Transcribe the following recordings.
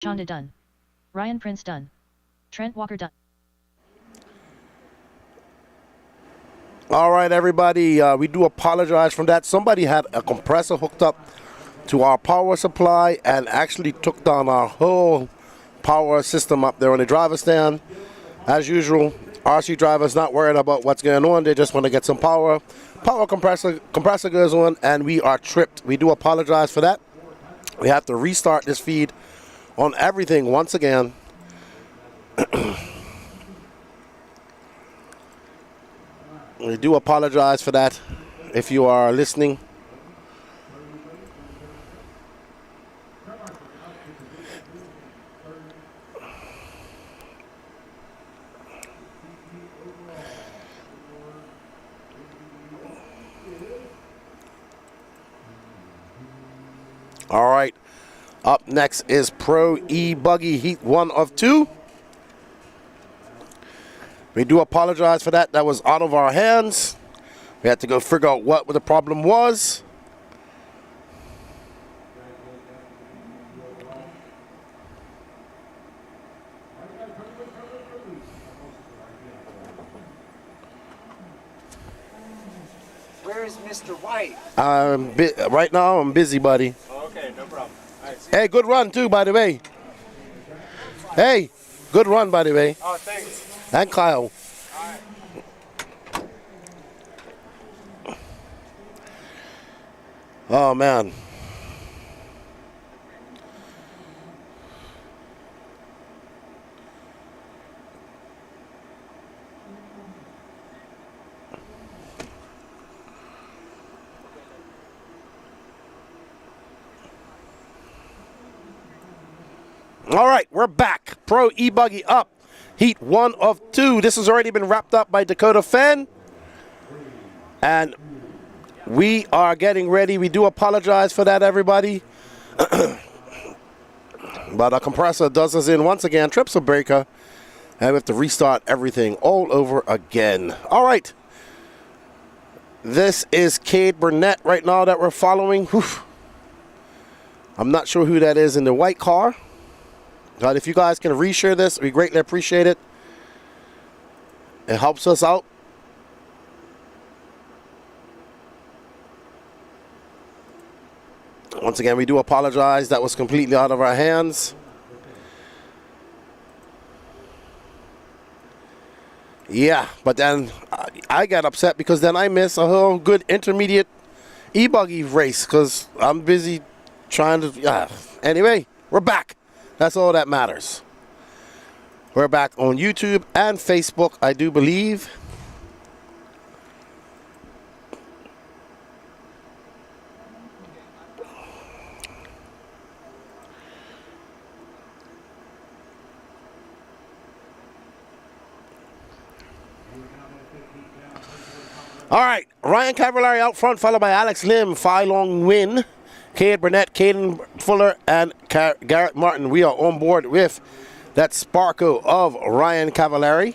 Chonda done. Ryan Prince done. Trent Walker done. All right, everybody, we do apologize for that. Somebody had a compressor hooked up to our power supply and actually took down our whole power system up there on the driver stand. As usual, RC drivers not worried about what's going on. They just want to get some power. Power compressor goes on, and we are tripped. We do apologize for that. We have to restart this feed on everything once again. We do apologize for that if you are listening. All right, up next is Pro e-buggy Heat 1 of 2. We do apologize for that. That was out of our hands. We had to go figure out what the problem was. Where is Mr. White? Right now, I'm busy, buddy. Oh, okay, no problem. All right, Hey, good run, too, by the way. Hey, good run, by the way. oh, thanks. And Kyle. All right. Oh, man. All right, we're back. Pro e-buggy up. Heat 1 of 2. This has already been wrapped up by Dakota Fenn. And we are getting ready. We do apologize for that, everybody. But our compressor does us in once again, trips a breaker. And we have to restart everything all over again. All right. This is Cade Burnett right now that we're following. Whew. I'm not sure who that is in the white car. But if you guys can reshare this, we greatly appreciate it. It helps us out. Once again, we do apologize. That was completely out of our hands. Yeah, but then I got upset because then I missed a whole good intermediate e-buggy race because I'm busy trying to... Anyway, we're back. That's all that matters. We're back on YouTube and Facebook, I do believe. All right, Ryan Cavallari out front, followed by Alex Lim, Phi Long Win, Cade Burnett, Caden Fuller, and Garrett Martin. We are on board with that Sparko of Ryan Cavallari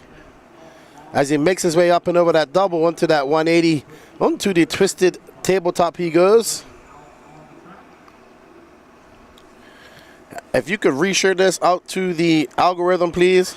as he makes his way up and over that double onto that 180, onto the twisted tabletop he goes. If you could reshare this out to the algorithm, please.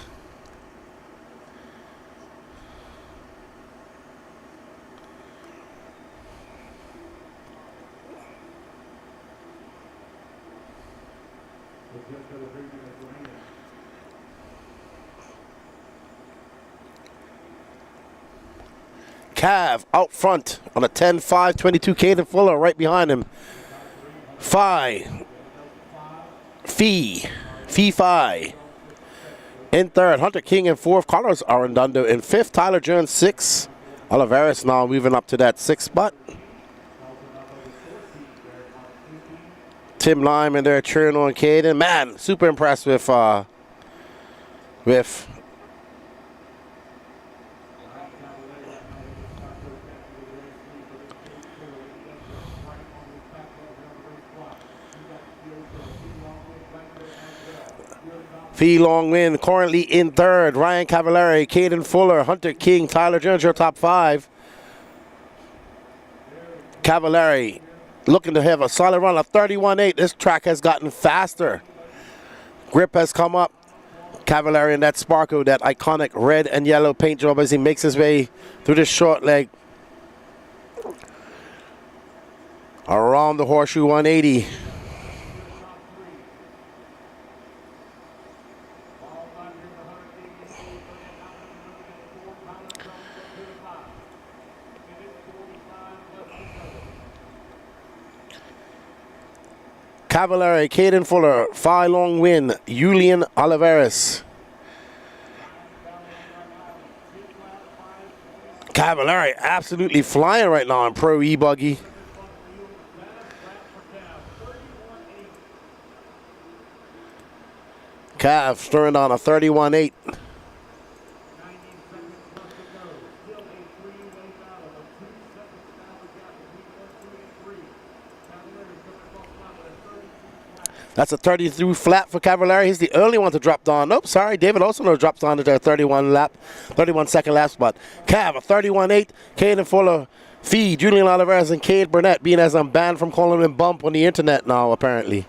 Cav out front on a 10-5-22. Caden Fuller right behind him. Phi. In third, Hunter King in fourth. Carlos Arredondo in fifth. Tyler Jones sixth. Oliveris now moving up to that sixth spot. Tim Lime in there cheering on Caden. Man, super impressed with Fee Long Win currently in third. Ryan Cavallari, Caden Fuller, Hunter King, Tyler Jones, your top five. Cavallari looking to have a solid run of 31.8. This track has gotten faster. Grip has come up. Cavallari and that Sparkle, that iconic red and yellow paint job as he makes his way through this short leg. Around the horseshoe 180. Cavallari, Caden Fuller, Phi Long Win, Julian Oliveras. Cavallari absolutely flying right now in Pro e-buggy. Cav stirring on a 31.8. That's a 32 flat for Cavallari. He's the only one to drop down. Nope, sorry. David also dropped down to their 31 second lap spot. Cav, a 31.8. Caden Fuller, Fee, Julian Oliveras, and Cade Burnett, being as I'm banned from calling him Bump on the internet now, apparently.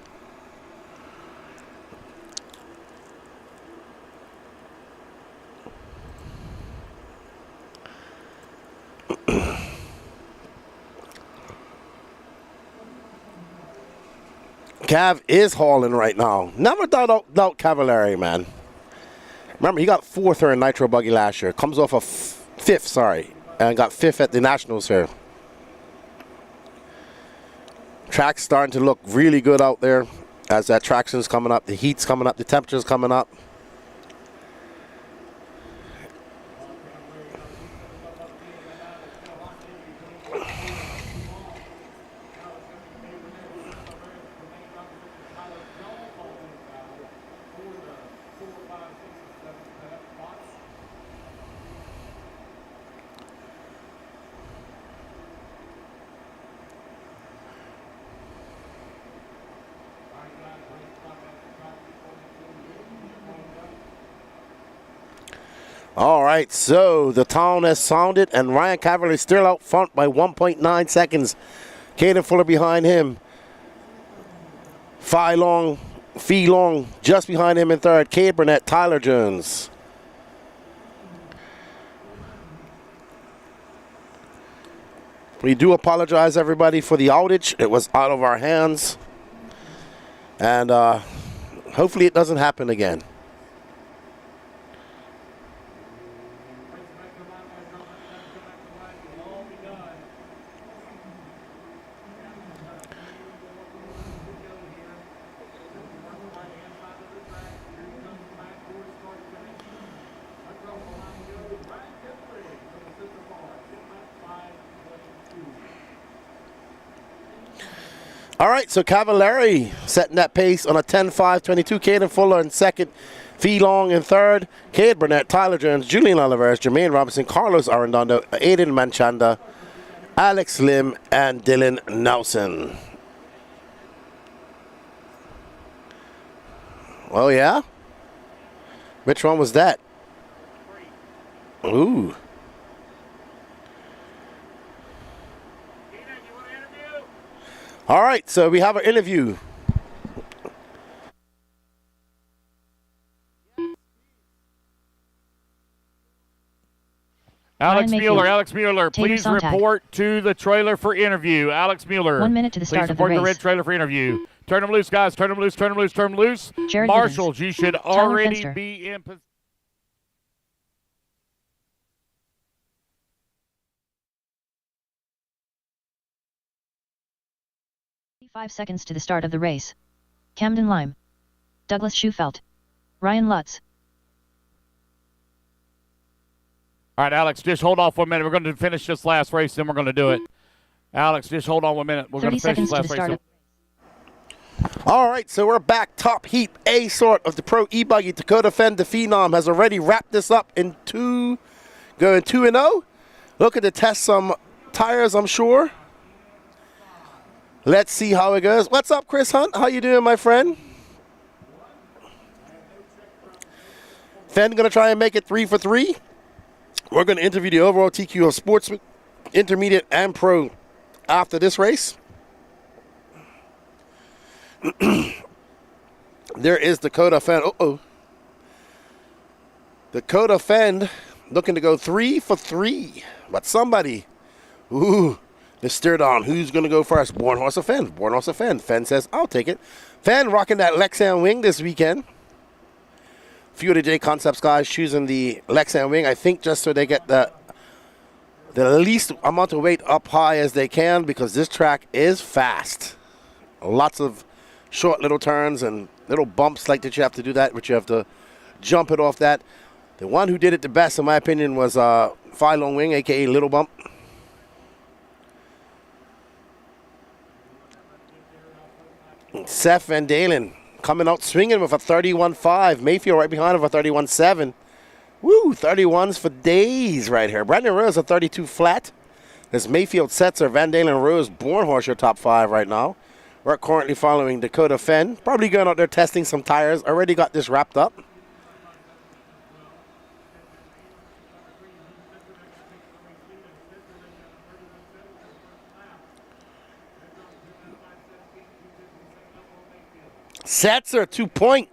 Cav is hauling right now. Never doubt Cavallari, man. Remember, he got 4th here in Nitro Buggy last year. Comes off a 5th, sorry. And got 5th at the Nationals here. Track's starting to look really good out there as that traction's coming up, the heat's coming up, the temperature's coming up. All right, so the town has sounded, and Ryan Cavallari is still out front by 1.9 seconds. Caden Fuller behind him. Fee Long just behind him in 3rd. Cade Burnett, Tyler Jones. We do apologize, everybody, for the outage. It was out of our hands. And hopefully it doesn't happen again. All right, so Cavallari setting that pace on a 10.5.22. Caden Fuller in 2nd. Fee Long in 3rd. Cade Burnett, Tyler Jones, Julian Oliveras, Jermaine Robinson, Carlos Arredondo, Aiden Manchanda, Alex Lim, and Dylan Nelson. Oh, yeah? Which one was that? Ooh. All right, so we have an interview. Alex Mueller, Tater please Sontag. report to the trailer for interview. Alex Mueller. 1 minute to the start please of the report to the race. red trailer for interview. Turn them loose, guys. Turn them loose, turn them loose, turn them loose. Jared Marshals, Gibbons. you should Tyler already Fenster. be in position. 5 seconds to the start of the race. Camden Lime. Douglas Schufelt. Ryan Lutz. All right, Alex, just hold off 1 minute. We're going to finish this last race, then we're going to do it. Alex, just hold on 1 minute. We're going 30 to finish seconds this to the last start race. of All right, so we're back. Top heat A sort of the Pro e-buggy. Dakota Fenn, the Phenom, has already wrapped this up in going 2-0. Looking to test some tires, I'm sure. Let's see how it goes. What's up, Chris Hunt? How you doing, my friend? Fenn going to try and make it 3 for 3. We're going to interview the overall TQ of Sportsman, Intermediate, and Pro after this race. There is Dakota Fenn. Dakota Fenn looking to go 3 for 3. But somebody, is steered on. Who's going to go first? Born Horse or Fenn? Born Horse or Fenn? Fenn says, I'll take it. Fenn rocking that Lexan wing this weekend. Few of the J Concepts guys choosing the Lexan wing, I think just so they get the least amount of weight up high as they can, because this track is fast. Lots of short little turns and little bumps like that you have to do that, but you have to jump it off that. The one who did it the best, in my opinion, was Phi Long Wing, a.k.a. Little Bump. Seth Van Dalen coming out swinging with a 31.5. Mayfield right behind him with a 31.7. Woo, 31s for days right here. Brandon Rose a 32 flat. As Mayfield Setzer, Van Dalen, Rose, Bornhorst your top 5 right now. We're currently following Dakota Fenn. Probably going out there testing some tires. Already got this wrapped up. Setzer, 2 point.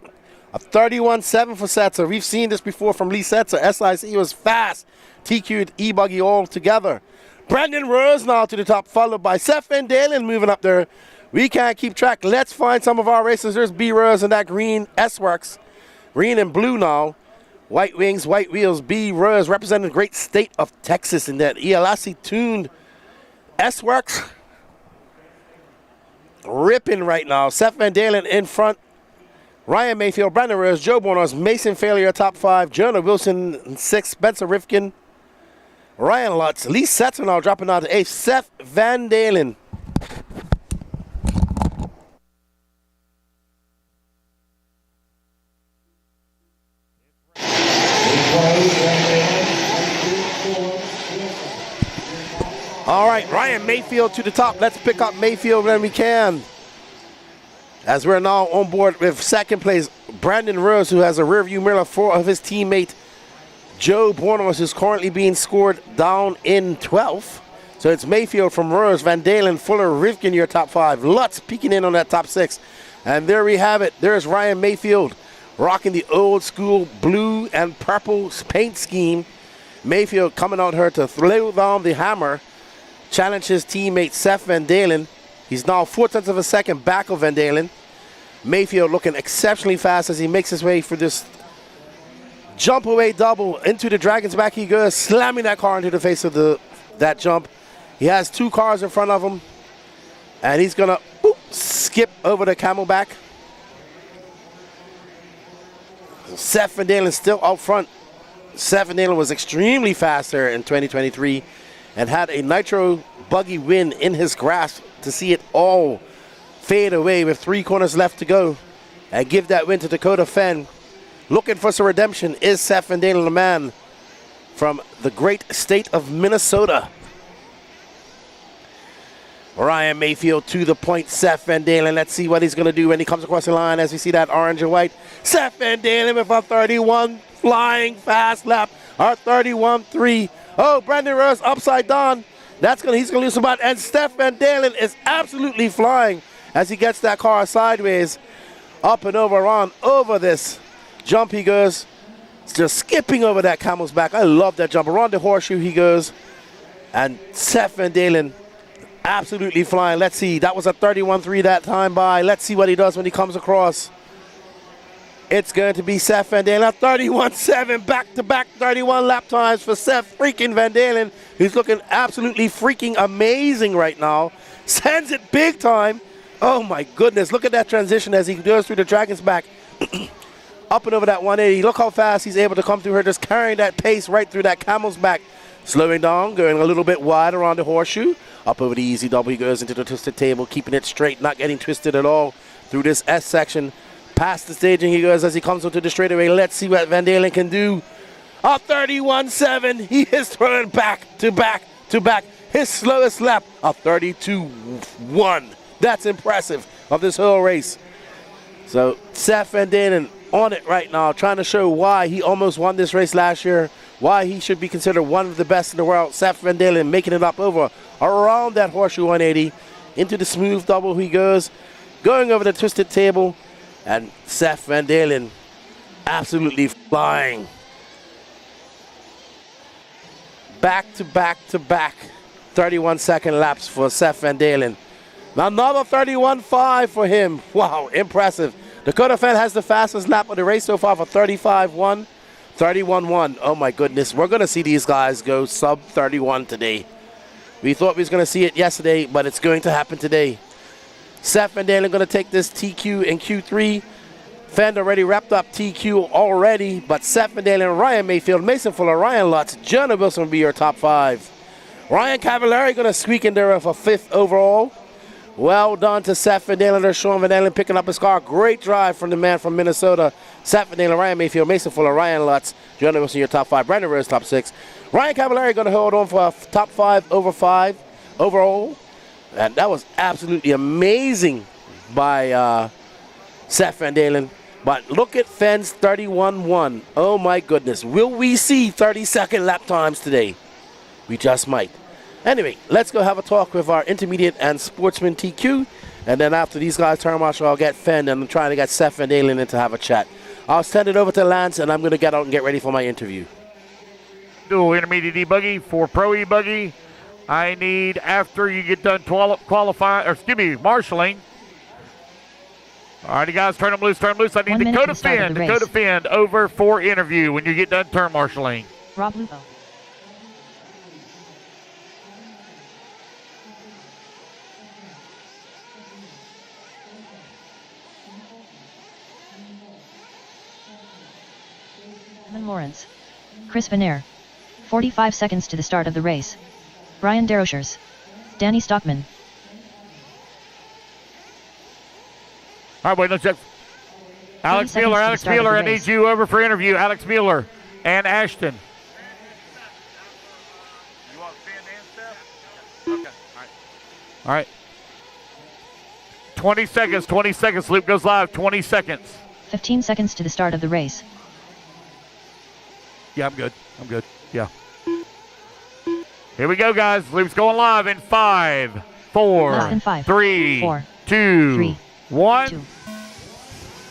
A 31.7 for Setzer. We've seen this before from Lee Setzer. SIC was fast. TQ'd e-buggy all together. Brandon Rose now to the top, followed by Seth Van Dalen moving up there. We can't keep track. Let's find some of our racers. There's B Rose and that green S-Works. Green and blue now. White wings, white wheels. B Rose representing the great state of Texas in that ELSC tuned S-Works. Ripping right now. Seth Van Dalen in front. Ryan Mayfield, Brandon Rose, Joe Bornos, Mason Failure, top 5. Jonah Wilson, 6. Spencer Rifkin. Ryan Lutz. Lee Setzer now dropping out to 8th. Seth Van Dalen. All right, Ryan Mayfield to the top. Let's pick up Mayfield when we can. As we're now on board with second place, Brandon Rose, who has a rearview mirror of his teammate, Joe Bornos, who's currently being scored down in 12th. So it's Mayfield from Rose, Van Dalen, Fuller, Rivkin, your top 5. Lutz peeking in on that top 6. And there we have it. There's Ryan Mayfield rocking the old school blue and purple paint scheme. Mayfield coming out here to throw down the hammer. Challenge his teammate Seth Van Dalen. He's now 0.4 of a second back of Van Dalen. Mayfield looking exceptionally fast as he makes his way for this jump away double into the Dragon's back. He goes, slamming that car into the face of that jump. He has 2 cars in front of him, and he's gonna skip over the Camelback. Seth Van Dalen still out front. Seth Van Dalen was extremely fast there in 2023 and had a Nitro buggy win in his grasp to see it all fade away with 3 corners left to go and give that win to Dakota Fenn. Looking for some redemption is Seth Van Dalen, the man from the great state of Minnesota. Ryan Mayfield to the point, Seth Van Dalen. Let's see what he's going to do when he comes across the line as we see that orange and white. Seth Van Dalen with a 31 flying fast lap. Our 31.3. Oh, Brandon Rose upside down. He's going to lose some spot. And Seth Van Dalen is absolutely flying as he gets that car sideways. Up and over this jump he goes. Just skipping over that Camel's back. I love that jump. Around the horseshoe he goes. And Seth Van Dalen absolutely flying. Let's see. That was a 31.3 that time by. Let's see what he does when he comes across. It's going to be Seth Van Dalen. 31.7 back-to-back 31 lap times for Seth freaking Van Dalen. He's looking absolutely freaking amazing right now. Sends it big time. Oh my goodness. Look at that transition as he goes through the Dragon's back. Up and over that 180. Look how fast he's able to come through her, just carrying that pace right through that Camel's back. Slowing down, going a little bit wide around the horseshoe. Up over the easy double, he goes into the twisted table, keeping it straight, not getting twisted at all through this S section. Past the staging he goes as he comes onto the straightaway. Let's see what Van Dalen can do. A 31.7. He is throwing back to back to back. His slowest lap, a 32.1. That's impressive of this whole race. So Seth Van Dalen on it right now, trying to show why he almost won this race last year, why he should be considered one of the best in the world. Seth Van Dalen making it up over around that horseshoe 180. Into the smooth double he goes, going over the twisted table. And Seth Van Dalen absolutely flying. Back to back to back 31-second laps for Seth Van Dalen. Another 31.5 for him. Wow, impressive. Dakota Fenn has the fastest lap of the race so far for 35.1, 31.1. Oh my goodness, we're going to see these guys go sub 31 today. We thought we was going to see it yesterday, but it's going to happen today. Seth Van Dalen going to take this TQ in Q3. Fenn already wrapped up TQ already, but Seth Van Dalen, Ryan Mayfield, Mason Fuller, Ryan Lutz, Jonah Wilson will be your top 5. Ryan Cavallari going to squeak in there for 5th overall. Well done to Seth Van Dalen. There's Sean Van Dalen picking up his car. Great drive from the man from Minnesota. Seth Van Dalen, Ryan Mayfield, Mason Fuller, Ryan Lutz, Jonah Wilson your top 5. Brandon Rose top 6. Ryan Cavallari going to hold on for a top 5 over 5 overall. And that was absolutely amazing by Seth Van Dalen. But look at Fenn's 31.1. Oh my goodness. Will we see 30-second lap times today? We just might. Anyway, let's go have a talk with our intermediate and Sportsman TQ. And then after these guys turn marshal, I'll get Fenn, and I'm trying to get Seth Van Dalen in to have a chat. I'll send it over to Lance, and I'm going to get out and get ready for my interview. Dual intermediate e-buggy for pro e-buggy. I need, after you get done marshaling. All right, guys, turn them loose, turn them loose. I need Dakota Fenn over for interview when you get done turn marshaling. Rob Lupo. Evan Lawrence. Chris Benair. 45 seconds to the start of the race. Brian Derochers. Danny Stockman. All right, wait, let's check. Alex Mueller, I need you over for interview. Alex Mueller and Ashton. You want Finn and Steph? Okay, all right. 20 seconds. Loop goes live, 20 seconds. 15 seconds to the start of the race. Yeah, I'm good. Yeah. Here we go, guys. Loop's going live in 5, 4, 3, 2, 1.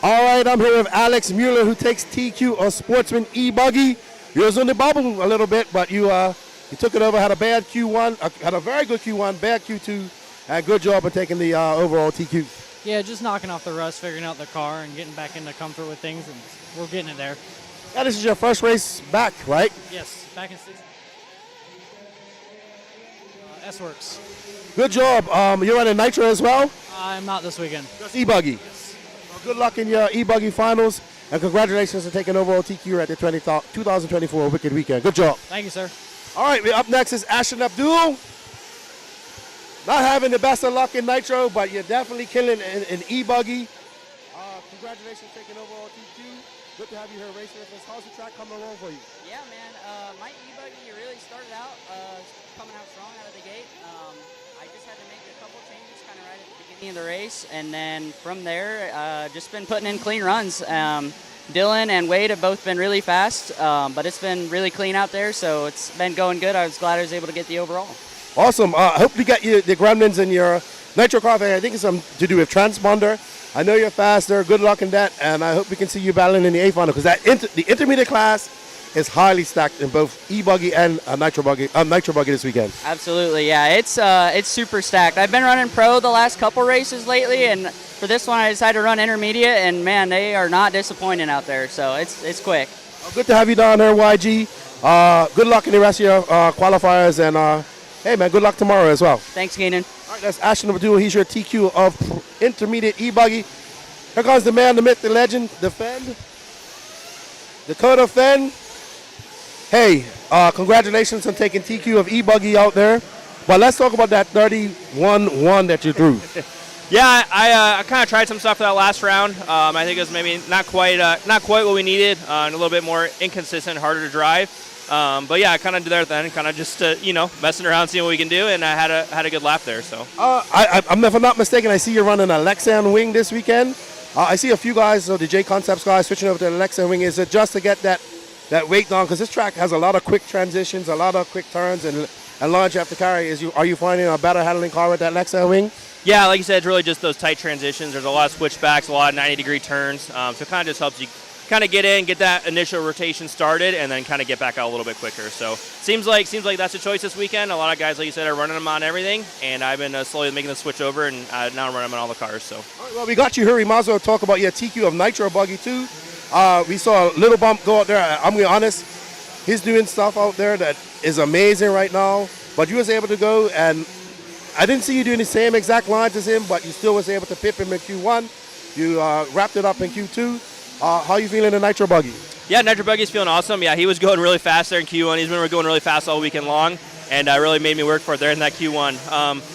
All right, I'm here with Alex Mueller, who takes TQ on Sportsman e-buggy. You was on the bubble a little bit, but you took it over, had a bad Q1, had a very good Q1, bad Q2, and good job of taking the overall TQ. Yeah, just knocking off the rust, figuring out the car, and getting back into comfort with things, and we're getting it there. Yeah, this is your first race back, right? Yes, back in 6. S-Works. Good job. You're running Nitro as well? I'm not this weekend. Just e-buggy? Yes. Well, good luck in your e-buggy finals, and congratulations on taking overall TQ at the 2024 Wicked Weekend. Good job. Thank you, sir. All right, up next is Ashton Abdul. Not having the best of luck in Nitro, but you're definitely killing in e-buggy. Congratulations taking overall TQ. Good to have you here racing with us. How's the track coming along for you? Yeah, man. My e-buggy really started out coming out strong out of the gate. I just had to make a couple changes kind of right at the beginning of the race, and then from there, just been putting in clean runs. Dylan and Wade have both been really fast, but it's been really clean out there, so it's been going good. I was glad I was able to get the overall. Awesome. I hope you got the gremlins in your Nitro car. I think it's something to do with transponder. I know you're faster. Good luck in that, and I hope we can see you battling in the A final, because the intermediate class is highly stacked in both e-buggy and Nitro buggy this weekend. Absolutely, yeah. It's super stacked. I've been running pro the last couple races lately, and for this one I decided to run intermediate, and man, they are not disappointing out there. So it's quick. Well, good to have you down here, YG. Good luck in the rest of your qualifiers, and hey man, good luck tomorrow as well. Thanks, Keenan. All right, that's Ashton Abdul. He's your TQ of intermediate e-buggy. Here comes the man, the myth, the legend, the Fenn. Dakota Fenn. Hey, congratulations on taking TQ of e-buggy out there. But let's talk about that 31.1 that you threw. Yeah, I kind of tried some stuff for that last round. I think it was maybe not quite what we needed, and a little bit more inconsistent, harder to drive. But yeah, I kind of did that at the end, kind of just messing around, seeing what we can do, and I had a good lap there. So I'm if I'm not mistaken, I see you're running a Lexan wing this weekend. I see a few guys, the J Concepts guys, switching over to the Lexan wing. Is it just to get that weight down? Because this track has a lot of quick transitions, a lot of quick turns, and and launch you have to carry. Are you finding a better handling car with that Lexa wing? Yeah, like you said, it's really just those tight transitions. There's a lot of switchbacks, a lot of 90-degree turns. So it kind of just helps you kind of get in, get that initial rotation started, and then kind of get back out a little bit quicker. So seems like that's a choice this weekend. A lot of guys, like you said, are running them on everything, and I've been slowly making the switch over, and now I'm running them on all the cars. So. All right, well, we got you, Hurry. Might as well talk about your TQ of Nitro buggy too. We saw a little bump go out there. I'm gonna be honest, he's doing stuff out there that is amazing right now. But you was able to go, and I didn't see you doing the same exact lines as him, but you still was able to pip him in Q1. You wrapped it up in Q2. How you feeling in the Nitro buggy? Yeah, Nitro buggy's feeling awesome. Yeah, he was going really fast there in Q1. He's been going really fast all weekend long, and really made me work for it there in that Q1.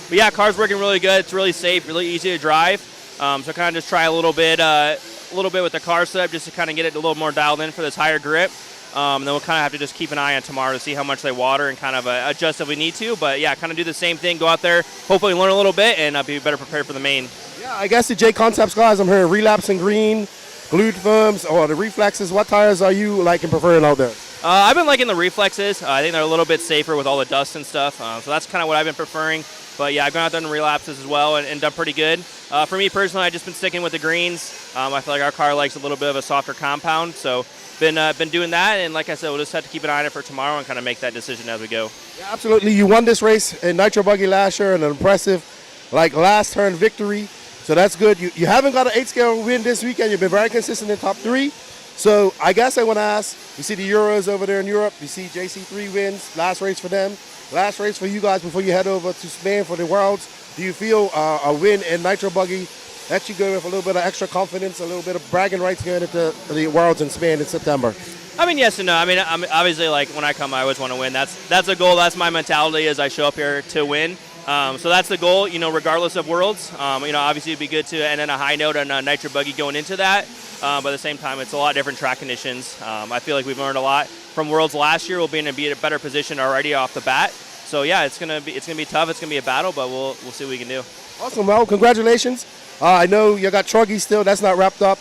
But yeah, car's working really good. It's really safe, really easy to drive. So kind of just try a little bit with the car setup just to kind of get it a little more dialed in for this higher grip. And then we'll kind of have to just keep an eye on tomorrow to see how much they water and kind of adjust if we need to. But yeah, kind of do the same thing. Go out there, hopefully learn a little bit, and be better prepared for the main. Yeah, I guess the J Concepts guys, I'm hearing relapsing green, glued foams, or the reflexes. What tires are you liking preferring out there? I've been liking the reflexes. I think they're a little bit safer with all the dust and stuff. So that's kind of what I've been preferring. But yeah, I've gone out there and relapses as well and done pretty good. For me personally, I've just been sticking with the greens. I feel like our car likes a little bit of a softer compound. So been doing that. And like I said, we'll just have to keep an eye on it for tomorrow and kind of make that decision as we go. Yeah, absolutely. You won this race in Nitro Buggy last year, an impressive last turn victory. So that's good. You haven't got an 8-scale win this weekend. You've been very consistent in top 3. So I guess I want to ask, you see the Euros over there in Europe. You see JC3 wins, last race for them. Last race for you guys before you head over to Spain for the Worlds. Do you feel a win in Nitro Buggy lets you go with a little bit of extra confidence, a little bit of bragging rights going into the Worlds in Spain in September? I mean, yes and no. I mean, obviously, when I come, I always want to win. That's a goal. That's my mentality as I show up here to win. So that's the goal, regardless of Worlds. Obviously it'd be good to end on a high note on Nitro Buggy going into that. But at the same time, it's a lot of different track conditions. I feel like we've learned a lot from Worlds last year. We'll be in a better position already off the bat. So yeah, it's gonna be tough. It's gonna be a battle, but we'll see what we can do. Awesome. Well, congratulations. I know you got Truggy still. That's not wrapped up.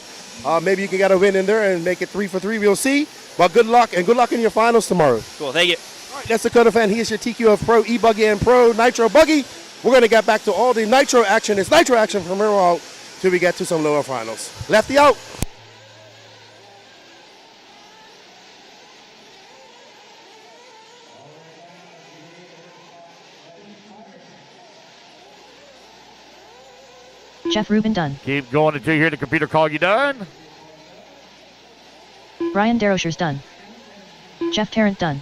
Maybe you can get a win in there and make it 3 for 3. We'll see. But good luck, and good luck in your finals tomorrow. Cool. Thank you. All right, that's Dakota Fan. He is your TQ of Pro e-buggy and Pro Nitro Buggy. We're going to get back to all the Nitro action. It's Nitro action from here on till we get to some lower finals. Lefty out. Jeff Rubin done. Keep going until you hear the computer call you done. Brian Derosher's done. Jeff Tarrant done.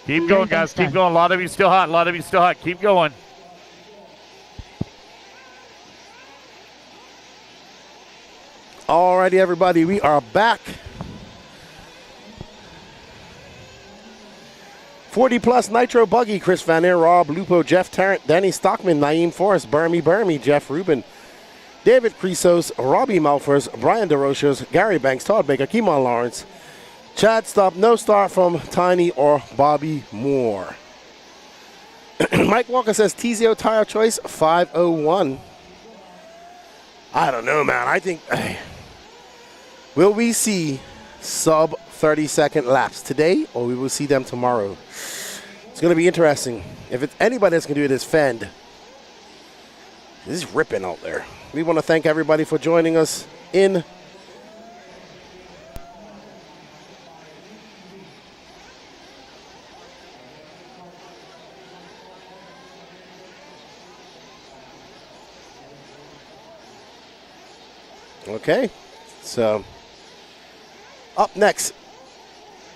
Keep going, guys. Keep going. A lot of you still hot. Keep going. Alrighty, everybody. We are back. 40-plus Nitro Buggy. Chris Van Air, Rob Lupo, Jeff Tarrant, Danny Stockman, Naeem Forrest, Burmy, Jeff Rubin, David Crisos, Robbie Malfers, Brian DeRochers, Gary Banks, Todd Baker, Keemon Lawrence, Chad Stop, no start from Tiny or Bobby Moore. Mike Walker says TZO tire choice 501. I don't know, man. I think, will we see sub 30-second laps today, or we will see them tomorrow? It's going to be interesting. If it's anybody that's going to do it, is Fend. This is ripping out there. We want to thank everybody for joining us in Okay, so up next,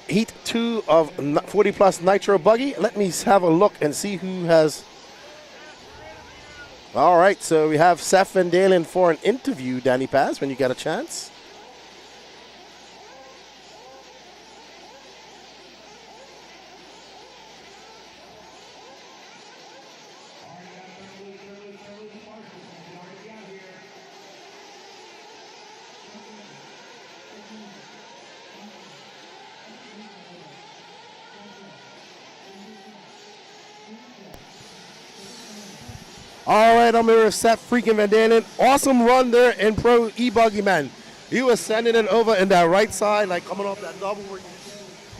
Heat 2 of 40-plus Nitro Buggy. Let me have a look and see who has... All right, so we have Seth Van Dalen for an interview, Danny Paz, when you get a chance. All right, I'm here with Seth freaking Van Dalen. Awesome run there in Pro e-buggy, man. He was sending it over in that right side, like coming off that double.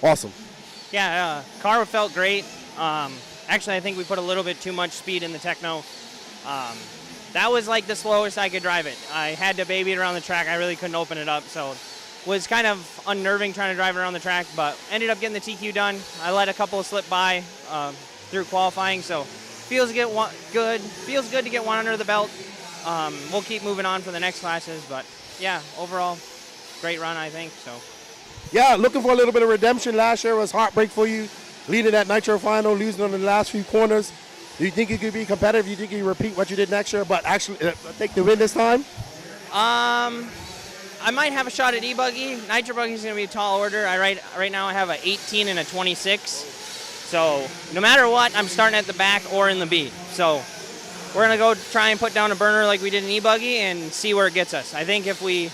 Awesome. Yeah, car felt great. Actually, I think we put a little bit too much speed in the Techno. That was like the slowest I could drive it. I had to baby it around the track. I really couldn't open it up, so was kind of unnerving trying to drive it around the track, but ended up getting the TQ done. I let a couple slip by through qualifying, so feels good. Feels good to get one under the belt. We'll keep moving on for the next classes, but yeah, overall, great run, I think. So. Yeah, looking for a little bit of redemption. Last year was heartbreak for you, leading that Nitro final, losing on the last few corners. Do you think you could be competitive? Do you think you repeat what you did next year, but actually take the win this time? I might have a shot at e-buggy. Nitro buggy is going to be a tall order. Right now I have an 18 and a 26. So no matter what, I'm starting at the back or in the B. So we're going to go try and put down a burner like we did in e-buggy and see where it gets us. I think if we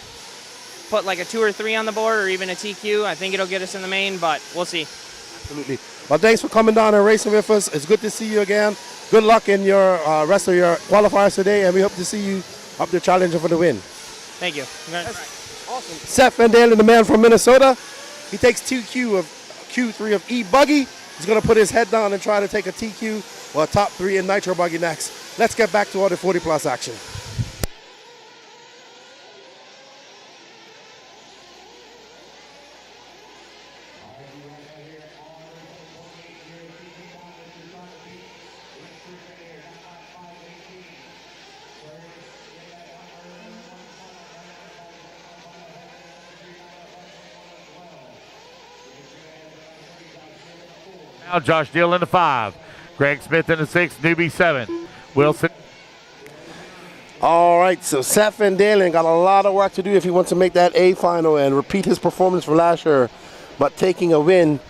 put like a 2 or 3 on the board or even a TQ, I think it'll get us in the main, but we'll see. Absolutely. Well, thanks for coming down and racing with us. It's good to see you again. Good luck in your rest of your qualifiers today, and we hope to see you up the challenger for the win. Thank you. Awesome. Seth Van Dalen, the man from Minnesota. He takes Q3 of e-buggy. He's going to put his head down and try to take a TQ or a top 3 in Nitro buggy next. Let's get back to all the 40-plus action. Now Josh Deal in the 5. Greg Smith in the 6. Newbie 7. Wilson. All right, so Seth Van Dalen got a lot of work to do if he wants to make that A final and repeat his performance from last year, but taking a win.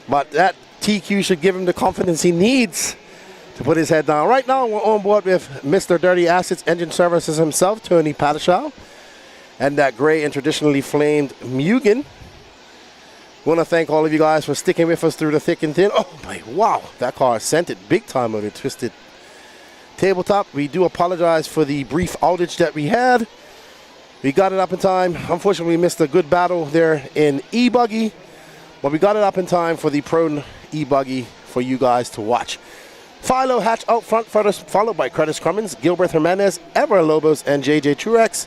But that TQ should give him the confidence he needs to put his head down. Right now, we're on board with Mr. Dirty Assets Engine Services himself, Tony Padishaw, and that gray and traditionally flamed Mugen. Want to thank all of you guys for sticking with us through the thick and thin. Oh my, wow, that car sent it big time on the twisted tabletop. We do apologize for the brief outage that we had. We got it up in time. Unfortunately, we missed a good battle there in e-buggy, but we got it up in time for the pro e-buggy for you guys to watch. Philo Hatch out front, followed by Curtis Cummins, Gilbert Jimenez, Ever Lobos, and JJ Truex.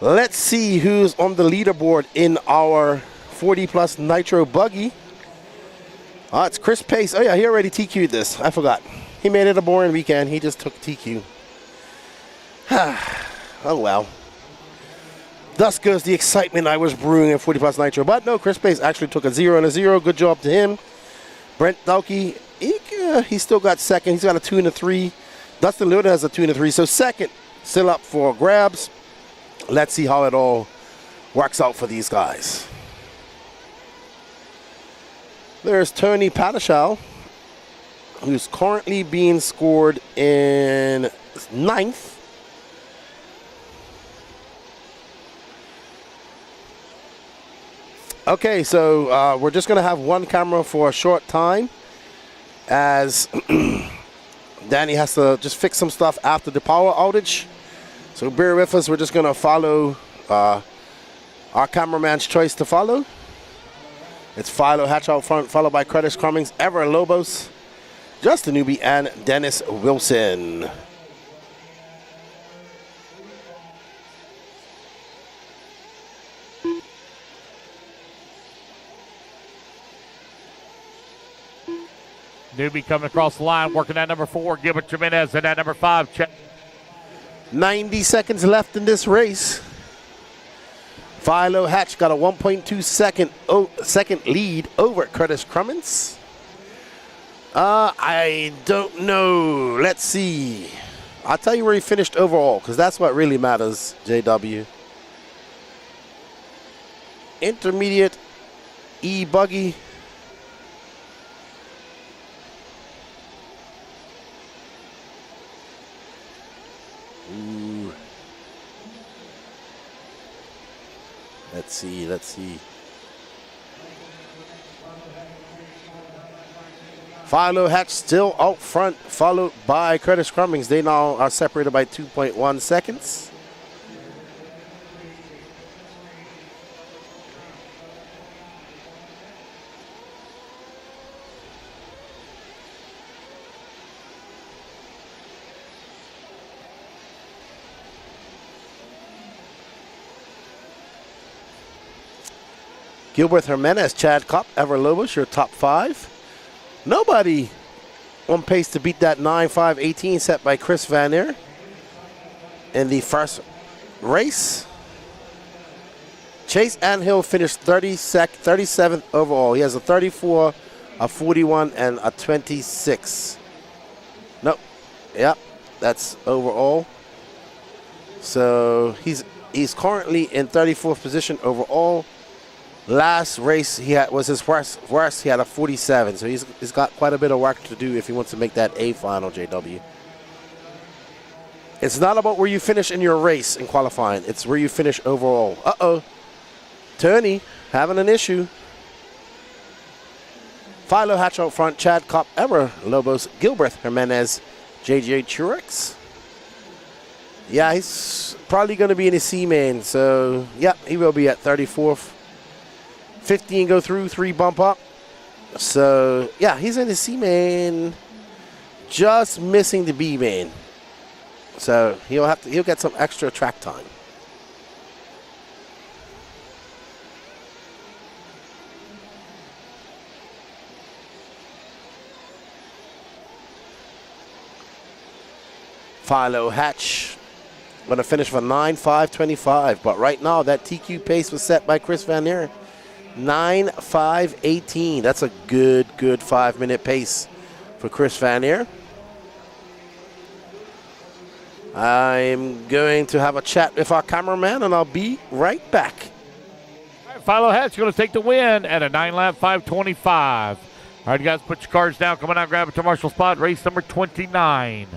Let's see who's on the leaderboard in our 40-plus Nitro buggy. It's Chris Pace. Oh, yeah, he already TQ'd this. I forgot. He made it a boring weekend. He just took TQ. Oh, well. Thus goes the excitement I was brewing in 40-plus Nitro. But no, Chris Pace actually took a 0 and a 0. Good job to him. Brent Dalkey, he still got second. He's got a 2 and a 3. Dustin Lewis has a 2 and a 3. So second, still up for grabs. Let's see how it all works out for these guys. There's Tony Padishaw, who's currently being scored in 9th. Okay, so we're just going to have one camera for a short time, as Danny has to just fix some stuff after the power outage. So bear with us. We're just going to follow our cameraman's choice to follow. It's Philo Hatch out front, followed by Curtis Cummings, Ever Lobos, Justin Newby, and Dennis Wilson. Newby coming across the line, working at number 4, Gilbert Jimenez, and at number 5, check. 90 seconds left in this race. Philo Hatch got a 1.2 second lead over Curtis Cummins. I don't know. Let's see. I'll tell you where he finished overall, because that's what really matters, JW. Intermediate e-buggy. Ooh. Let's see. Philo Hatch still out front, followed by Curtis Cummings. They now are separated by 2.1 seconds. Gilbert Jimenez, Chad Kopp, Ever Lobos, your top 5. Nobody on pace to beat that 9.5.18 set by Chris Van Aer in the first race. Chase Anhill finished 37th overall. He has a 34, a 41, and a 26. Nope. Yep, that's overall. So he's currently in 34th position overall. Last race was his worst. He had a 47. So he's got quite a bit of work to do if he wants to make that A final, JW. It's not about where you finish in your race in qualifying. It's where you finish overall. Uh-oh. Turney having an issue. Philo Hatch out front. Chad Kopp, Ever Lobos, Gilbert Jimenez, JJ Truex. Yeah, he's probably going to be in his C-main. So, yeah, he will be at 34th. 15 go through, 3 bump up. So, yeah, he's in his C-main. Just missing the B-main. So, he'll get some extra track time. Philo Hatch going to finish for 9.5.25. But right now, that TQ pace was set by Chris Van Aer. 9.5.18. That's a good 5-minute pace for Chris Van Aer. I'm going to have a chat with our cameraman, and I'll be right back. All right, Philo Hatch going to take the win at a 9-lap 5.25. All right, you guys, put your cards down. Come on out, grab it to Marshall spot. Race number 29.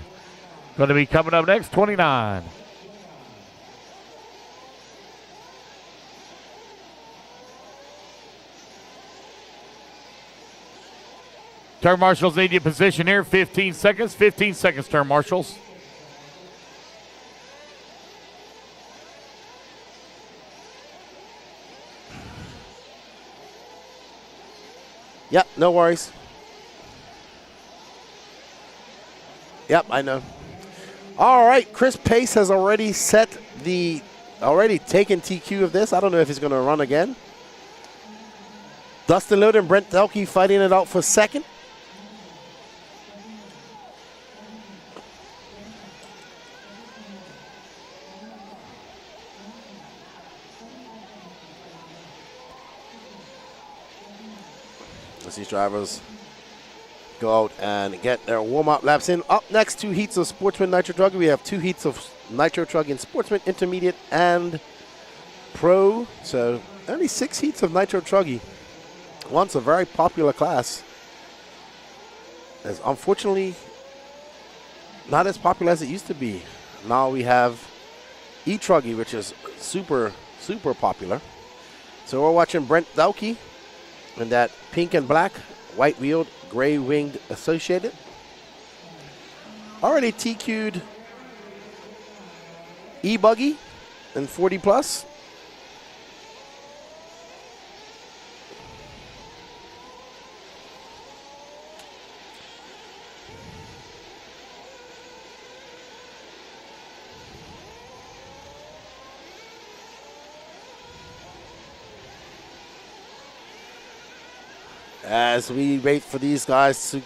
Going to be coming up next, 29. Turn marshals need you position here. 15 seconds. 15 seconds, turn marshals. Yep, no worries. Yep, I know. All right, Chris Pace has already taken TQ of this. I don't know if he's going to run again. Dustin Loden and Brent Delkey fighting it out for second. As these drivers go out and get their warm-up laps in. Up next, 2 heats of Sportsman Nitro Truggy. We have 2 heats of Nitro Truggy and Sportsman Intermediate and Pro. So only 6 heats of Nitro Truggy. Once a very popular class. It's unfortunately not as popular as it used to be. Now we have e-Truggy, which is super popular. So we're watching Brent Delkey in that pink and black, white-wheeled, gray-winged Associated. Already TQ'd e-buggy in 40 plus. As we wait for these guys to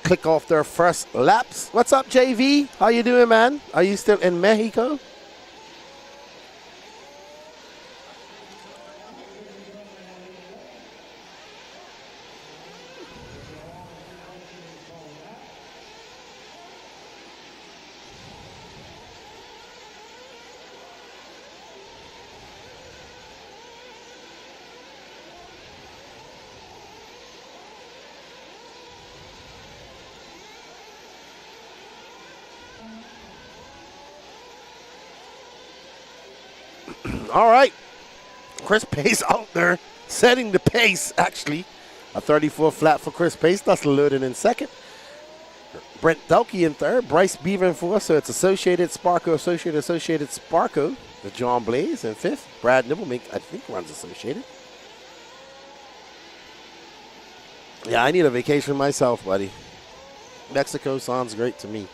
click off their first laps. What's up, JV? How you doing, man? Are you still in Mexico? All right, Chris Pace out there setting the pace, actually. A 34 flat for Chris Pace. Dustin Loden in second. Brent Delkey in third. Bryce Beaver in fourth. So it's Associated, Sparko, Associated, Sparko. The John Blaze in fifth. Brad Nibblemink, I think, runs Associated. Yeah, I need a vacation myself, buddy. Mexico sounds great to me.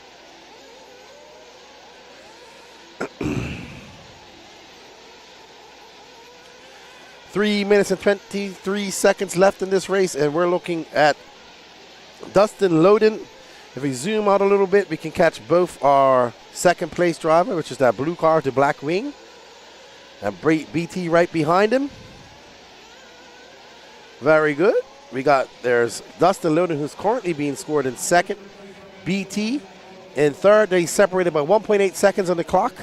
3 minutes and 23 seconds left in this race, and we're looking at Dustin Loden. If we zoom out a little bit, we can catch both our second place driver, which is that blue car with the black wing, and BT right behind him. Very good. There's Dustin Loden, who's currently being scored in second. BT in third. They separated by 1.8 seconds on the clock.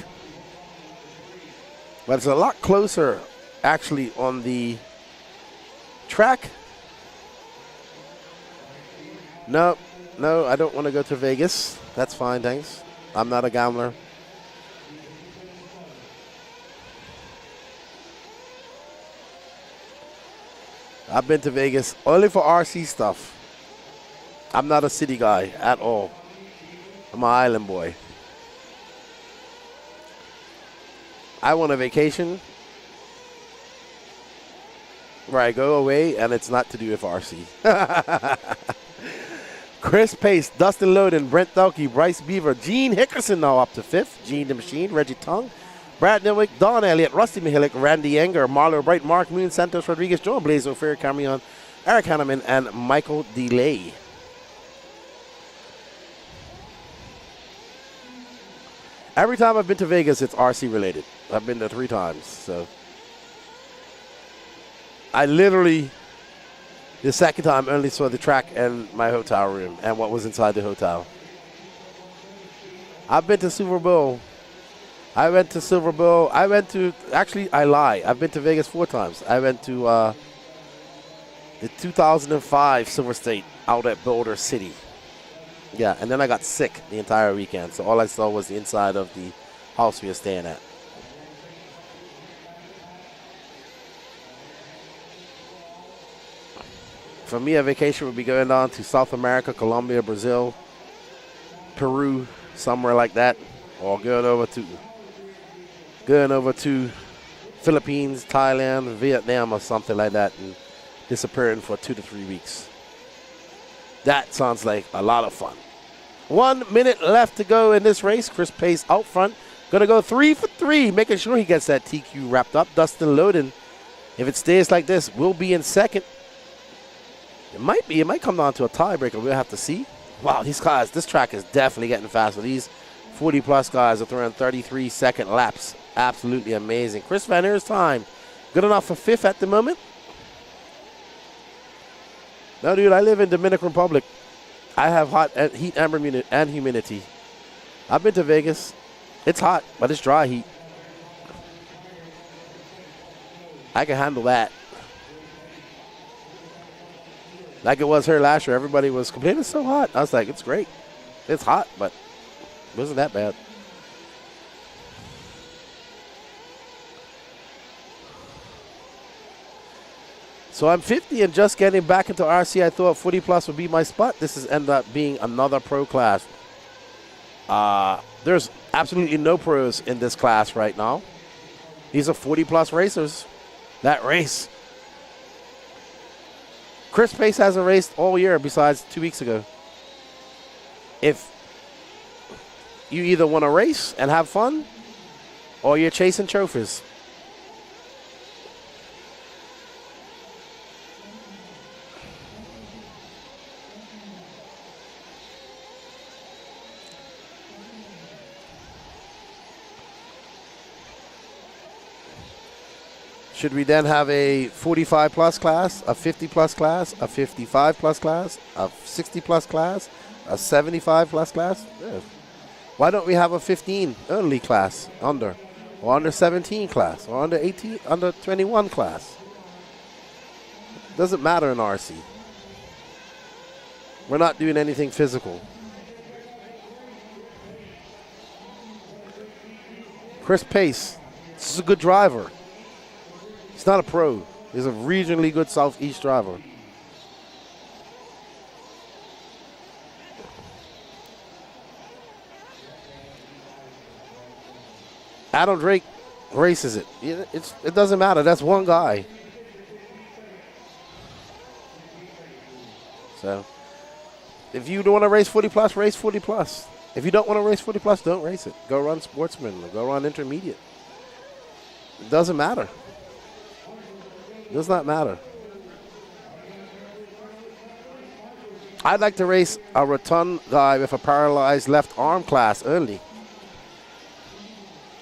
But it's a lot closer, actually, on the track. No, I don't want to go to Vegas. That's fine, thanks. I'm not a gambler. I've been to Vegas only for RC stuff. I'm not a city guy at all. I'm an island boy. I want a vacation where I go away and it's not to do with RC. Chris Pace, Dustin Loden, Brent Dowkey, Bryce Beaver, Gene Hickerson now up to 5th. Gene the Machine, Reggie Tung, Brad Nilwick, Don Elliott, Rusty Mihalik, Randy Enger, Marlo Bright, Mark Moon, Santos Rodriguez, Joe Blazo, Fair Cameron, Eric Hanneman, and Michael DeLay. Every time I've been to Vegas, it's RC related. I've been there 3 times, so. I literally, the second time, only saw the track and my hotel room and what was inside the hotel. I've been to Super Bowl. I lie. I've been to Vegas 4 times. I went to the 2005 Silver State out at Boulder City. Yeah, and then I got sick the entire weekend, so all I saw was the inside of the house we were staying at. For me, a vacation would be going down to South America, Colombia, Brazil, Peru, somewhere like that, or going over to Philippines, Thailand, Vietnam, or something like that, and disappearing for 2 to 3 weeks. That sounds like a lot of fun. 1 minute left to go in this race. Chris Pace out front. Going to go 3 for 3, making sure he gets that TQ wrapped up. Dustin Loden, if it stays like this, will be in second. It might come down to a tiebreaker. We'll have to see. Wow, these guys, this track is definitely getting faster. These 40-plus guys are throwing 33-second laps. Absolutely amazing. Chris Van Eer's time, good enough for 5th at the moment. No, dude, I live in Dominican Republic. I have hot heat and humidity. I've been to Vegas. It's hot, but it's dry heat. I can handle that. Like it was here last year. Everybody was complaining it's so hot. I was like, it's great. It's hot, but it wasn't that bad. So I'm 50 and just getting back into RC. I thought 40 plus would be my spot. This has ended up being another pro class. There's absolutely no pros in this class right now. These are 40 plus racers. That race. Chris Pace hasn't raced all year besides 2 weeks ago. If you either want to race and have fun or you're chasing trophies. Should we then have a 45 plus class, a 50 plus class, a 55 plus class, a 60 plus class, a 75 plus class? Yeah. Why don't we have a 15 only class under, or under 17 class, or under 18, under 21 class? Doesn't matter in RC. We're not doing anything physical. Chris Pace, this is a good driver. He's not a pro. He's a regionally good Southeast driver. Adam Drake races it. It doesn't matter. That's one guy. So, if you don't want to race 40 plus, race 40 plus. If you don't want to race 40 plus, don't race it. Go run Sportsman or go run Intermediate. It doesn't matter. Does not matter. I'd like to race a rotund guy with a paralyzed left arm class early.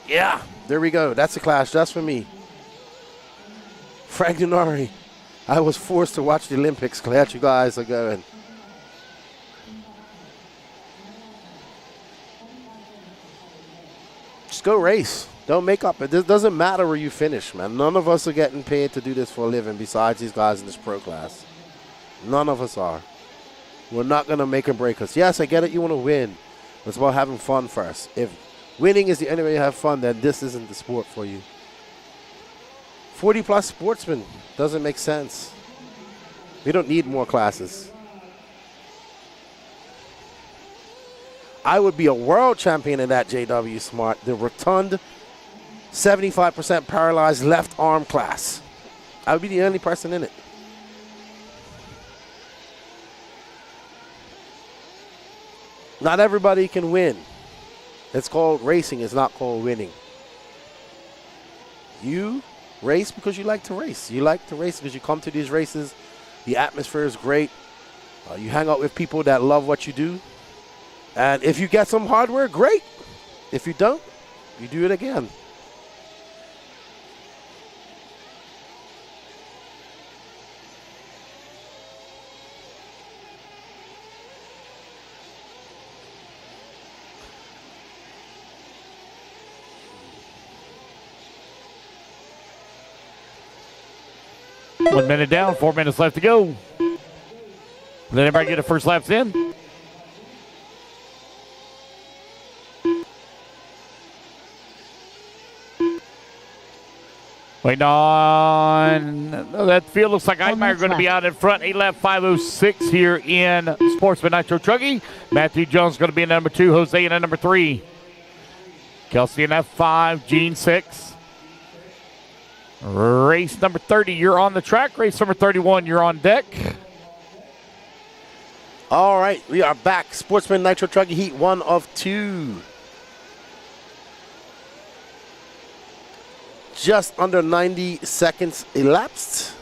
Yeah, there we go. That's a class just for me. Frank Denari. I was forced to watch the Olympics. Glad you guys are going. Just go race. Don't make up. It doesn't matter where you finish, man. None of us are getting paid to do this for a living besides these guys in this pro class. None of us are. We're not going to make or break us. Yes, I get it. You want to win. It's about having fun first. If winning is the only way you have fun, then this isn't the sport for you. 40-plus Sportsman doesn't make sense. We don't need more classes. I would be a world champion in that JW Smart. The rotund, 75% paralyzed left arm class. I would be the only person in it. Not everybody can win. It's called racing. It's not called winning. You race because you like to race. You like to race because you come to these races. The atmosphere is great. You hang out with people that love what you do. And if you get some hardware, great. If you don't, you do it again. One minute down, 4 minutes left to go. Let everybody get the first laps in. Waiting on. That field looks like Eidmeyer going to be out in front. 8 lap 5:06 here in Sportsman Nitro Truggy. Matthew Jones going to be in number 2. Jose in at number 3. Kelsey in F5. Gene 6. Race number 30, you're on the track. Race number 31, you're on deck. All right, we are back. Sportsman Nitro Truggy Heat 1 of 2. Just under 90 seconds elapsed.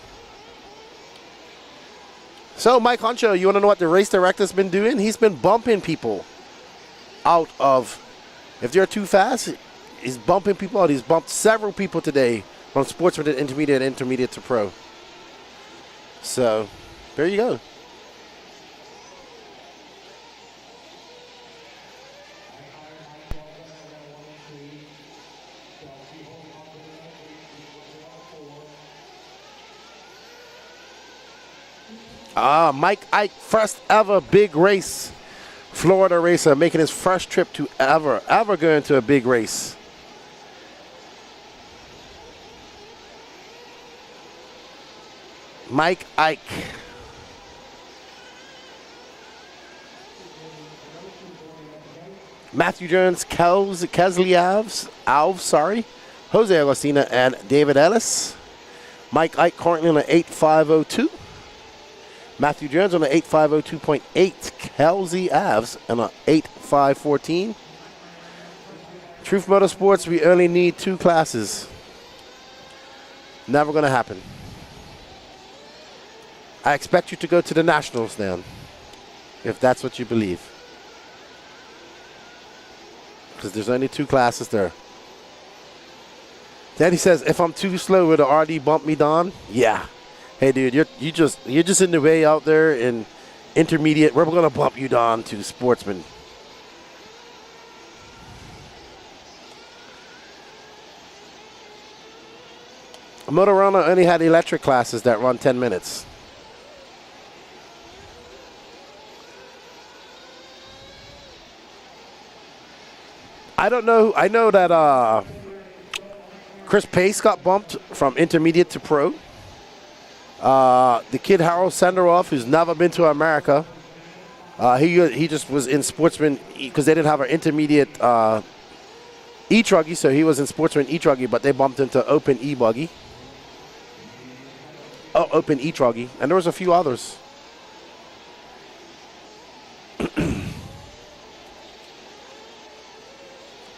So, Mike Honcho, you want to know what the race director's been doing? He's been bumping people out of, if they're too fast, he's bumping people out. He's bumped several people today from Sportsman to intermediate to pro. So, there you go. Mike Ike, first ever big race. Florida racer making his first trip to ever going to a big race. Mike Ike. Matthew Jones, Kesley Alves, Jose Agostina, and David Ellis. Mike Ike currently on an 8.502. Matthew Jones on an 8.502.8. Kelsey Alves on an 8.514. Truth Motorsports, we only need 2 classes. Never going to happen. I expect you to go to the Nationals then, if that's what you believe. Because there's only 2 classes there. Then he says, if I'm too slow, will the RD bump me down? Yeah. Hey, dude, you're just in the way out there in intermediate. We're going to bump you down to Sportsman. Motorama only had electric classes that run 10 minutes. I don't know. I know that Chris Pace got bumped from intermediate to pro. The kid Harold Senderoff, who's never been to America, he just was in Sportsman because they didn't have an intermediate e-truggy, so he was in Sportsman e-truggy, but they bumped into open e-buggy. Oh, open e-truggy, and there was a few others.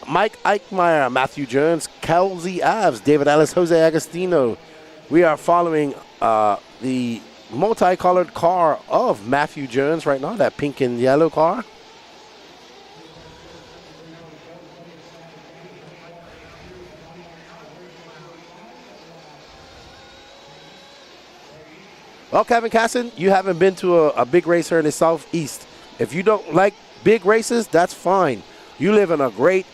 Mike Eichmeyer, Matthew Jones, Kelsey Alves, David Ellis, Jose Agostino, We are following the multicolored car of Matthew Jones right now, that pink and yellow car. Well, Kevin Casson, you haven't been to a big racer in the Southeast. If you don't like big races, that's fine. You live in a great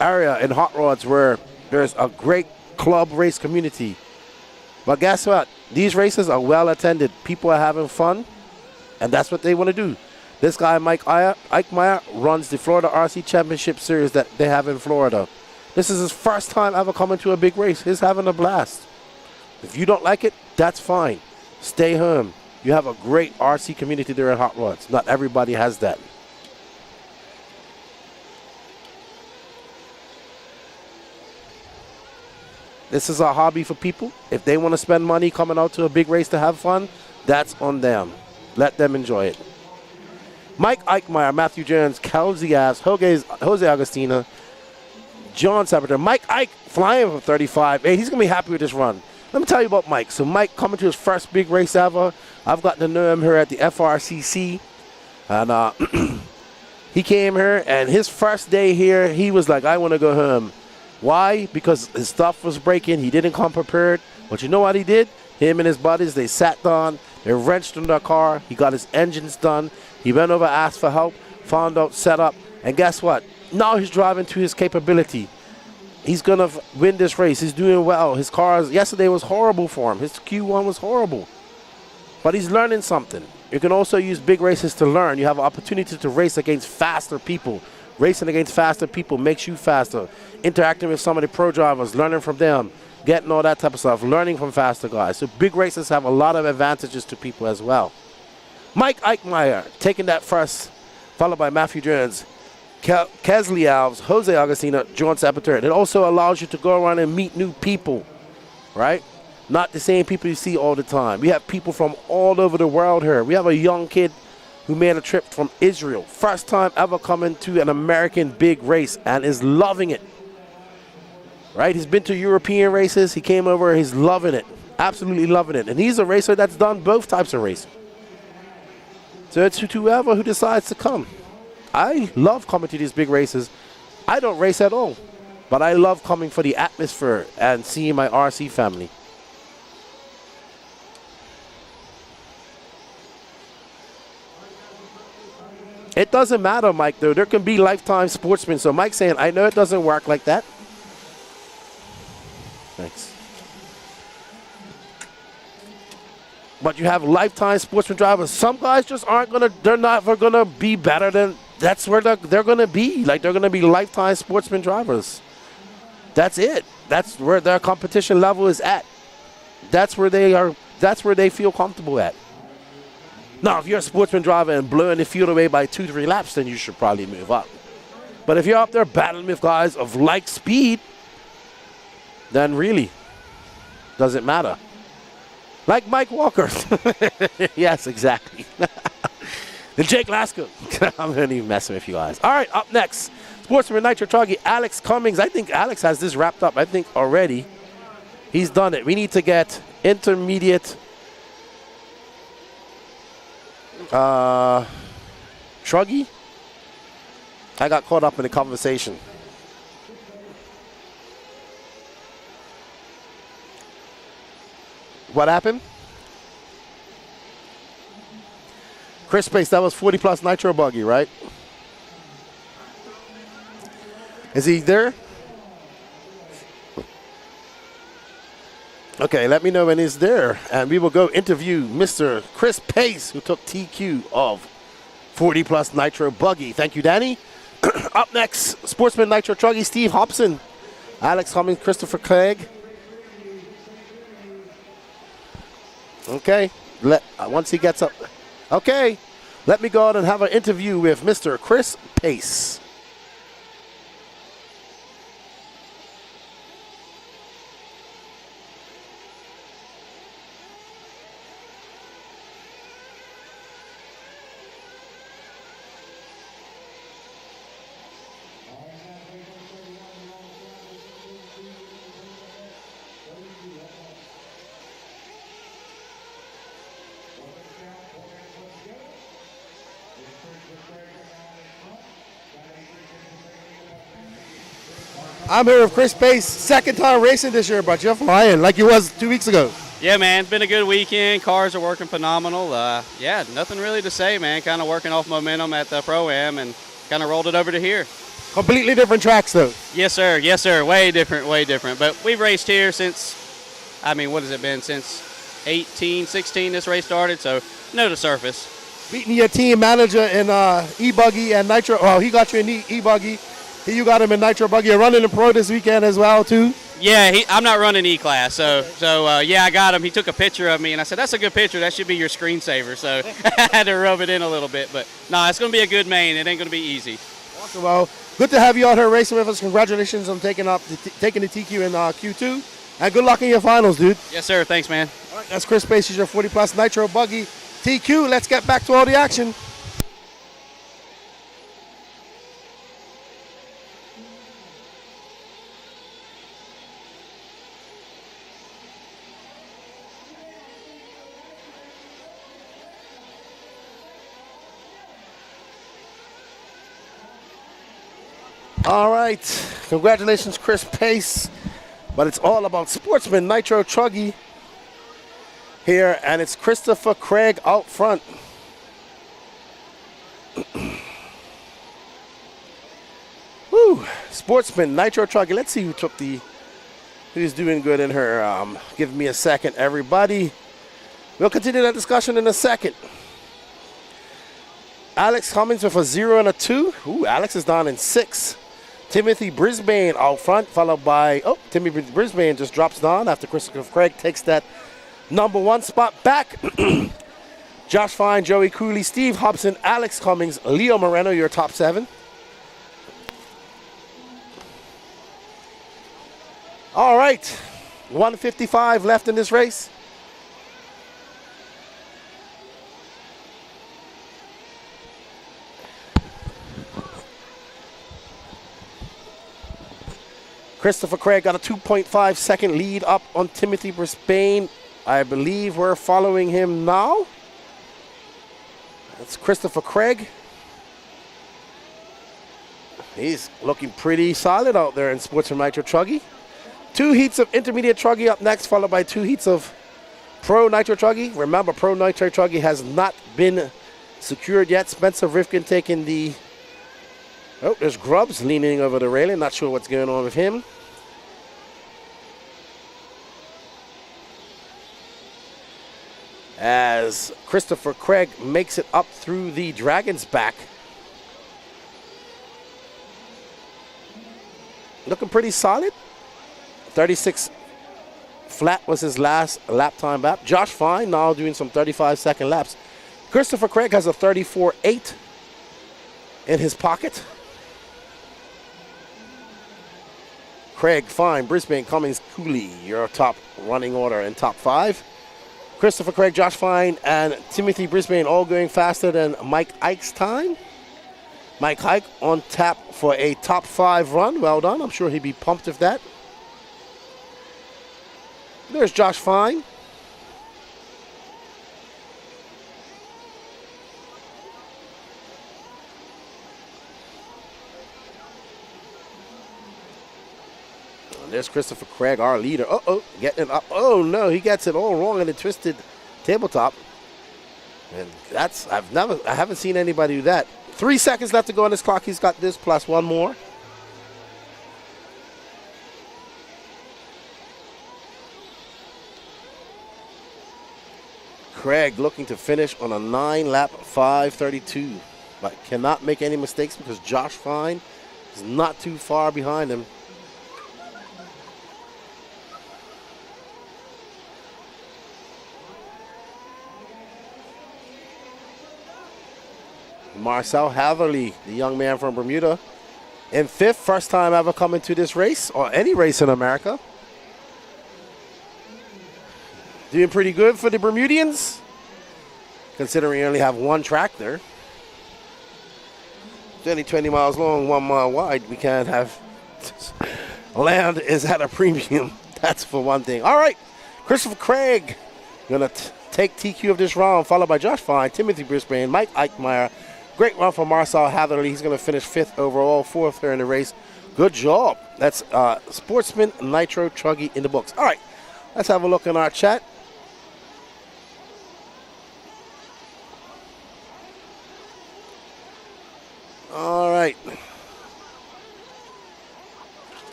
area in hot rods where there's a great club race community. But guess what? These races are well attended. People are having fun, and that's what they want to do. This guy, Ike Meyer, runs the Florida RC Championship Series that they have in Florida. This is his first time ever coming to a big race. He's having a blast. If you don't like it, that's fine. Stay home. You have a great RC community there at Hot Rods. Not everybody has that. This is a hobby for people. If they want to spend money coming out to a big race to have fun, that's on them. Let them enjoy it. Mike Eichmeyer, Matthew Jones, Kel Zias, Jose Agustina, John Sabater, Mike Ike flying from 35. Hey, he's going to be happy with this run. Let me tell you about Mike. So Mike coming to his first big race ever. I've gotten to know him here at the FRCC. And he came here, and his first day here, he was like, I want to go home. Why? Because his stuff was breaking. He didn't come prepared. But you know what he did? Him and his buddies, they sat down. They wrenched on their car. He got his engines done. He went over, asked for help, found out, set up. And guess what? Now he's driving to his capability. He's going to win this race. He's doing well. His cars, yesterday was horrible for him. His Q1 was horrible. But he's learning something. You can also use big races to learn. You have an opportunity to race against faster people. Racing against faster people makes you faster. Interacting with some of the pro drivers, learning from them, getting all that type of stuff, learning from faster guys. So big races have a lot of advantages to people as well. Mike Eichmeyer taking that first, followed by Matthew Jones, Kesley Alves, Jose Agustina, John Sabater. It also allows you to go around and meet new people, right? Not the same people you see all the time. We have people from all over the world here. We have a young kid who made a trip from Israel. First time ever coming to an American big race and is loving it. Right? He's been to European races. He came over. He's loving it. Absolutely loving it. And he's a racer that's done both types of racing. So it's whoever who decides to come. I love coming to these big races. I don't race at all. But I love coming for the atmosphere and seeing my RC family. It doesn't matter, Mike, though. There can be lifetime sportsmen. So Mike's saying, I know it doesn't work like that. Thanks. But you have lifetime sportsman drivers. Some guys just aren't going to, they're not going to be better than, that's where they're going to be. Like, they're going to be lifetime sportsman drivers. That's it. That's where their competition level is at. That's where they are, that's where they feel comfortable at. Now, if you're a sportsman driver and blowing the field away by 2-3 laps, then you should probably move up. But if you're up there battling with guys of like speed, then really, doesn't matter. Like Mike Walker. Yes, exactly. And Jake Lasker. I'm not even messing with you guys. All right, up next, Sportsman Nitro Truggy, Alex Cummings. I think Alex has this wrapped up, I think, already. He's done it. We need to get intermediate Truggy. I got caught up in the conversation. What happened? Chris Pace, that was 40 plus Nitro Buggy, right? Is he there? Okay, let me know when he's there, and we will go interview Mr. Chris Pace, who took TQ of 40 plus Nitro Buggy. Thank you, Danny. Up next, Sportsman Nitro Truggy, Steve Hobson, Alex Cummings, Christopher Clegg. Okay, once he gets up. Okay, let me go out and have an interview with Mr. Chris Pace. I'm here with Chris Pace, second time racing this year, but you're flying like you was 2 weeks ago. Yeah, man, it's been a good weekend. Cars are working phenomenal. Yeah, nothing really to say, man. Kind of working off momentum at the Pro-Am and kind of rolled it over to here. Completely different tracks, though. Yes, sir. Yes, sir. Way different, way different. But we've raced here since, what has it been? Since 18, 16 this race started, so know the surface. Beating your team manager in e-buggy and Nitro. Well, he got you in e-buggy. You got him in Nitro buggy. You're running the Pro this weekend as well, too. Yeah, I'm not running E-Class, so yeah, I got him. He took a picture of me, and I said, that's a good picture. That should be your screensaver, so I had to rub it in a little bit. But, no, it's going to be a good main. It ain't going to be easy. Awesome. Well, good to have you out here racing with us. Congratulations on taking the TQ in Q2, and good luck in your finals, dude. Yes, sir. Thanks, man. All right, that's Chris Pace, your 40-plus Nitro buggy TQ. Let's get back to all the action. All right, congratulations, Chris Pace. But it's all about Sportsman Nitro Truggy here, and it's Christopher Craig out front. Woo! Sportsman Nitro Truggy. Let's see who's doing good in her. Give me a second, everybody. We'll continue that discussion in a second. Alex Cummings with a 0 and a 2. Ooh, Alex is down in 6. Timothy Brisbane out front, followed by, Timothy Brisbane just drops down after Christopher Craig takes that number 1 spot back. Josh Fine, Joey Cooley, Steve Hobson, Alex Cummings, Leo Moreno, your top 7. All right, 1:55 left in this race. Christopher Craig got a 2.5 second lead up on Timothy Brisbane. I believe we're following him now. That's Christopher Craig. He's looking pretty solid out there in Sportsman Nitro Truggy. 2 heats of intermediate Truggy up next, followed by 2 heats of Pro Nitro Truggy. Remember, Pro Nitro Truggy has not been secured yet. Spencer Rifkin taking the... Oh, there's Grubbs leaning over the railing. Not sure what's going on with him. As Christopher Craig makes it up through the Dragon's Back. Looking pretty solid. 36 flat was his last lap time back. Josh Fine now doing some 35-second laps. Christopher Craig has a 34.8 in his pocket. Craig, Fine, Brisbane, Cummings, Cooley, your top running order in top 5. Christopher Craig, Josh Fine, and Timothy Brisbane all going faster than Mike Ike's time. Mike Ike on tap for a top 5 run. Well done. I'm sure he'd be pumped with that. There's Josh Fine. There's Christopher Craig, our leader. Getting it up. Oh no, he gets it all wrong in the twisted tabletop. And that's, I haven't seen anybody do that. 3 seconds left to go on this clock. He's got this plus 1 more. Craig looking to finish on a 9-lap 5:32, but cannot make any mistakes because Josh Fine is not too far behind him. Marcel Hatherley, the young man from Bermuda, in 5th, first time ever coming to this race, or any race in America. Doing pretty good for the Bermudians, considering you only have 1 track there. It's only 20 miles long, 1 mile wide. We can't have... Land is at a premium. That's for one thing. All right, Christopher Craig going to take TQ of this round, followed by Josh Fine, Timothy Brisbane, Mike Eichmeyer. Great run for Marcel Hatherley. He's going to finish 5th overall, 4th here in the race. Good job. That's Sportsman Nitro Truggy in the books. All right, let's have a look in our chat. All right.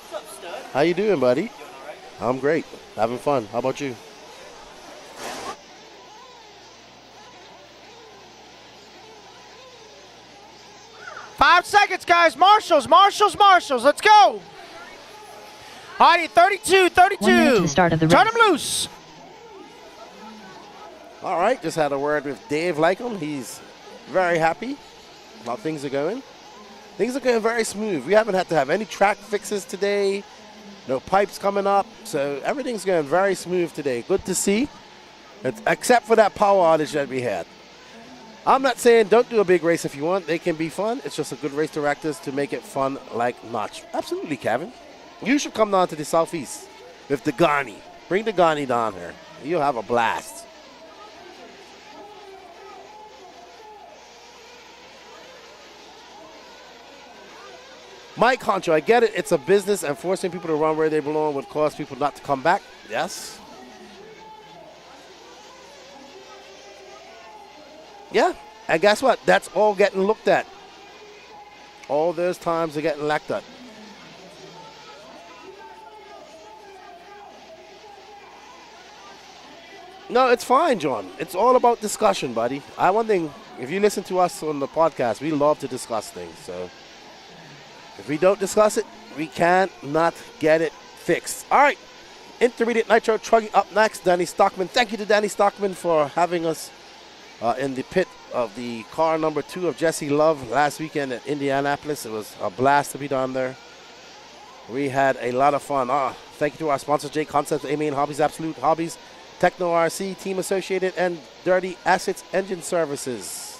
What's up, stud? How you doing, buddy? Doing all right? I'm great. Having fun. How about you? Five seconds, guys. Marshals. Let's go. All right, 32. 1 minute to the start of the Turn race. him loose. All right, just had a word with Dave Lycom. He's very happy how things are going. Things are going very smooth. We haven't had to have any track fixes today. No pipes coming up. So everything's going very smooth today. Good to see. Except for that power outage that we had. I'm not saying don't do a big race if you want. They can be fun. It's just a good race directors to make it fun like Notch. Absolutely, Kevin. You should come down to the southeast with the Garni. Bring the Garni down here. You'll have a blast. Mike Honcho, I get it. It's a business, and forcing people to run where they belong would cause people not to come back. Yes. Yeah, and guess what? That's all getting looked at. All those times are getting looked at. No, it's fine, John. It's all about discussion, buddy. One thing, if you listen to us on the podcast, we love to discuss things. So if we don't discuss it, we can't not get it fixed. All right, Intermediate Nitro Truggy up next. Danny Stockman. Thank you to Danny Stockman for having us in the pit of the car number 2 of Jesse Love last weekend at Indianapolis. It was a blast to be down there. We had a lot of fun. Thank you to our sponsors, J Concepts, Amy and Hobbies, Absolute Hobbies, Techno RC, Team Associated, and Dirty Assets Engine Services.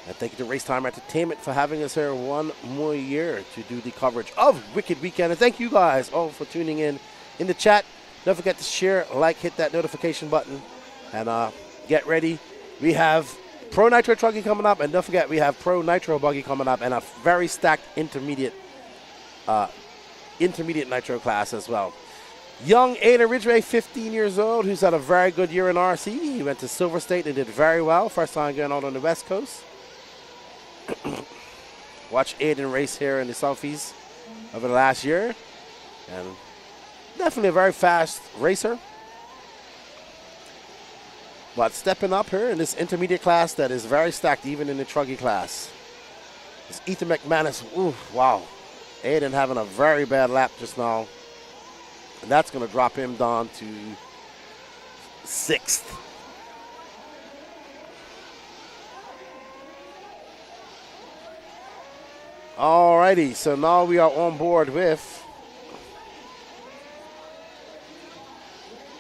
And thank you to Racetime Entertainment for having us here one more year to do the coverage of Wicked Weekend. And thank you guys all for tuning in the chat. Don't forget to share, like, hit that notification button, and get ready. We have Pro Nitro Truggy coming up, and don't forget we have Pro Nitro Buggy coming up, and a very stacked intermediate Nitro class as well. Young Aiden Ridgway, 15 years old, who's had a very good year in RC. He went to Silver State and did very well. First time going out on the West Coast. Watch Aiden race here in the Southeast over the last year. And definitely a very fast racer. But stepping up here in this intermediate class that is very stacked, even in the Truggy class. It's Ethan McManus. Ooh, wow. Aiden having a very bad lap just now. And that's going to drop him down to 6th. Alrighty, so now we are on board with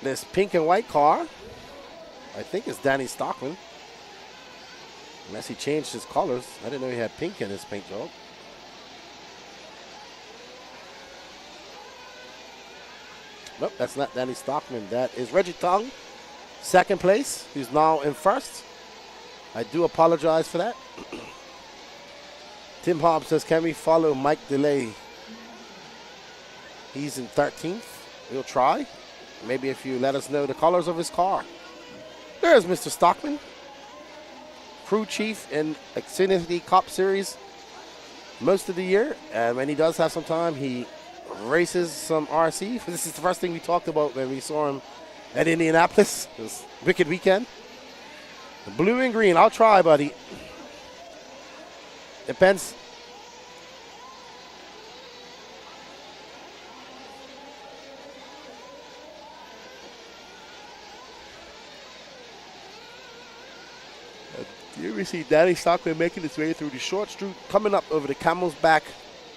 this pink and white car. I think it's Danny Stockman. Unless he changed his colors. I didn't know he had pink in his paint job. Nope, that's not Danny Stockman. That is Reggie Tong, 2nd place, who's now in 1st. I do apologize for that. Tim Hobbs says, can we follow Mike DeLay? He's in 13th. We'll try. Maybe if you let us know the colors of his car. There's Mr. Stockman, crew chief in Xfinity Cup Series most of the year. And when he does have some time, he races some RC. This is the first thing we talked about when we saw him at Indianapolis. It was Wicked Weekend. The blue and green. I'll try, buddy. Depends. Here we see Danny Stockman making his way through the short street, coming up over the camel's back,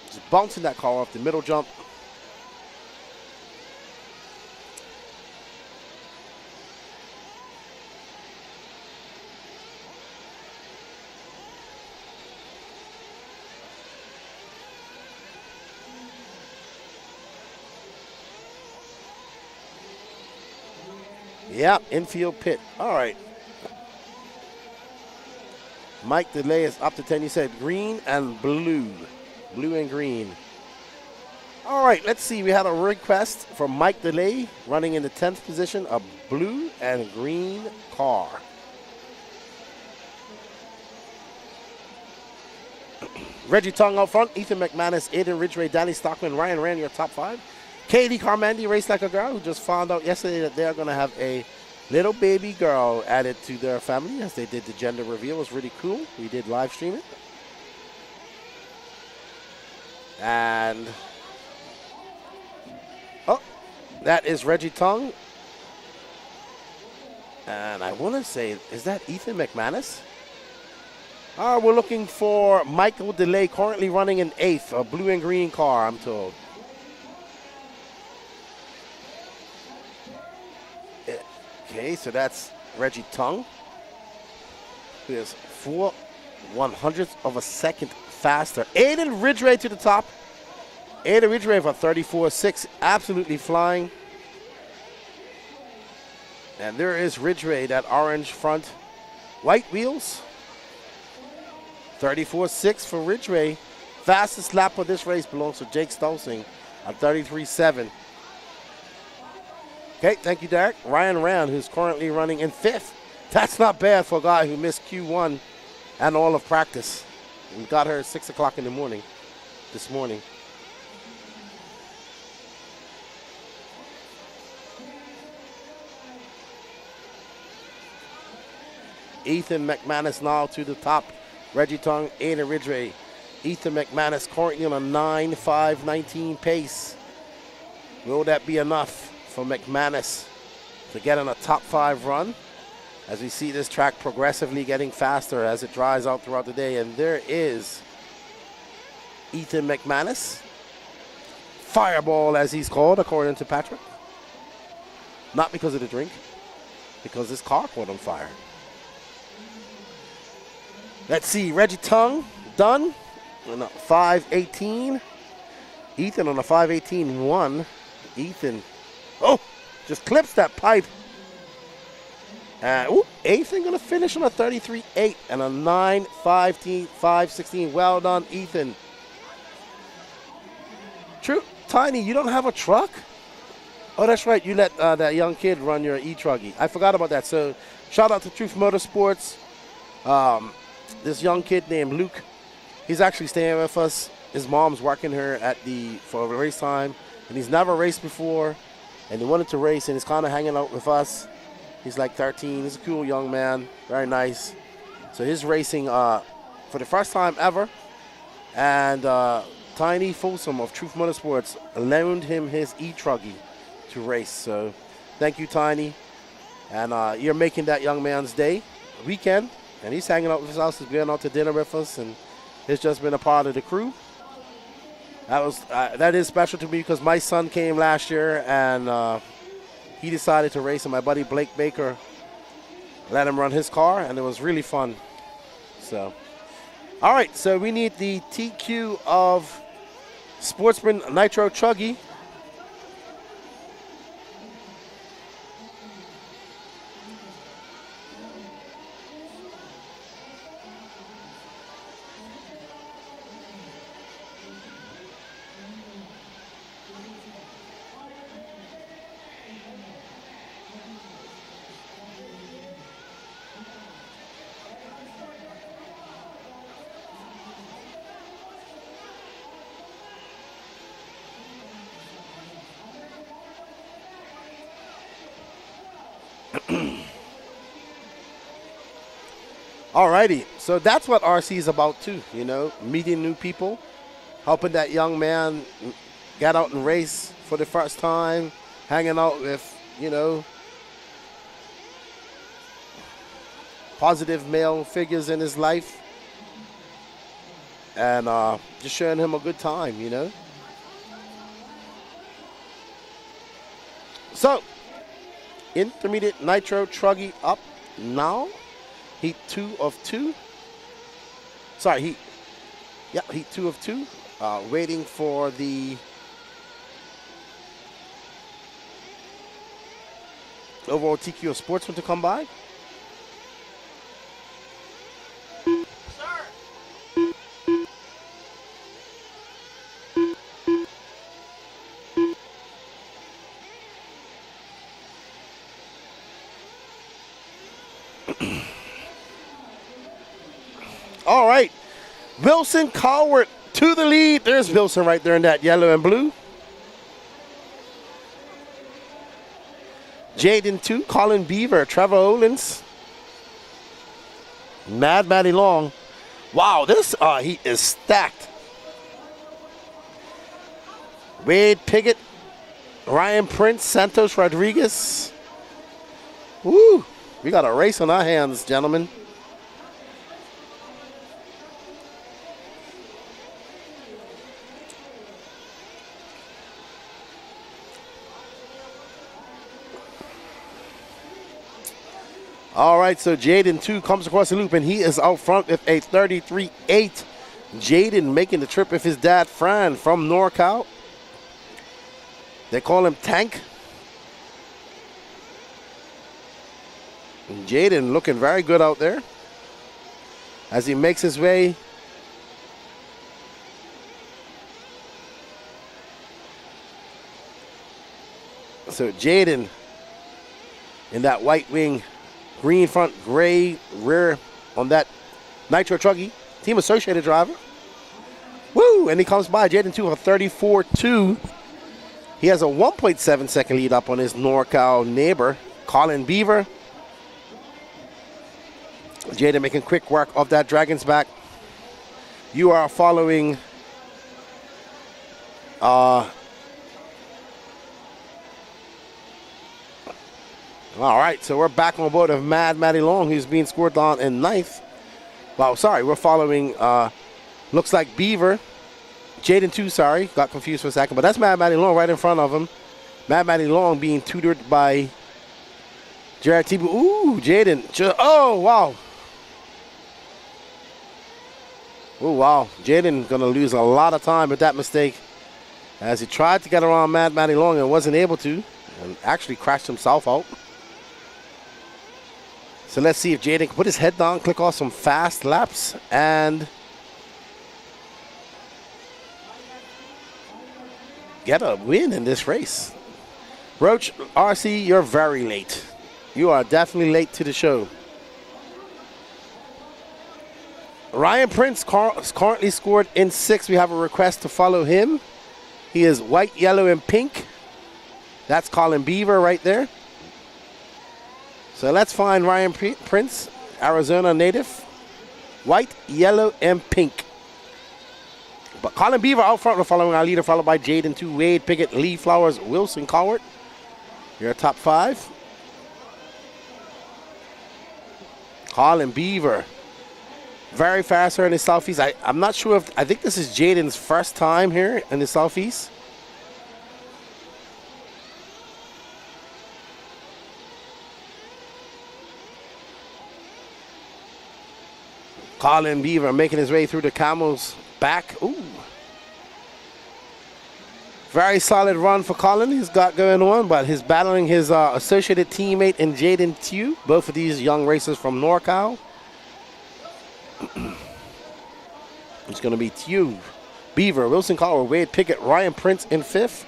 just bouncing that car off the middle jump. Yeah, infield pit. All right. Mike DeLay is up to 10. You said green and blue. blue and green. All right, let's see. We had a request from Mike DeLay running in the 10th position, a blue and green car. Reggie Tongue out front, Ethan McManus, Aiden Ridgway, Danny Stockman, Ryan Rand, your top 5. Katie Carmandi, Race Like a Girl, who just found out yesterday that they're going to have a little baby girl added to their family as they did the gender reveal. It was really cool. We did live stream it. And, oh, that is Reggie Tongue. And I want to say, is that Ethan McManus? We're looking for Michael DeLay, currently running in 8th, a blue and green car, I'm told. Okay, so that's Reggie Tongue, who is 4/100th of a second faster. Aiden Ridgway to the top. Aiden Ridgway for 34.6, absolutely flying. And there is Ridgway, that orange front, white wheels. 34.6 for Ridgway. Fastest lap of this race belongs to Jake Stolzing at 33.7. Okay, thank you, Derek. Ryan Rand, who's currently running in 5th. That's not bad for a guy who missed Q1 and all of practice. We got her at 6 o'clock in the morning this morning. Ethan McManus now to the top. Reggie Tongue, Aiden Ridgway. Ethan McManus currently on a 9.519 pace. Will that be enough for McManus to get on a top 5 run? As we see this track progressively getting faster as it dries out throughout the day. And there is Ethan McManus. Fireball, as he's called, according to Patrick. Not because of the drink, because his car caught on fire. Let's see, Reggie Tongue, done on a 5.18. Ethan on a 5.18.1. Ethan, oh, just clips that pipe. Ethan gonna finish on a 33.8 and a 9.5.16. Well done, Ethan. True, Tiny, you don't have a truck? Oh, that's right, you let that young kid run your e-Truggy. I forgot about that. So, shout out to Truth Motorsports. This young kid named Luke, he's actually staying with us. His mom's working her for Racetime, and he's never raced before, and he wanted to race, and he's kind of hanging out with us. He's like 13. He's a cool young man, very nice. So he's racing for the first time ever, and Tiny Folsom of Truth Motorsports loaned him his e-Truggy to race. So thank you, Tiny, and you're making that young man's day, weekend. And he's hanging out with us. He's going out to dinner with us, and he's just been a part of the crew. That is special to me because my son came last year, and he decided to race, and my buddy Blake Baker let him run his car, and it was really fun. So, all right, so we need the TQ of Sportsman Nitro Truggy. Alrighty, so that's what RC is about too, you know, meeting new people, helping that young man get out and race for the first time, hanging out with, you know, positive male figures in his life, and just showing him a good time, you know. So, intermediate Nitro Truggy up now. Heat 2 of 2. Sorry, heat 2 of 2. Waiting for the overall TQ of Sportsman to come by. All right. Wilson Cowart to the lead. There's Wilson right there in that yellow and blue. Jaden 2, Colin Beaver, Trevor Olins. Mad Matty Long. Wow, this heat is stacked. Wade Piggott, Ryan Prince, Santos Rodriguez. Woo, we got a race on our hands, gentlemen. All right, so Jaden 2 comes across the loop, and he is out front with a 33.8. Jaden making the trip with his dad, Fran, from NorCal. They call him Tank. And Jaden looking very good out there as he makes his way. So Jaden in that white wing, green front, gray rear on that Nitro Truggy, Team Associated driver. Woo! And he comes by Jaden 2 for 34.2. He has a 1.7 second lead up on his NorCal neighbor, Colin Beaver. Jaden making quick work of that Dragon's back. You are following all right, so we're back on board of Mad Matty Long, who's being scored on in ninth. Well, sorry, we're following, looks like Beaver. Jaden 2, sorry, got confused for a second, but that's Mad Matty Long right in front of him. Mad Matty Long being tutored by Jared T. Ooh, Jaden, oh, wow. Oh, wow, Jaden gonna lose a lot of time with that mistake as he tried to get around Mad Matty Long and wasn't able to, and actually crashed himself out. So let's see if Jaden can put his head down, click off some fast laps, and get a win in this race. Roach, RC, you're very late. You are definitely late to the show. Ryan Prince currently scored in 6th. We have a request to follow him. He is white, yellow, and pink. That's Colin Beaver right there. So let's find Ryan Prince, Arizona native. White, yellow, and pink. But Colin Beaver out front, we're following our leader, followed by Jaden 2, Wade Piggott, Lee Flowers, Wilson Cowart. Your top 5. Colin Beaver. Very fast here in the Southeast. I'm not sure if, I think this is Jaden's first time here in the Southeast. Colin Beaver making his way through the Camel's back. Ooh. Very solid run for Colin he's got going on, but he's battling his associated teammate in Jaden TQ. Both of these young racers from NorCal. It's going to be TQ, Beaver, Wilson Collar, Wade Piggott, Ryan Prince in 5th.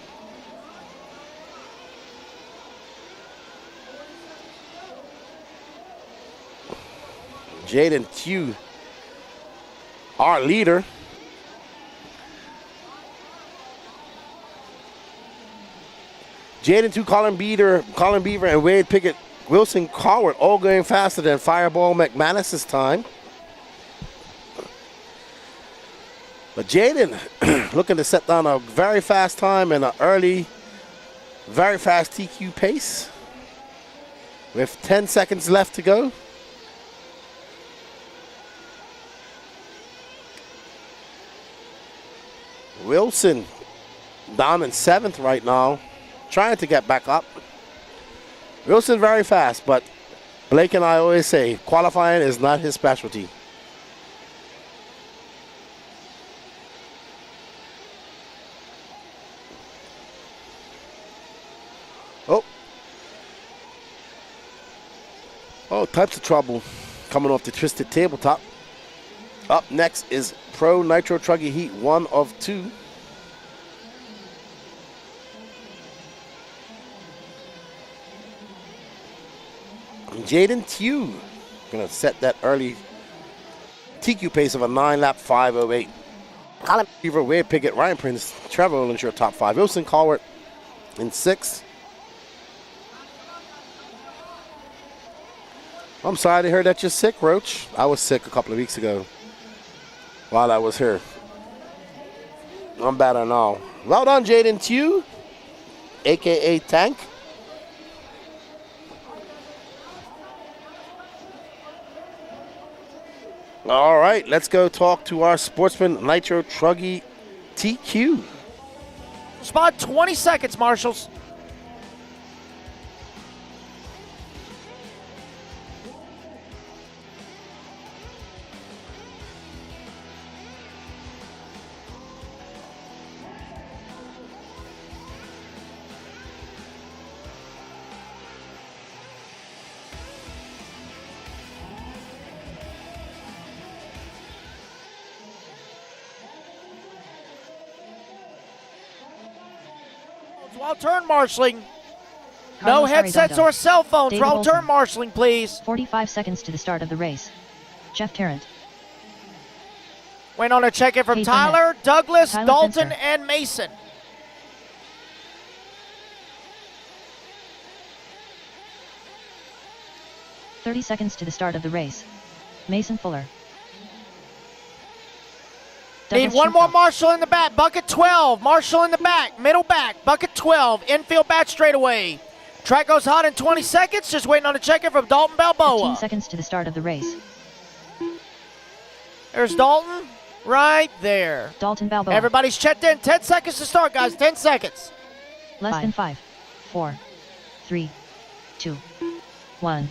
Jaden TQ, our leader. Jaden 2, Colin Beaver, and Wade Piggott, Wilson Cowart all going faster than Fireball McManus's time. But Jaden looking to set down a very fast time and an early, very fast TQ pace with 10 seconds left to go. Wilson down in 7th right now, trying to get back up. Wilson very fast, but Blake and I always say qualifying is not his specialty. Oh, types of trouble coming off the twisted tabletop. Up next is Pro Nitro Truggy Heat 1 of 2. Jaden TQ Going to set that early TQ pace of a 9-lap 5:08. Colin Beaver, Wade Pickett, Ryan Prince, Trevor Lynch, your top 5. Wilson Colwart in 6th. I'm sorry to hear that you're sick, Roach. I was sick a couple of weeks ago while I was here. I'm better now. Well done, Jaden Tew, a.k.a. Tank. All right, let's go talk to our Sportsman Nitro Truggy TQ. Spot 20 seconds, Marshals. While turn marshaling. No headsets or cell phones David while Olson. turn marshaling, please. 45 seconds to the start of the race. Jeff Tarrant. Waiting on a check-in from Hayes Tyler, Burnett. Douglas, Tyler Dalton, Fenster. and Mason. .30 seconds to the start of the race. Mason Fuller. Need Douglas one more Schumacher. Marshall in the back. Bucket 12. Marshall in the back. Middle back. Bucket 12. Infield back straightaway. Track goes hot in 20 seconds. Just waiting on a check-in from Dalton 15 Balboa. seconds to the start of the race. There's Dalton right there. Dalton Balboa. Everybody's checked in. 10 seconds to start, guys. 10 seconds. Less than 5, 4, 3, 2, 1.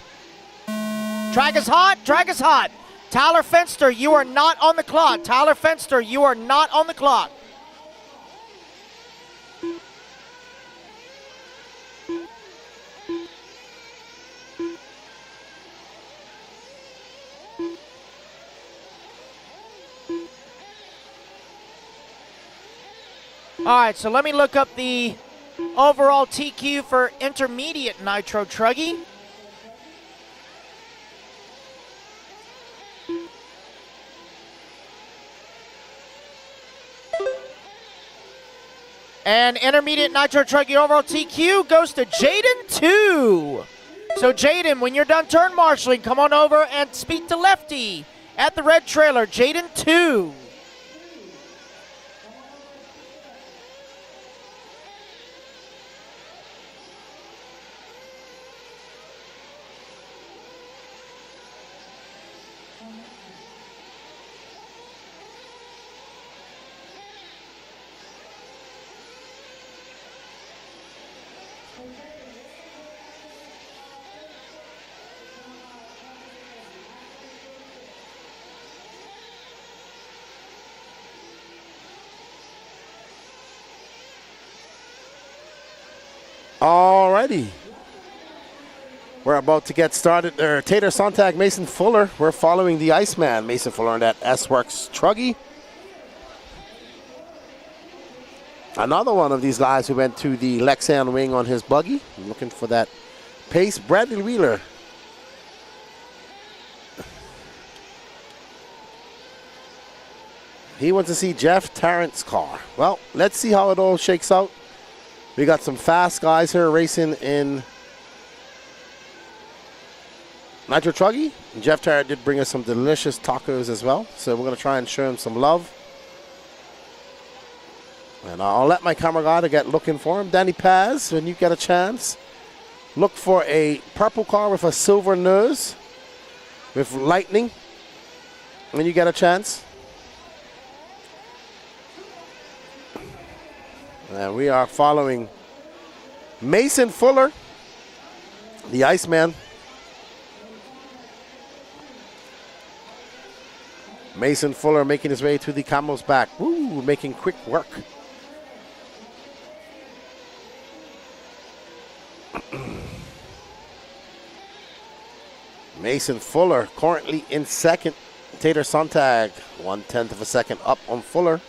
Track is hot. Track is hot. Tyler Fenster, you are not on the clock. Tyler Fenster, you are not on the clock. All right, so let me look up the overall TQ for intermediate Nitro Truggy. And intermediate Nitro Truggy overall TQ goes to Jaden 2. So Jaden, when you're done turn marshaling, come on over and speak to Lefty at the red trailer. Jaden 2. Alrighty. We're about to get started there. Tater Sontag, Mason Fuller. We're following the Iceman, Mason Fuller, in that S-Works Truggy. Another one of these guys who went to the Lexan wing on his buggy. Looking for that pace. Bradley Wheeler. He wants to see Jeff Tarrant's car. Well, let's see how it all shakes out. We got some fast guys here racing in Nitro Truggy. Jeff Tarrant did bring us some delicious tacos as well, so we're going to try and show him some love. And I'll let my camera guy to get looking for him. Danny Paz, when you get a chance, look for a purple car with a silver nose with lightning when you get a chance. And we are following Mason Fuller, the Iceman. Mason Fuller making his way to the camel's back. Woo, making quick work. Mason Fuller currently in second. Tater Sontag, 1/10 of a second up on Fuller.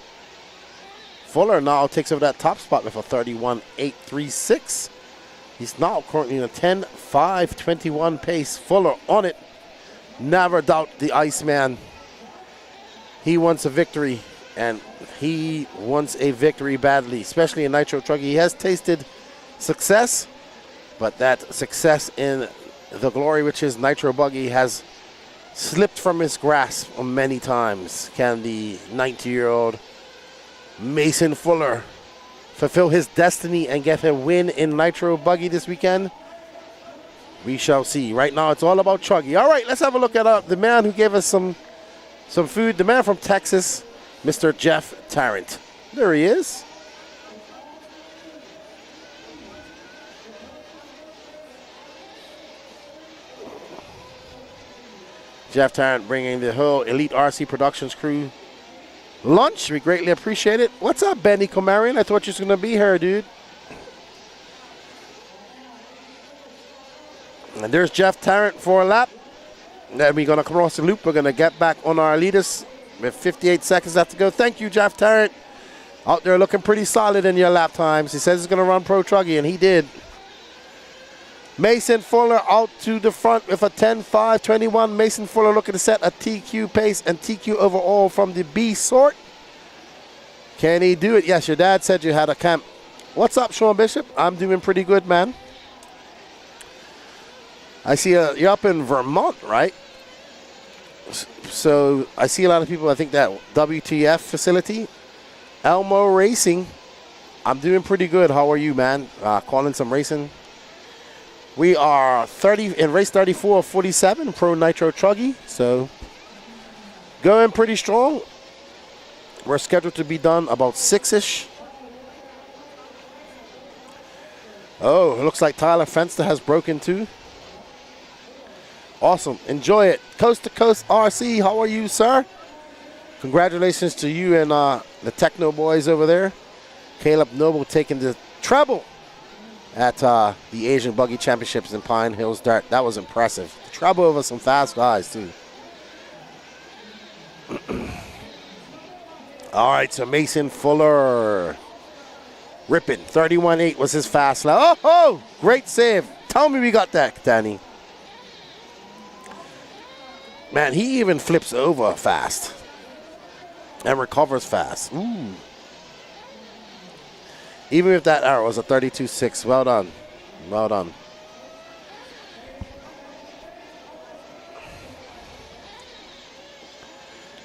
Fuller now takes over that top spot with a 31.836. He's now currently in a 10.521 pace. Fuller on it. Never doubt the Iceman. He wants a victory, and he wants a victory badly, especially in Nitro Truggy. He has tasted success, but that success in the glory which is Nitro Buggy has slipped from his grasp many times. Can the 90-year-old Mason Fuller fulfill his destiny and get a win in Nitro Buggy this weekend? We shall see. Right now, it's all about Truggy. All right, let's have a look at the man who gave us some food. The man from Texas, Mr. Jeff Tarrant. There he is. Jeff Tarrant bringing the whole Elite RC Productions crew lunch. We greatly appreciate it. What's up, Benny Comarian? I thought you was going to be here, dude. And there's Jeff Tarrant for a lap. Then we're going to cross the loop. We're going to get back on our leaders with 58 seconds left to go. Thank you, Jeff Tarrant. Out there looking pretty solid in your lap times. He says he's going to run Pro Truggy, and he did. Mason Fuller out to the front with a 10.5.21. Mason Fuller looking to set a TQ pace and TQ overall from the B sort. Can he do it? Yes, your dad said you had a camp. What's up, Sean Bishop? I'm doing pretty good, man. I see you're up in Vermont, right? So I see a lot of people, I think that WTF facility. Elmo Racing. I'm doing pretty good. How are you, man? Calling some racing. We are 30 in race 34 of 47 Pro Nitro Truggy, so going pretty strong. We're scheduled to be done about 6-ish. Oh, it looks like Tyler Fenster has broken too. Awesome, enjoy it. Coast to Coast RC, how are you, sir? Congratulations to you and the Techno boys over there. Caleb Noble taking the treble at the Asian Buggy Championships in Pine Hills Dirt. That was impressive. The treble over some fast guys, too. All right, so Mason Fuller. Ripping. 31.8 was his fast lap. Oh, great save. Tell me we got that, Danny. Man, he even flips over fast and recovers fast. Ooh. Even if that arrow was a 32.6, well done. Well done.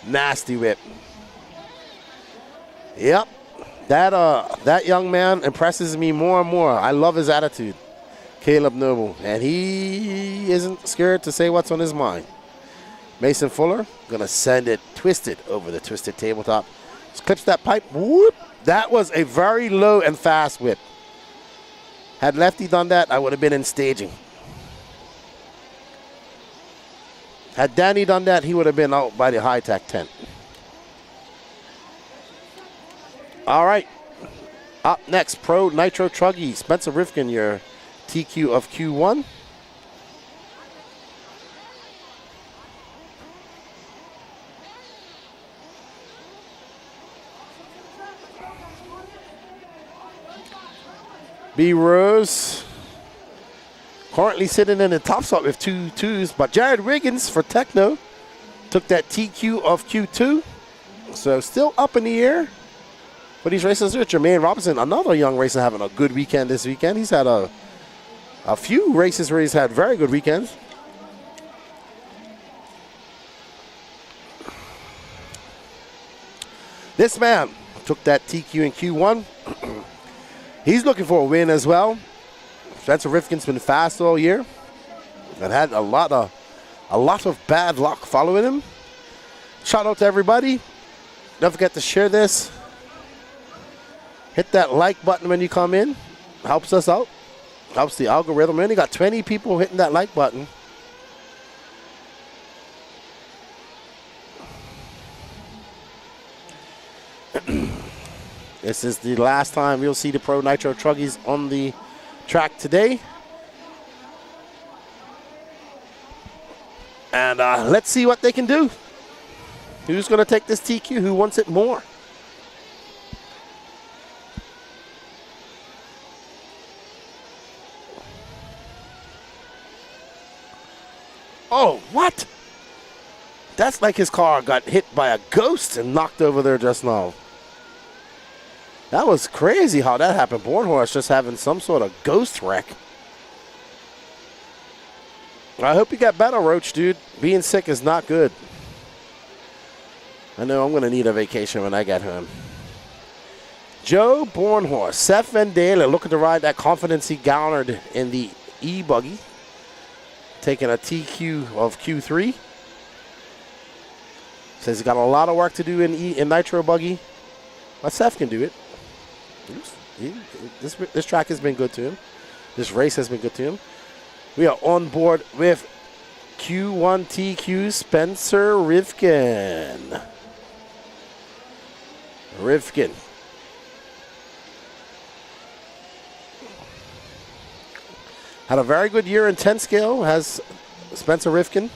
Nasty whip. Yep. That young man impresses me more and more. I love his attitude. Caleb Noble. And he isn't scared to say what's on his mind. Mason Fuller going to send it twisted over the twisted tabletop. Just clips that pipe. Whoop. That was a very low and fast whip. Had Lefty done that, I would have been in staging. Had Danny done that, he would have been out by the high-tech tent. All right. Up next, Pro Nitro Truggy. Spencer Rifkin, your TQ of Q1. B Rose currently sitting in the top spot with 2 2s, but Jared Wiggins for Techno took that TQ of Q2. So still up in the air for these racers here. Jermaine Robinson, another young racer, having a good weekend this weekend. He's had a few races where he's had very good weekends. This man took that TQ in Q1. He's looking for a win as well. Spencer Rifkin's been fast all year and had a lot of bad luck following him. Shout out to everybody. Don't forget to share this. Hit that like button when you come in. Helps us out. Helps the algorithm. We only got 20 people hitting that like button. This is the last time you'll see the Pro Nitro Truggies on the track today. And let's see what they can do. Who's going to take this TQ? Who wants it more? Oh, what? That's like his car got hit by a ghost and knocked over there just now. That was crazy how that happened. Bornhorst just having some sort of ghost wreck. I hope you got better, Roach, dude. Being sick is not good. I know I'm going to need a vacation when I get home. Joe Bornhorst, Seth Van Dalen looking to ride that confidence he garnered in the e-buggy. Taking a TQ of Q3. Says he's got a lot of work to do in Nitro buggy. But Seth can do it. This track has been good to him. This race has been good to him. We are on board with Q1 TQ Spencer Rivkin. Had a very good year in 10 scale, has Spencer Rivkin,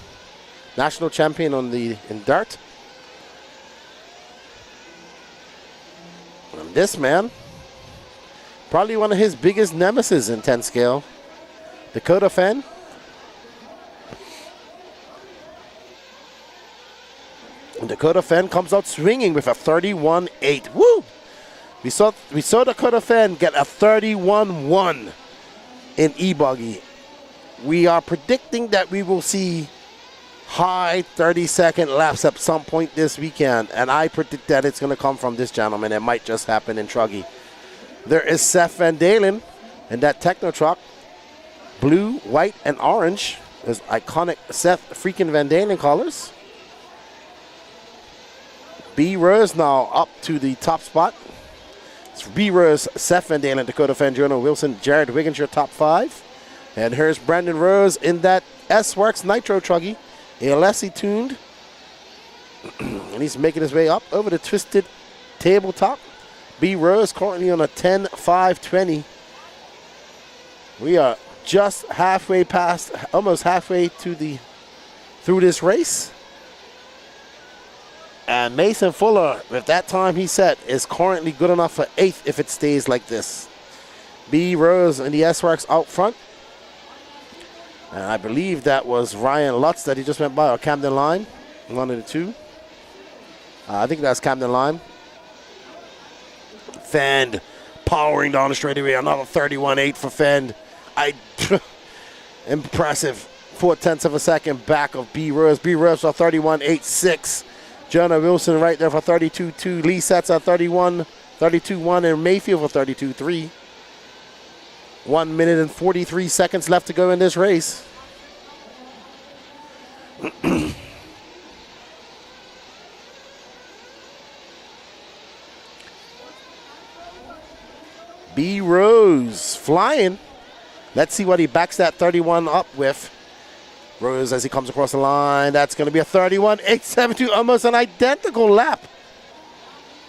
national champion in dart. And this man, probably one of his biggest nemesis in 10 scale, Dakota Fenn. And Dakota Fenn comes out swinging with a 31.8. Woo! We saw Dakota Fenn get a 31.1 in e-buggy. We are predicting that we will see high 30-second laps at some point this weekend, and I predict that it's going to come from this gentleman. It might just happen in Truggy. There is Seth Van Dalen in that Techno truck. Blue, white, and orange. There's iconic Seth freaking Van Dalen colors. B. Rose now up to the top spot. It's B. Rose, Seth Van Dalen, Dakota Fenn, Jonah Wilson, Jared Wiggins, your top 5. And here's Brandon Rose in that S-Works Nitro Truggy. Alessi tuned. And he's making his way up over the twisted tabletop. B. Rose currently on a 10.520. We are just halfway past, almost halfway through this race. And Mason Fuller, with that time he set, is currently good enough for 8th if it stays like this. B. Rose and the S-Works out front. And I believe that was Ryan Lutz that he just went by, or Camden Lime, one of the two. I think that's Camden Lime. Fend powering down the straightaway, another 31.8 for Fend. Impressive. 0.4 of a second back of B. Rose. B. Rose for 31.86. Jonah Wilson right there for 32.2. Lee Setz at 32.1, and Mayfield for 32.3. 1 minute and 43 seconds left to go in this race. B. Rose flying. Let's see what he backs that 31 up with. Rose as he comes across the line. That's going to be a 31.872, almost an identical lap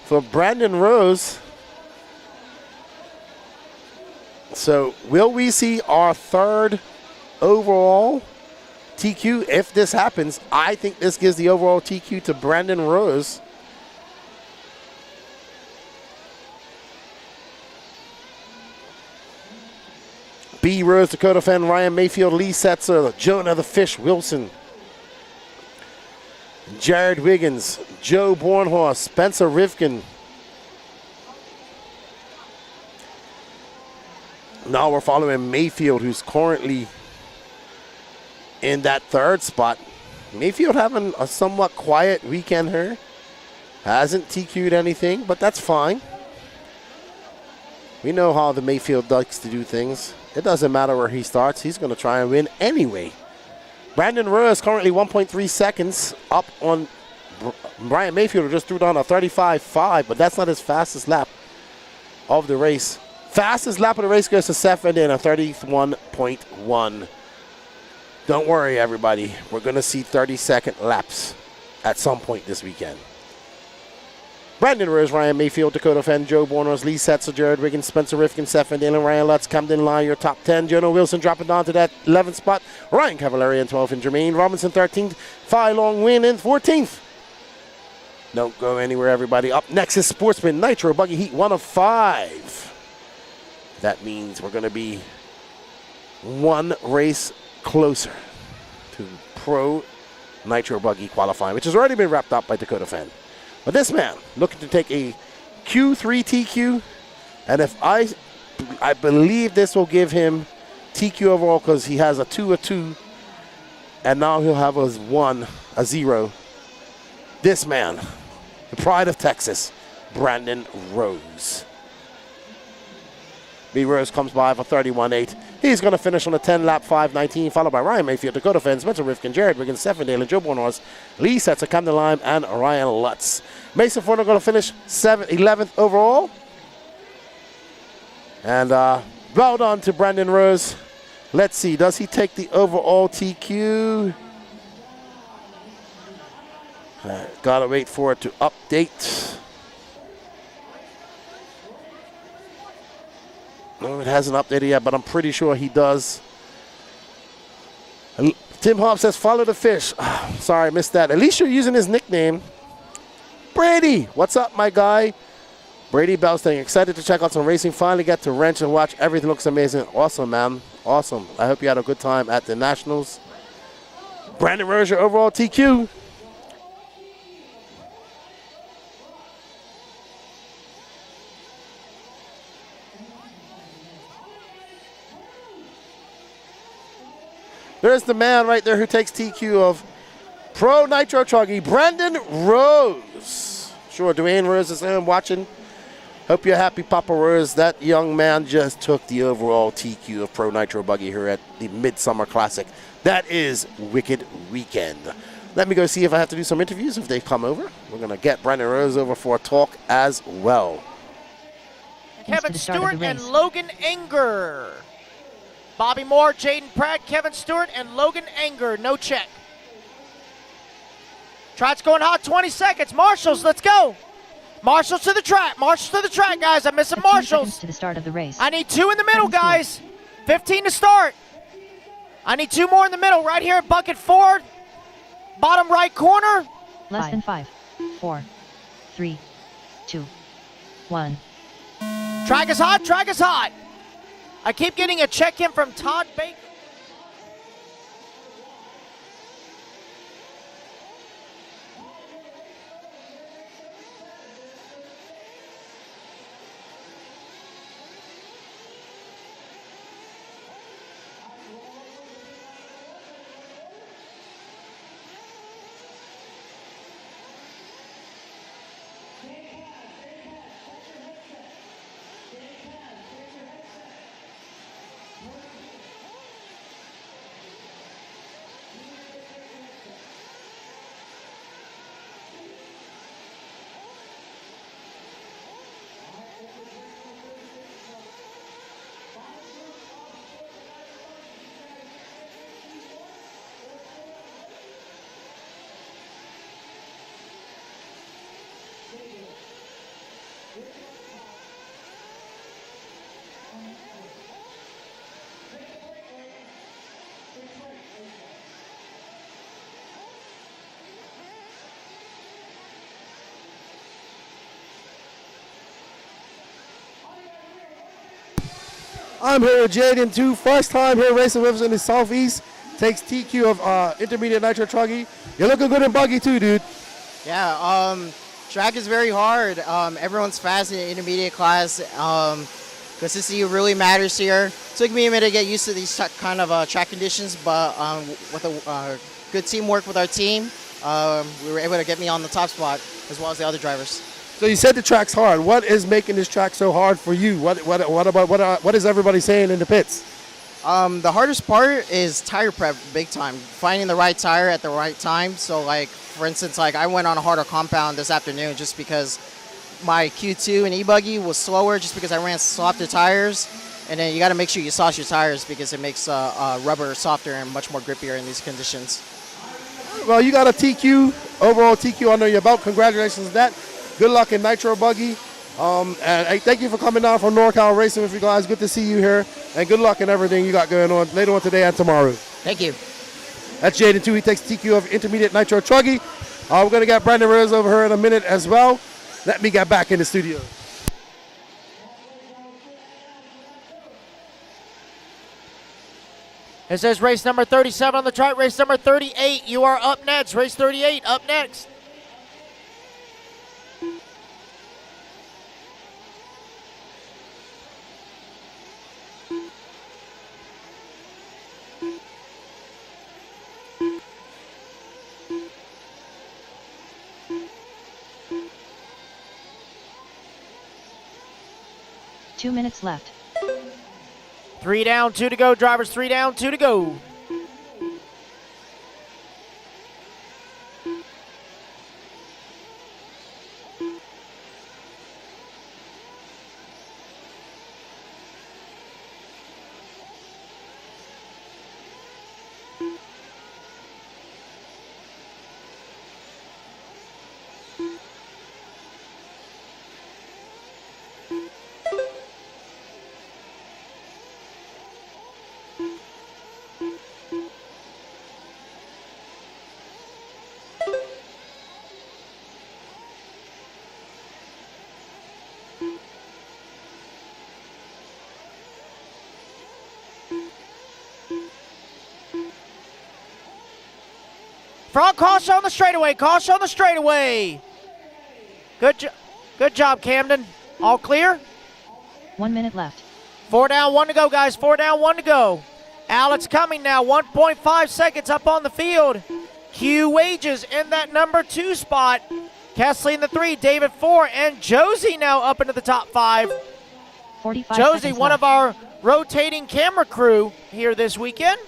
for Brandon Rose. So will we see our 3rd overall TQ? If this happens, I think this gives the overall TQ to Brandon Rose. B. Rose, Dakota Fenn, Ryan Mayfield, Lee Setzer, Jonah the Fish Wilson, Jared Wiggins, Joe Bornhorst, Spencer Rivkin. Now we're following Mayfield, who's currently in that 3rd spot. Mayfield having a somewhat quiet weekend here. Hasn't TQ'd anything, but that's fine. We know how the Mayfield likes to do things. It doesn't matter where he starts. He's going to try and win anyway. Brandon Rose currently 1.3 seconds up on Brian Mayfield, who just threw down a 35.5, but that's not his fastest lap of the race. Fastest lap of the race goes to Seth Van Dalen, a 31.1. Don't worry, everybody. We're going to see 30-second laps at some point this weekend. Brandon Rose, Ryan Mayfield, Dakota Fenn, Joe Bornhorst, Lee Setzer, Jared Wiggins, Spencer Rivkin, Seth Van Dalen, Ryan Lutz, Camden Lyon, your top 10. Jonah Wilson dropping down to that 11th spot. Ryan Cavallari in 12th, and Jermaine Robinson 13th. Phi Long Win in 14th. Don't go anywhere, everybody. Up next is Sportsman Nitro Buggy Heat 1 of 5. That means we're going to be 1 race closer to Pro Nitro Buggy qualifying, which has already been wrapped up by Dakota Fan. But this man looking to take a Q3 TQ, and if I believe this will give him TQ overall because he has a 2, and now he'll have a 1, a 0. This man, the pride of Texas, Brandon Rose. B. Rose comes by for 31.8. He's going to finish on a 10-lap 5.19, followed by Ryan Mayfield, Dakota Fenn, Spencer Rifkin, Jared Wiggins, Stephen Dale, and Joe Bornhorst, Lee Setzer, Camden Lime, and Ryan Lutz. Mason Ford are going to finish 11th overall. And well done to Brandon Rose. Let's see, does he take the overall TQ? Gotta wait for it to update. No, it hasn't updated yet, but I'm pretty sure he does. Tim Hobbs says, follow the fish. Sorry, I missed that. At least you're using his nickname. Brady, what's up, my guy? Brady Bellsting, excited to check out some racing. Finally get to wrench and watch. Everything looks amazing. Awesome, man. Awesome. I hope you had a good time at the Nationals. Brandon Rose, your overall TQ. There's the man right there who takes TQ of Pro Nitro Truggy, Brandon Rose. Sure, Dwayne Rose is there watching. Hope you're happy, Papa Rose. That young man just took the overall TQ of Pro Nitro Buggy here at the Midsummer Classic. That is Wicked Weekend. Let me go see if I have to do some interviews if they come over. We're going to get Brandon Rose over for a talk as well. Kevin Stewart and Logan Anger. Bobby Moore, Jaden Pratt, Kevin Stewart, and Logan Anger. No check. Trot's going hot, 20 seconds. Marshals, let's go. Marshals to the track. Marshals to the track, guys. I'm missing Marshals. To the start of the race. I need 2 in the middle, guys. 15 to start. I need 2 more in the middle, right here at bucket 4. Bottom right corner. Less than 5, 4, 3, 2, 1. Track is hot, track is hot. I keep getting a check-in from Todd Baker. I'm here with Jaden too. First time here racing with us in the Southeast. Takes TQ of Intermediate Nitro Truggy. You're looking good in buggy too, dude. Yeah, track is very hard. Everyone's fast in the intermediate class. Consistency really matters here. Took me a minute to get used to these kind of track conditions, but with a good teamwork with our team, we were able to get me on the top spot as well as the other drivers. So you said the track's hard. What is making this track so hard for you? What is everybody saying in the pits? The hardest part is tire prep, big time. Finding the right tire at the right time. So, like, for instance, like I went on a harder compound this afternoon just because my Q2 and e-buggy was slower just because I ran softer tires. And then you got to make sure you sauce your tires because it makes rubber softer and much more grippier in these conditions. Well, you got a TQ, overall TQ under your belt. Congratulations on that. Good luck in Nitro Buggy. And thank you for coming down from NorCal Racing with you guys. Good to see you here. And good luck in everything you got going on later on today and tomorrow. Thank you. That's Jaden too. He takes TQ of Intermediate Nitro Truggy. We're going to get Brandon Rose over here in a minute as well. Let me get back in the studio. It says race number 37 on the track, race number 38. You are up next. Race 38 up next. Two minutes left. 3 down, 2 to go, drivers. 3 down, 2 to go. Front caution on the straightaway. Caution on the straightaway. Good job, Camden. All clear? 1 minute left. 4 down, 1 to go, guys. 4 down, 1 to go. Alex coming now. 1.5 seconds up on the field. Q Wages in that number 2 spot. Kesley in the 3, David 4, and Josie now up into the top 5. 45 Josie, seconds one left. of our rotating camera crew here this weekend.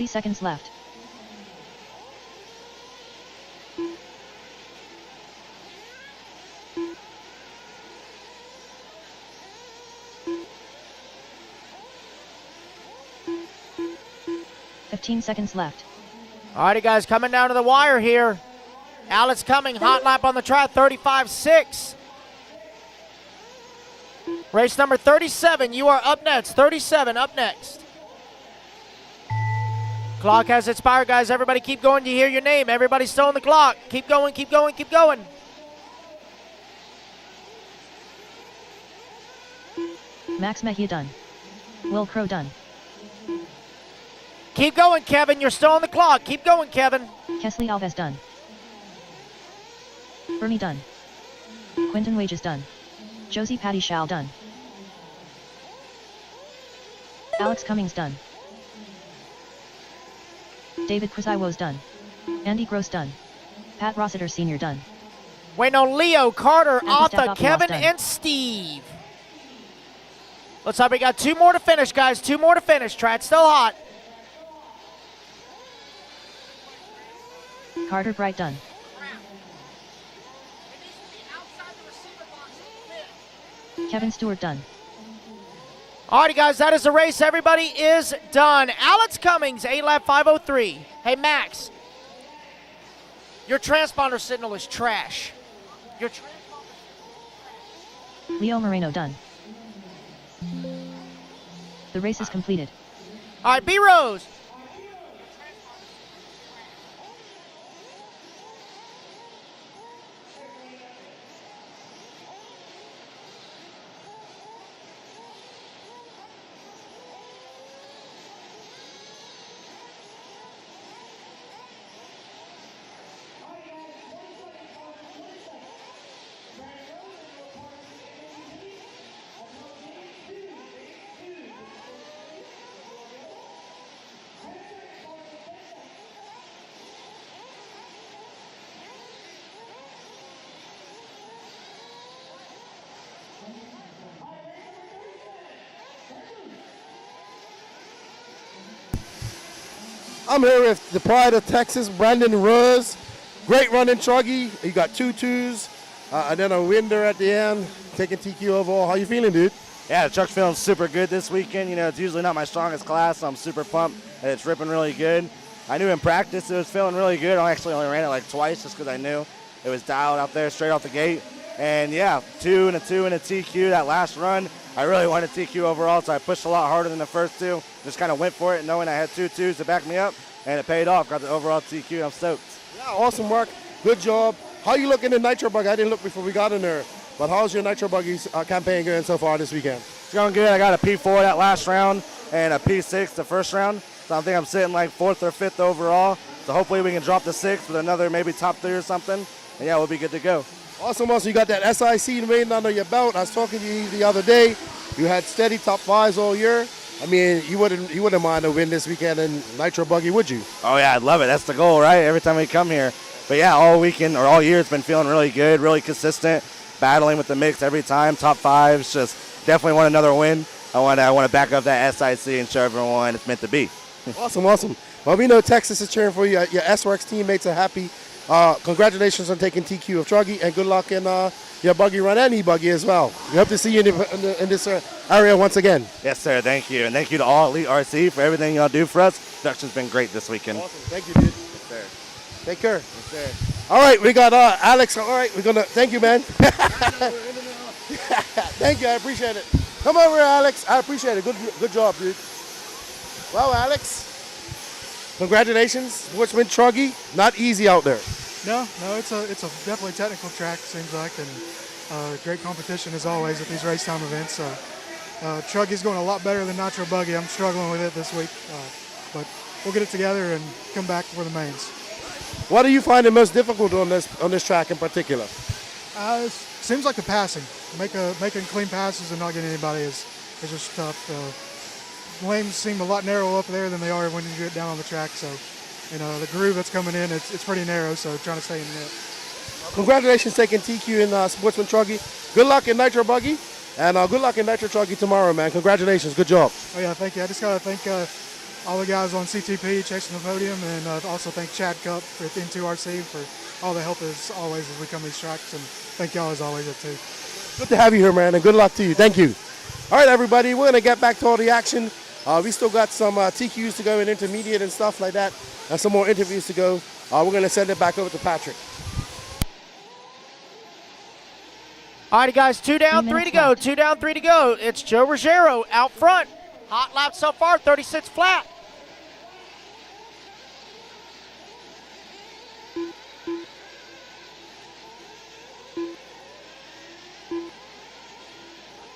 Seconds left. Seconds left. All righty, guys, coming down to the wire here. Alex coming, hot lap on the track, 35.6. Race number 37, you are up next. 37 up next. Clock has expired, guys. Everybody keep going to hear your name. Everybody's still on the clock. Keep going, keep going, keep going. Max Mejia done. Will Crow done. Keep going, Kevin. You're still on the clock. Keep going, Kevin. Kesley Alves done. Bernie done. Quentin Wages done. Josie Patty Shao done. Alex Cummings done. David Crisawo's done. Andy Gross done. Pat Rossiter Sr. done. Waiting on Leo, Carter, Arthur, Staff Kevin, done. and Steve. Looks like we got 2 more to finish, guys. 2 more to finish. Track's still hot. Carter Bright done. Kevin Stewart done. Alrighty, guys, that is the race. Everybody is done. Alex Cummings, 8 lap 5:03. Hey, Max, your transponder signal is trash. Leo Moreno done. The race is completed. All right, B Rose. I'm here with the pride of Texas, Brandon Rose. Great running Truggy. You got 2-2s, and then a winder at the end, taking TQ overall. How you feeling, dude? Yeah, the truck's feeling super good this weekend. You know, it's usually not my strongest class, so I'm super pumped that it's ripping really good. I knew in practice it was feeling really good. I actually only ran it like twice just because I knew it was dialed out there straight off the gate. And yeah, 2 and a TQ. That last run, I really wanted TQ overall, so I pushed a lot harder than the first 2. Just kind of went for it, knowing I had 2 2s to back me up, and it paid off. Got the overall TQ. I'm stoked. Yeah, awesome work. Good job. How you looking in Nitro Buggy? I didn't look before we got in there. But how's your Nitro Buggy campaign going so far this weekend? It's going good. I got a P4 that last round and a P6 the first round. So I think I'm sitting like 4th or 5th overall. So hopefully we can drop the 6th with another maybe top 3 or something. And yeah, we'll be good to go. Awesome. Also, you got that SIC waiting under your belt. I was talking to you the other day. You had steady top 5s all year. I mean, you wouldn't mind a win this weekend in Nitro Buggy, would you? Oh yeah, I'd love it. That's the goal, right? Every time we come here. But yeah, all weekend or all year it's been feeling really good, really consistent, battling with the mix every time. Top 5s, just definitely want another win. I want to back up that SIC and show everyone it's meant to be. Awesome. Well, we know Texas is cheering for you. Your S-Works teammates are happy. Congratulations on taking TQ of Truggy, and good luck in your buggy run and e-buggy as well. We hope to see you in this area once again. Yes, sir. Thank you. And thank you to all Elite RC for everything y'all do for us. Production's been great this weekend. Awesome. Thank you, dude. Yes, sir. Take care. Yes, sir. All right, we got Alex. All right, thank you, man. Thank you. I appreciate it. Come over, Alex. I appreciate it. Good job, dude. Well, Alex, congratulations. Sportsman Truggy. Not easy out there. No, it's a definitely technical track, seems like, and great competition as always at these race time events. So Truggy's going a lot better than Nitro Buggy. I'm struggling with it this week, but we'll get it together and come back for the mains. What do you find the most difficult on this track in particular? Seems like the passing, making clean passes and not getting anybody is just tough. Lanes seem a lot narrower up there than they are when you get down on the track. So, the groove that's coming in, it's pretty narrow. So trying to stay in it. Congratulations taking TQ in Sportsman Truggy. Good luck in Nitro Buggy, and good luck in Nitro Truggy tomorrow, man. Congratulations. Good job. Oh yeah, thank you. I just gotta thank all the guys on CTP chasing the podium, and also thank Chad Cup at N2RC for all the help as always as we come to these tracks, and thank y'all as always at too. Good to have you here, man, and good luck to you. Thank you. All right, everybody, we're gonna get back to all the action. We still got some TQs to go in intermediate and stuff like that, and some more interviews to go. We're gonna send it back over to Patrick. All right, guys, 2 down, 3 to go. 2 down, 3 to go. It's Joe Ruggiero out front. Hot lap so far, 36 flat.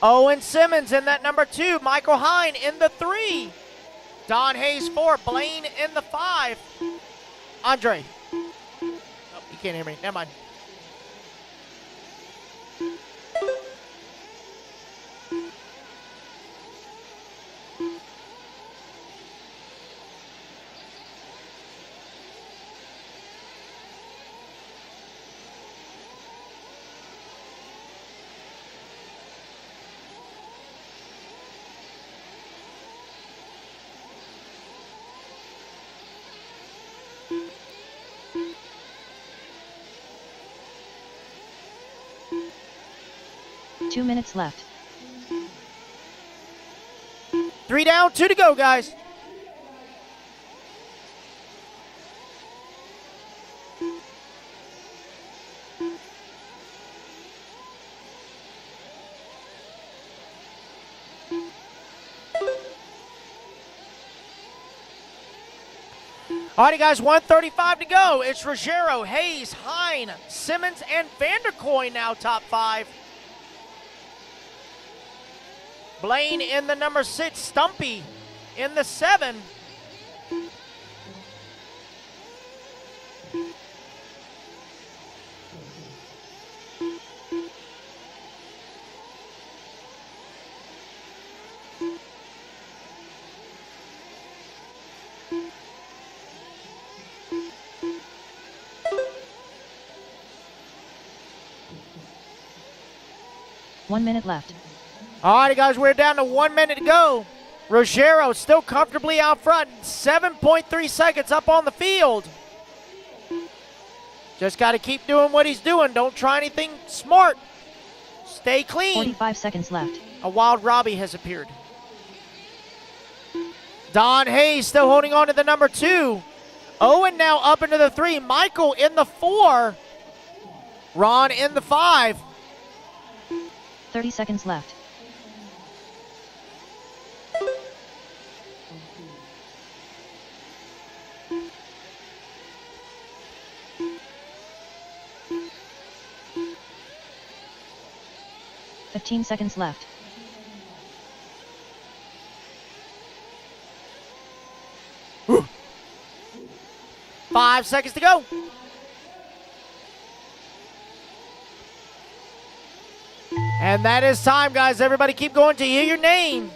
Owen Simmons in that number 2. Michael Hine in the 3. Don Hayes 4. Blaine in the 5. Andre. Oh, you can't hear me. Never mind. Two minutes left. 3 down, 2 to go, guys. All righty, guys, 1:35 to go. It's Ruggiero, Hayes, Hine, Simmons, and Vanderkoy now top 5. Blaine in the number 6, Stumpy in the 7. One minute left. All righty, guys, we're down to 1 minute to go. Ruggiero still comfortably out front, 7.3 seconds up on the field. Just got to keep doing what he's doing. Don't try anything smart. Stay clean. 45 seconds left. A wild Robbie has appeared. Don Hayes still holding on to the number 2. Owen now up into the 3. Michael in the 4. Ron in the 5. 30 seconds left. 15 seconds left. Woo. 5 seconds to go. And that is time, guys. Everybody keep going to hear your name.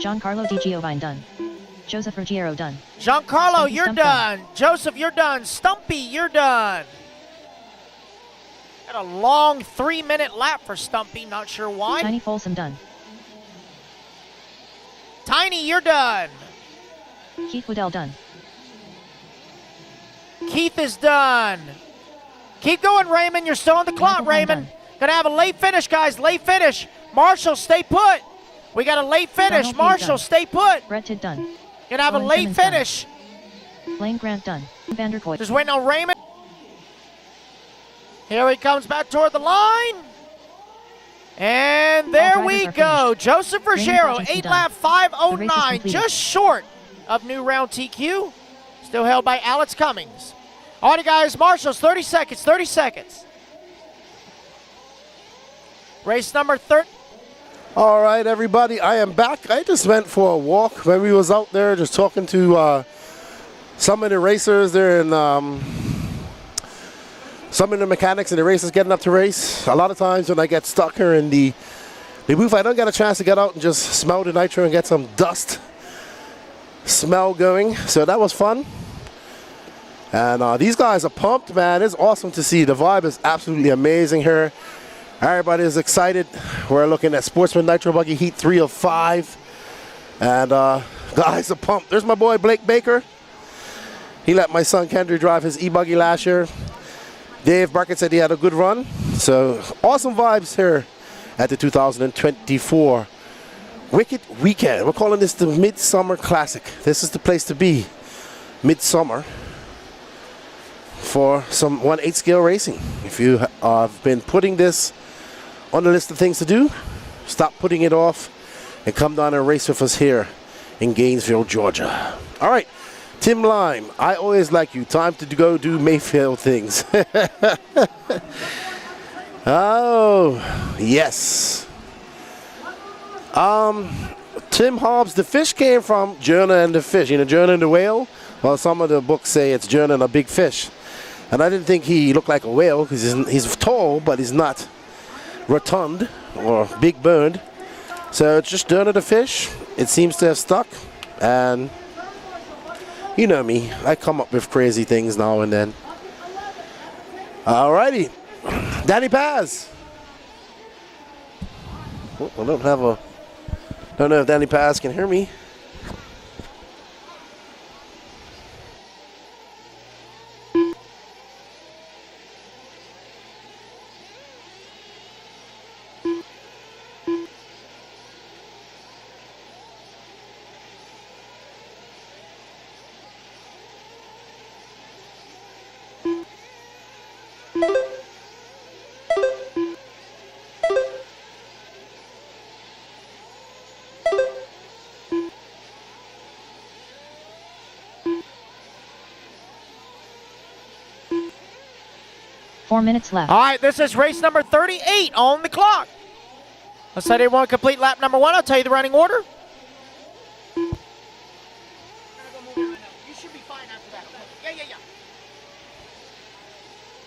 Giancarlo Di Giovanni done. Joseph Ruggiero done. Giancarlo, Stumpy, you're Stump done. Joseph, you're done. Stumpy, you're done. Got a long 3-minute lap for Stumpy. Not sure why. Tiny Folsom done. Tiny, you're done. Keith Waddell done. Keith is done. Keep going, Raymond. You're still on the clock, Michael Raymond. done. Gonna have a late finish, guys. Late finish. Marshall, stay put. We got a late finish. Donald P. Marshall, done. stay put. Brett Tidd done. Gonna have a Owen late Simmons done. finish. Blaine Grant done. Vanderkoy. Just waiting on Raymond. Here he comes back toward the line. And there drivers we are go. finished. Joseph Raymond Ruggiero, Hutchinson 8 done. lap The race is 5:09, completed. just short of new round TQ. Still held by Alex Cummings. All right, guys, Marshall's 30 seconds, 30 seconds. Race number 30. All right, everybody, I am back. I just went for a walk when we was out there just talking to some of the racers there and some of the mechanics and the racers getting up to race. A lot of times when I get stuck here in the booth, I don't get a chance to get out and just smell the nitro and get some dust smell going. So that was fun. And these guys are pumped, man. It's awesome to see. The vibe is absolutely amazing here. Everybody is excited. We're looking at Sportsman Nitro Buggy Heat 3 of 5. And guys are pumped. There's my boy Blake Baker. He let my son Kendry drive his e-buggy last year. Dave Burkett said he had a good run. So awesome vibes here at the 2024 Wicked Weekend. We're calling this the Midsummer Classic. This is the place to be. Midsummer. For some 1/8 scale racing. If you have been putting this on the list of things to do, stop putting it off and come down and race with us here in Gainesville, Georgia. All right, Tim Lime, I always like you. Time to go do Mayfield things. Oh, yes. Tim Hobbs, the fish came from Jonah and the fish. You know, Jonah and the whale? Well, some of the books say it's Jonah and a big fish. And I didn't think he looked like a whale because he's tall, but he's not rotund or big boned. So it's just Jonah the fish. It seems to have stuck. And you know me, I come up with crazy things now and then. Alrighty, Danny Paz. Oh, I don't know if Danny Paz can hear me. Four minutes left. All right, this is race number 38 on the clock. Let's say they want to complete lap number 1. I'll tell you the running order.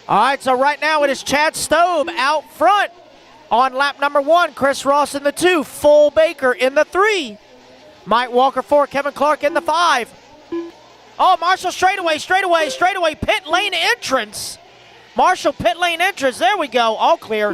All right, so right now it is Chad Stobe out front on lap number 1. Chris Ross in the 2. Full Baker in the 3. Mike Walker 4. Kevin Clark in the 5. Oh, Marshall straightaway, pit lane entrance. Marshall pit lane entrance. There we go. All clear.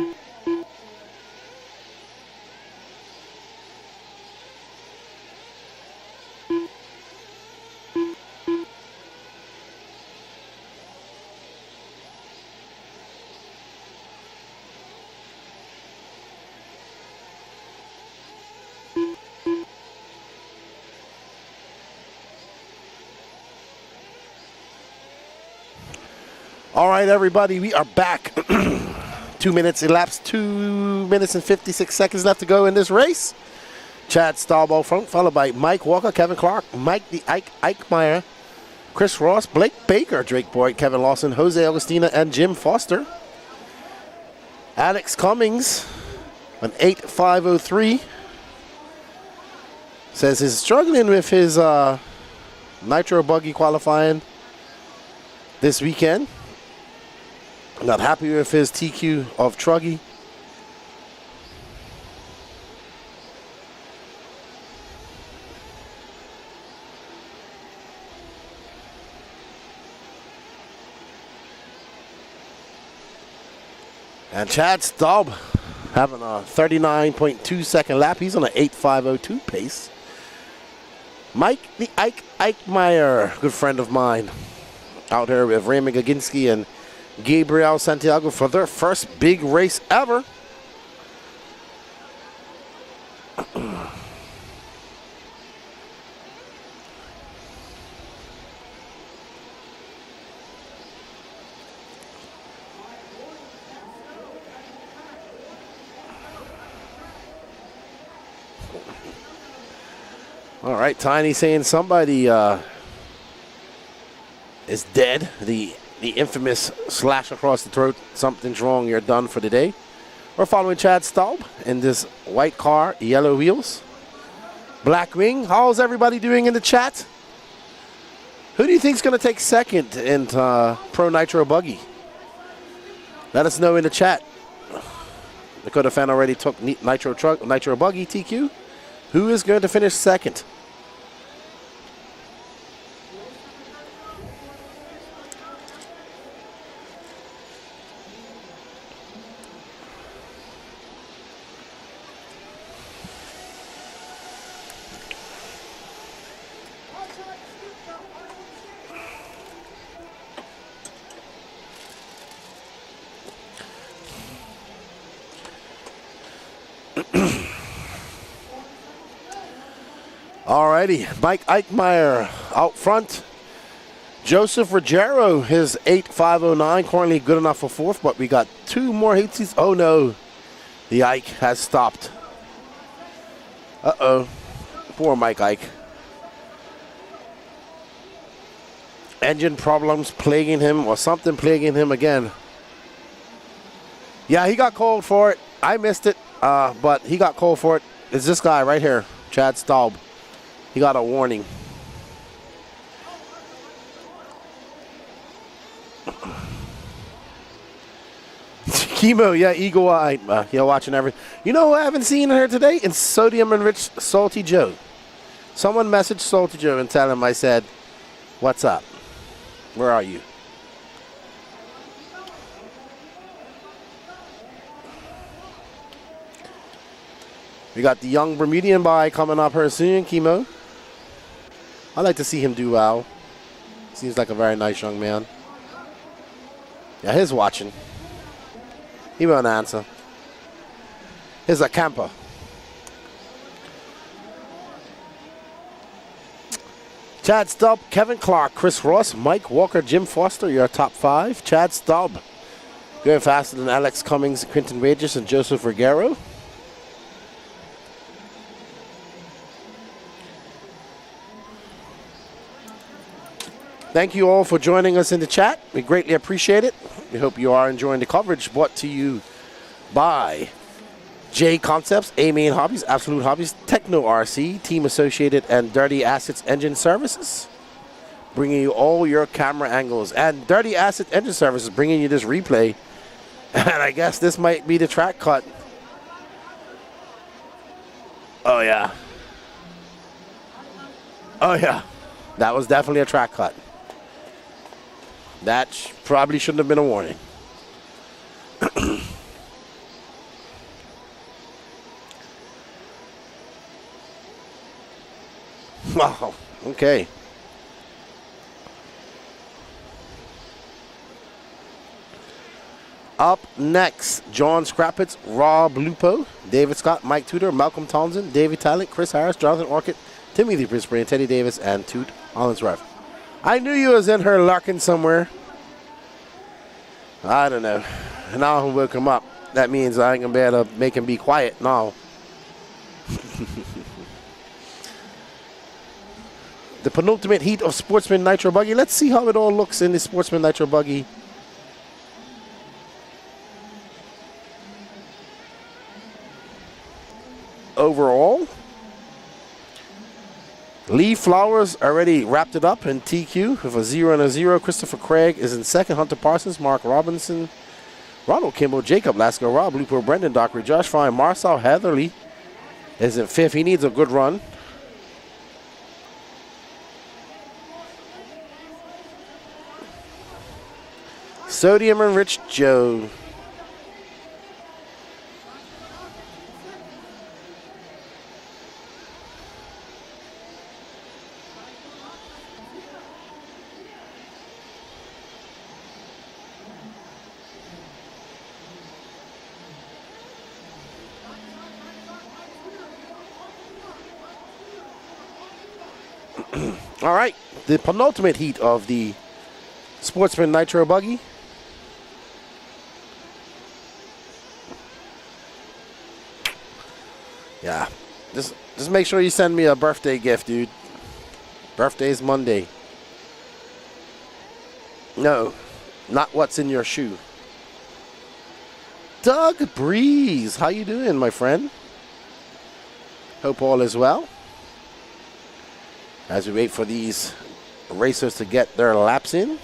All right, everybody, we are back. 2 minutes elapsed, 2 minutes and 56 seconds left to go in this race. Chad Staub out front, followed by Mike Walker, Kevin Clark, Mike the Ike Meyer, Chris Ross, Blake Baker, Drake Boyd, Kevin Lawson, Jose Augustina, and Jim Foster. Alex Cummings, an 8.503. Says he's struggling with his Nitro buggy qualifying this weekend. Not happy with his TQ of Truggy. And Chad Staub having a 39.2 second lap. He's on an 8.502 pace. Mike the Ike Eichmeyer, good friend of mine, out here with Raymond Gaginski and Gabriel Santiago for their first big race ever. All right, Tiny saying somebody is dead. The infamous slash across the throat. Something's wrong. You're done for the day. We're following Chad Staub in this white car, yellow wheels, black wing. How's everybody doing in the chat? Who do you think is going to take second in Pro Nitro Buggy? Let us know in the chat. Dakota fan already took Nitro Buggy TQ. Who is going to finish second? Alrighty, Mike Eichmeyer out front. Joseph Ruggiero, his 8.509, currently good enough for fourth, but we got two more heatsies. Oh no, the Ike has stopped. Uh-oh, poor Mike Ike. Engine problems plaguing him, or something plaguing him again. Yeah, he got called for it. I missed it, but he got called for it. It's this guy right here, Chad Staub. He got a warning. Chemo, yeah, eagle eye. Yeah, watching everything. You know who I haven't seen here today? In Sodium Enriched Salty Joe. Someone messaged Salty Joe and tell him I said, "What's up? Where are you?" We got the young Bermudian boy coming up here soon, Chemo. I'd like to see him do well. Seems like a very nice young man. Yeah, he's watching. He won't answer. He's a camper. Chad Staub, Kevin Clark, Chris Ross, Mike Walker, Jim Foster, your top five. Chad Staub going faster than Alex Cummings, Quinton Regis, and Joseph Ruggiero. Thank you all for joining us in the chat. We greatly appreciate it. We hope you are enjoying the coverage brought to you by J Concepts, A-Main Hobbies, Absolute Hobbies, Techno RC, Team Associated, and Dirty Assets Engine Services. Bringing you all your camera angles. And Dirty Asset Engine Services bringing you this replay. And I guess this might be the track cut. Oh, yeah. Oh, yeah. That was definitely a track cut. That probably shouldn't have been a warning. Wow, okay. Up next, John Scrappitz, Rob Lupo, David Scott, Mike Tudor, Malcolm Townsend, David Talent, Chris Harris, Jonathan Orchid, Timmy the Prince Brain, Teddy Davis, and Toot Hollins Rev. I knew you was in her lurking somewhere. I don't know. Now I woke him up. That means I ain't gonna be able to make him be quiet now. the penultimate heat of Sportsman Nitro Buggy. Let's see how it all looks in the Sportsman Nitro Buggy. Overall, Lee Flowers already wrapped it up in TQ with a 0 and a 0. Christopher Craig is in second. Hunter Parsons, Mark Robinson, Ronald Kimball, Jacob Lasker, Rob Lupo, Brendan Dockery, Josh Fine, Marcel Heatherly is in fifth. He needs a good run. Sodium and Rich Joe. All right, the penultimate heat of the Sportsman Nitro Buggy. Yeah, just make sure you send me a birthday gift, dude. Birthday's Monday. No, not what's in your shoe. Doug Breeze, how you doing, my friend? Hope all is well. As we wait for these racers to get their laps in.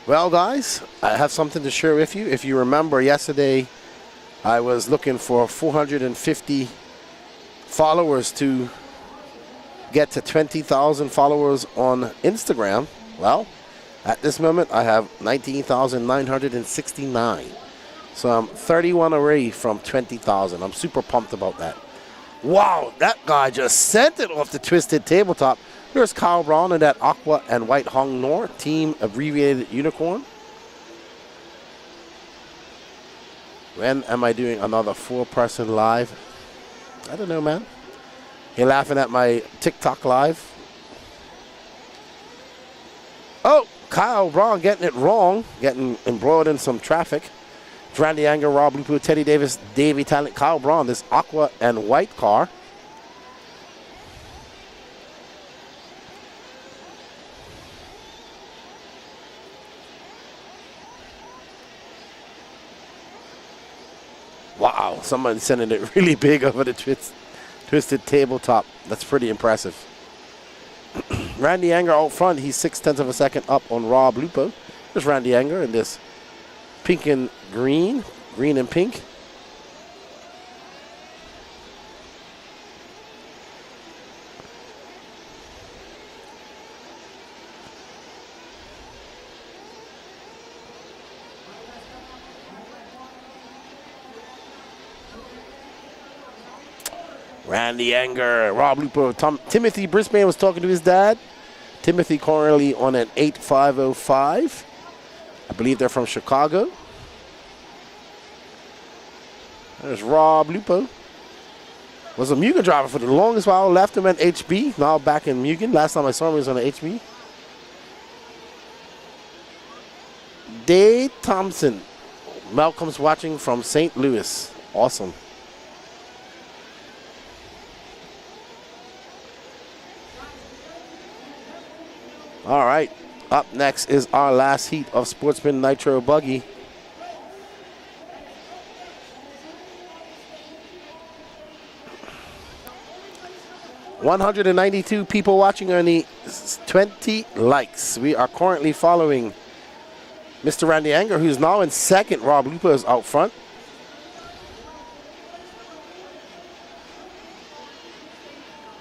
Well, guys, I have something to share with you. If you remember yesterday, I was looking for 450 followers to get to 20,000 followers on Instagram. Well, at this moment, I have 19,969. So I'm 31 away from 20,000. I'm super pumped about that. Wow, that guy just sent it off the twisted tabletop. Here's Kyle Brown in that aqua and white Hong Nor, team abbreviated unicorn. When am I doing another 4-person live? I don't know, man. You're laughing at my TikTok live. Oh, Kyle Brown getting it wrong, getting embroiled in some traffic. Randy Anger, Rob Lupu, Teddy Davis, Davey Talent, Kyle Braun, this aqua and white car. Wow, somebody's sending it really big over the twisted tabletop. That's pretty impressive. Randy Anger out front, he's 0.6 of a second up on Rob Lupo. There's Randy Anger in this pink and green, green and pink. Randy Anger, Rob Lupo, Timothy Brisbane was talking to his dad. Timothy currently on an 8505. I believe they're from Chicago. There's Rob Lupo. Was a Mugen driver for the longest while. Left him at HB. Now back in Mugen. Last time I saw him, he was on the HB. Dave Thompson. Malcolm's watching from St. Louis. Awesome. All right. Up next is our last heat of Sportsman Nitro Buggy. $192 people watching, only 20 likes. We are currently following Mr. Randy Anger, who's now in second. Rob Lupo is out front.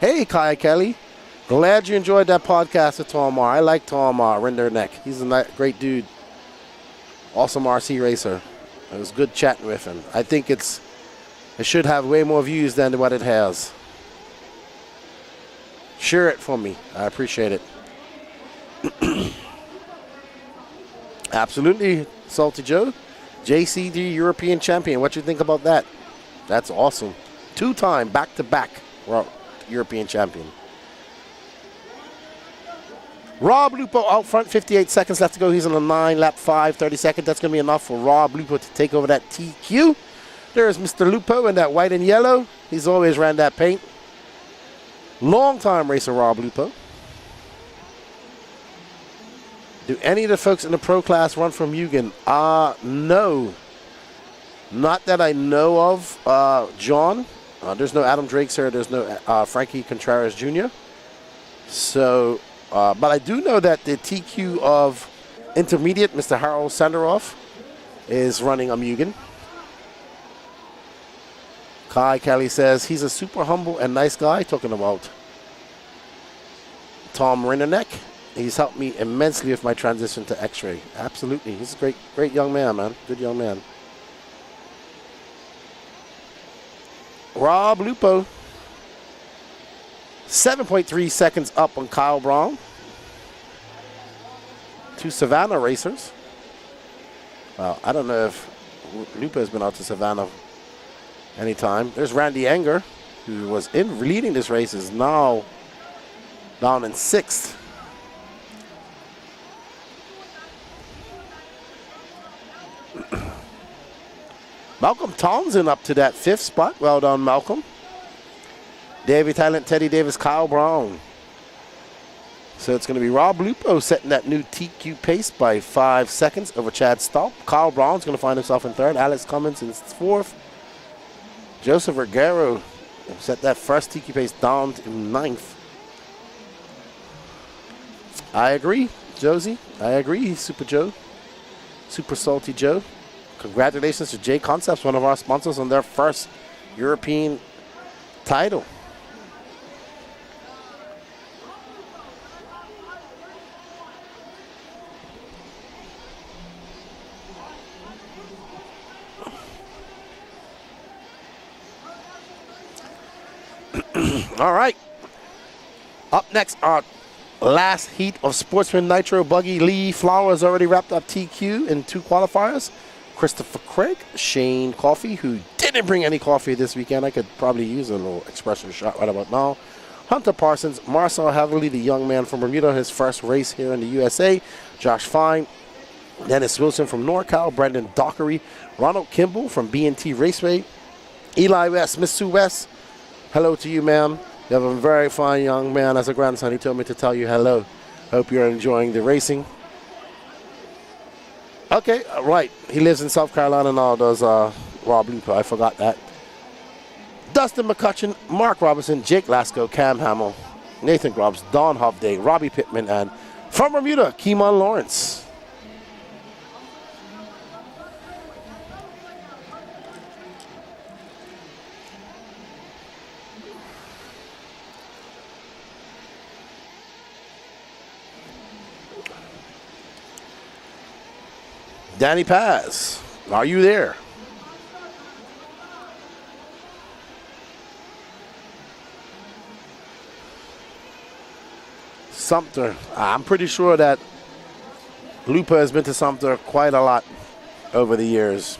Hey, Kai Kelly. Glad you enjoyed that podcast with Tom R. I like Tom R. Rinderneck. He's a great dude. Awesome RC racer. It was good chatting with him. I think it should have way more views than what it has. Share it for me. I appreciate it. Absolutely, Salty Joe. JCD European champion. What you think about that? That's awesome. 2-time back-to-back World European champion. Rob Lupo out front, 58 seconds left to go. He's on a 9-lap 5, 30 seconds. That's going to be enough for Rob Lupo to take over that TQ. There's Mr. Lupo in that white and yellow. He's always ran that paint. Long-time racer Rob Lupo. Do any of the folks in the pro class run from Mugen? No. Not that I know of, John. There's no Adam Drake, sir. There's no Frankie Contreras Jr. So... but I do know that the TQ of intermediate, Mr. Harold Sanderoff, is running a Mugen. Kai Kelly says he's a super humble and nice guy, talking about Tom Rinnerneck. He's helped me immensely with my transition to X-ray. Absolutely. He's a great young man, man. Good young man. Rob Lupo. 7.3 seconds up on Kyle Brown. Two Savannah racers. Well, I don't know if Lupo has been out to Savannah anytime. There's Randy Enger, who was leading this race, is now down in 6th. Malcolm Townsend up to that 5th spot. Well done, Malcolm. Davey Talent, Teddy Davis, Kyle Brown. So it's going to be Rob Lupo setting that new TQ pace by 5 seconds over Chad Staub. Kyle Brown's going to find himself in 3rd. Alex Cummins in 4th. Joseph Vergaro set that first TQ pace down to 9th. I agree, Josie. I agree, Super Joe. Super Salty Joe. Congratulations to J Concepts, one of our sponsors, on their first European title. All right. Up next, our last heat of Sportsman Nitro Buggy. Lee Flowers already wrapped up TQ in 2 qualifiers. Christopher Craig, Shane Coffey, who didn't bring any coffee this weekend. I could probably use a little espresso shot right about now. Hunter Parsons, Marcel Heavily, the young man from Bermuda, his first race here in the USA. Josh Fine, Dennis Wilson from NorCal, Brendan Dockery, Ronald Kimball from B&T Raceway, Eli West, Miss Sue West. Hello to you, ma'am. You have a very fine young man as a grandson. He told me to tell you hello. Hope you're enjoying the racing. Okay, right. He lives in South Carolina now, does Rob Lupo. I forgot that. Dustin McCutcheon, Mark Robinson, Jake Lasco, Cam Hamill, Nathan Grubbs, Don Hovday, Robbie Pittman, and from Bermuda, Keemon Lawrence. Danny Paz, are you there? Sumter, I'm pretty sure that Lupa has been to Sumter quite a lot over the years.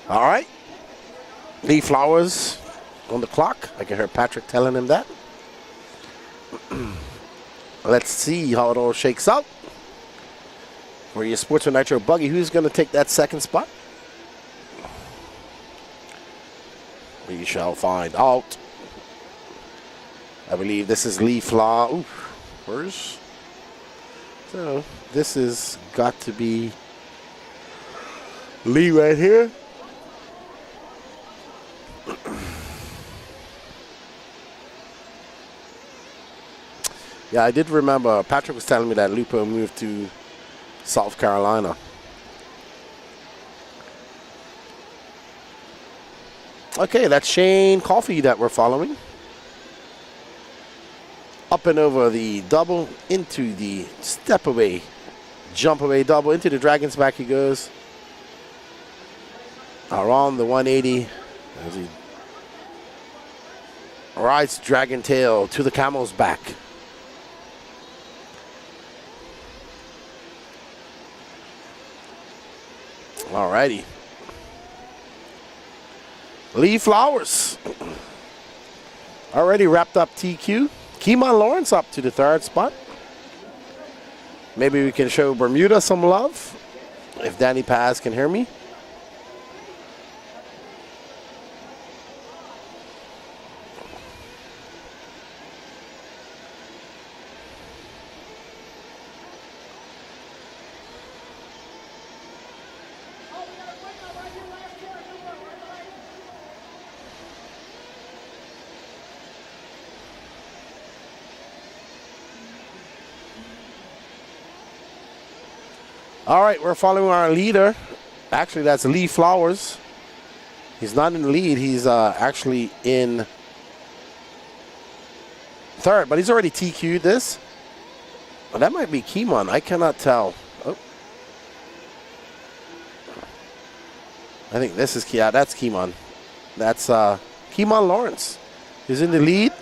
All right, Lee Flowers on the clock. I can hear Patrick telling him that. Let's see how it all shakes out. For your Sportsman Nitro Buggy, who's going to take that 2nd spot? We shall find out. I believe this is Lee Flowers. So this has got to be Lee right here. Yeah, I did remember Patrick was telling me that Lupo moved to South Carolina. Okay, that's Shane Coffey that we're following. Up and over the double into the step away, jump away double into the Dragon's back he goes. Around the 180 as he rides Dragon Tail to the Camel's back. Alrighty. Lee Flowers. Already wrapped up TQ. Keemon Lawrence up to the 3rd spot. Maybe we can show Bermuda some love, if Danny Paz can hear me. All right, we're following our leader. Actually, that's Lee Flowers. He's not in the lead. He's actually in 3rd, but he's already TQ'd this. Well, that might be Keemon. I cannot tell. Oh. I think this is yeah, that's Keemon. That's Keemon Lawrence. He's in the lead.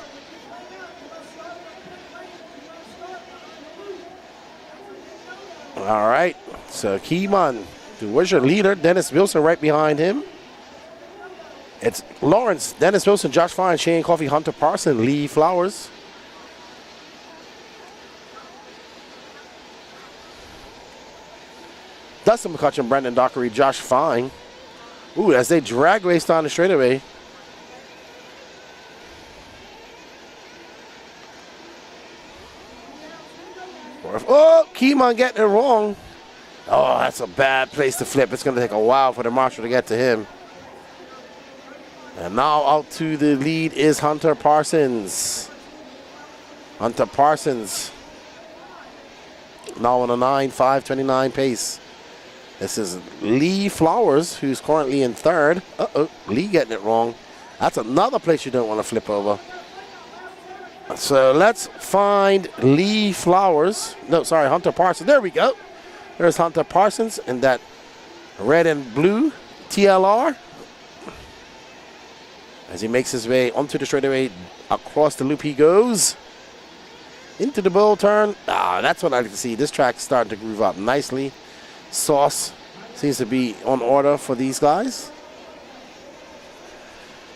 All right. So Keemon, where's your leader? Dennis Wilson right behind him. It's Lawrence, Dennis Wilson, Josh Fine, Shane Coffey, Hunter Parson, Lee Flowers. Dustin McCutcheon, Brendan Dockery, Josh Fine. Ooh, as they drag race down the straightaway. Oh, Keemon getting it wrong. Oh, that's a bad place to flip. It's going to take a while for the marshal to get to him. And now out to the lead is Hunter Parsons. Hunter Parsons. Now on a 9.529 pace. This is Lee Flowers, who's currently in 3rd. Uh-oh, Lee getting it wrong. That's another place you don't want to flip over. So let's find Lee Flowers. No, sorry, Hunter Parsons. There we go. There's Hunter Parsons in that red and blue TLR. As he makes his way onto the straightaway, across the loop he goes. Into the bowl turn. Ah, that's what I like to see. This track's starting to groove up nicely. Sauce seems to be on order for these guys.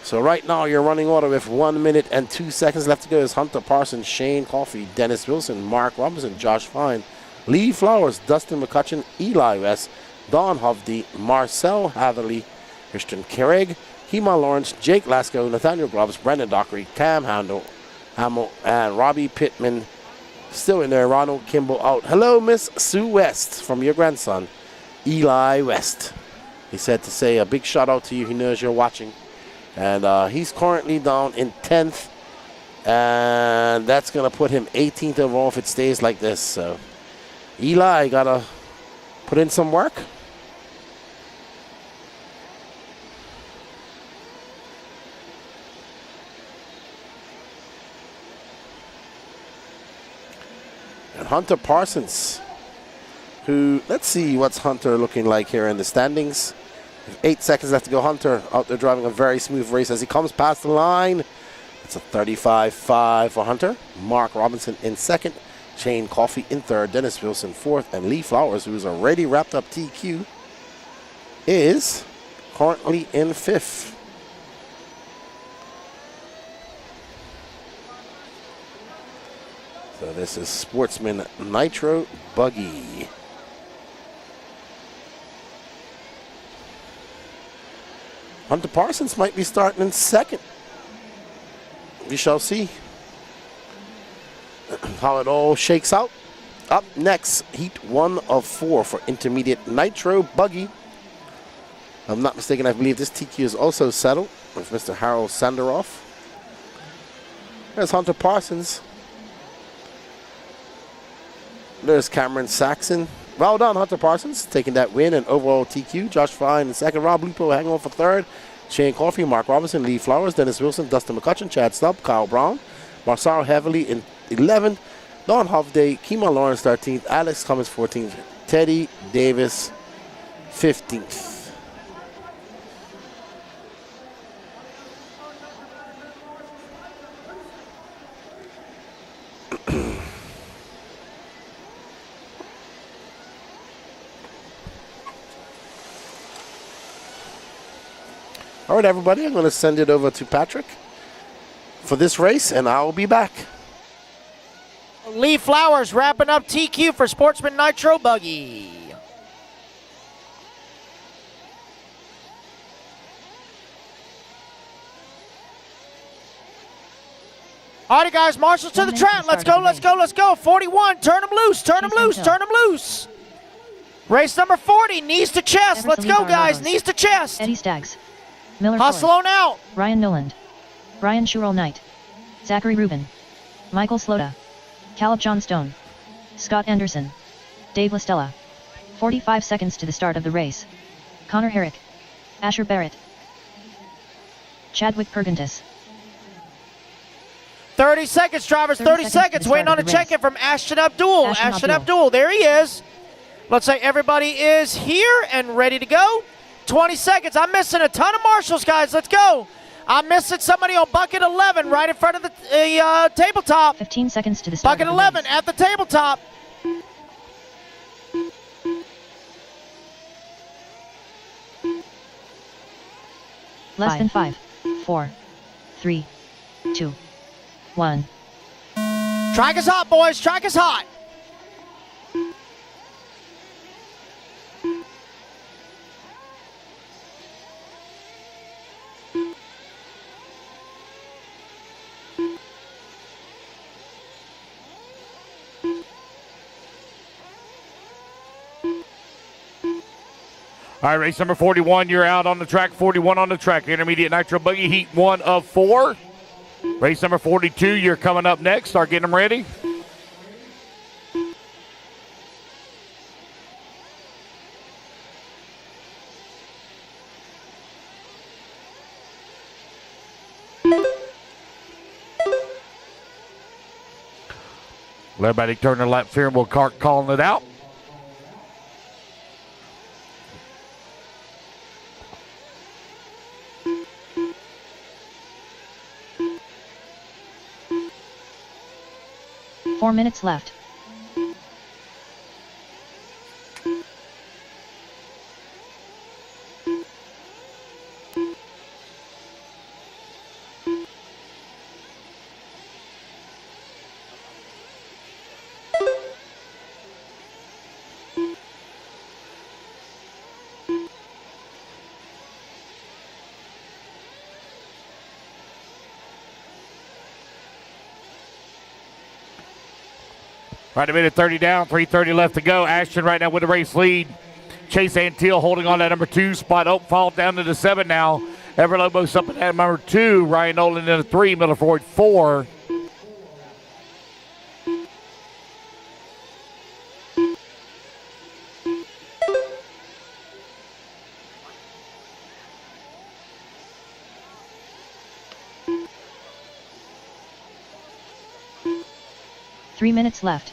So right now you're running order with 1 minute and 2 seconds left to go. Is Hunter Parsons, Shane Coffey, Dennis Wilson, Mark Robinson, Josh Fine, Lee Flowers, Dustin McCutcheon, Eli West, Don Hovde, Marcel Hatherley, Christian Kerrig, Keemon Lawrence, Jake Lasco, Nathaniel Grubbs, Brendan Dockery, Cam Hamill, and Robbie Pittman still in there. Ronald Kimball out. Hello, Miss Sue West, from your grandson, Eli West. He said to say a big shout out to you. He knows you're watching. And he's currently down in 10th. And that's going to put him 18th overall if it stays like this. So Eli got to put in some work. And Hunter Parsons, who, let's see what's Hunter looking like here in the standings. 8 seconds left to go. Hunter out there driving a very smooth race as he comes past the line. It's a 35.5 for Hunter. Mark Robinson in 2nd. Shane Coffey in 3rd. Dennis Wilson 4th. And Lee Flowers, who's already wrapped up TQ, is currently in 5th. So this is Sportsman Nitro Buggy. Hunter Parsons might be starting in 2nd. We shall see how it all shakes out. Up next, heat 1 of 4 for intermediate Nitro Buggy. If I'm not mistaken, I believe this TQ is also settled with Mr. Harold Sanderoff. There's Hunter Parsons. There's Cameron Saxon. Well done, Hunter Parsons, taking that win and overall TQ. Josh Fine in 2nd. Rob Lupo hanging on for 3rd. Shane Coffey, Mark Robinson, Lee Flowers, Dennis Wilson, Dustin McCutcheon, Chad Stubb, Kyle Brown, Marcel Heavily in 11th. Don Hovde, Keemon Lawrence 13th. Alex Cummins 14th. Teddy Davis 15th. All right, everybody, I'm going to send it over to Patrick for this race, and I'll be back. Lee Flowers wrapping up TQ for Sportsman Nitro Buggy. All right, guys, marshals to the track. Let's go, let's go, let's go. 41, turn them loose, turn them loose, turn them loose. Race number 40, knees to chest. Let's go, guys, knees to chest. Eddie Staggs. Miller Hustle Forrest. on out. Ryan Noland. Brian Sherrill Knight. Zachary Rubin. Michael Slota. Caleb Johnstone. Scott Anderson. Dave Listella. 45 seconds to the start of the race. Connor Herrick. Asher Barrett. Chadwick Pergentis. 30 seconds, drivers, 30 seconds. Waiting on a check-in from Ashton Abdul. Ashton Abdul, there he is. Let's say everybody is here and ready to go. 20 seconds. I'm missing a ton of marshals, guys. Let's go. I'm missing somebody on bucket 11 right in front of the tabletop. 15 seconds to the start. Bucket 11 at the tabletop. Less than 5, 4, 3, 2, 1. Track is hot, boys. Track is hot. All right, race number 41, you're out on the track. 41 on the track. Intermediate Nitro Buggy, heat 1 of 4. Race number 42, you're coming up next. Start getting them ready. Let everybody turn their lap steering wheel cart calling it out. Four minutes left. Right, a minute 30 down, 3:30 left to go. Ashton right now with the race lead. Chase Anteel holding on that number 2 spot. Oak fall down to the 7 now. Everlobos up at that number 2. Ryan Nolan in the 3. Miller Ford 4. Three minutes left.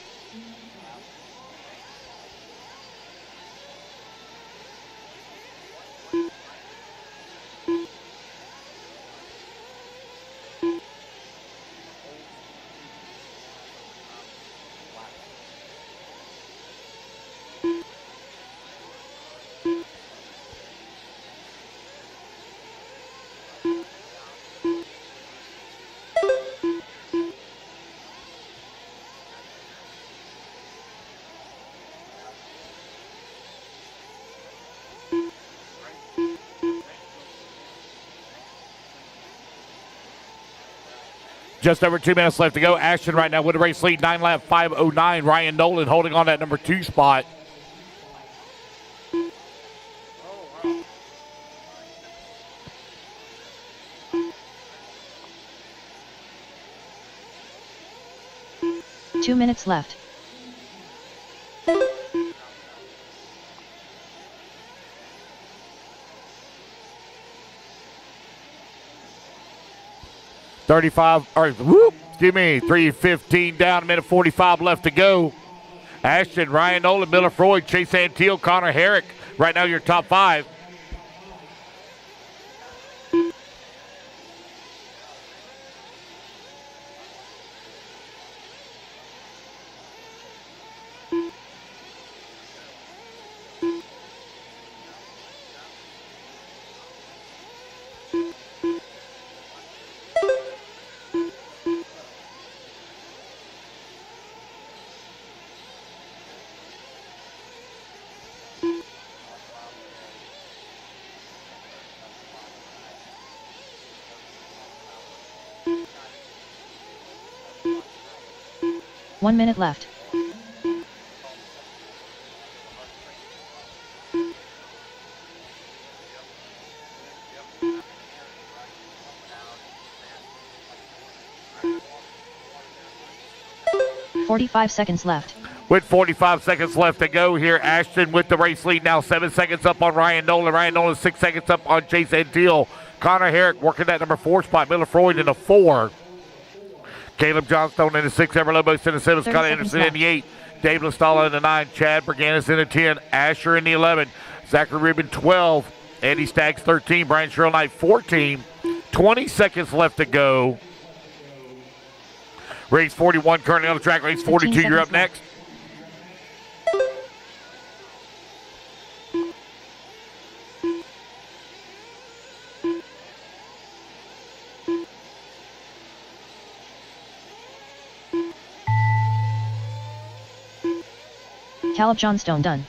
Just over 2 minutes left to go. Ashton right now with the race lead. 9 lap 5:09. Ryan Nolan holding on that number 2 spot. Two minutes left. Excuse me, 3:15 down, a minute 45 left to go. Ashton, Ryan Nolan, Miller Freud, Chase Anteel, Connor Herrick. Right now, your top 5. 1 minute left. .45 seconds left. With 45 seconds left to go here, Ashton with the race lead now. 7 seconds up on Ryan Nolan. Ryan Nolan 6 seconds up on Chase Antile. Connor Herrick working that number 4 spot. Miller Freud in the 4. Caleb Johnstone in the 6. Ever Lobos in the 7. Scott Anderson in the 8. Dave Listala in the 9. Chad Berganis in the 10. Asher in the 11. Zachary Rubin 12. Eddie Staggs 13. Brian Sherrill Knight 14. 20 seconds left to go. Race 41 currently on the track. Race 42, you're up next. Caleb Johnstone done.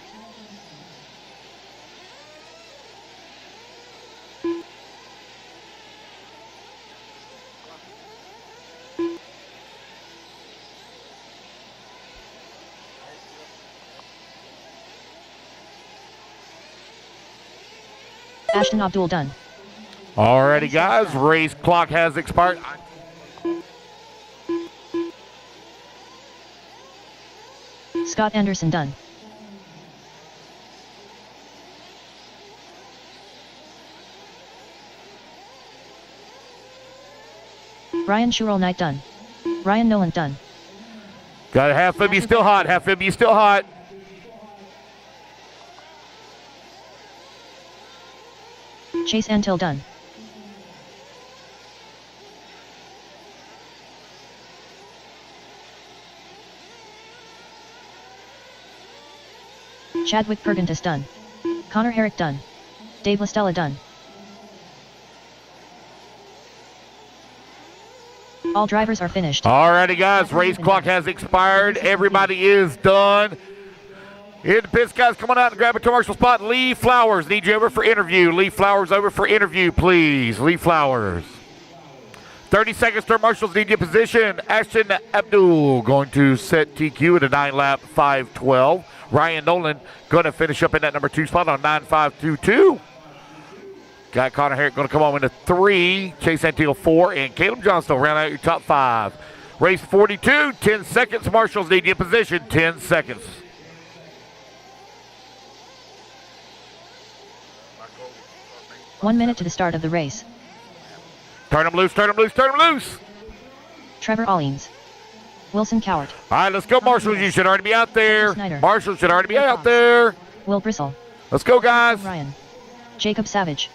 Ashton Abdul done. Alrighty, guys. Race clock has expired. Scott Anderson done. Ryan Sherrill Knight done. Ryan Nolan done. Got half of you still hot. Half of you still hot. Chase Antile done. Chadwick Pergentis done. Connor Herrick done. Dave Listella done. All drivers are finished. Alrighty, guys. Race clock has expired. Everybody is done. In the pits, guys, come on out and grab a commercial spot. Lee Flowers, need you over for interview. Lee Flowers over for interview, please. Lee Flowers. 30 seconds to marshals, need you position. Ashton Abdul going to set TQ at a 9-lap 5:12. Ryan Nolan going to finish up in that number 2 spot on 9.522. Got Connor Herrick going to come on into 3. Chase Antile 4. And Caleb Johnstone round out your top 5. Race 42, 10 seconds. Marshals need you in position, 10 seconds. One minute to the start of the race. Turn them loose, turn them loose, turn them loose. Trevor Allings. Wilson Cowart. All right, let's go, Marshals. You should already be out there. Marshals should already be out there. Will Bristle. Let's go, guys. Ryan. Jacob Savage.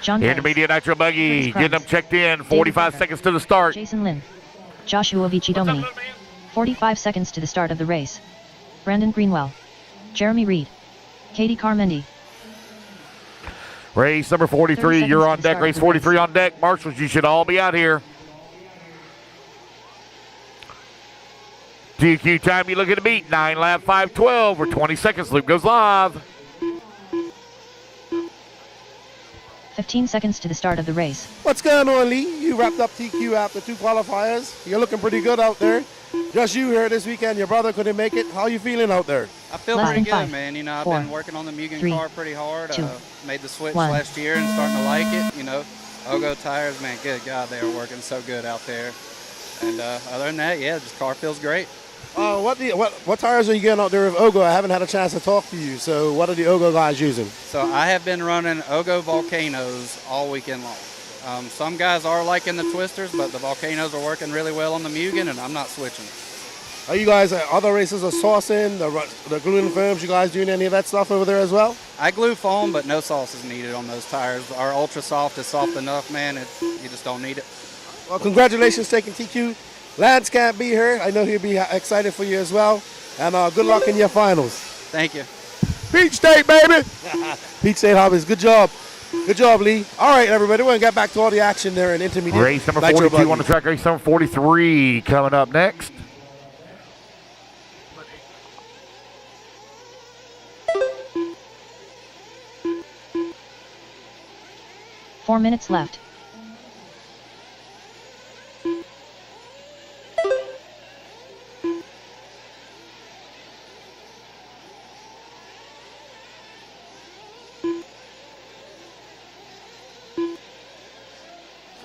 John Intermediate Nitro Buggy. Getting them checked in. 45 seconds to the start. Jason Lynn. Joshua Vici-Domini. 45 seconds to the start of the race. Brandon Greenwell. Jeremy Reed. Katie Carmendi. Race number 43, you're on deck. Race 43 on deck. Marshals, you should all be out here. TQ time, you look at the beat. 9-lap 5:12. We're 20 seconds. Loop goes live. 15 seconds to the start of the race. What's going on, Lee? You wrapped up TQ after 2 qualifiers. You're looking pretty good out there. Just you here this weekend. Your brother couldn't make it. How are you feeling out there? I feel pretty good, man. You know, I've been working on the Mugen car pretty hard. Made the switch last year and starting to like it. You know, Ogo tires, man, good God, they are working so good out there. And other than that, yeah, just car feels great. What tires are you getting out there with Ogo? I haven't had a chance to talk to you. So what are the Ogo guys using? So I have been running Ogo Volcanoes all weekend long. Some guys are liking the Twisters, but the Volcanoes are working really well on the Mugen, and I'm not switching. Are you guys, other races are saucing, the gluing foams, you guys doing any of that stuff over there as well? I glue foam, but no sauce is needed on those tires. Our Ultra Soft is soft enough, man. You just don't need it. Well, congratulations taking TQ. Lance can't be here. I know he'll be excited for you as well. And good luck in your finals. Thank you. Peach State, baby. Peach State Hobbies. Good job. Good job, Lee. All right, everybody. We're going to get back to all the action there in intermediate. Race number 42 on the track. Race number 43 coming up next. Four minutes left.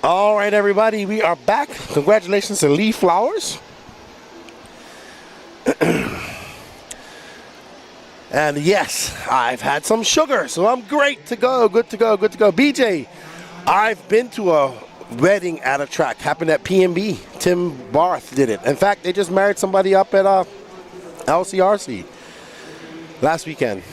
All right, everybody, we are back. Congratulations to Lee Flowers. And yes, I've had some sugar, so I'm great to go, good to go, good to go. BJ, I've been to a wedding at a track, happened at PNB. Tim Barth did it. In fact, they just married somebody up at LCRC last weekend.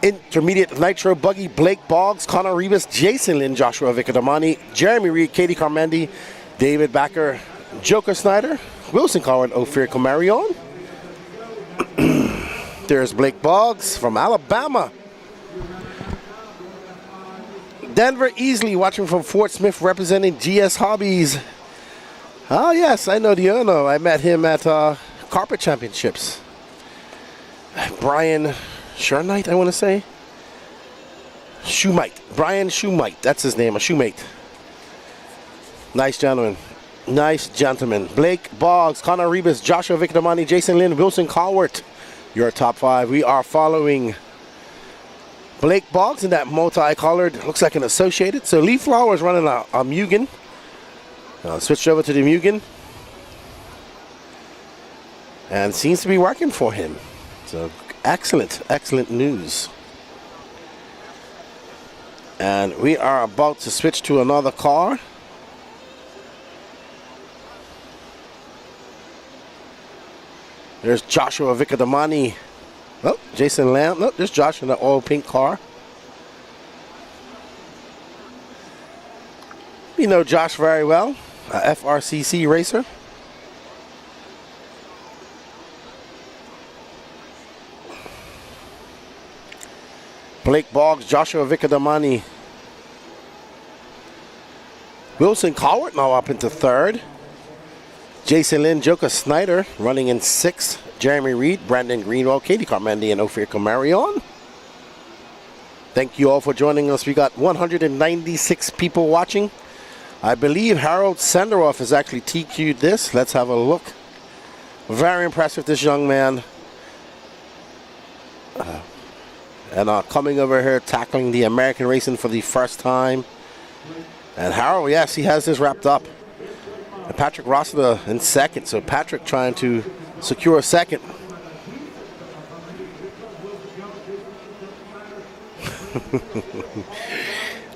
Intermediate Nitro Buggy, Blake Boggs, Connor Rebus, Jason Lynn, Joshua Vicadamani, Jeremy Reed, Katie Carmendi, David Backer, Joker Snyder, Wilson Coward, Ophir Comarion. There's Blake Boggs from Alabama. Denver Easley watching from Fort Smith representing GS Hobbies. Oh yes, I know the owner. I met him at Carpet Championships. Brian Shernight, I want to say. Shoemite. Brian Shoemite. That's his name, a shoemate. Nice gentleman. Nice gentleman. Blake Boggs, Connor Rebus, Joshua Vicadamani, Jason Lynn, Wilson Cowart. Your top 5. We are following Blake Boggs in that multi-colored, looks like an Associated. So Lee Flowers running a Mugen. Switched over to the Mugen. And seems to be working for him. So excellent, excellent news. And we are about to switch to another car. There's Joshua Vicadamani. Oh, Jason Lamb. No, there's Josh in the all pink car. You know Josh very well, a FRCC racer. Blake Boggs, Joshua Vicadamani. Wilson Cowart now up into 3rd. Jason Lynn, Joker Snyder running in 6th. Jeremy Reed, Brandon Greenwell, Katie Carmendi, and Ophir Comarion. Thank you all for joining us. We got 196 people watching. I believe Harold Senderoff has actually TQ'd this. Let's have a look. Very impressive, this young man. And coming over here, tackling the American racing for the first time. And Harold, yes, he has this wrapped up. And Patrick Rossiter in 2nd. So Patrick trying to secure 2nd.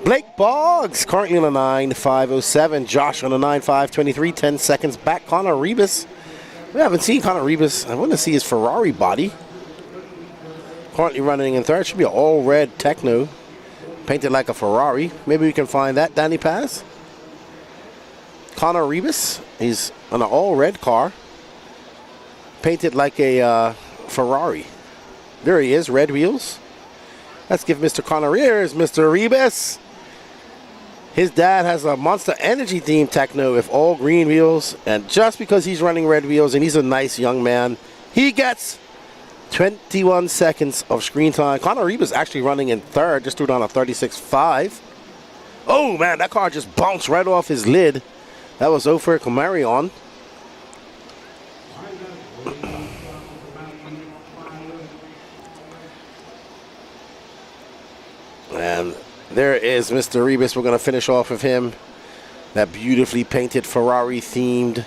Blake Boggs currently on a 9.507. Josh on a 9.523. 10 seconds back. Connor Rebus. We haven't seen Connor Rebus. I want to see his Ferrari body. Currently running in 3rd. Should be an all red Techno. Painted like a Ferrari. Maybe we can find that. Danny Paz. Connor Rebus. He's on an all red car. Painted like a Ferrari. There he is. Red wheels. Let's give Mr. Connor ears. Mr. Rebus. His dad has a Monster Energy themed Techno with all green wheels. And just because he's running red wheels and he's a nice young man, he gets 21 seconds of screen time. Connor Rebus actually running in 3rd. Just threw down a 36.5. Oh, man, that car just bounced right off his lid. That was Ophir Comarion. And there is Mr. Rebus. We're going to finish off with him. That beautifully painted Ferrari-themed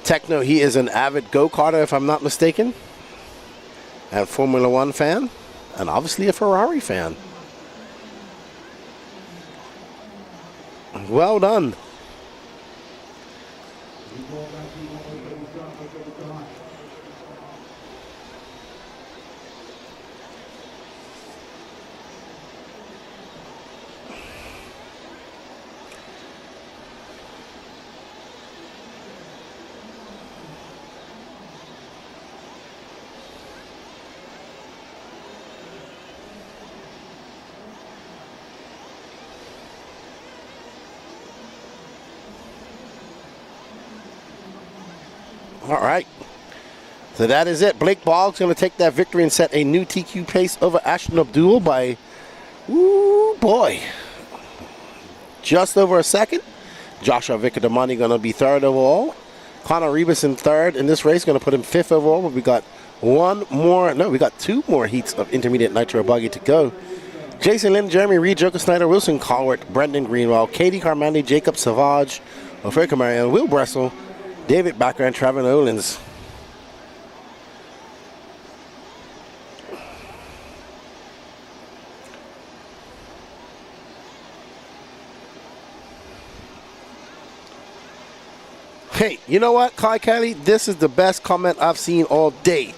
Techno. He is an avid go-karter, if I'm not mistaken. And Formula One fan. And obviously a Ferrari fan. Well done. All right. So that is it. Blake Boggs going to take that victory and set a new TQ pace over Ashton Abdul by, ooh, boy, just over a second. Joshua Vicadamani going to be 3rd overall. Connor Rebus in 3rd in this race, going to put him 5th overall. But we got 2 more heats of intermediate Nitro Buggy to go. Jason Lynn, Jeremy Reed, Joker Snyder, Wilson Colwart, Brendan Greenwell, Katie Carmandi, Jacob Savage, Afrika Marion, Will Bressel, David Backer, and Trevor Nolans. Hey, you know what, Kai Kelly? This is the best comment I've seen all day.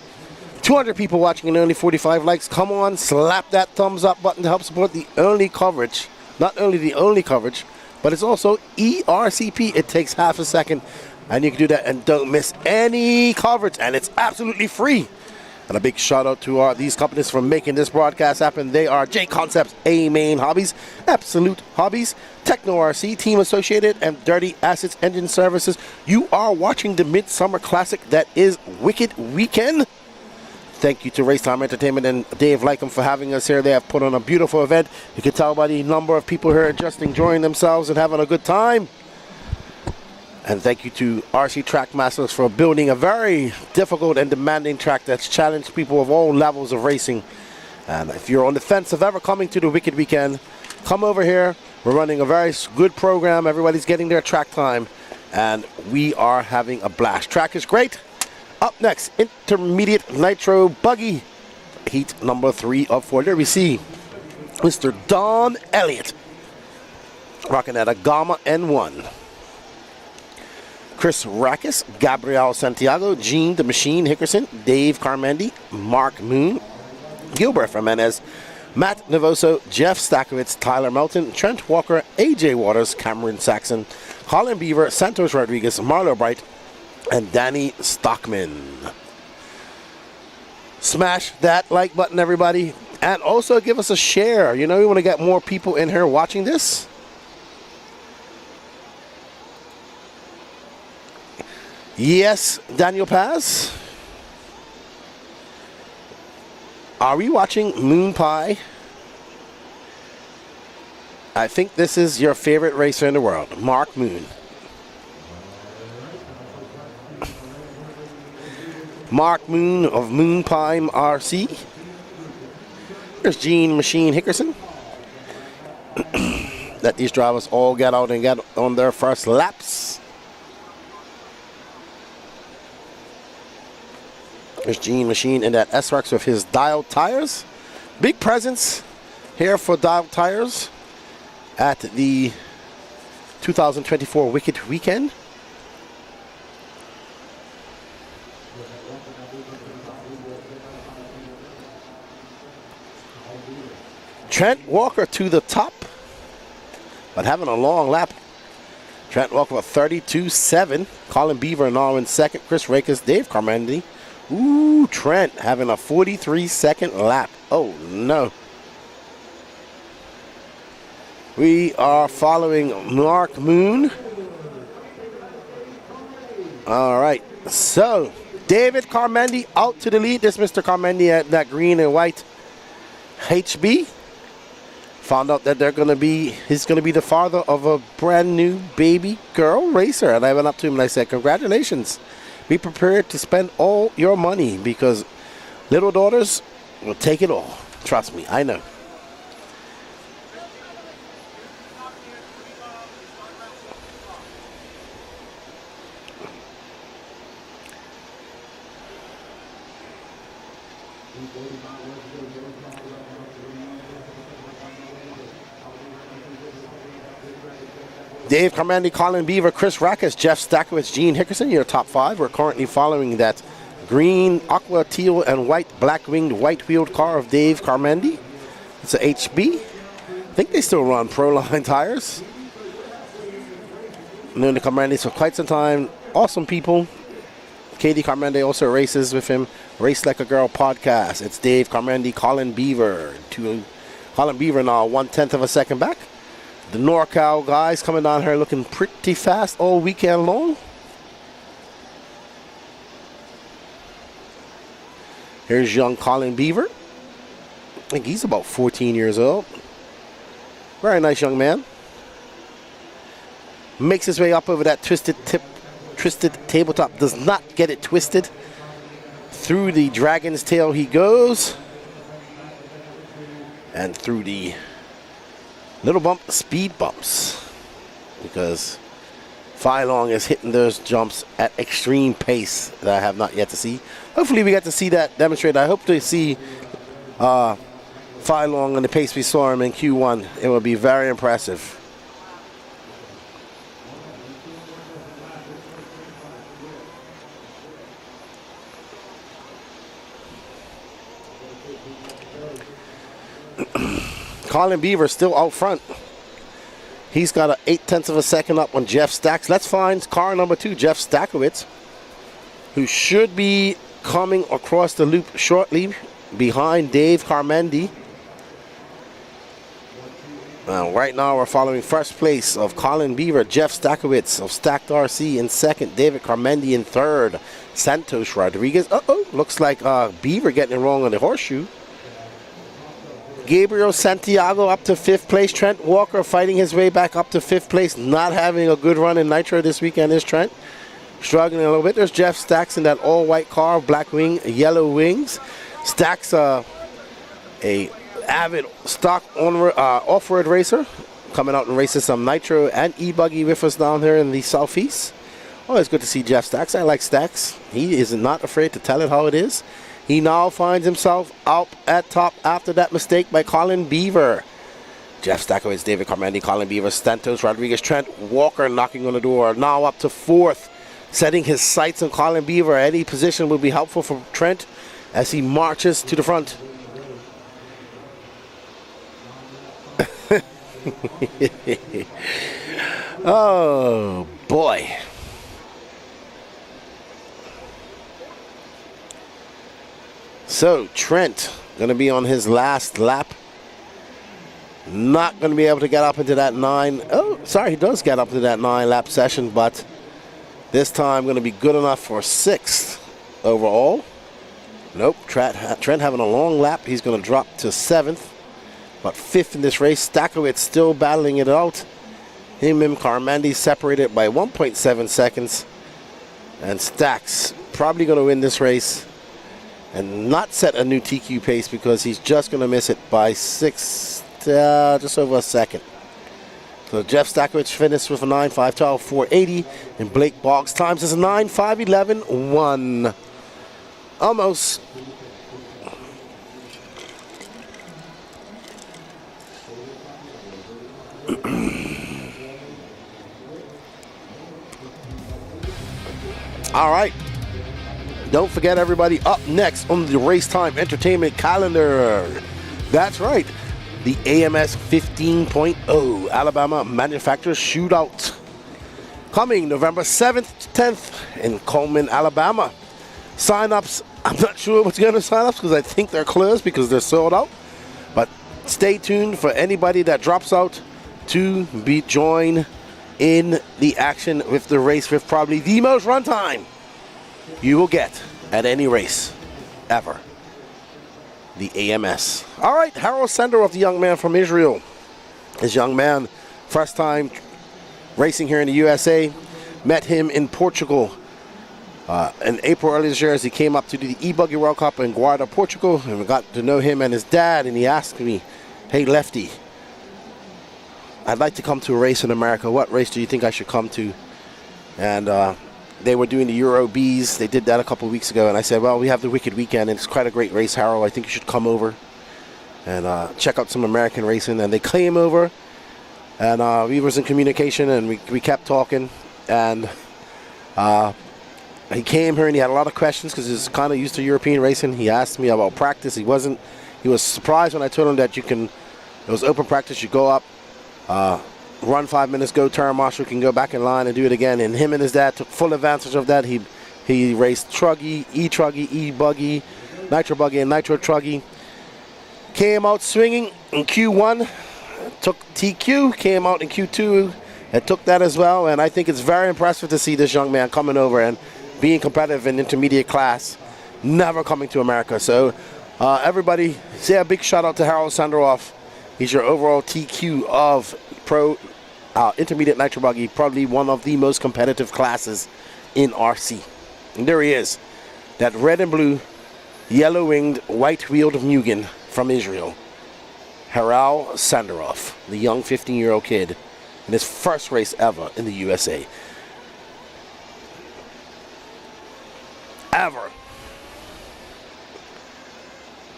200 people watching and only 45 likes. Come on, slap that thumbs up button to help support the only coverage. Not only the only coverage, but it's also ERCP. It takes half a second, and you can do that and don't miss any coverage, and it's absolutely free. And a big shout out to these companies for making this broadcast happen. They are J Concepts, A Main Hobbies, Absolute Hobbies, Techno RC, Team Associated, and Dirty Assets Engine Services. You are watching the Midsummer Classic that is Wicked Weekend. Thank you to Racetime Entertainment and Dave Lycom for having us here. They have put on a beautiful event. You can tell by the number of people here just enjoying themselves and having a good time. And thank you to RC Track Masters for building a very difficult and demanding track that's challenged people of all levels of racing. And if you're on the fence of ever coming to the Wicked Weekend, come over here. We're running a very good program. Everybody's getting their track time, and we are having a blast. Track is great. Up next, Intermediate Nitro Buggy, heat number 3 of 4. There we see Mr. Don Elliott rocking at a Gamma N1. Chris Rackus, Gabriel Santiago, Gene the Machine Hickerson, Dave Carmandi, Mark Moon, Gilbert Jimenez, Matt Navoso, Jeff Stakowitz, Tyler Melton, Trent Walker, AJ Waters, Cameron Saxon, Colin Beaver, Santos Rodriguez, Marlo Bright, and Danny Stockman. Smash that like button, everybody, and also give us a share. You know, we want to get more people in here watching this. Yes, Daniel Paz. Are we watching Moon Pie? I think this is your favorite racer in the world, Mark Moon. Mark Moon of Moon Pie RC. There's Gene Machine Hickerson. Let these drivers all get out and get on their first laps. There's Gene Machine in that S-Rex with his dialed tires. Big presence here for dialed tires at the 2024 Wicked Weekend. Trent Walker to the top, but having a long lap. Trent Walker with 32.7. Colin Beaver now in second. Chris Rakers, Dave Carmandi. Ooh, Trent having a 43-second lap. Oh, no. We are following Mark Moon. All right. So, David Carmandi out to the lead. This Mr. Carmandi at that green and white HB. Found out that he's going to be the father of a brand new baby girl racer. And I went up to him and I said, congratulations. Be prepared to spend all your money because little daughters will take it all. Trust me, I know. Dave Carmandi, Colin Beaver, Chris Rackus, Jeff Stakowitz, Gene Hickerson, your top 5. We're currently following that green, aqua, teal, and white, black-winged, white-wheeled car of Dave Carmandi. It's a HB. I think they still run Proline tires. Known to Carmandi for quite some time. Awesome people. Katie Carmandi also races with him. Race Like a Girl podcast. It's Dave Carmandi, Colin Beaver. Colin Beaver now 1/10 of a second back. The NorCal guys coming down here looking pretty fast all weekend long. Here's young Colin Beaver. I think he's about 14 years old. Very nice young man. Makes his way up over that twisted tabletop. Does not get it twisted. Through the dragon's tail he goes. and through the little bump, speed bumps, because Phi Long is hitting those jumps at extreme pace that I have not yet to see. Hopefully we get to see that demonstrated. I hope to see Phi Long on the pace we saw him in Q1. It will be very impressive. Colin Beaver still out front. He's got an 0.8 of a second up on Jeff Stacks. Let's find car number 2, Jeff Stackowitz, who should be coming across the loop shortly behind Dave Carmendi. Right now we're following first place of Colin Beaver, Jeff Stackowitz of Stacked RC in second, David Carmendi in third, Santos Rodriguez. Looks like Beaver getting it wrong on the horseshoe. Gabriel Santiago up to 5th place. Trent Walker fighting his way back up to 5th place. Not having a good run in Nitro this weekend is Trent. Struggling a little bit. There's Jeff Stacks in that all-white car, black wing, yellow wings. Stacks, a avid stock off-road racer, coming out and racing some Nitro and e-buggy with us down here in the southeast. Always good to see Jeff Stacks. I like Stacks. He is not afraid to tell it how it is. He now finds himself up at top after that mistake by Colin Beaver. Jeff Stackowitz, David Carmendi, Colin Beaver, Santos Rodriguez, Trent Walker knocking on the door. Now up to 4th, setting his sights on Colin Beaver. Any position will be helpful for Trent as he marches to the front. Oh, boy. So, Trent going to be on his last lap. Not going to be able to get up into that 9. Oh, sorry, he does get up to that 9-lap session, but this time going to be good enough for 6th overall. Nope, Trent having a long lap. He's going to drop to 7th, but 5th in this race. Stackowitz still battling it out. Him and Carmendi separated by 1.7 seconds. And Stacks probably going to win this race and not set a new TQ pace because he's just going to miss it by just over a second. So Jeff Stackowitz finished with a 9.512 480, and Blake Boggs times is a 9.511 1. Almost. All right. Don't forget, everybody, up next on the Racetime Entertainment calendar. That's right, the AMS 15.0 Alabama Manufacturers Shootout. Coming November 7th to 10th in Coleman, Alabama. Sign-ups, I'm not sure what's going to sign-ups because I think they're closed because they're sold out. But stay tuned for anybody that drops out to be joined in the action with the race with probably the most runtime you will get at any race ever. The AMS. All right, Harold Senderoff, the young man from Israel. This young man, first time racing here in the USA. Met him in Portugal in April earlier this year as he came up to do the e-buggy World Cup in Guarda, Portugal. And we got to know him and his dad, and he asked me, hey, Lefty, I'd like to come to a race in America. What race do you think I should come to? And they were doing the Euro Bs. They did that a couple weeks ago. And I said, well, we have the Wicked Weekend. And it's quite a great race, Harold. I think you should come over and check out some American racing. And they came over. And we was in communication. And we kept talking. And he came here and he had a lot of questions because he's kind of used to European racing. He asked me about practice. He was surprised when I told him that it was open practice. You go up, run 5 minutes, go turn marshal, can go back in line and do it again. And him and his dad took full advantage of that. He raced Truggy, e-buggy, Nitro buggy, and Nitro Truggy. Came out swinging in Q1, took TQ, came out in Q2, and took that as well. And I think it's very impressive to see this young man coming over and being competitive in intermediate class, never coming to America. So everybody, say a big shout out to Harold Senderoff. He's your overall TQ of Pro Intermediate Nitro Buggy, probably one of the most competitive classes in RC. And there he is, that red and blue, yellow-winged, white-wheeled Mugen from Israel. Haral Sandarov, the young 15-year-old kid, in his first race ever in the USA. Ever.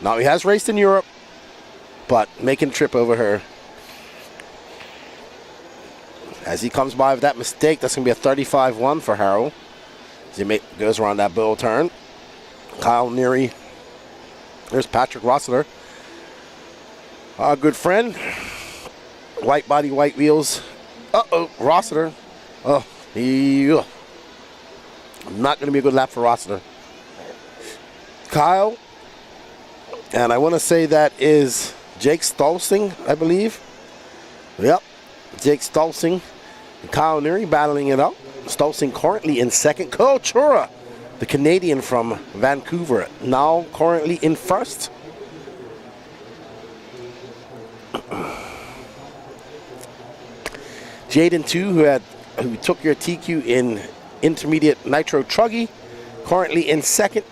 Now, he has raced in Europe, but making a trip over here. As he comes by with that mistake, that's going to be a 35-1 for Harold. As he goes around that bowl turn. Kyle Neary. There's Patrick Rossiter. Our good friend. White body, white wheels. Uh-oh, Rossiter. Oh, not going to be a good lap for Rossiter. Kyle. And I want to say that is Jake Stolzing, I believe. Yep, Jake Stolzing and Kyle Neary battling it out. Stolzing currently in second. Ko Chura, the Canadian from Vancouver, now currently in first. Jaden 2, who took your TQ in intermediate Nitro Truggy, currently in second,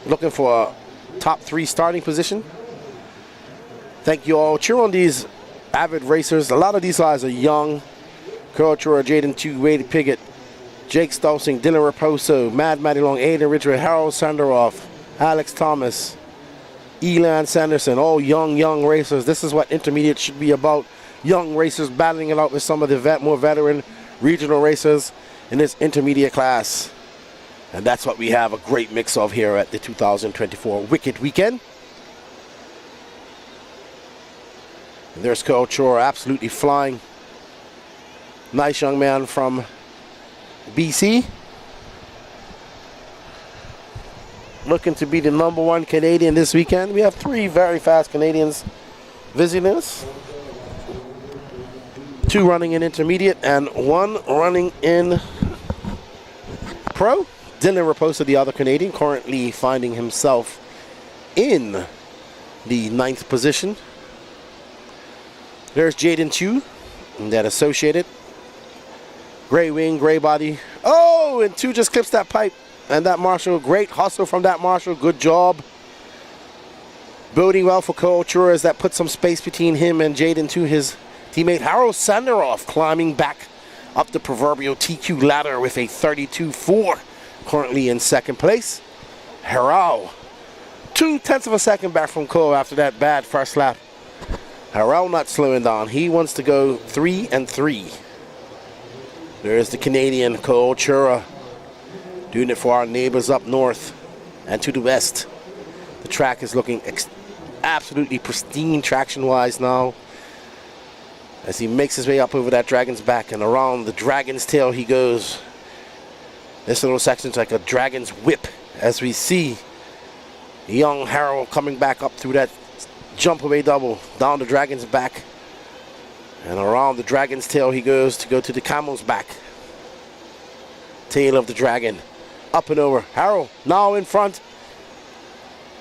looking for a top 3 starting position. Thank you all. Cheer on these avid racers. A lot of these guys are young. Carl Chura, Jaden 2, Wade Piggott, Jake Stolzing, Dylan Raposo, Matty Long, Aiden Ridgway, Harold Sandaroff, Alex Thomas, Elan Sanderson, all young racers. This is what intermediate should be about. Young racers battling it out with some of the more veteran regional racers in this intermediate class. And that's what we have a great mix of here at the 2024 Wicked Weekend. And there's Carl Chura, absolutely flying. Nice young man from BC. Looking to be the #1 Canadian this weekend. We have 3 very fast Canadians visiting us. 2 running in intermediate and 1 running in pro. Dylan Raposa, the other Canadian, currently finding himself in the 9th position. There's Jaden Chu, that associated. Gray wing, gray body. Oh, and 2 just clips that pipe. And that Marshall, great hustle from that Marshall. Good job. Boding well for Cole Chura as that put some space between him and Jaden to his teammate Harold Sandaroff, climbing back up the proverbial TQ ladder with a 32.4. Currently in second place. Harold, 0.2 of a second back from Cole after that bad first lap. Harold not slowing down. He wants to go 3-3. There's the Canadian Cole Chura, doing it for our neighbors up north and to the west. The track is looking absolutely pristine traction-wise now, as he makes his way up over that dragon's back and around the dragon's tail he goes. This little section's like a dragon's whip, as we see young Harold coming back up through that jump away double down the dragon's back, and around the dragon's tail he goes to go to the camel's back. Tail of the dragon, up and over. Harold now in front.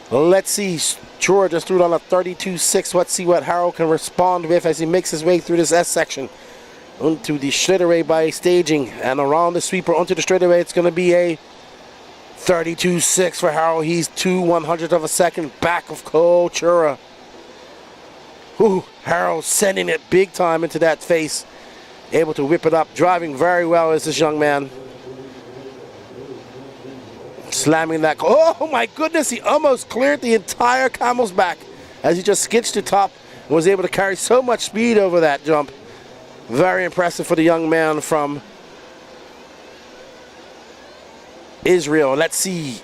Let's see, Chura just threw it on a 32.6. Let's see what Harold can respond with as he makes his way through this S section onto the straightaway by staging, and around the sweeper onto the straightaway. It's going to be a 32.6 for Harold. He's 0.02 of a second back of Cole Chura. Ooh, Harold sending it big time into that face, able to whip it up, driving very well as this young man. Slamming that. Oh my goodness, he almost cleared the entire camel's back as he just skitched the top and was able to carry so much speed over that jump. Very impressive for the young man from Israel. Let's see.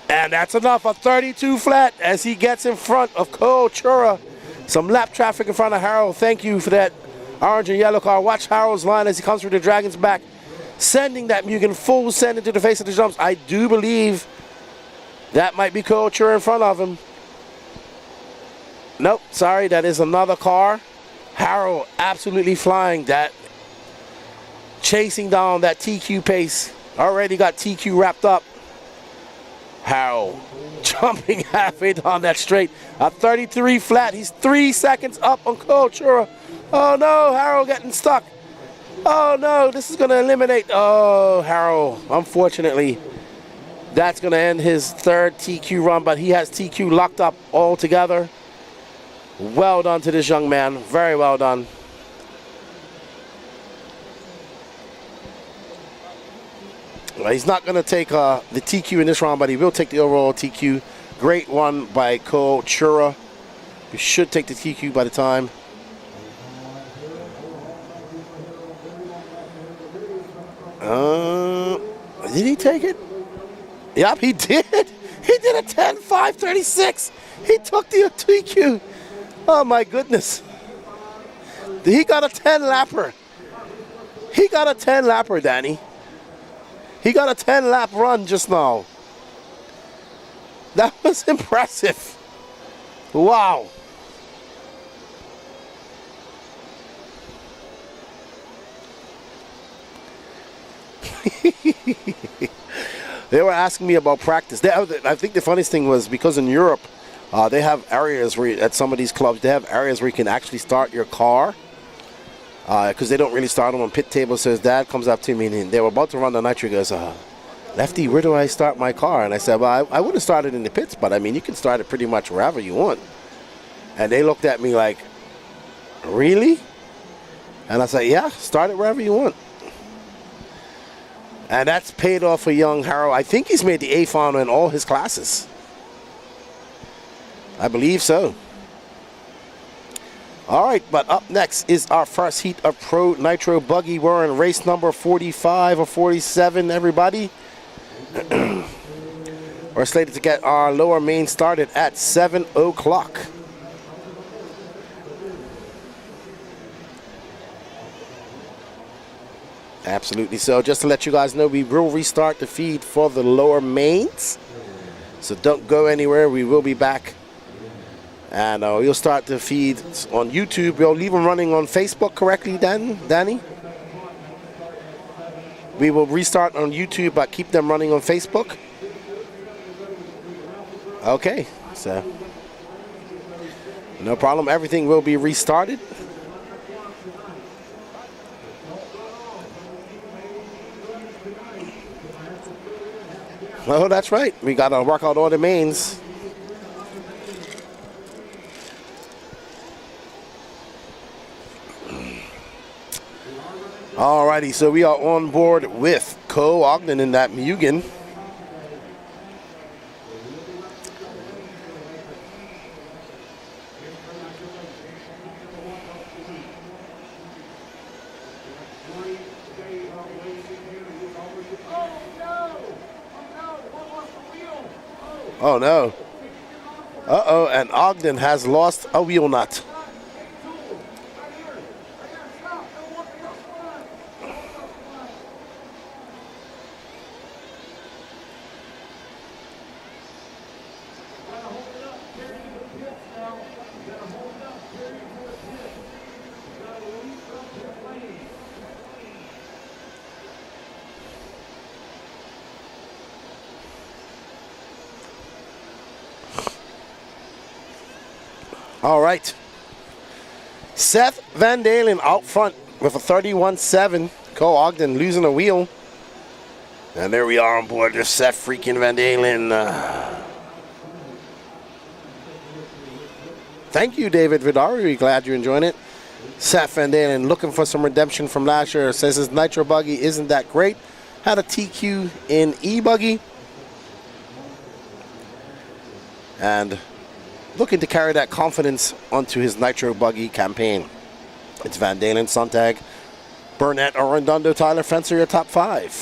And that's enough, a 32 flat as he gets in front of Cole Chura. Some lap traffic in front of Harold. Thank you for that orange and yellow car. Watch Harold's line as he comes through the dragon's back, sending that Mugen full send into the face of the jumps. I do believe that might be Cole Chura in front of him. Nope, sorry, that is another car. Harold absolutely flying that, chasing down that TQ pace. Already got TQ wrapped up. Harold jumping halfway down that straight. A 33 flat. He's 3 seconds up on Cole Chura. Oh no, Harold getting stuck. Oh no, this is going to eliminate. Oh, Harold, unfortunately, that's going to end his 3rd TQ run, but he has TQ locked up altogether. Well done to this young man. Very well done. Well, he's not going to take the TQ in this round, but he will take the overall TQ. Great one by Ko Chura. He should take the TQ by the time. Did he take it? Yep, he did. He did a 10.536. He took the TQ. Oh, my goodness. He got a 10-lapper. He got a 10-lapper, Danny. He got a 10-lap run just now. That was impressive. Wow. They were asking me about practice. I think the funniest thing was because in Europe, they have areas where, at some of these clubs, they have areas where you can actually start your car. Because they don't really start them on pit tables. So his dad comes up to me and they were about to run the Nitro. He goes, Lefty, where do I start my car? And I said, well, I wouldn't start it in the pits, but I mean, you can start it pretty much wherever you want. And they looked at me like, really? And I said, yeah, start it wherever you want. And that's paid off for young Harold. I think he's made the A final in all his classes. I believe so. All right, but up next is our first heat of Pro Nitro Buggy. We're in race number 45 or 47, everybody. We're slated to get our lower main started at 7 o'clock. Absolutely so. Just to let you guys know, we will restart the feed for the lower mains. So don't go anywhere. We will be back. And we'll start the feed on YouTube. We'll leave them running on Facebook correctly, Danny? We will restart on YouTube, but keep them running on Facebook. Okay, so no problem. Everything will be restarted. Oh, that's right. We got to work out all the mains. Alrighty, so we are on board with Ko Ogden in that Mugen. Oh no. Uh-oh, and Ogden has lost a wheel nut. All right. Seth Van Dalen out front with a 31.7. Ko Ogden losing a wheel. And there we are on board with Seth freaking Van Dalen. Thank you, David Vidari. We're glad you're enjoying it. Seth Van Dalen looking for some redemption from last year. Says his Nitro Buggy isn't that great. Had a TQ in e-buggy. And looking to carry that confidence onto his Nitro Buggy campaign. It's Van Dalen, Sontag, Burnett, Arredondo, Tyler Fencer, your top five.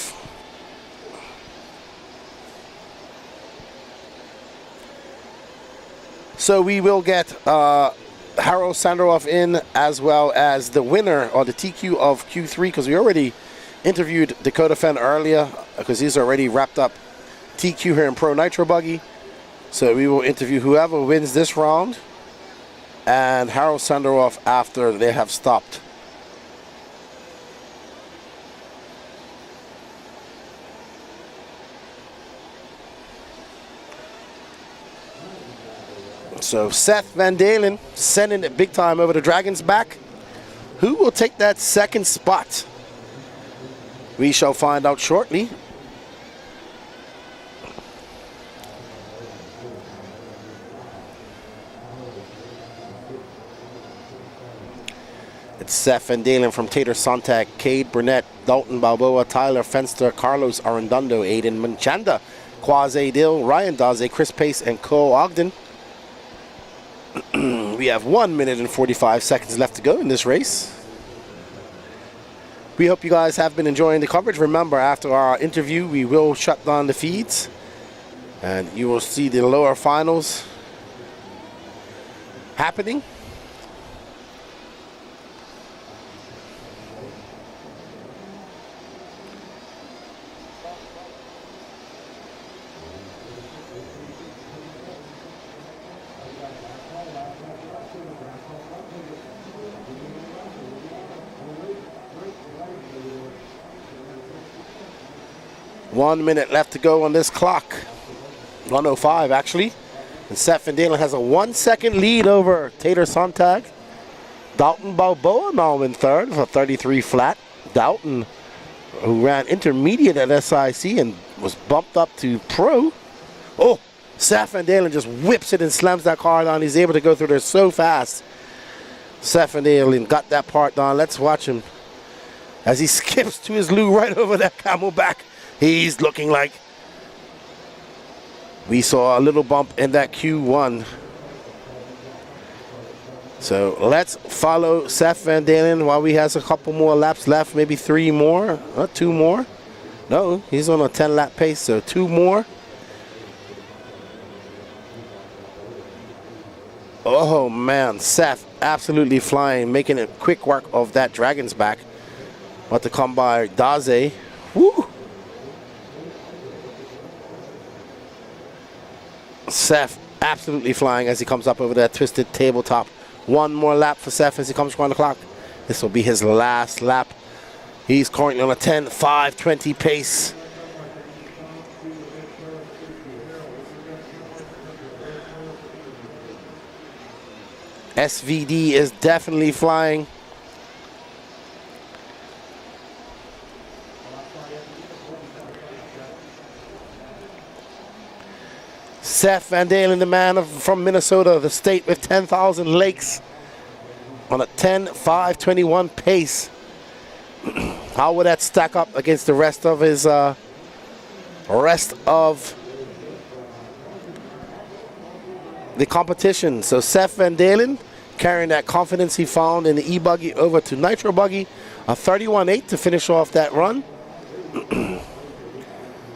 So we will get Harold Sandaroff in, as well as the winner or the TQ of Q3, because we already interviewed Dakota Fenn earlier, because he's already wrapped up TQ here in Pro Nitro Buggy. So we will interview whoever wins this round and Harold Sandaroff after they have stopped. So Seth Van Dalen sending it big time over the Dragon's back. Who will take that second spot? We shall find out shortly. It's Seth Van Dalen from Tater Sontag, Cade Burnett, Dalton Balboa, Tyler Fenster, Carlos Arredondo, Aiden Manchanda, Quasi Dill, Ryan Daze, Chris Pace, and Cole Ogden. We have 1 minute and 45 seconds left to go in this race. We hope you guys have been enjoying the coverage. Remember, after our interview, we will shut down the feeds, and you will see the lower finals happening. One minute left to go on this clock. 1:05 actually. And Seth Van Dalen has a 1 second lead over Tater Sontag. Dalton Balboa now in third with a 33 flat. Dalton, who ran intermediate at SIC and was bumped up to pro. Oh, Seth Van Dalen just whips it and slams that car down. He's able to go through there so fast. Seth Van Dalen got that part down. Let's watch him as he skips to his loo right over that Camelback. He's looking like we saw a little bump in that Q1. So let's follow Seth Van Dalen while he has a couple more laps left, maybe 3 more, 2 more. No, he's on a 10-lap pace, so 2 more. Oh man, Seth absolutely flying, making it quick work of that Dragon's Back. About to come by Daze. Woo! Seth absolutely flying as he comes up over that twisted tabletop. 1 more lap for Seth as he comes around the clock. This will be his last lap. He's currently on a 10.520 pace. SVD is definitely flying. Seth Van Dalen, the man from Minnesota, the state with 10,000 lakes, on a 10.521 pace. How would that stack up against the rest of his the competition? So Seth Van Dalen carrying that confidence he found in the e-buggy over to Nitro buggy, a 31.8 to finish off that run.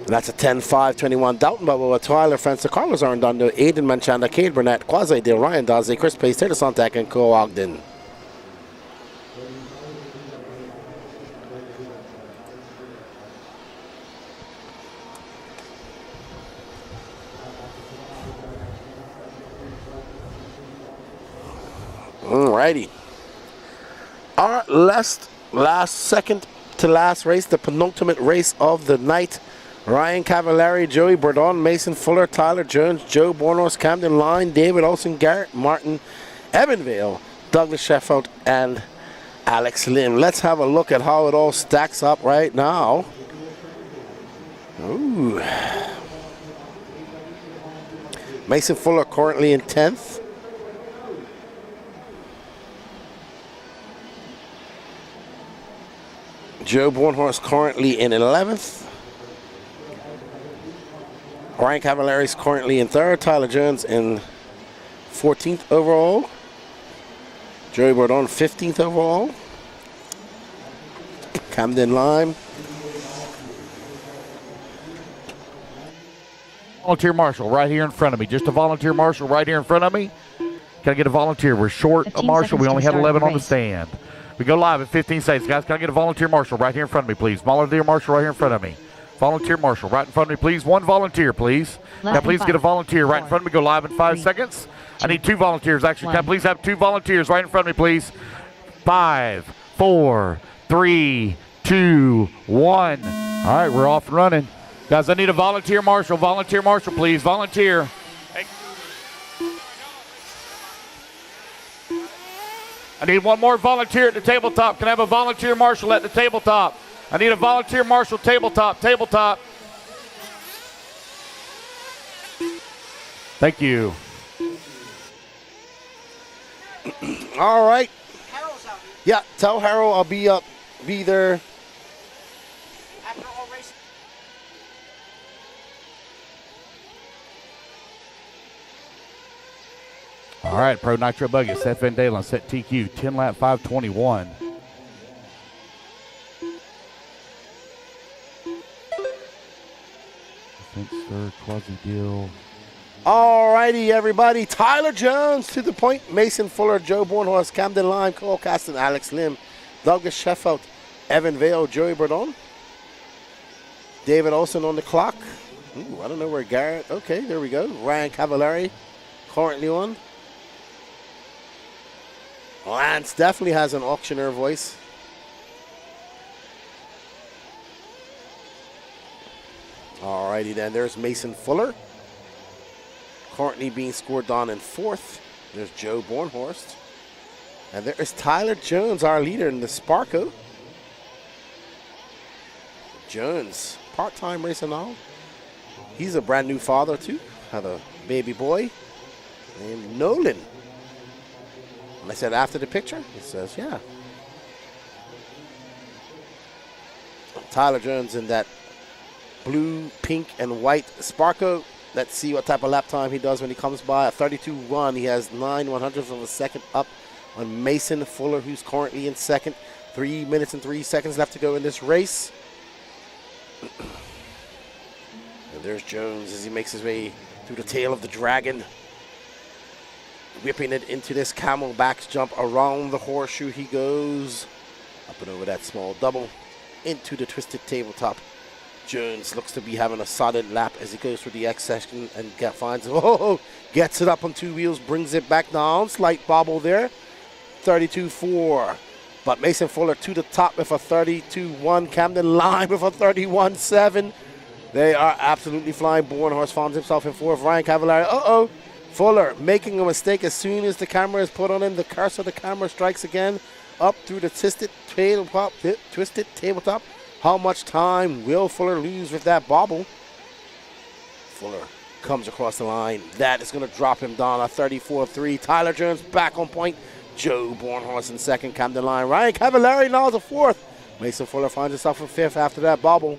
That's a 10.521. Dalton Balboa, Tyler Fenster, Carlos Arredondo, Aiden Manchanda, Cade Burnett, Quasi Dill, Ryan Daze, Chris Pace, Tater Sontag, and Cole Ogden. Alrighty. Our last second to last race, the penultimate race of the night. Ryan Cavallari, Joey Bourdon, Mason Fuller, Tyler Jones, Joe Bornos, Camden Line, David Olson, Garrett Martin, Evan Vale, Douglas Sheffield, and Alex Lim. Let's have a look at how it all stacks up right now. Ooh. Mason Fuller currently in 10th. Joe Bornhorst currently in 11th. Ryan Cavallari is currently in 3rd. Tyler Jones in 14th overall. Joey Bourdon 15th overall. Camden Lime. Volunteer marshal right here in front of me. Just a volunteer marshal right here in front of me. Can I get a volunteer? We're short a marshal. We only had 11 on the stand. We go live at 15 seconds. Guys, can I get a volunteer marshal right here in front of me, please? Volunteer marshal right here in front of me. Volunteer marshal right in front of me, please. 1 volunteer, please. Now, please get a volunteer right in front of me. Go live in 5 seconds. I need 2 volunteers, actually. Can I please have 2 volunteers right in front of me, please? 5, 4, 3, 2, 1. All right, we're off and running. Guys, I need a volunteer marshal. Volunteer marshal, please. Volunteer. Hey. I need 1 more volunteer at the tabletop. Can I have a volunteer marshal at the tabletop? I need a volunteer marshal tabletop. Thank you. All right. Yeah, tell Harold I'll be there. After all races. All right, Pro Nitro Buggy, Seth Van Dalen, set TQ, 10 lap 521. Sir, Quasi Deal. Alrighty, everybody. Tyler Jones to the point. Mason Fuller, Joe Bornhorst, Camden Lime, Cole Caston, Alex Lim, Douglas Sheffield, Evan Vale, Joey Burdon, David Olson on the clock. Ooh, I don't know where Garrett. Okay, there we go. Ryan Cavallari currently on. Lance definitely has an auctioneer voice. Alrighty then, there's Mason Fuller. Currently being scored on in 4th. There's Joe Bornhorst. And there is Tyler Jones, our leader in the Sparko. Jones, part-time racing now. He's a brand new father too. Had a baby boy named Nolan. And I said after the picture, he says, yeah. Tyler Jones in that blue, pink, and white Sparko. Let's see what type of lap time he does when he comes by. A 32.1. He has 9/100ths of a second up on Mason Fuller, who's currently in 2nd. 3 minutes and 3 seconds left to go in this race. And there's Jones as he makes his way through the tail of the dragon. Whipping it into this camelback jump. Around the horseshoe he goes. Up and over that small double. Into the twisted tabletop. Jones looks to be having a solid lap as he goes through the X section and finds it. Gets it up on 2 wheels, brings it back down. Slight bobble there. 32.4. But Mason Fuller to the top with a 32.1. Camden Lime with a 31.7. They are absolutely flying. Bornhorst finds himself in 4th. Ryan Cavallari. Fuller making a mistake as soon as the camera is put on him. The cursor of the camera strikes again. Up through the twisted tabletop. How much time will Fuller lose with that bobble? Fuller comes across the line. That is going to drop him down a 34.3. Tyler Jones back on point. Joe Bornhorst in 2nd. Camden Line. Ryan Cavallari now is a 4th. Mason Fuller finds himself in 5th after that bobble.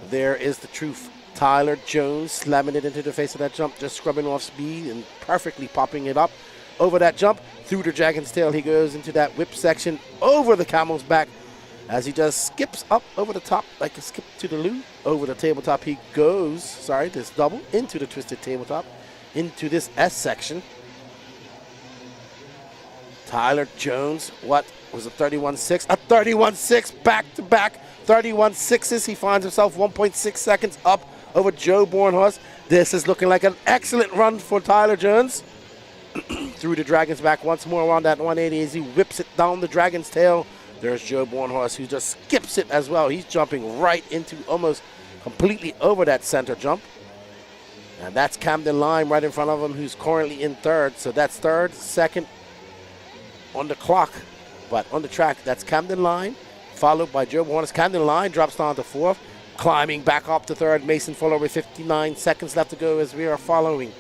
There is the truth. Tyler Jones slamming it into the face of that jump, just scrubbing off speed and perfectly popping it up. Over that jump, through the dragon's tail, he goes into that whip section, over the camel's back. As he just skips up over the top like a skip to the loo. Over the tabletop he goes, this double, into the twisted tabletop, into this S section. Tyler Jones, what was a 31.6? A 31.6 back-to-back 31.6s. He finds himself 1.6 seconds up over Joe Bornhorst. This is looking like an excellent run for Tyler Jones. Through the dragon's back once more around that 180 as he whips it down the dragon's tail. There's Joe Bornhorst who just skips it as well. He's jumping right into almost completely over that center jump. And that's Camden Lime right in front of him who's currently in 3rd. So that's 3rd, 2nd on the clock. But on the track, that's Camden Lime followed by Joe Bornhorst. Camden Lime drops down to 4th. Climbing back up to 3rd, Mason Fuller with 59 seconds left to go as we are following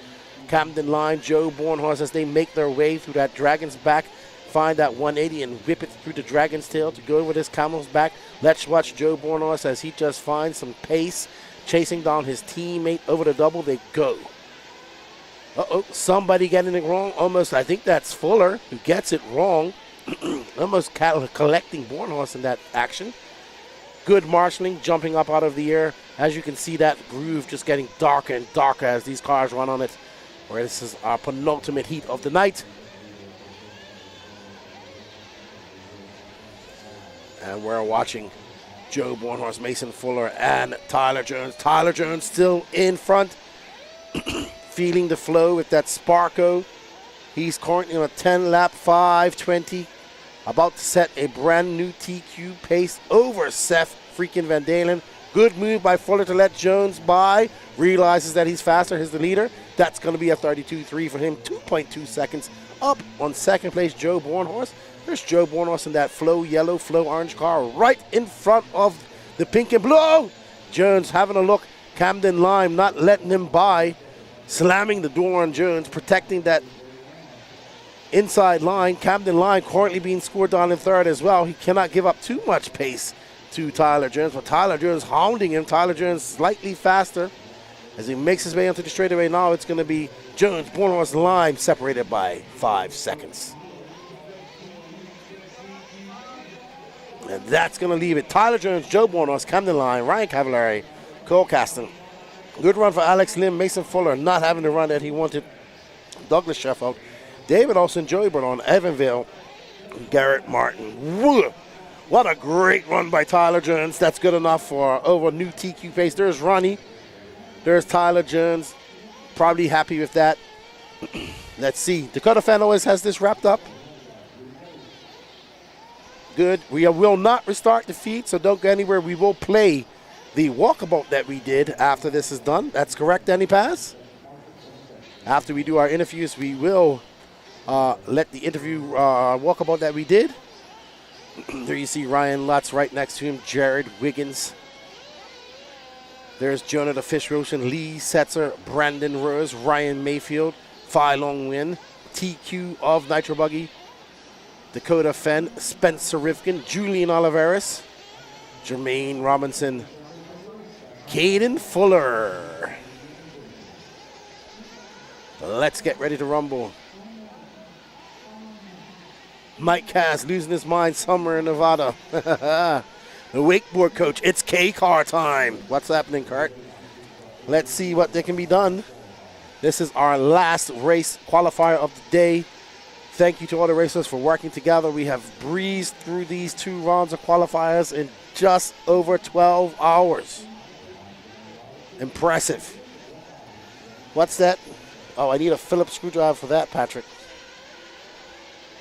Camden Lime, Joe Bornhorst as they make their way through that dragon's back. Find that 180 and whip it through the dragon's tail to go over this camel's back. Let's watch Joe Bornhorst as he just finds some pace, chasing down his teammate over the double. They go. Somebody getting it wrong. Almost, I think that's Fuller who gets it wrong. Almost collecting Bornhorst in that action. Good marshalling, jumping up out of the air. As you can see, that groove just getting darker and darker as these cars run on it. Where this is our penultimate heat of the night. And we're watching Joe Bornhorst, Mason Fuller, and Tyler Jones. Tyler Jones still in front, feeling the flow with that Sparko. He's currently on a 10-lap 5:20, about to set a brand new TQ pace over Seth freaking Van Dalen. Good move by Fuller to let Jones by. Realizes that he's faster, he's the leader. That's going to be a 32.3 for him, 2.2 seconds up on 2nd place, Joe Bornhorst. There's Joe Bornhorst in that flow yellow, flow orange car right in front of the pink and blue. Oh! Jones having a look. Camden Lime not letting him by. Slamming the door on Jones, protecting that inside line. Camden Line currently being scored down in third as well. He cannot give up too much pace to Tyler Jones, but Tyler Jones hounding him. Tyler Jones slightly faster as he makes his way onto the straightaway. Now it's going to be Jones, Bornhorst, Lime separated by 5 seconds. And that's going to leave it. Tyler Jones, Joe Bornhorst, Camden Line, Ryan Cavallari, Cole Caston. Good run for Alex Lim. Mason Fuller not having the run that he wanted. Douglas Sheffield, David Olson, Joey Burdon, Evanville, Garrett Martin. Woo! What a great run by Tyler Jones. That's good enough for over new TQ pace. There's Ronnie. There's Tyler Jones. Probably happy with that. Let's see. Dakota Fan always has this wrapped up. Good. We will not restart the feed, so don't go anywhere. We will play the walkabout that we did after this is done. That's correct, Danny Paz? After we do our interviews, we will let the interview walkabout that we did. There you see Ryan Lutz right next to him, Jared Wiggins. There's Jonah the Fish Roshan, Lee Setzer, Brandon Rose, Ryan Mayfield, Phi Long Win, TQ of Nitro Buggy, Dakota Fenn, Spencer Rifkin, Julian Oliveris, Jermaine Robinson, Caden Fuller. Let's get ready to rumble. Mike Cass losing his mind somewhere in Nevada. The wakeboard coach, it's K-Car time. What's happening, Kurt? Let's see what they can be done. This is our last race qualifier of the day. Thank you to all the racers for working together. We have breezed through these 2 rounds of qualifiers in just over 12 hours. Impressive. What's that? Oh, I need a Phillips screwdriver for that, Patrick.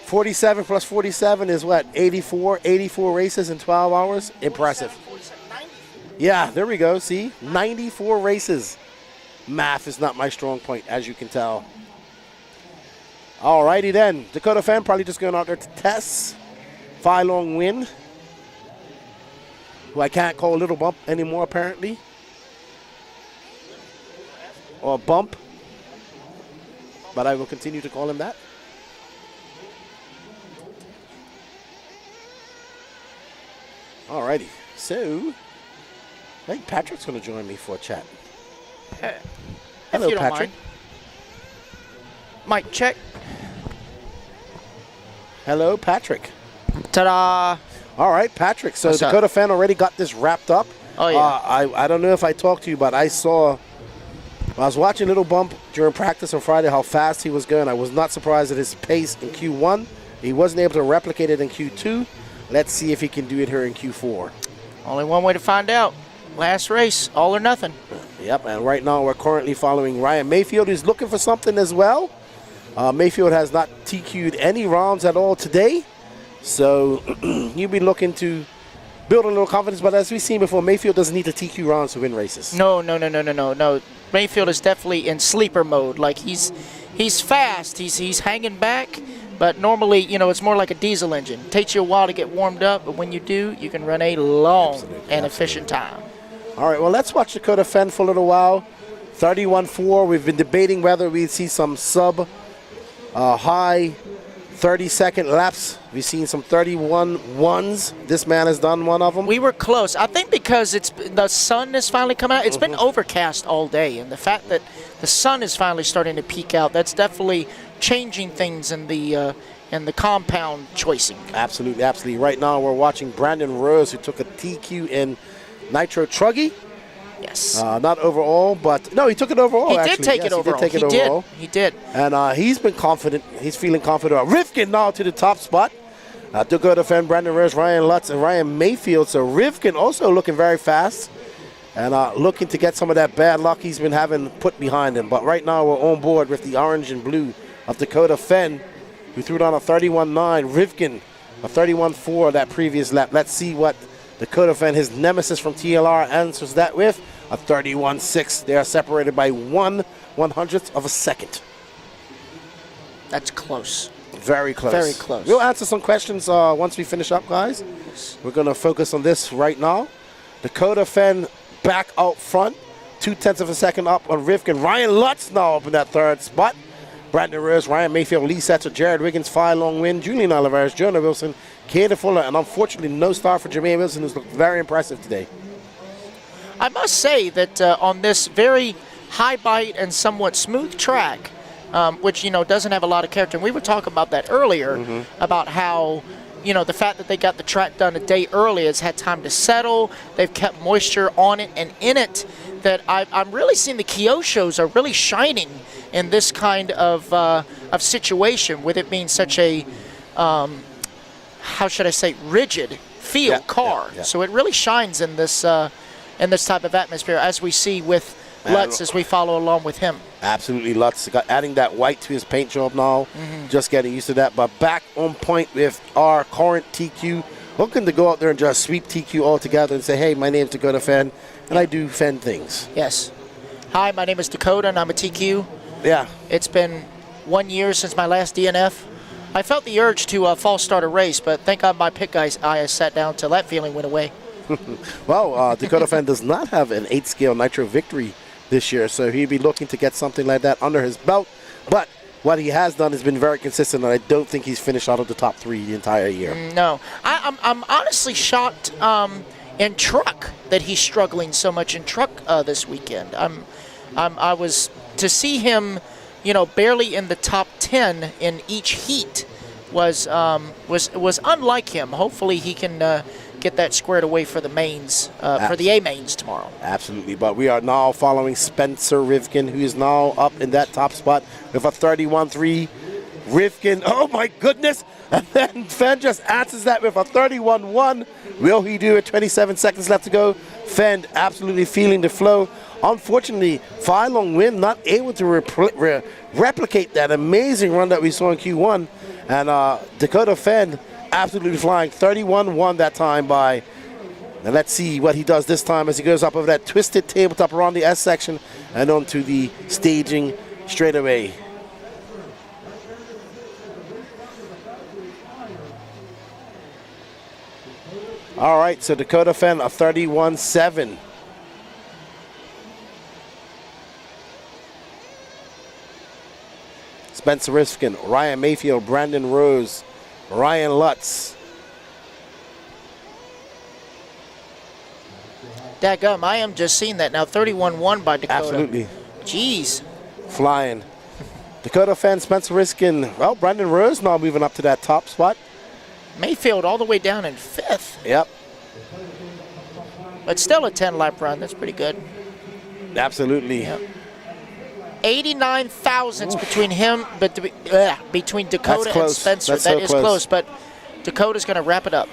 47 plus 47 is what? 84? 84 races in 12 hours? Impressive. 47, Yeah, there we go. See? 94 races. Math is not my strong point, as you can tell. All righty then. Dakota Fan probably just going out there to test. Phi Long Win, who I can't call Little Bump anymore, apparently. Or Bump. But I will continue to call him that. Alrighty, so I think Patrick's going to join me for a chat. Hello, you don't Patrick. Mic check. Hello, Patrick. Ta-da! All right, Patrick. So What's Dakota up? Fan already got this wrapped up. Oh, yeah. I don't know if I talked to you, but I was watching Little Bump during practice on Friday how fast he was going. I was not surprised at his pace in Q1. He wasn't able to replicate it in Q2. Let's see if he can do it here in Q4. Only one way to find out. Last race, all or nothing. Yep, and right now we're currently following Ryan Mayfield, who's looking for something as well. Mayfield has not TQ'd any rounds at all today. So you'll be looking to build a little confidence. But as we've seen before, Mayfield doesn't need to TQ rounds to win races. No. Mayfield is definitely in sleeper mode. Like he's fast. He's hanging back. But normally, you know, it's more like a diesel engine. It takes you a while to get warmed up, but when you do, you can run a long and efficient time. All right, well, let's watch Dakota Fen for a little while. 31.4. We've been debating whether we see some high 30-second laps. We've seen some 31.1s. This man has done one of them. We were close. I think because the sun has finally come out. It's been overcast all day, and the fact that the sun is finally starting to peek out, that's definitely changing things in the compound choicing. Absolutely. Right now we're watching Brandon Rose, who took a TQ in Nitro Truggy. Yes. Not overall, but no, he took it overall. He actually. did take it overall. He did. And he's been confident. He's feeling confident. Rifkin now to the top spot. Dakota Fen, Brandon Rose, Ryan Lutz, and Ryan Mayfield. So Rifkin also looking very fast and looking to get some of that bad luck he's been having put behind him. But right now we're on board with the orange and blue of Dakota Fen, who threw down a 31.9. Rifkin, a 31.4 that previous lap. Let's see what Dakota Fen, his nemesis from TLR, answers that with a 31.6. They are separated by 1/100th of a second. That's close. Very close. Very close. We'll answer some questions once we finish up, guys. We're going to focus on this right now. Dakota Fen back out front, 0.2 of a second up on Rifkin. Ryan Lutz now up in that third spot. Brandon Rose, Ryan Mayfield, Lee Setzer, Jared Wiggins, Fire Long Win, Julian Oliveris, Jonah Wilson, Kader Fuller, and unfortunately no star for Jermaine Wilson, who's looked very impressive today. I must say that on this very high bite and somewhat smooth track, which, doesn't have a lot of character, and we were talking about that earlier, about how, the fact that they got the track done a day early has had time to settle, they've kept moisture on it and in it, that I'm really seeing the Kyoshos are really shining in this kind of situation, with it being such a, how should I say, rigid field car. Yeah. So it really shines in this type of atmosphere, as we see with Lutz as we follow along with him. Absolutely, Lutz adding that white to his paint job now, just getting used to that. But back on point with our current TQ, looking to go out there and just sweep TQ altogether and say, hey, my name's Dakota Fenn, and I do Fenn things. Yes. Hi, my name is Dakota, and I'm a TQ. Yeah. It's been 1 year since my last DNF. I felt the urge to false start a race, but thank God my pit guys I sat down till that feeling went away. Well, Dakota Fenn does not have an 8-scale Nitro victory this year, so he'd be looking to get something like that under his belt. But what he has done has been very consistent, and I don't think he's finished out of the top 3 the entire year. No. I'm honestly shocked in truck that he's struggling so much in truck this weekend. I was to see him, barely in the top 10 in each heat was unlike him. Hopefully he can get that squared away for the mains, for the A mains tomorrow. Absolutely, but we are now following Spencer Rivkin, who is now up in that top spot with a 31.3. Rivkin, oh my goodness! And then Fenn just answers that with a 31.1. Will he do it? 27 seconds left to go. Fenn absolutely feeling the flow. Unfortunately, Fire Long Win not able to replicate that amazing run that we saw in Q1. And Dakota Fenn absolutely flying 31.1 that time by. Now let's see what he does this time as he goes up over that twisted tabletop around the S section and onto the staging straightaway. All right, so Dakota Fenn a 31.7. Spencer Rivkin, Ryan Mayfield, Brandon Rose, Ryan Lutz. Dadgum, I am just seeing that now. 31.1 by Dakota. Absolutely. Jeez. Flying. Dakota Fenn, Spencer Rivkin. Well, Brandon Rose now moving up to that top spot. Mayfield all the way down in 5th. Yep. But still a 10-lap run. That's pretty good. Absolutely. Yep. 89 thousandths between him, but between Dakota and Spencer. That is close, but Dakota's going to wrap it up.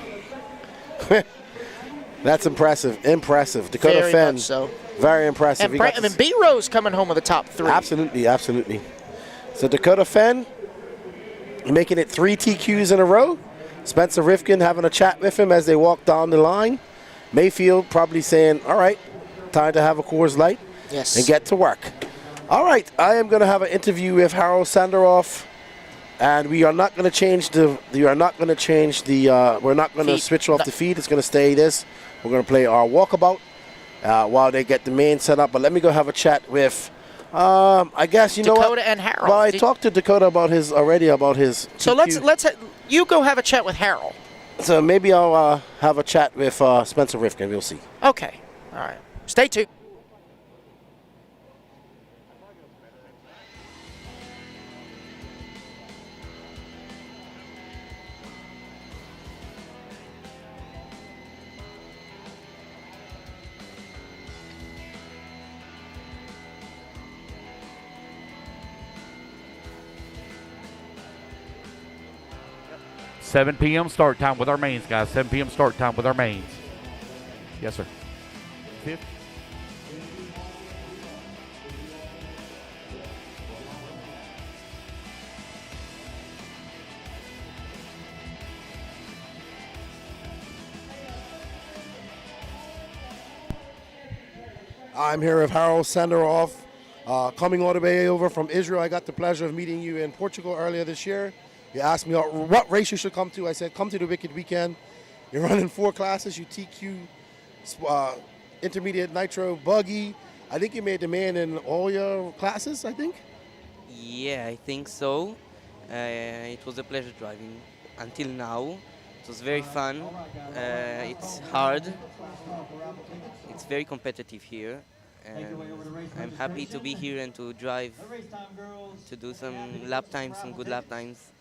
That's impressive. Impressive. Dakota Very Fenn. much so. Very impressive. And B Rose coming home with the top 3. Absolutely, absolutely. So Dakota Fenn making it 3 TQs in a row. Spencer Rivkin having a chat with him as they walk down the line. Mayfield probably saying, all right, time to have a Coors Light and get to work. All right, I am going to have an interview with Harold Sanderoff, and we are not going to change the. We're not going to switch off the feed. It's going to stay this. We're going to play our walkabout while they get the main set up. But let me go have a chat with. I guess Dakota and Harold. Well, I talked to Dakota about his So TQ. let's you go have a chat with Harold. So maybe I'll have a chat with Spencer Rivkin. We'll see. Okay. All right. Stay tuned. – 7 p.m. start time with our mains, guys. 7 p.m. start time with our mains. Yes, sir. Fifth. I'm here with Harold Sanderoff, coming all the way over from Israel. I got the pleasure of meeting you in Portugal earlier this year. You asked me what race you should come to. I said, come to the Wicked Weekend. You're running 4 classes. You TQ, intermediate Nitro, buggy. I think you made the man in all your classes, I think? Yeah, I think so. It was a pleasure driving until now. It was very fun. It's hard. It's very competitive here. And I'm happy to be here and to drive, to do some lap times, some good lap times.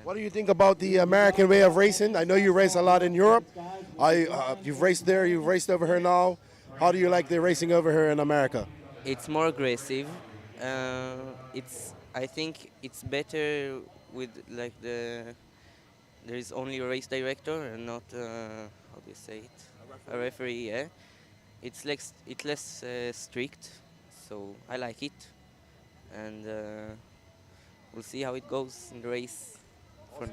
What do you think about the American way of racing? I know you race a lot in Europe. You've raced there, you've raced over here now. How do you like the racing over here in America? It's more aggressive. I think it's better with like there is only a race director and not how do you say it? A referee. Yeah. It's less strict, so I like it, and we'll see how it goes in the race for now.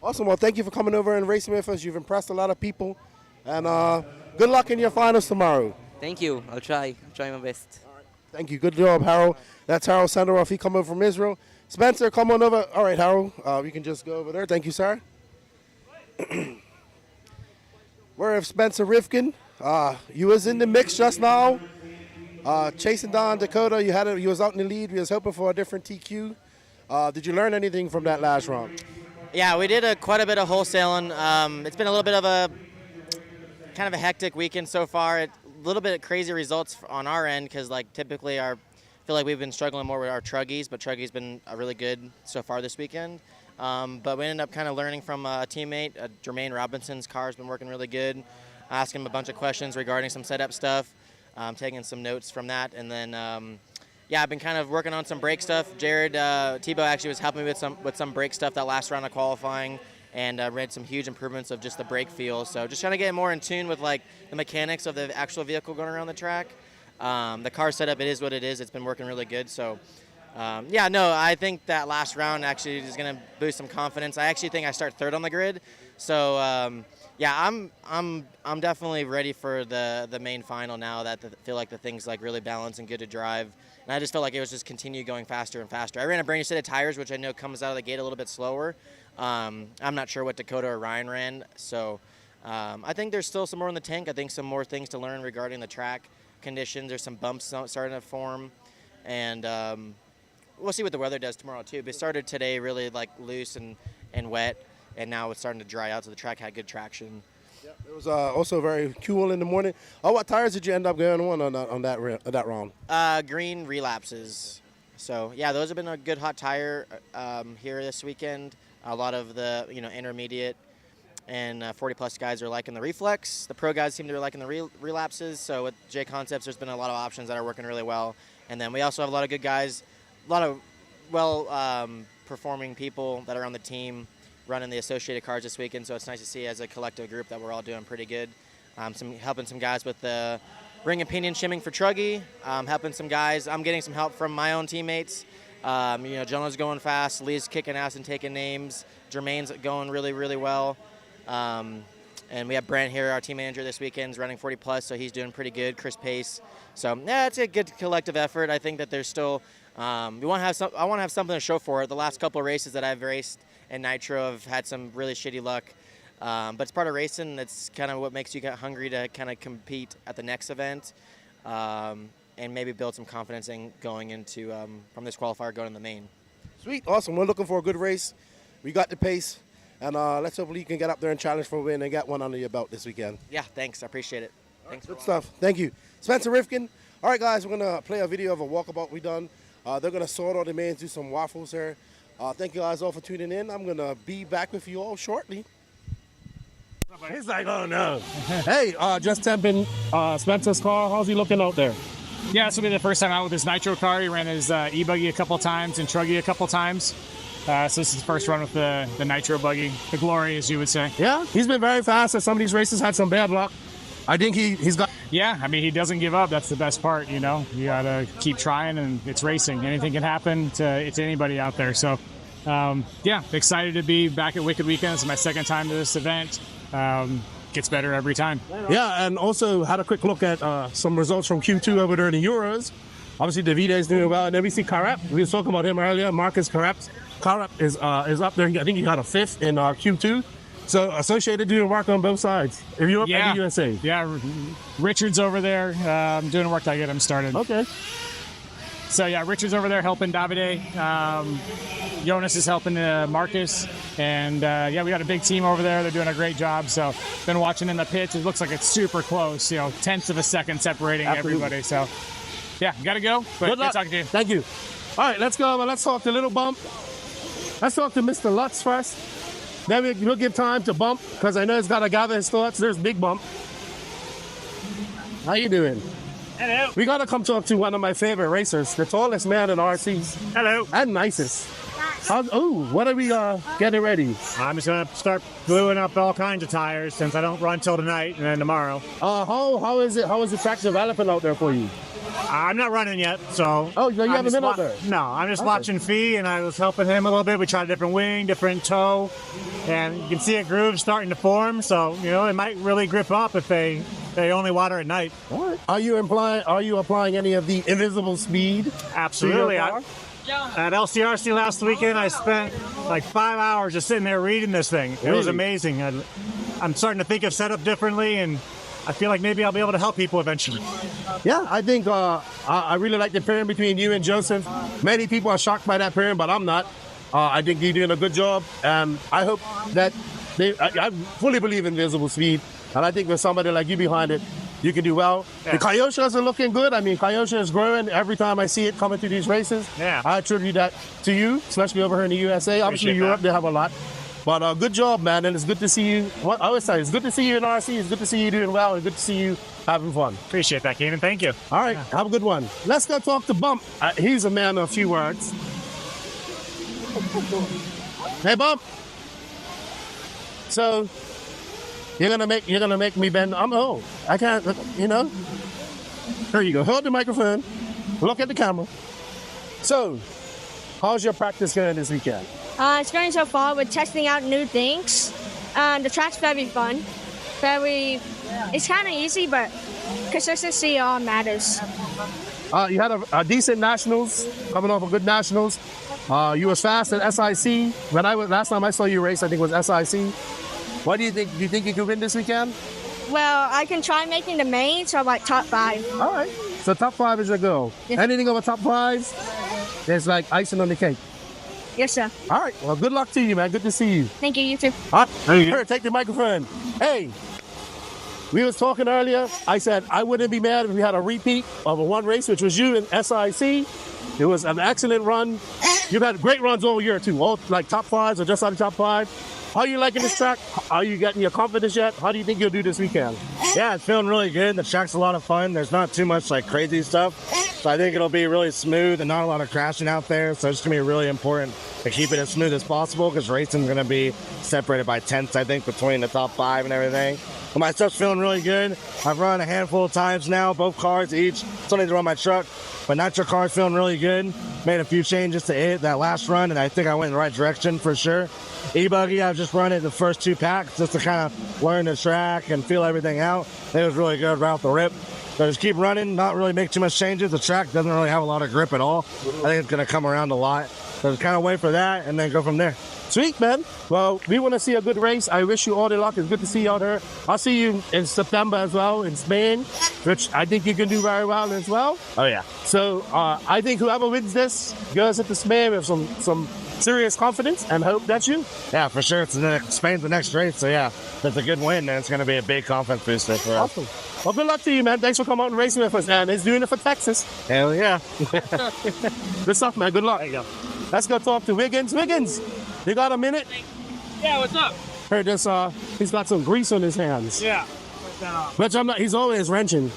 Awesome. Well, thank you for coming over and racing with us. You've impressed a lot of people, and good luck in your finals tomorrow. Thank you. I'll try my best. All right. Thank you. Good job, Harold. That's Harold Sandoff. He come over from Israel. Spencer, come on over. All right, Harold. You can just go over there. Thank you, sir. We're Spencer Rifkin. You was in the mix just now, chasing down Dakota. You was out in the lead. We was hoping for a different TQ. Did you learn anything from that last round? Yeah, we did quite a bit of wholesaling. It's been a little bit of a kind of a hectic weekend so far. A little bit of crazy results on our end because like typically I feel like we've been struggling more with our Truggies, but Truggy's been really good so far this weekend. But we ended up kind of learning from a teammate, Jermaine Robinson's car has been working really good. Asking him a bunch of questions regarding some setup stuff, taking some notes from that, and then yeah, I've been kind of working on some brake stuff. Jared Tebow actually was helping me with some brake stuff that last round of qualifying, and made some huge improvements of just the brake feel. So just trying to get more in tune with like the mechanics of the actual vehicle going around the track. The car setup, it is what it is. It's been working really good. So yeah, no, I think that last round actually is going to boost some confidence. I actually think I start third on the grid. So yeah, I'm definitely ready for the main final now that I feel like the thing's like really balanced and good to drive. And I just felt like it was just continue going faster and faster. I ran a brand new set of tires, which I know comes out of the gate a little bit slower. I'm not sure what Dakota or Ryan ran, so I think there's still some more in the tank. I think some more things to learn regarding the track conditions. There's some bumps starting to form, and we'll see what the weather does tomorrow too. But it started today really like loose and wet. And now it's starting to dry out, so the track had good traction. Yeah, it was also very cool in the morning. What tires did you end up going on that round? Green relapses. So yeah, those have been a good hot tire here this weekend. A lot of the intermediate and 40-plus guys are liking the reflex. The pro guys seem to be liking the relapses. So with J Concepts, there's been a lot of options that are working really well. And then we also have a lot of good guys, a lot of performing people that are on the team running the associated cars this weekend, so it's nice to see as a collective group that we're all doing pretty good. Helping some guys with the ring and pinion shimming for Truggy, helping some guys. I'm getting some help from my own teammates. Jonah's going fast, Lee's kicking ass and taking names, Jermaine's going really, really well. And we have Brent here, our team manager this weekend, is running 40 plus, so he's doing pretty good. Chris Pace. So yeah, it's a good collective effort. I think that there's still, I want to have something to show for it. The last couple of races that I've raced in Nitro have had some really shitty luck. But it's part of racing. That's kind of what makes you get hungry to kind of compete at the next event, and maybe build some confidence in going into, from this qualifier, going to the main. Sweet, awesome. We're looking for a good race. We got the pace, and let's hopefully you can get up there and challenge for a win and get one under your belt this weekend. Yeah, thanks. I appreciate it. Thanks. Good stuff. Thank you. Spencer Rifkin. All right, guys, we're going to play a video of a walkabout we done. They're going to sort all the mains, do some waffles here. Thank you guys all for tuning in. I'm going to be back with you all shortly. He's like, oh no. Hey, just temping Spencer's car. How's he looking out there? Yeah, this will be the first time out with his Nitro car. He ran his e-buggy a couple times and Truggy a couple times. So this is his first run with the Nitro buggy, the glory, as you would say. Yeah, he's been very fast at some of these races, had some bad luck. I think he's got... Yeah, I mean, he doesn't give up. That's the best part, You got to keep trying, and it's racing. Anything can happen to anybody out there. So, yeah, excited to be back at Wicked Weekend. It's my second time to this event. Gets better every time. Yeah, and also had a quick look at some results from Q2 over there in the Euros. Obviously, Davide's doing well. And then we see Karap. We were talking about him earlier. Marcus Karap. Karap is up there. I think he got a 5th in Q2. So Associated doing work on both sides. If you're up at the USA. Yeah, Richard's over there doing work to get him started. Okay. So yeah, Richard's over there helping Davide. Jonas is helping Marcus, and yeah, we got a big team over there. They're doing a great job. So been watching in the pits. It looks like it's super close. Tenths of a second separating everybody. So yeah, gotta go. But good talking to you. Thank you. All right, let's go. Let's talk to Little Bump. Let's talk to Mr. Lutz first. Then we'll give time to Bump because I know he's got to gather his thoughts. There's Big Bump. How you doing? Hello. We got to come talk to one of my favorite racers, the tallest man in RCs. Hello. And nicest. What are we getting ready? I'm just going to start gluing up all kinds of tires since I don't run till tonight and then tomorrow. How is it? How is the track developing out there for you? I'm not running yet, so... Oh, you haven't been out there? No, I'm just watching Fee, and I was helping him a little bit. We tried a different wing, different toe, and you can see a groove starting to form, so, it might really grip up if they only water at night. All right. Are you applying any of the invisible speed? Absolutely. At LCRC last weekend, I spent like 5 hours just sitting there reading this thing. It was amazing. I'm starting to think of setup differently, and I feel like maybe I'll be able to help people eventually. Yeah, I think I really like the pairing between you and Joseph. Many people are shocked by that pairing, but I'm not. I think you're doing a good job, and I hope that I fully believe in visible speed, and I think with somebody like you behind it, you can do well. Yeah. The Kyosha are looking good. I mean, Kyosha is growing every time I see it coming through these races. Yeah. I attribute that to you, especially over here in the USA. Obviously, Europe, they have a lot. But good job, man, and it's good to see you. I always say, it's good to see you in RC. It's good to see you doing well, and good to see you having fun. Appreciate that, Keenan. Thank you. All right, have a good one. Let's go talk to Bump. He's a man of a few words. Hey, Bump. So you're gonna make me bend. I can't. There you go. Hold the microphone. Look at the camera. So, how's your practice going this weekend? It's going so far. We're testing out new things. The track's very fun. It's kind of easy, but consistency matters. You had a decent nationals, coming off a good nationals. You was fast at SIC. Last time I saw you race, I think it was SIC. What do you think? Do you think you could win this weekend? Well, I can try making the main, so like top 5. All right. So top 5 is your goal. Yes. Anything over top 5, there's like icing on the cake. Yes, sir. All right. Well, good luck to you, man. Good to see you. Thank you. You too. Here, take the microphone. Hey, we was talking earlier. I said I wouldn't be mad if we had a repeat of a one race, which was you in SIC. It was an excellent run. You've had great runs all year, too. All like top 5s or just out of top 5. How are you liking this track? Are you getting your confidence yet? How do you think you'll do this weekend? Yeah, it's feeling really good. The track's a lot of fun. There's not too much like crazy stuff. So I think it'll be really smooth and not a lot of crashing out there. So it's going to be really important to keep it as smooth as possible because racing's going to be separated by tenths, I think, between the top 5 and everything. But my stuff's feeling really good. I've run a handful of times now, both cars each. Still need to run my truck. But Nitro car's feeling really good. Made a few changes to it that last run, and I think I went in the right direction for sure. E-buggy, I've just run it the first 2 packs just to kind of learn the track and feel everything out. It was really good right off the rip. So just keep running, not really make too much changes. The track doesn't really have a lot of grip at all. I think it's going to come around a lot. So just kind of wait for that and then go from there. Sweet, man. Well, we want to see a good race. I wish you all the luck. It's good to see you out there. I'll see you in September as well in Spain, which I think you can do very well as well. Oh, yeah. So I think whoever wins this goes into Spain with some serious confidence and hope that's you. Yeah, for sure. Spain's the next race. So, yeah, if it's a good win, then it's going to be a big confidence booster for us. Awesome. Well, good luck to you, man. Thanks for coming out and racing with us. And it's doing it for Texas. Hell yeah. Good stuff, man. Good luck. There you go. Let's go talk to Wiggins. Wiggins, you got a minute? Yeah, what's up? Heard this, he's got some grease on his hands. Yeah. Which he's always wrenching.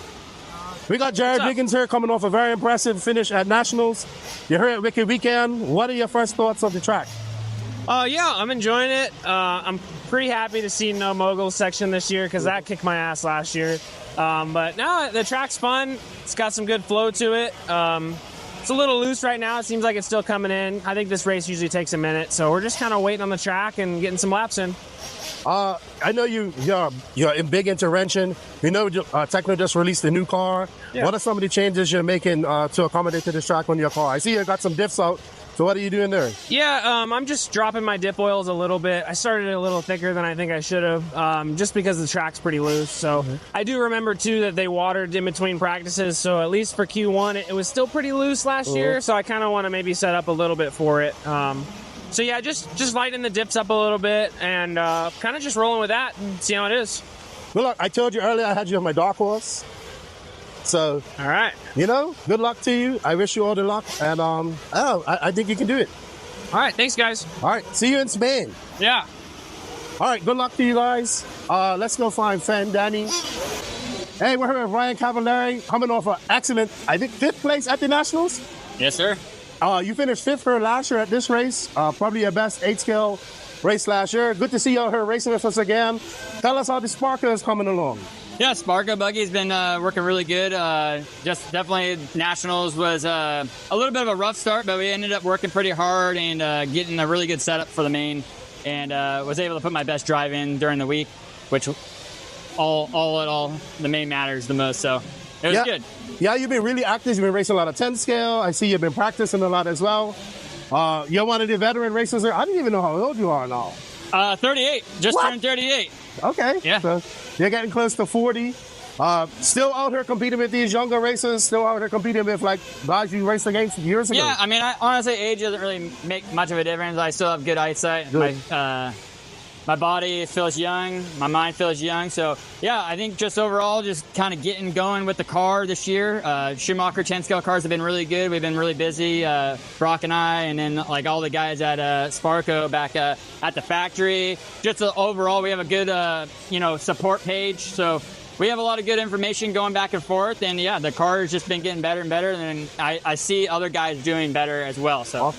We got Jared Wiggins here coming off a very impressive finish at Nationals. You're here at Wicked Weekend. What are your first thoughts of the track? Yeah, I'm enjoying it. I'm pretty happy to see no mogul section this year because that kicked my ass last year. But now the track's fun. It's got some good flow to it. It's a little loose right now. It seems like it's still coming in. I think this race usually takes a minute, so we're just kind of waiting on the track and getting some laps in. I know you're big into wrenching. You know, Tecno just released a new car. Yeah. What are some of the changes you're making to accommodate to this track on your car? I see you got some diffs out. So what are you doing there? Yeah, I'm just dropping my dip oils a little bit. I started it a little thicker than I think I should have, just because the track's pretty loose. So I do remember, too, that they watered in between practices. So at least for Q1, it was still pretty loose last year. So I kind of want to maybe set up a little bit for it. So yeah, just lighten the dips up a little bit and kind of just rolling with that and see how it is. Good luck. I told you earlier I had you on my dark horse. So, all right. You know, good luck to you. I wish you all the luck. And I think you can do it. All right. Thanks, guys. All right. See you in Spain. Yeah. All right. Good luck to you guys. Let's go find Fan Danny. Hey, we're here with Ryan Cavallari coming off an excellent, I think, 5th place at the Nationals. Yes, sir. You finished 5th for last year at this race. Probably your best 8-scale race last year. Good to see you out here racing with us again. Tell us how the Sparker is coming along. Yeah, Sparker buggy's been working really good. Just definitely Nationals was a little bit of a rough start, but we ended up working pretty hard and getting a really good setup for the main, and was able to put my best drive in during the week, which all in all, the main matters the most. So it was good. Yeah, you've been really active. You've been racing a lot of 10 scale. I see you've been practicing a lot as well. You're one of the veteran racers there. I didn't even know how old you are now. 38. Just turned 38. Okay. Yeah. So you're getting close to 40. Still out here competing with these younger racers. Still out here competing with like guys you raced against years ago. Yeah, I mean, honestly, age doesn't really make much of a difference. I still have good eyesight. Good. My body feels young. My mind feels young. So, yeah, I think just overall, just kind of getting going with the car this year. Schumacher 10-scale cars have been really good. We've been really busy, Brock and I, and then like all the guys at Sparco back at the factory. Just overall, we have a good, support page. So we have a lot of good information going back and forth. And, yeah, the car has just been getting better and better. And I see other guys doing better as well. So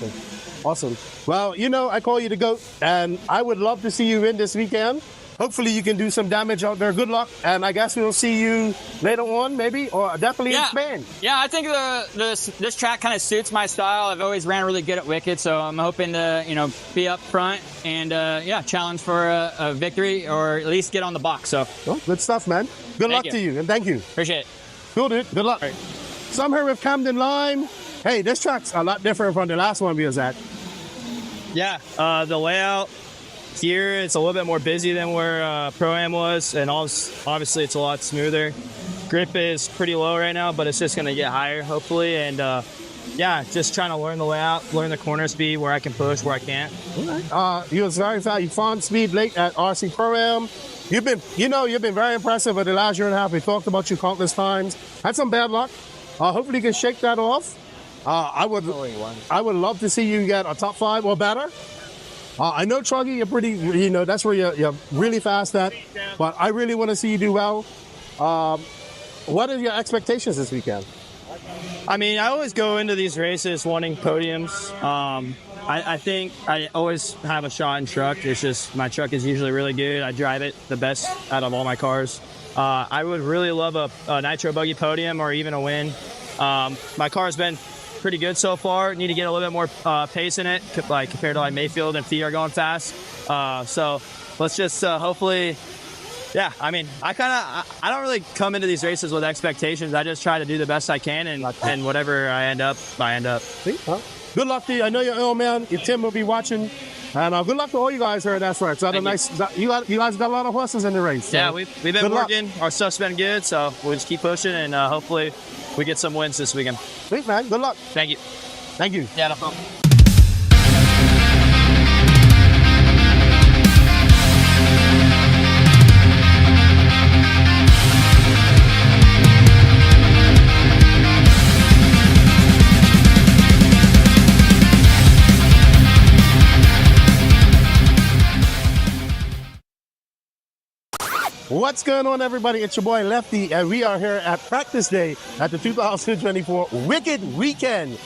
Awesome. Well, I call you the GOAT, and I would love to see you win this weekend. Hopefully you can do some damage out there. Good luck, and I guess we'll see you later on, maybe, or definitely in Spain. Yeah, I think this track kind of suits my style. I've always ran really good at Wicked, so I'm hoping to, be up front and, challenge for a victory or at least get on the box. So, good stuff, man. Good luck to you, and thank you. Appreciate it. Cool, dude. Good luck. Right. So I'm here with Camden Lime. Hey, this track's a lot different from the last one we was at. Yeah, the layout here is a little bit more busy than where Pro-Am was, and obviously it's a lot smoother. Grip is pretty low right now, but it's just going to get higher, hopefully, and just trying to learn the layout, learn the corner speed, where I can push, where I can't. You was very fast. You found speed late at RC Pro-Am. You've been very impressive over the last year and a half. We talked about you countless times. Had some bad luck. Hopefully you can shake that off. I would love to see you get a top 5 or better. I know Truggy, you're pretty, that's where you're really fast at, but I really want to see you do well. What are your expectations this weekend? I mean, I always go into these races wanting podiums. I think I always have a shot in truck. It's just my truck is usually really good. I drive it the best out of all my cars. I would really love a Nitro buggy podium or even a win. My car's been pretty good so far. Need to get a little bit more pace in it, like compared to like Mayfield and Thea are going fast. So let's just hopefully, I mean, I don't really come into these races with expectations. I just try to do the best I can, and whatever I end up, I end up. Good luck to you. I know you're ill, man. Your Tim will be watching. And good luck to all you guys here. That's right. So you guys got a lot of horses in the race. So yeah, we've been working. Our stuff's been good, so we'll just keep pushing, and hopefully we get some wins this weekend. Sweet, man. Good luck. Thank you. Thank you. Yeah, no problem. What's going on, everybody? It's your boy Lefty, and we are here at practice day at the 2024 Wicked Weekend.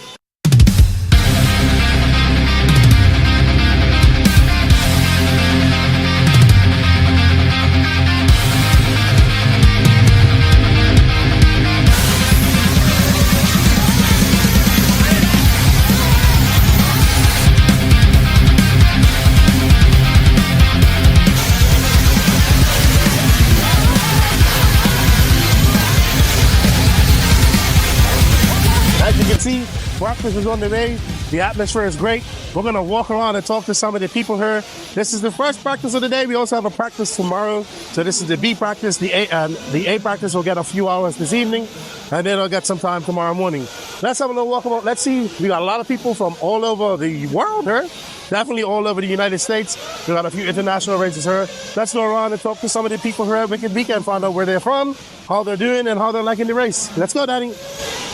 As you can see, breakfast is on the way. The atmosphere is great. We're going to walk around and talk to some of the people here. This is the first practice of the day. We also have a practice tomorrow. So this is the B practice. The A practice will get a few hours this evening, and then I'll get some time tomorrow morning. Let's have a little walk around. Let's see. We got a lot of people from all over the world here. Definitely all over the United States. We got a few international races here. Let's go around and talk to some of the people here at Wicked Weekend, find out where they're from, how they're doing, and how they're liking the race. Let's go, Danny.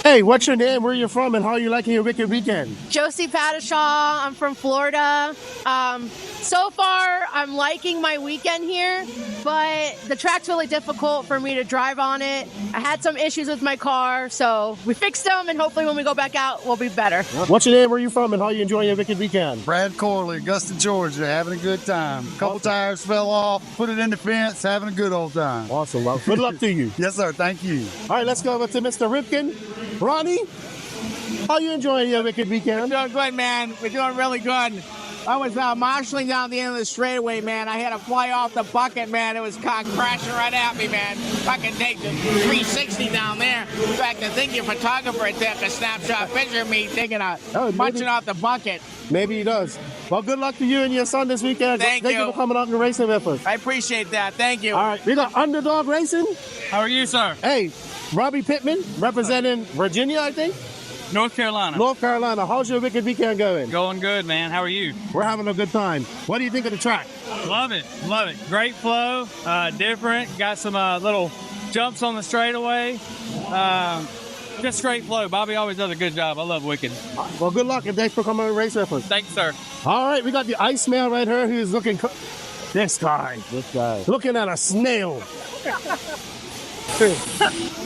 Hey, what's your name, where you from, and how are you liking your Wicked Weekend? Josie Padishaw. I'm from Florida. So far, I'm liking my weekend here, but the track's really difficult for me to drive on it. I had some issues with my car, so we fixed them, and hopefully when we go back out, we'll be better. What's your name, where you from, and how are you enjoying your Wicked Weekend? Brad Corley, Augusta, Georgia, having a good time. A couple tires fell off, put it in the fence, having a good old time. Awesome. Well, good luck to you. Yes, sir. Thank you. All right, let's go over to Mr. Ripken. Ronnie, how are you enjoying your Wicked Weekend? We're doing good, man. We're doing really good. I was marshalling down the end of the straightaway, man. I had to fly off the bucket, man. It was crashing right at me, man. Fucking take the 360 down there. In fact, I think your photographer took a snapshot picture of me taking punching off the bucket. Maybe he does. Well, good luck to you and your son this weekend. Thank you for coming out and racing with us. I appreciate that. Thank you. All right, we got Underdog Racing. How are you, sir? Hey, Robbie Pittman, representing Virginia, I think. North Carolina. North Carolina. How's your Wicked Weekend going? Going good, man. How are you? We're having a good time. What do you think of the track? Love it. Love it. Great flow. Different. Got some little jumps on the straightaway. Just great flow. Bobby always does a good job. I love Wicked. Well, good luck, and thanks for coming and race with us. Thanks, sir. All right, we got the Iceman right here who's looking... This guy. Looking at a snail.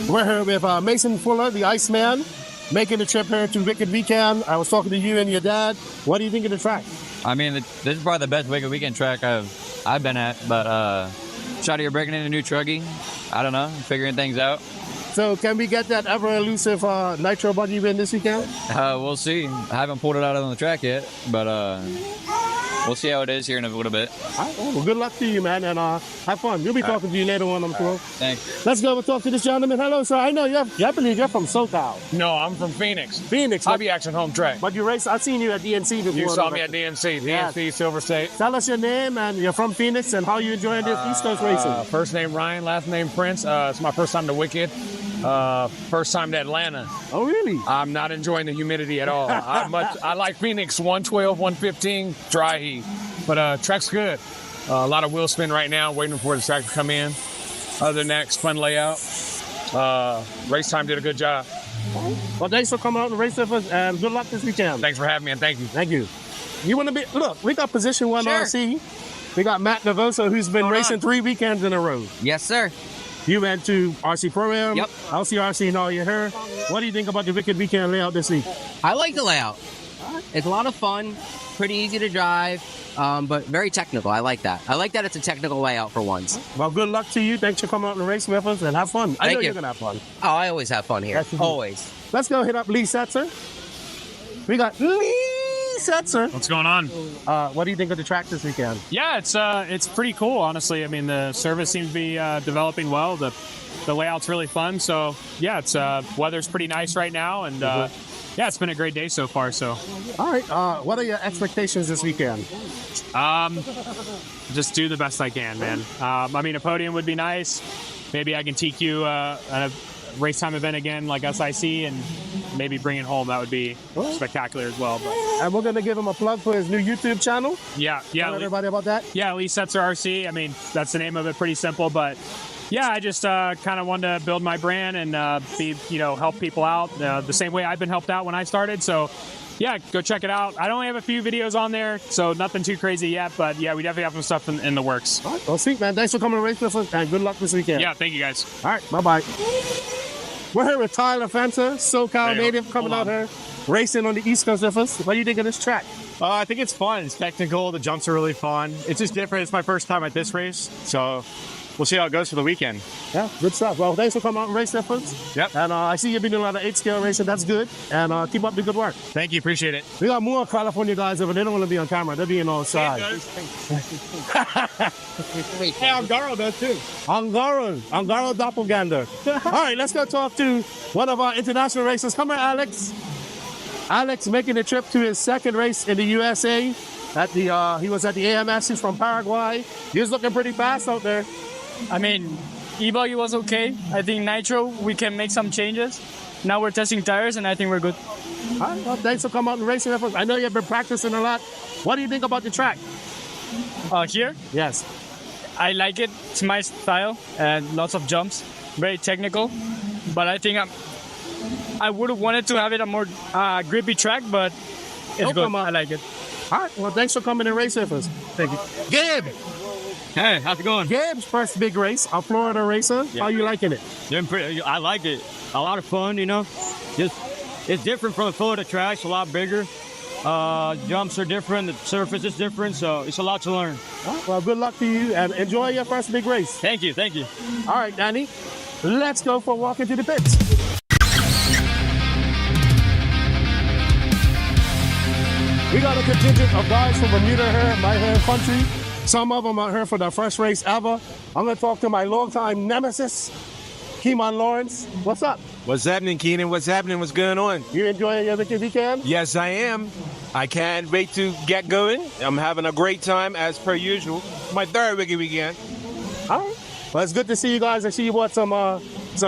We're here with Mason Fuller, the Iceman, making the trip here to Wicked Weekend. I was talking to you and your dad. What do you think of the track? I mean, this is probably the best Wicked Weekend track I've been at, but Shotty, you're breaking in a new Truggy. I don't know, figuring things out. So can we get that ever-elusive Nitro buggy win this weekend? We'll see. I haven't pulled it out on the track yet, but we'll see how it is here in a little bit. All right, well, good luck to you, man, and have fun. We'll be talking to you later on, I'm sure. Thanks. Let's go and talk to this gentleman. Hello, sir. I know I believe you're from SoCal. No, I'm from Phoenix. Phoenix. Hobby Action Home Track. But you race, I've seen you at DNC before. You saw me at DNC, Yes. Silver State. Tell us your name, and you're from Phoenix, and how you enjoying this East Coast racing. First name Ryan, last name Prince. It's my first time to Wicked. First time to Atlanta. Oh, really? I'm not enjoying the humidity at all. I like Phoenix, 112, 115, dry heat. But track's good. A lot of wheel spin right now, waiting for the track to come in. Other than that, it's fun layout. Racetime did a good job. Well, thanks for coming out and race with us, and good luck this weekend. Thanks for having me, and thank you. Thank you. You want to be, look, we got position 1 RC. We got Matt Navoso, who's been racing 3 weekends in a row. Yes, sir. You went to RC Pro-Am, Yep. LCRC, and all you're here. What do you think about the Wicked Weekend layout this week? I like the layout. It's a lot of fun, pretty easy to drive, but very technical. I like that. I like that it's a technical layout for once. Well, good luck to you. Thanks for coming out and race with us, and have fun. I know you're going to have fun. Oh, I always have fun here. Always. Let's go hit up Lee Setzer. We got Lee Setzer. What's going on? What do you think of the track this weekend? Yeah, it's pretty cool, honestly. I mean, the service seems to be developing well. The layout's really fun. So, yeah, it's weather's pretty nice right now. And, yeah, it's been a great day so far. So, all right. What are your expectations this weekend? Just do the best I can, man. I mean, a podium would be nice. Maybe I can TQ a Racetime event again like SIC and maybe bring it home. That would be spectacular as well. But. And we're going to give him a plug for his new YouTube channel. Yeah. Tell everybody about that. Yeah, Lee Setzer RC. I mean, that's the name of it. Pretty simple, but yeah, I just kind of wanted to build my brand and help people out the same way I've been helped out when I started. So yeah, go check it out. I only have a few videos on there, so nothing too crazy yet, but yeah, we definitely have some stuff in the works. All right, well, sweet, man. Thanks for coming to race with us, and good luck this weekend. Yeah, thank you, guys. All right, bye-bye. We're here with Tyler Fencer, SoCal native, coming out here, racing on the East Coast with us. What do you think of this track? I think it's fun. It's technical. The jumps are really fun. It's just different. It's my first time at this race, so we'll see how it goes for the weekend. Yeah, good stuff. Well, thanks for coming out and racing with us. Yep. And I see you've been doing a lot of 8-scale racing. That's good. And keep up the good work. Thank you. Appreciate it. We got more California guys over there. They don't want to be on camera. They're being all side. Hey, Angaro does too. Angaro doppelganger. All right, let's go talk to one of our international racers. Come here, Alex. Alex making the trip to his second race in the USA. He was at the AMS. He's from Paraguay. He was looking pretty fast out there. I mean, e-buggy was okay. I think Nitro, we can make some changes. Now we're testing tires, and I think we're good. All right, well, thanks for coming out and racing with us. I know you've been practicing a lot. What do you think about the track? Here? Yes. I like it. It's my style, and lots of jumps. Very technical. But I think I would have wanted to have it a more grippy track, but it's good. I like it. All right, well, thanks for coming and racing with us. Thank you. Gabe! Hey, how's it going? Gabe's first big race, a Florida racer. Yeah. How you liking it? I like it. A lot of fun, you know. It's different from the Florida tracks, a lot bigger. Jumps are different, the surface is different, so it's a lot to learn. Well, good luck to you, and enjoy your first big race. Thank you, thank you. All right, Danny, let's go for a walk into the pits. We got a contingent of guys from Bermuda here in my home country. Some of them are here for their first race ever. I'm going to talk to my longtime nemesis, Keeman Lawrence. What's up? What's happening, Keenan? What's happening? What's going on? You enjoying your weekend? Yes, I am. I can't wait to get going. I'm having a great time, as per usual. My third weekend. All right. Well, it's good to see you guys. I see you brought some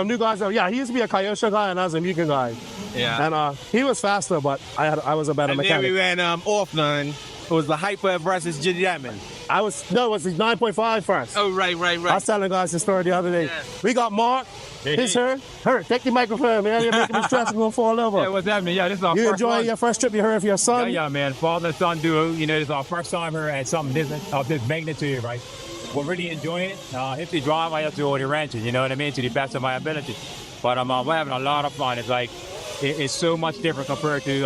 new guys. Yeah, he used to be a Kyosho guy, and I was a Mugen guy. Yeah. And he was faster, but I was a better mechanic. And then we ran offline. It was the Hyper versus Jiddy Diamond. It was the 9.5 first. Oh, right. I was telling guys the story the other day. Yeah. We got Mark. His her. Take the microphone, man. You're making me stress. I'm going to fall over. Yeah, what's happening? Yeah, this is our you first enjoying one. your first trip you heard of your son? Yeah, man. Father and son duo. You know, this is our first time here at something different. This magnitude, right? We're really enjoying it. If they drive, I have to order ranches, you know what I mean, to the best of my ability. But we're having a lot of fun. It's like, it's so much different compared to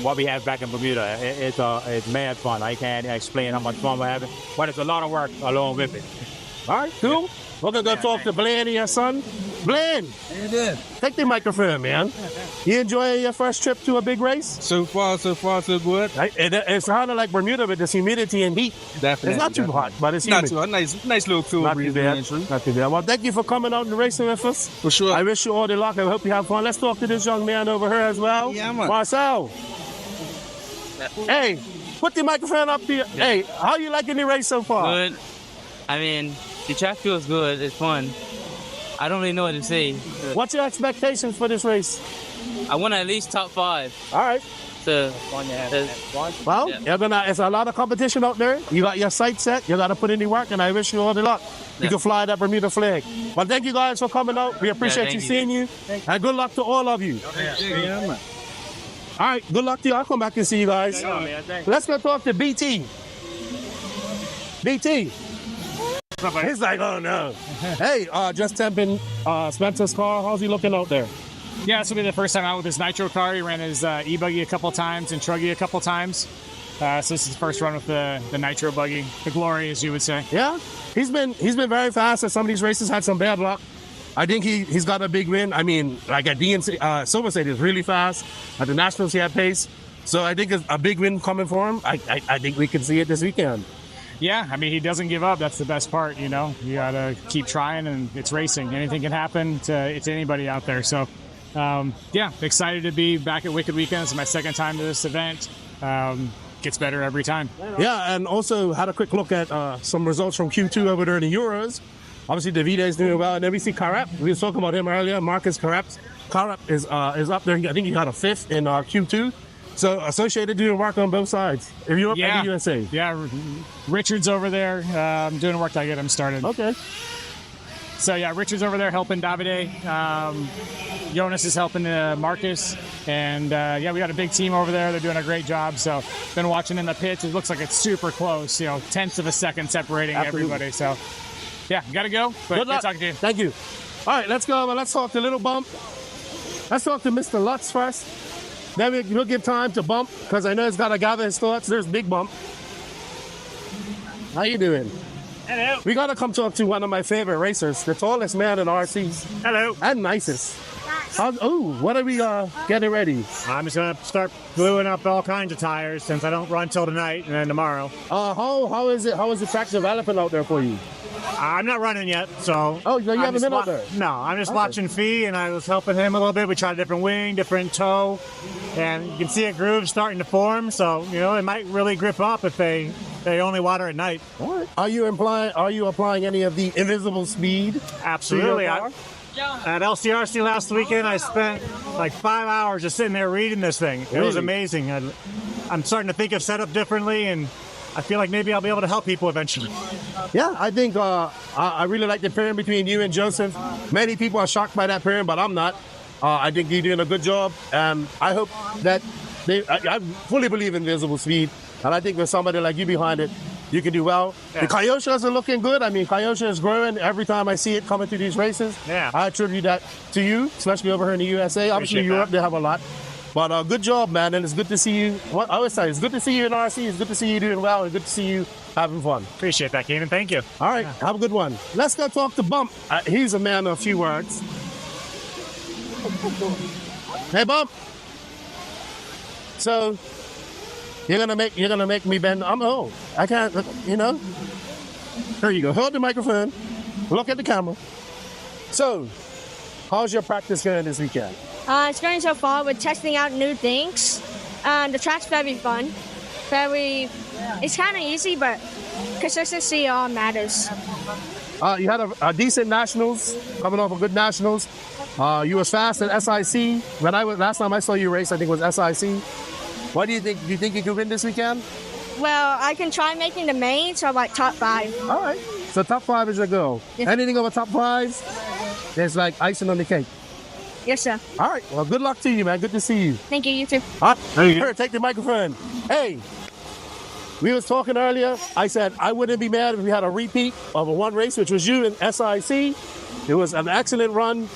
what we have back in Bermuda. It's mad fun. I can't explain how much fun we're having, but it's a lot of work along with it. All right, cool. Yeah. We're going to go talk to Blaine and your son. Blaine! How you doing? Take the microphone, man. You enjoying your first trip to a big race? So far, so good. It's kind of like Bermuda with this humidity and heat. Definitely. It's not too hot, but it's humid. Not too hot. Nice little cool breeze. Not too bad. Well, thank you for coming out and racing with us. For sure. I wish you all the luck. I hope you have fun. Let's talk to this young man over here as well. Yeah, man. Marcel. Hey, put the microphone up here. Hey, how you liking the race so far? Good. I mean, the track feels good. It's fun. I don't really know what to say. What's your expectations for this race? I want at least top 5. All right. So, well, yeah. It's a lot of competition out there. You got your sights set. You got to put in the work, and I wish you all the luck. You can fly that Bermuda flag. Well, thank you guys for coming out. We appreciate seeing you. And good luck to all of you. All right, good luck to you. I'll come back and see you guys. Let's go talk to BT. BT. He's like, oh no. Hey, just temping Spencer's car. How's he looking out there? Yeah, this will be the first time out with his Nitro car. He ran his e-buggy a couple times and Truggy a couple times. So this is his first run with the Nitro buggy, the glory, as you would say. Yeah, he's been very fast at some of these races. Had some bad luck. I think he's got a big win. I mean, like at DNC, Silver State is really fast. At the Nationals, he had pace. So I think it's a big win coming for him. I think we can see it this weekend. Yeah, I mean, he doesn't give up. That's the best part, you know. You got to keep trying, and it's racing. Anything can happen to anybody out there. So, yeah, excited to be back at Wicked Weekend. It's my second time to this event. Gets better every time. Yeah, and also had a quick look at some results from Q2 over there in the Euros. Obviously, Davide's doing well. And then we see Carap. We were talking about him earlier. Marcus Carap. Carap is up there. I think he got a 5th in Q2. So Associated doing work on both sides. If you're up at the USA. Yeah, Richard's over there doing work to get him started. Okay. So yeah, Richard's over there helping Davide. Jonas is helping Marcus. And yeah, we got a big team over there. They're doing a great job. So been watching in the pits. It looks like it's super close, you know, tenths of a second separating everybody. So yeah, gotta go. But good luck. Talking to you. Thank you. All right, let's go. Let's talk to Little Bump. Let's talk to Mr. Lutz first. Then we'll give time to Bump, because I know he's got to gather his thoughts. There's Big Bump. How you doing? Hello. We got to come talk to one of my favorite racers, the tallest man in RCs. Hello. And nicest. What are we getting ready? I'm just going to start gluing up all kinds of tires since I don't run till tonight and then tomorrow. How is it? How is the track developing out there for you? I'm not running yet, so... Oh, you haven't been out there? No, I'm just watching Fee, and I was helping him a little bit. We tried a different wing, different toe, and you can see a groove starting to form. So it might really grip up if they only water at night. All right. Are you applying any of the invisible speed? Absolutely. At LCRC last weekend, I spent like 5 hours just sitting there reading this thing. It was amazing. I'm starting to think of setup differently, and I feel like maybe I'll be able to help people eventually. Yeah, I think I really like the pairing between you and Joseph. Many people are shocked by that pairing, but I'm not. I think you're doing a good job, and I hope that I fully believe in visible speed, and I think with somebody like you behind it, you can do well. Yeah. The Kyosha are looking good. I mean, Kyosha is growing every time I see it coming through these races. Yeah. I attribute that to you, especially over here in the USA. Obviously, Europe, they have a lot. But good job, man, and it's good to see you. What I always say, it's good to see you in RC. It's good to see you doing well, and good to see you having fun. Appreciate that, Keenan. Thank you. All right, have a good one. Let's go talk to Bump. He's a man of a few words. Hey, Bump. So you're gonna make me bend. I can't. There you go. Hold the microphone. Look at the camera. So, how's your practice going this weekend? It's going so far. We're testing out new things. The track's very fun. It's kind of easy, but consistency matters. You had a decent nationals, coming off a good nationals. You was fast at SIC. Last time I saw you race, I think it was SIC. What do you think? Do you think you can win this weekend? Well, I can try making the main, so like top 5. All right. So top 5 is your goal. Yeah. Anything over top 5, there's like icing on the cake. Yes, sir. All right. Well, good luck to you, man. Good to see you. Thank you. You too. Here, take the microphone. Hey, we was talking earlier. I said I wouldn't be mad if we had a repeat of a one race, which was you in SIC. It was an excellent run.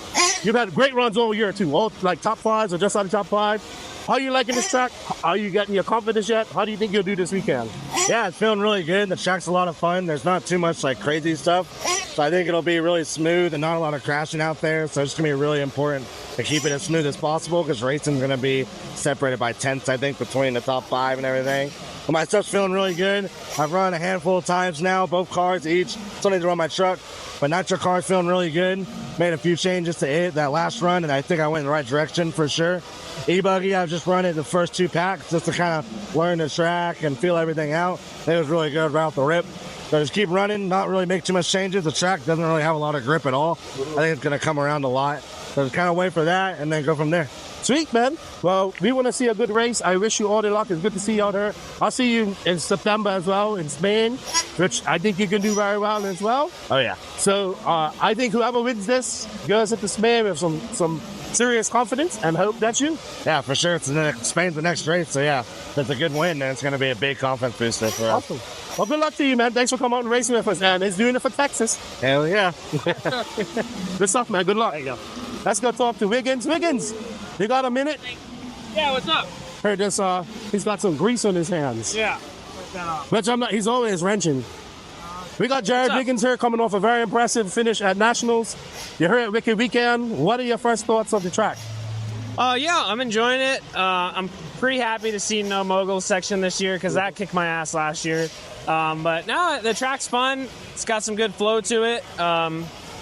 You've had great runs all year, too. All like top 5s or just out of top 5. How are you liking this track? Are you getting your confidence yet? How do you think you'll do this weekend? Yeah, it's feeling really good. The track's a lot of fun. There's not too much like crazy stuff. So I think it'll be really smooth and not a lot of crashing out there. So it's going to be really important to keep it as smooth as possible because racing's going to be separated by tenths, I think, between the top 5 and everything. But my stuff's feeling really good. I've run a handful of times now, both cars each. Still need to run my truck. But Nitro car's feeling really good. Made a few changes to it that last run, and I think I went in the right direction for sure. E-buggy, I've just run it the first 2 packs just to kind of learn the track and feel everything out. It was really good right off the rip. So just keep running, not really make too much changes. The track doesn't really have a lot of grip at all. I think it's going to come around a lot. So just kind of wait for that and then go from there. Sweet, man. Well, we want to see a good race. I wish you all the luck. It's good to see you out there. I'll see you in September as well in Spain, which I think you can do very well as well. Oh, yeah. So I think whoever wins this goes into Spain with some serious confidence and hope that's you. Yeah, for sure. Spain's the next race. So, yeah, if it's a good win, then it's going to be a big confidence booster for us. Awesome. Well, good luck to you, man. Thanks for coming out and racing with us. And it's doing it for Texas. Hell yeah. Good stuff, man. Good luck. There you go. Let's go talk to Wiggins. Wiggins, you got a minute? Yeah, what's up? Heard this, he's got some grease on his hands. Yeah. Which he's always wrenching. We got Jared Wiggins here coming off a very impressive finish at Nationals. You're here at Wicked Weekend. What are your first thoughts of the track? Yeah, I'm enjoying it. I'm pretty happy to see no mogul section this year because that kicked my ass last year. But no, the track's fun. It's got some good flow to it.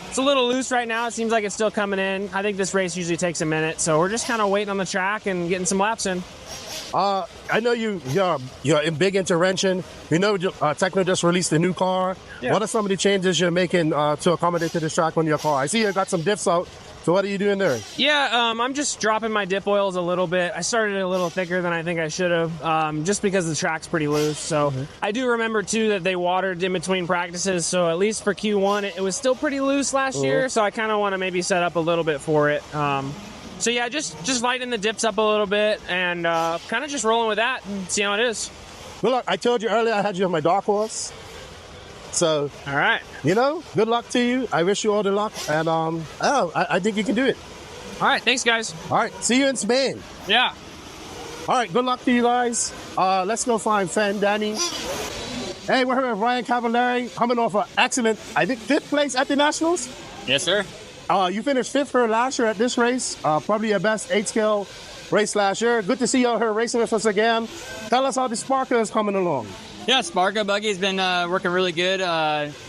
It's a little loose right now. It seems like it's still coming in. I think this race usually takes a minute, so we're just kind of waiting on the track and getting some laps in. I know you're big into wrenching. You know, Tecno just released a new car. Yeah. What are some of the changes you're making to accommodate to this track on your car? I see you got some diffs out. So what are you doing there? Yeah, I'm just dropping my dip oils a little bit. I started it a little thicker than I think I should have, just because the track's pretty loose. So I do remember, too, that they watered in between practices. So at least for Q1, it was still pretty loose last year. So I kind of want to maybe set up a little bit for it. So yeah, just lighten the dips up a little bit and kind of just rolling with that and see how it is. Well, look, I told you earlier I had you on my dark horse. So, all right, good luck to you. I wish you all the luck, and I think you can do it. All right, thanks, guys. All right, see you in Spain. Yeah. All right, good luck to you guys. Let's go find Fan Danny. Hey, we're here with Ryan Cavallari, coming off an excellent, I think, 5th place at the Nationals. Yes, sir. You finished 5th for last year at this race. Probably your best 8-scale race last year. Good to see you out here racing with us again. Tell us how the Sparker is coming along. Yeah, Sparka Buggy's been working really good.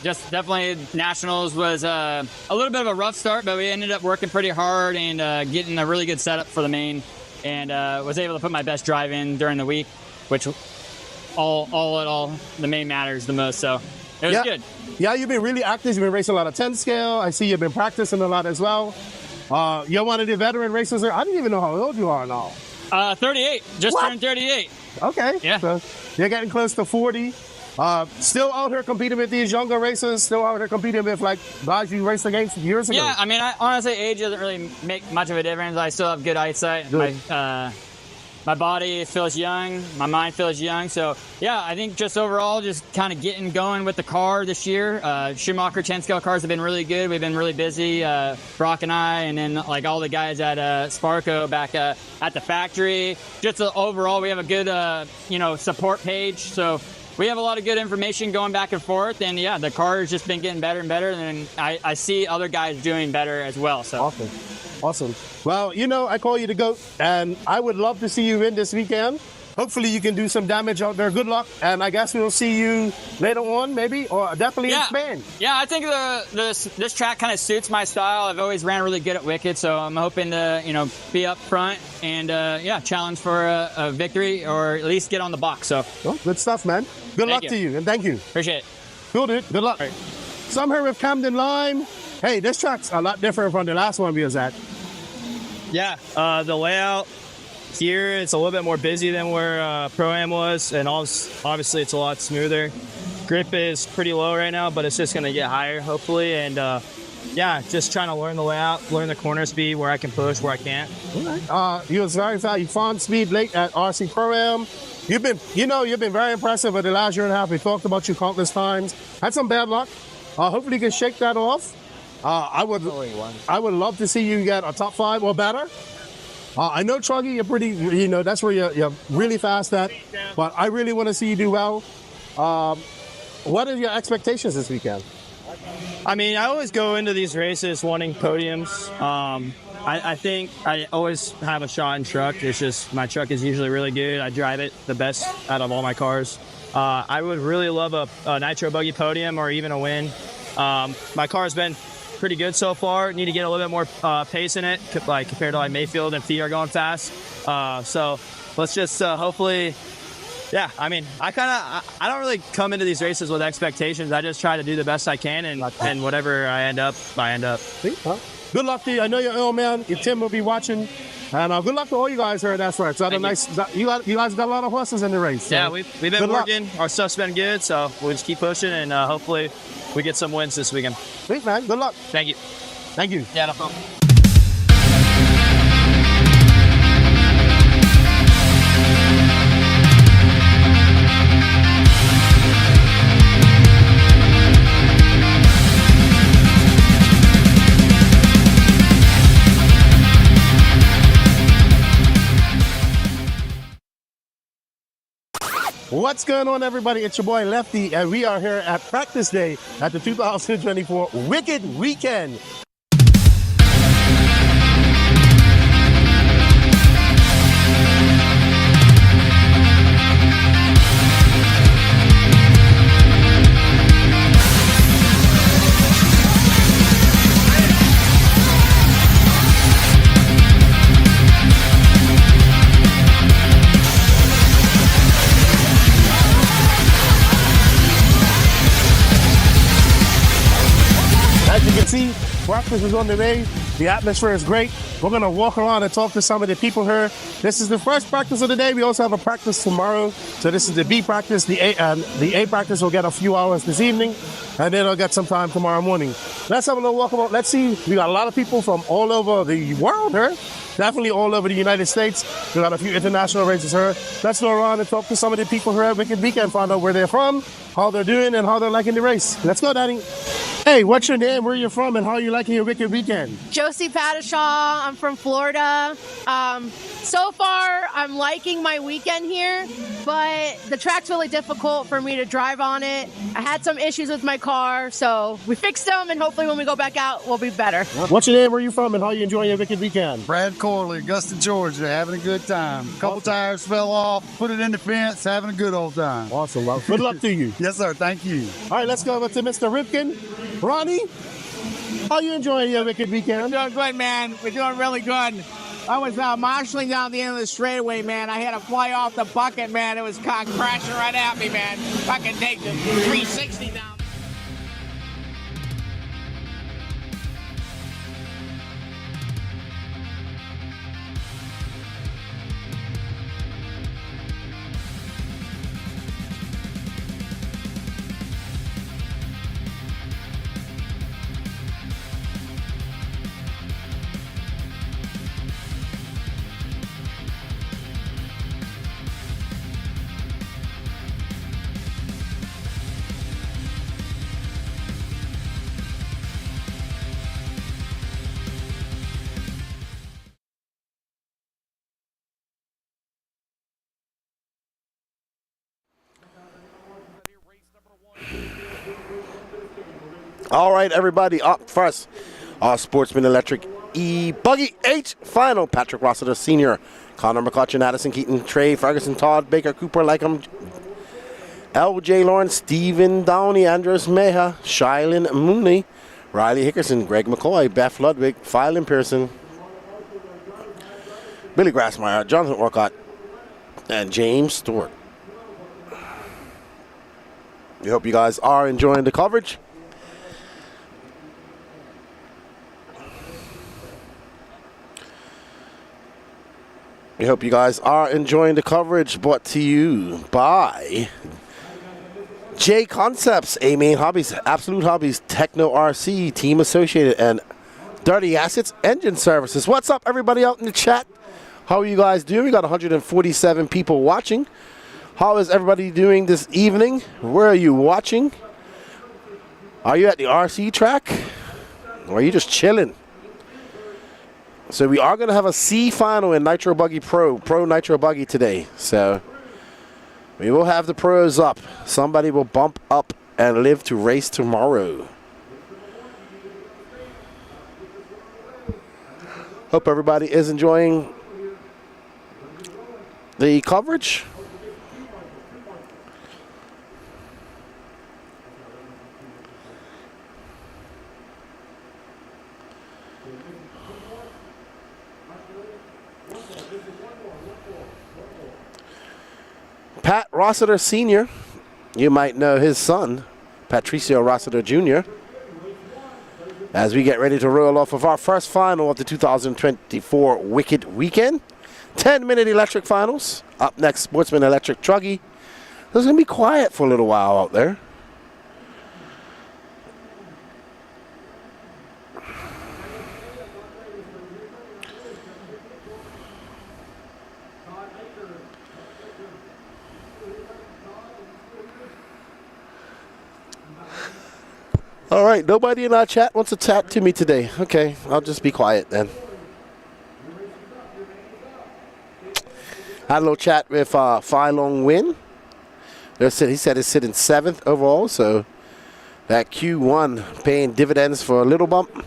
Just definitely Nationals was a little bit of a rough start, but we ended up working pretty hard and getting a really good setup for the main. and was able to put my best drive in during the week, which all in all, the main matters the most. So it was good. Yeah, you've been really active. You've been racing a lot of 10 scale. I see you've been practicing a lot as well. You're one of the veteran racers there. I didn't even know how old you are now. 38. Just turned 38. Okay. Yeah. So you're getting close to 40. Still out here competing with these younger racers. Still out here competing with like guys you raced against years ago. Yeah, I mean, honestly, age doesn't really make much of a difference. I still have good eyesight. My body feels young. My mind feels young. So, yeah, I think just overall, just kind of getting going with the car this year. Schumacher 10-scale cars have been really good. We've been really busy, Brock and I, and then like all the guys at Sparco back at the factory. Just overall, we have a good, support page. So we have a lot of good information going back and forth. And, yeah, the car has just been getting better and better. And I see other guys doing better as well. So Awesome. Well, I call you the GOAT, and I would love to see you win this weekend. Hopefully you can do some damage out there. Good luck, and I guess we'll see you later on, maybe, or definitely in Spain. Yeah, I think this track kind of suits my style. I've always ran really good at Wicked, so I'm hoping to, be up front and, challenge for a victory or at least get on the box. So, good stuff, man. Good luck to you, and thank you. Appreciate it. Cool, dude. Good luck. Right. So I'm here with Camden Lime. Hey, this track's a lot different from the last one we was at. Yeah, the layout here is a little bit more busy than where Pro-Am was, and obviously it's a lot smoother. Grip is pretty low right now, but it's just going to get higher, hopefully, and just trying to learn the layout, learn the corner speed, where I can push, where I can't. You was very fast. You found speed late at RC Pro-Am. You've been very impressive over the last year and a half. We talked about you countless times. Had some bad luck. Hopefully you can shake that off. I would love to see you get a top 5 or better. I know Truggy, you're pretty, that's where you're really fast at, but I really want to see you do well. What are your expectations this weekend? I mean, I always go into these races wanting podiums. I think I always have a shot in truck. It's just my truck is usually really good. I drive it the best out of all my cars. I would really love a Nitro buggy podium or even a win. My car's been pretty good so far. Need to get a little bit more pace in it, like compared to like Mayfield and feet are going fast. So let's just hopefully, I mean, I don't really come into these races with expectations. I just try to do the best I can, and whatever I end up, I end up. Good luck to you. I know you're ill, man. Your Tim will be watching. And good luck to all you guys here. That's right. So you guys got a lot of horses in the race. So yeah, we've been working. Our stuff's been good, so we'll just keep pushing, and hopefully we get some wins this weekend. Sweet, man. Good luck. Thank you. Thank you. Yeah, no problem. What's going on, everybody? It's your boy Lefty, and we are here at practice day at the 2024 Wicked Weekend. As you can see, practice is on the way. The atmosphere is great. We're going to walk around and talk to some of the people here. This is the first practice of the day. We also have a practice tomorrow. So this is the B practice. The A practice will get a few hours this evening, and then I'll get some time tomorrow morning. Let's have a little walk around. Let's see. We got a lot of people from all over the world here. Definitely all over the United States. We got a few international races here. Let's go around and talk to some of the people here at Wicked Weekend, find out where they're from, how they're doing, and how they're liking the race. Let's go, Daddy. Hey, what's your name, where you're from, and how are you liking your Wicked Weekend? Josie Padishaw. I'm from Florida. So far, I'm liking my weekend here, but the track's really difficult for me to drive on it. I had some issues with my car, so we fixed them, and hopefully when we go back out, we'll be better. What's your name, where you from, and how are you enjoying your Wicked Weekend? Brad Corley, Augusta, Georgia, having a good time. Couple tires fell off, put it in the fence, having a good old time. Awesome. Well, good luck to you. Yes, sir. Thank you. All right, let's go over to Mr. Ripken. Ronnie, how are you enjoying your Wicked Weekend? We're doing good, man. We're doing really good. I was marshalling down the end of the straightaway, man. I had to fly off the bucket, man. It was crashing right at me, man. Fucking take the 360 down. All right, everybody, up first, our Sportsman Electric e-buggy H final. Patrick Rossiter Sr., Connor McCutcheon, Addison Keaton, Trey Ferguson, Todd Baker, Cooper Lycom, L.J. Lawrence, Stephen Downey, Andres Meja, Shylin Mooney, Riley Hickerson, Greg McCoy, Beth Ludwig, Phylon Pearson, Billy Grassmeyer, Jonathan Orcott, and James Stewart. We hope you guys are enjoying the coverage. We hope you guys are enjoying the coverage brought to you by J Concepts, A-Main Hobbies, Absolute Hobbies, Techno RC, Team Associated, and Dirty Assets Engine Services. What's up, everybody out in the chat? How are you guys doing? We got 147 people watching. How is everybody doing this evening? Where are you watching? Are you at the RC track? Or are you just chilling? So we are going to have a C final in Nitro Buggy Pro Nitro Buggy today. So we will have the pros up. Somebody will bump up and live to race tomorrow. Hope everybody is enjoying the coverage. Pat Rossiter Sr., you might know his son, Patricio Rossiter Jr., as we get ready to roll off of our first final of the 2024 Wicked Weekend. 10-minute electric finals. Up next, Sportsman Electric Truggy. It's going to be quiet for a little while out there. All right, nobody in our chat wants to chat to me today. Okay, I'll just be quiet then. Had a little chat with Phi Long Win. He said he's sitting 7th overall, so that Q1 paying dividends for a little bump.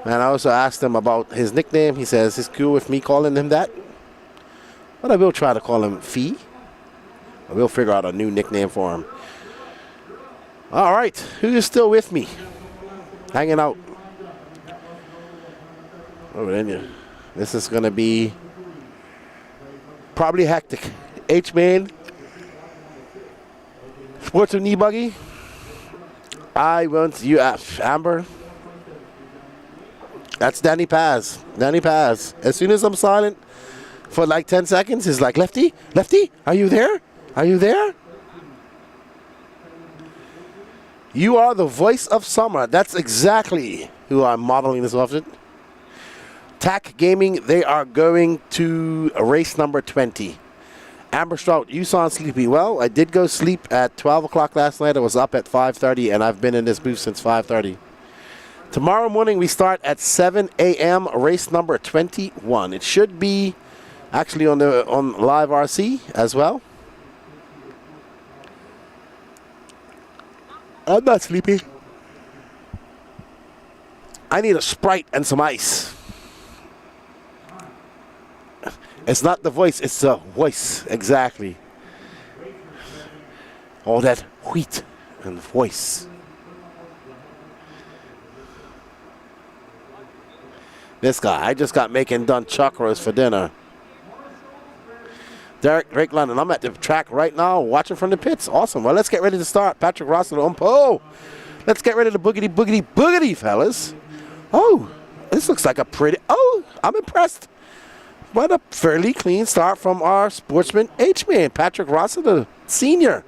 And I also asked him about his nickname. He says it's cool with me calling him that. But I will try to call him Fee. I will figure out a new nickname for him. All right, who is still with me? Hanging out. Oh, then this is going to be probably hectic. H-Man, Sportsman e-buggy. I want you, Amber. That's Danny Paz. Danny Paz. As soon as I'm silent for like 10 seconds, he's like, Lefty, Lefty, are you there? Are you there? You are the voice of summer. That's exactly who I'm modeling this off. TAC Gaming, they are going to race number 20. Amber Strout, you sound sleepy. Well, I did go sleep at 12 o'clock last night. I was up at 5:30, and I've been in this booth since 5:30. Tomorrow morning, we start at 7 a.m., race number 21. It should be actually on Live RC as well. I'm not sleepy. I need a Sprite and some ice. It's not the voice, it's the voice. Exactly. All that wheat and voice. This guy, I just got making done chuck roast for dinner. Drake London, I'm at the track right now, watching from the pits. Awesome. Well, let's get ready to start. Patrick Rossler on pole. Let's get ready to boogity, fellas. Oh, this looks like a pretty, I'm impressed. What a fairly clean start from our Sportsman H-Man, Patrick Rossler, Senior.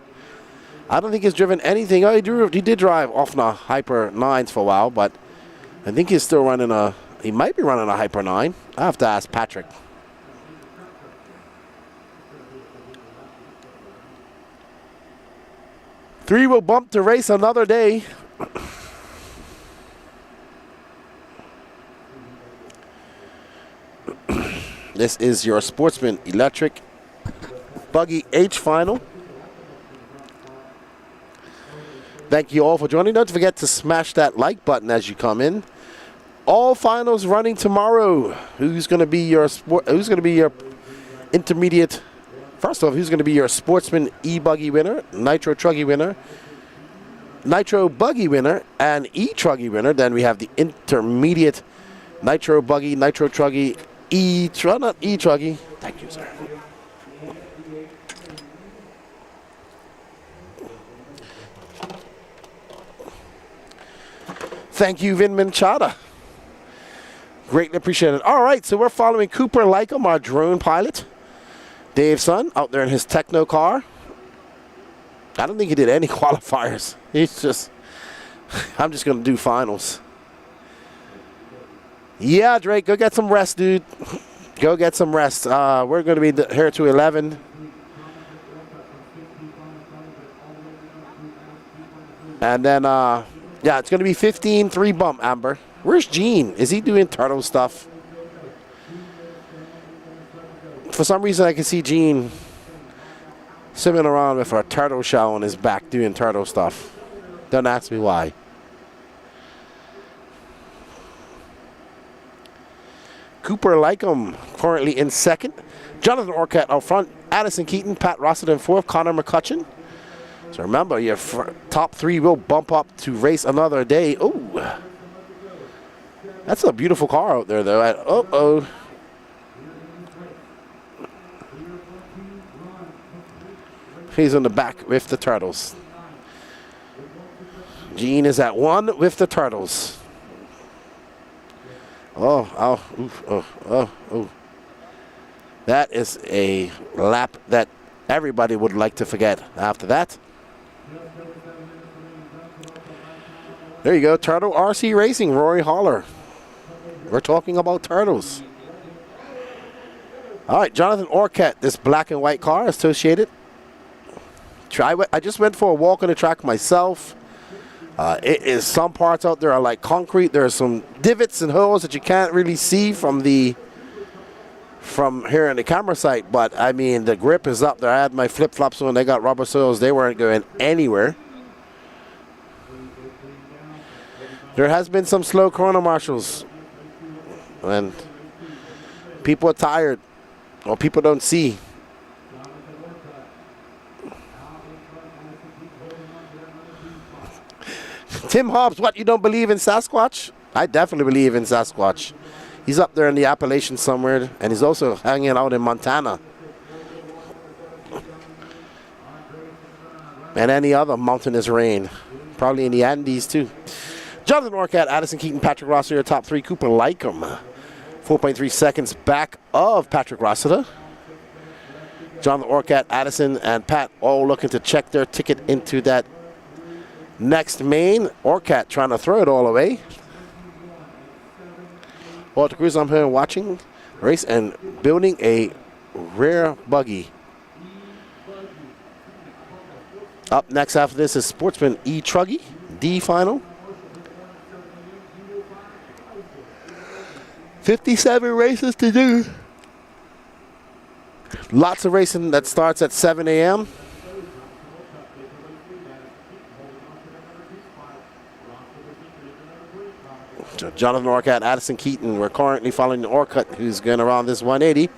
I don't think he's driven anything. Oh, he did drive off the Hyper 9s for a while, but I think he's still running he might be running a Hyper 9. I have to ask Patrick. Three will bump to race another day. This is your Sportsman Electric Buggy H final. Thank you all for joining. Don't forget to smash that like button as you come in. All finals running tomorrow. Who's going to be your intermediate? First off, who's going to be your Sportsman e-buggy winner, Nitro Truggy winner, Nitro Buggy winner, and e-Truggy winner? Then we have the intermediate Nitro Buggy, Nitro Truggy, not e-Truggy. Thank you, sir. Thank you, Vinman Chada. Greatly appreciated. All right, so we're following Cooper Lycom, our drone pilot. Dave's son out there in his Techno car. I don't think he did any qualifiers. He's just, I'm just going to do finals. Yeah, Drake, go get some rest, dude. Go get some rest. We're going to be here to 11. And then, yeah, it's going to be 15, 3 bump, Amber. Where's Gene? Is he doing turtle stuff? For some reason, I can see Gene swimming around with a turtle shell on his back doing turtle stuff. Don't ask me why. Cooper Lycom currently in second. Jonathan Orcutt out front. Addison Keaton, Pat Rossett in fourth. Connor McCutcheon. So remember, your top 3 will bump up to race another day. Oh, that's a beautiful car out there, though. He's in the back with the turtles. Gene is at 1 with the turtles. Oh. That is a lap that everybody would like to forget after that. There you go, Turtle RC Racing, Rory Holler. We're talking about turtles. All right, Jonathan Orcutt, this black and white car associated. I just went for a walk on the track myself. It is, some parts out there are like concrete. There are some divots and holes that you can't really see from here in the camera site. But I mean, the grip is up there. I had my flip flops on. They got rubber soles. They weren't going anywhere. There has been some slow corner marshals, and people are tired, or people don't see. Tim Hobbs, what, you don't believe in Sasquatch? I definitely believe in Sasquatch. He's up there in the Appalachians somewhere, and he's also hanging out in Montana. And any other mountainous range. Probably in the Andes, too. Jonathan Orcutt, Addison Keaton, Patrick Rossiter, top 3. Cooper Lycom, 4.3 seconds back of Patrick Rossiter. Jonathan Orcutt, Addison, and Pat all looking to check their ticket into that next main. Orcutt trying to throw it all away. Walter Cruz, I'm here watching race and building a rare buggy. Up next after this is Sportsman e-Truggy, D final. 57 races to do. Lots of racing that starts at 7 a.m. So Jonathan Orcutt, Addison Keaton. We're currently following Orcutt, who's going around this 180.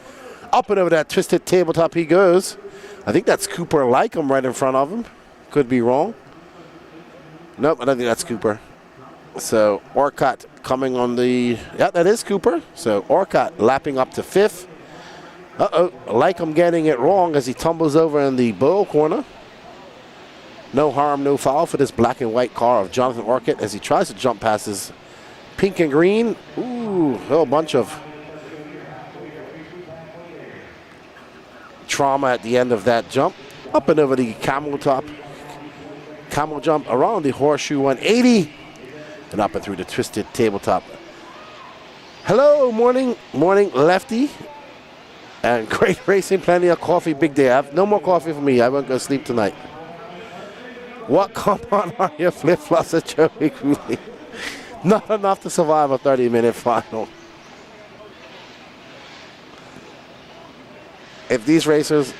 Up and over that twisted tabletop he goes. I think that's Cooper Lycom right in front of him. Could be wrong. Nope, I don't think that's Cooper. So Orcutt coming on the, yeah, that is Cooper. So Orcutt lapping up to 5th. Like I'm getting it wrong as he tumbles over in the bowl corner. No harm, no foul for this black and white car of Jonathan Orcutt as he tries to jump past his pink and green. Ooh, a whole bunch of trauma at the end of that jump. Up and over the camel jump around the horseshoe 180 and up and through the twisted tabletop. Hello, morning lefty. And great racing, plenty of coffee, big day. I have no more coffee for me. I won't go sleep tonight. What compound are your flip-flops at Joey Cooley? Not enough to survive a 30-minute final. If these racers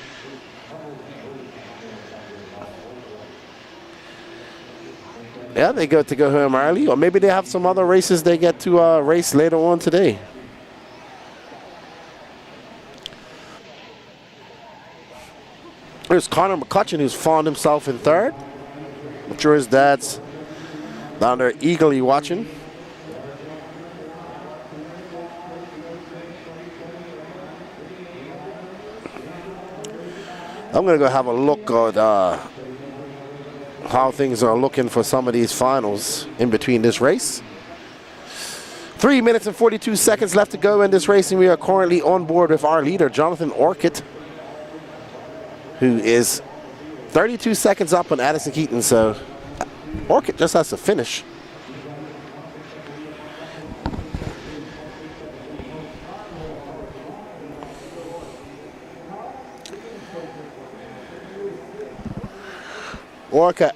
they go home early, or maybe they have some other races they get to race later on today. There's Connor McCutcheon, who's found himself in 3rd. I'm sure his dad's down there eagerly watching. I'm going to go have a look at how things are looking for some of these finals in between this race. 3 minutes and 42 seconds left to go in this race, and we are currently on board with our leader, Jonathan Orcutt, who is 32 seconds up on Addison Keaton, so Orcutt just has to finish. Orcutt,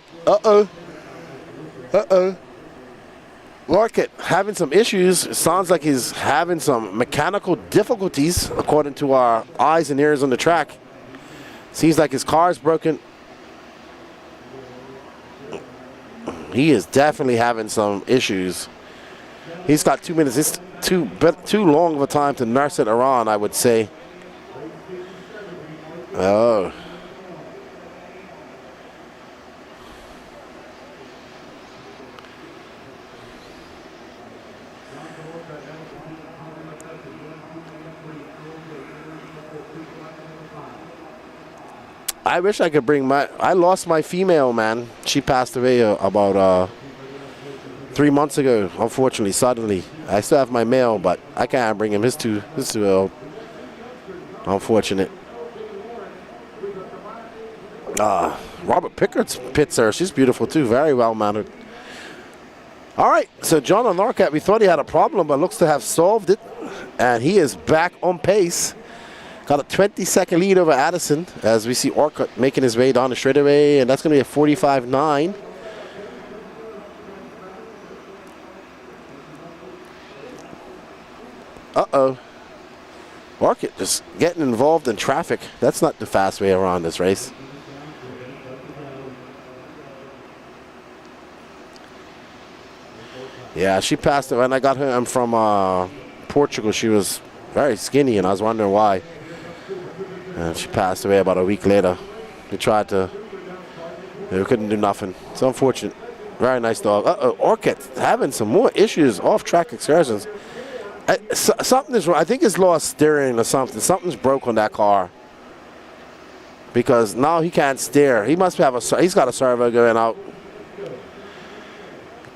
Orcutt having some issues. It sounds like he's having some mechanical difficulties, according to our eyes and ears on the track. Seems like his car is broken. He is definitely having some issues. He's got 2 minutes. It's too long of a time to nurse it around, I would say. Oh. I wish I could bring I lost my female, man. She passed away about 3 months ago, unfortunately, suddenly. I still have my male, but I can't bring him. He's too old. Unfortunate. Robert Pickett's pits her. She's beautiful too, very well mannered. All right, so John Orcutt, we thought he had a problem, but looks to have solved it. And he is back on pace. Got a 20-second lead over Addison as we see Orcutt making his way down the straightaway, and that's going to be a 45.9. Orcutt just getting involved in traffic. That's not the fast way around this race. Yeah, she passed it when I got her. I'm from Portugal. She was very skinny, and I was wondering why. And she passed away about a week later. We tried to, we couldn't do nothing. It's unfortunate. Very nice dog. Orcutt having some more issues, off-track excursions. Something is wrong. I think it's lost steering or something. Something's broke on that car. Because now he can't steer. He must have he's got a servo going out.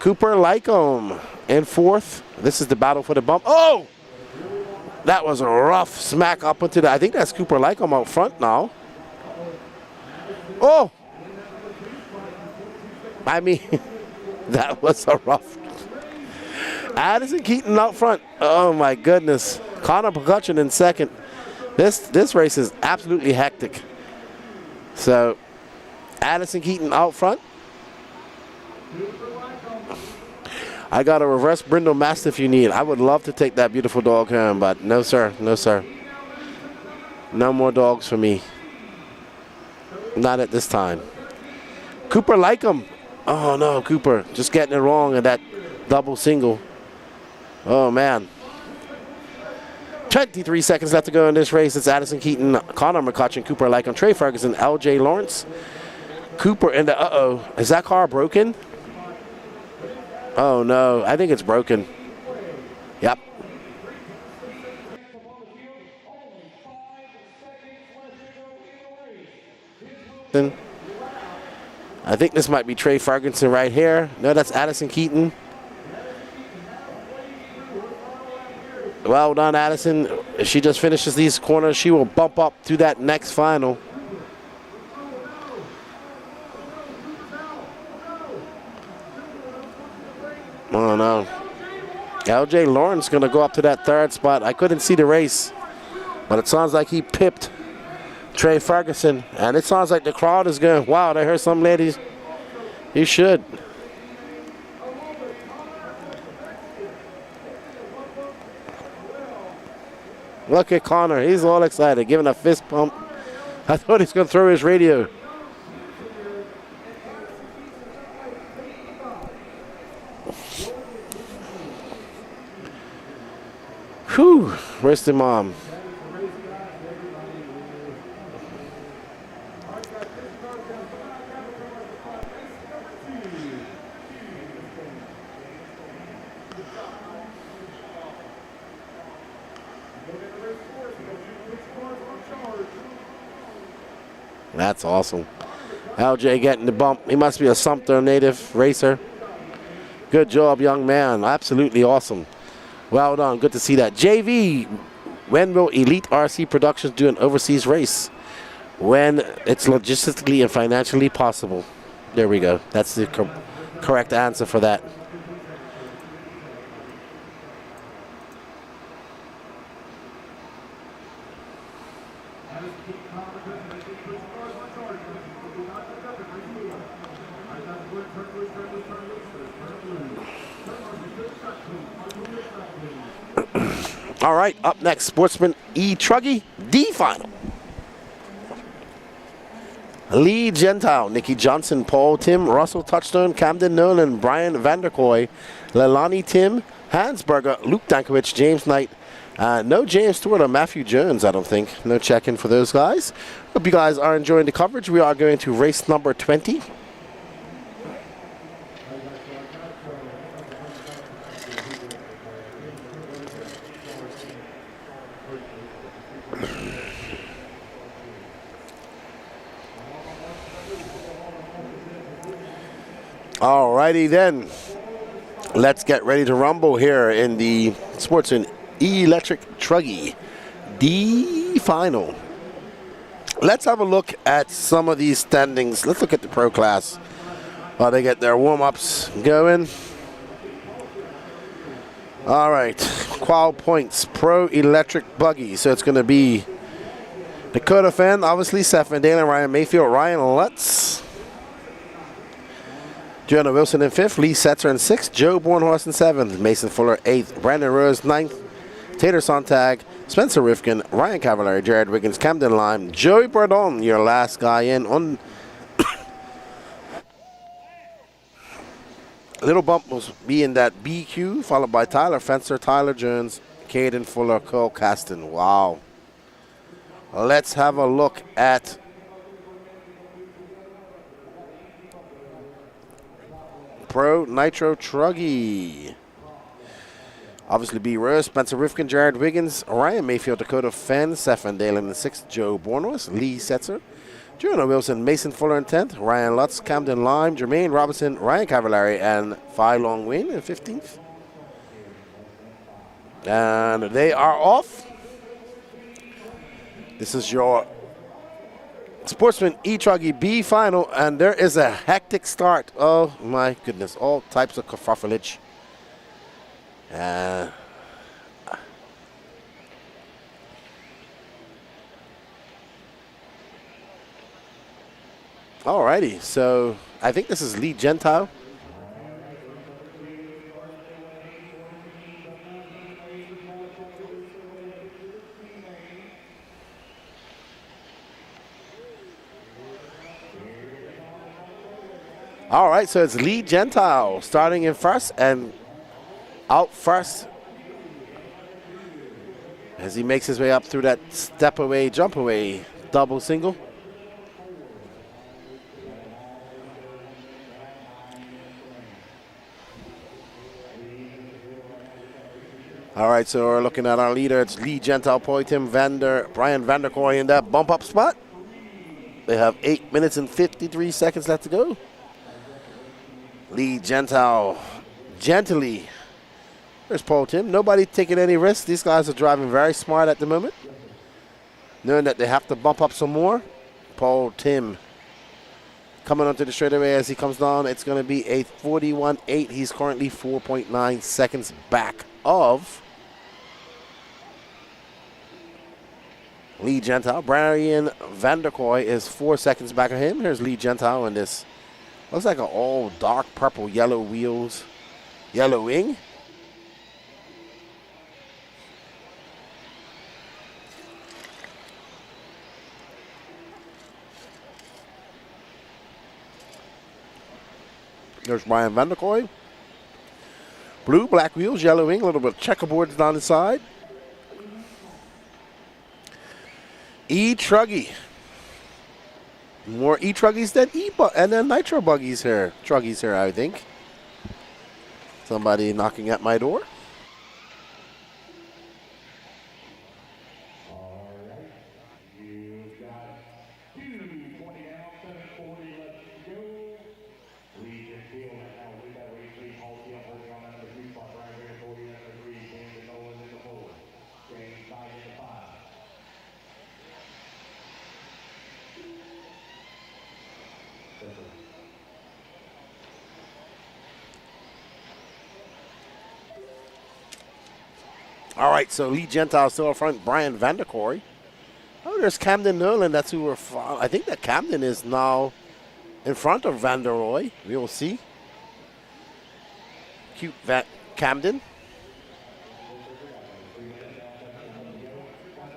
Cooper Lycombe in 4th. This is the battle for the bump. Oh! That was a rough smack up into the, I think that's Cooper Lycombe out front now. Oh! I mean, that was a rough. Addison Keaton out front. Oh my goodness. Connor McCutcheon in 2nd. This race is absolutely hectic. So, Addison Keaton out front. I got a reverse Brindle Mastiff you need. I would love to take that beautiful dog home, but no sir, no sir. No more dogs for me. Not at this time. Cooper Lycombe. Oh no, Cooper. Just getting it wrong in that double single. Oh man. 23 seconds left to go in this race. It's Addison Keaton, Connor McCutcheon, Cooper Lycombe, Trey Ferguson, LJ Lawrence. Cooper in the, is that car broken? Oh no, I think it's broken. Yep. I think this might be Trey Ferguson right here. No, that's Addison Keaton. Well done, Addison. If she just finishes these corners, she will bump up to that next final. Oh no. LJ Lawrence going to go up to that third spot. I couldn't see the race, but it sounds like he pipped Trey Ferguson. And it sounds like the crowd is going, wow, they heard some ladies. You should. Look at Connor. He's all excited, giving a fist pump. I thought he's going to throw his radio. Whew, where's the mom? That's awesome. LJ getting the bump. He must be a Sumter native racer. Good job, young man. Absolutely awesome. Well done. Good to see that. JV, when will Elite RC Productions do an overseas race? When it's logistically and financially possible. There we go. That's the correct answer for that. All right, up next, Sportsman E-Truggy, D final. Lee Gentile, Nikki Johnson, Paul Tim, Russell Touchstone, Camden Nolan, Brian Vanderkoy, Leilani Tim, Hans Berger, Luke Dankovic, James Knight. No James Stewart or Matthew Jones, I don't think. No check-in for those guys. Hope you guys are enjoying the coverage. We are going to race number 20. Alrighty then, let's get ready to rumble here in the Sportsman Electric Truggy D final. Let's have a look at some of these standings. Let's look at the pro class while they get their warm-ups going. All right, qual points, pro electric buggy. So it's going to be Dakota Fenn, obviously, Seth Van Dalen, Ryan Mayfield, Ryan Lutz, Jonah Wilson in 5th, Lee Setzer in 6th, Joe Bornhorst in 7th, Mason Fuller 8th, Brandon Rose 9th, Tater Sontag, Spencer Rifkin, Ryan Cavallari, Jared Wiggins, Camden Lime, Joey Bordon, your last guy in on. Little bump will be in that BQ, followed by Tyler Fencer, Tyler Jones, Caden Fuller, Cole Caston. Wow. Let's have a look at Pro Nitro Truggy. Obviously, B. Rose, Spencer Rifkin, Jared Wiggins, Ryan Mayfield, Dakota Fenn, Seth Van Dalen in 6th, Joe Bornhorst, Lee Setzer, Jonah Wilson, Mason Fuller in 10th, Ryan Lutz, Camden Lime, Jermaine Robinson, Ryan Cavallari, and Phi Long Wayne in 15th. And they are off. This is your Sportsman E-Truggy B final, and there is a hectic start. Oh my goodness, all types of kerfuffleage. Alrighty, so I think this is Lee Gentile. All right, so it's Lee Gentile starting in first and out first as he makes his way up through that step away, jump away, double single. All right, so we're looking at our leader. It's Lee Gentile, Brian Vanderkoy in that bump up spot. They have 8 minutes and 53 seconds left to go. Lee Gentile gently. There's Paul Tim. Nobody taking any risks. These guys are driving very smart at the moment, knowing that they have to bump up some more. Paul Tim coming onto the straightaway as he comes down. It's going to be a 41.8. He's currently 4.9 seconds back of Lee Gentile. Brian Vanderkoy is 4 seconds back of him. Here's Lee Gentile in this. Looks like an all dark purple, yellow wheels, yellow wing. There's Brian Vanderkoy. Blue, black wheels, yellow wing, a little bit of checkerboards down the side. E-Truggy. More E-Truggies than and then Nitro buggies here. Truggies here, I think. Somebody knocking at my door. All right, so Lee Gentile still in front. Brian Vanderkoy. Oh, there's Camden Nolan. That's who we're. I think that Camden is now in front of Vanderkoy. We will see. Cute Camden.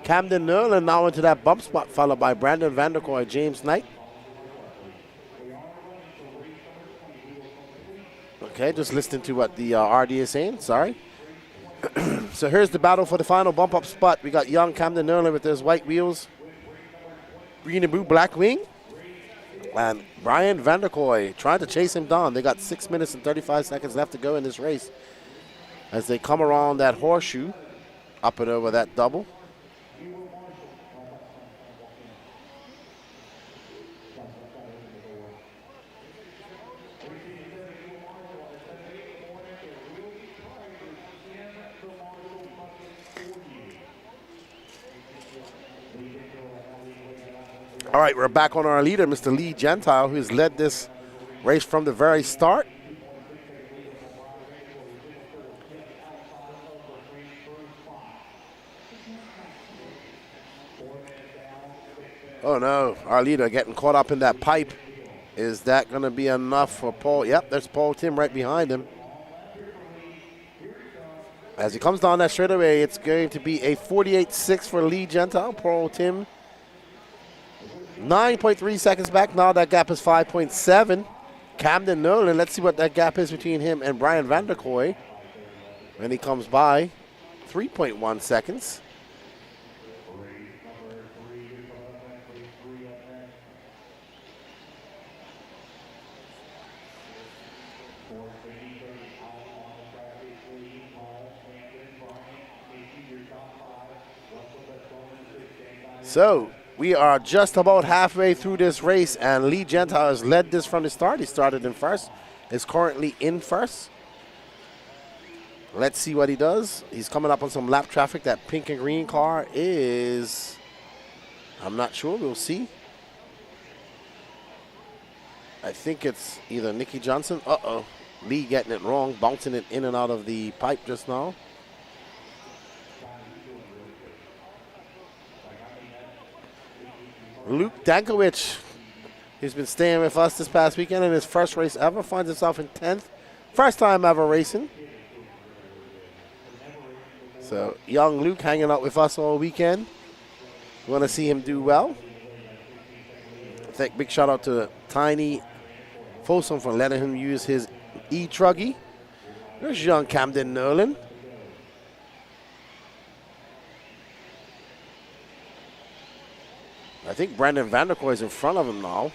Camden Nolan now into that bump spot, followed by Brandon Vanderkoy, James Knight. Okay, just listening to what the RD is saying. Sorry. So here's the battle for the final bump up spot. We got young Camden Nolan with his white wheels, green and blue black wing, and Brian Vanderkoy trying to chase him down. They got 6 minutes and 35 seconds left to go in this race as they come around that horseshoe, up and over that double. All right, we're back on our leader, Mr. Lee Gentile, who's led this race from the very start. Oh no, our leader getting caught up in that pipe. Is that going to be enough for Paul? Yep, there's Paul Tim right behind him. As he comes down that straightaway, it's going to be a 48.6 for Lee Gentile. Paul Tim 9.3 seconds back. Now that gap is 5.7. Camden Nolan, let's see what that gap is between him and Brian Vanderkoy when he comes by. 3.1 seconds. So we are just about halfway through this race, and Lee Gentile has led this from the start. He started in first, is currently in first. Let's see what he does. He's coming up on some lap traffic. That pink and green car is, I'm not sure, we'll see. I think it's either Nicky Johnson. Uh-oh, Lee getting it wrong, bouncing it in and out of the pipe just now. Luke Dankowicz, he's been staying with us this past weekend in his first race ever, finds himself in 10th. First time ever racing. So young Luke hanging out with us all weekend. We want to see him do well. Big shout out to Tiny Folsom for letting him use his e-Truggy. There's young Camden Nolan. I think Brandon Vanderkoy is in front of him now.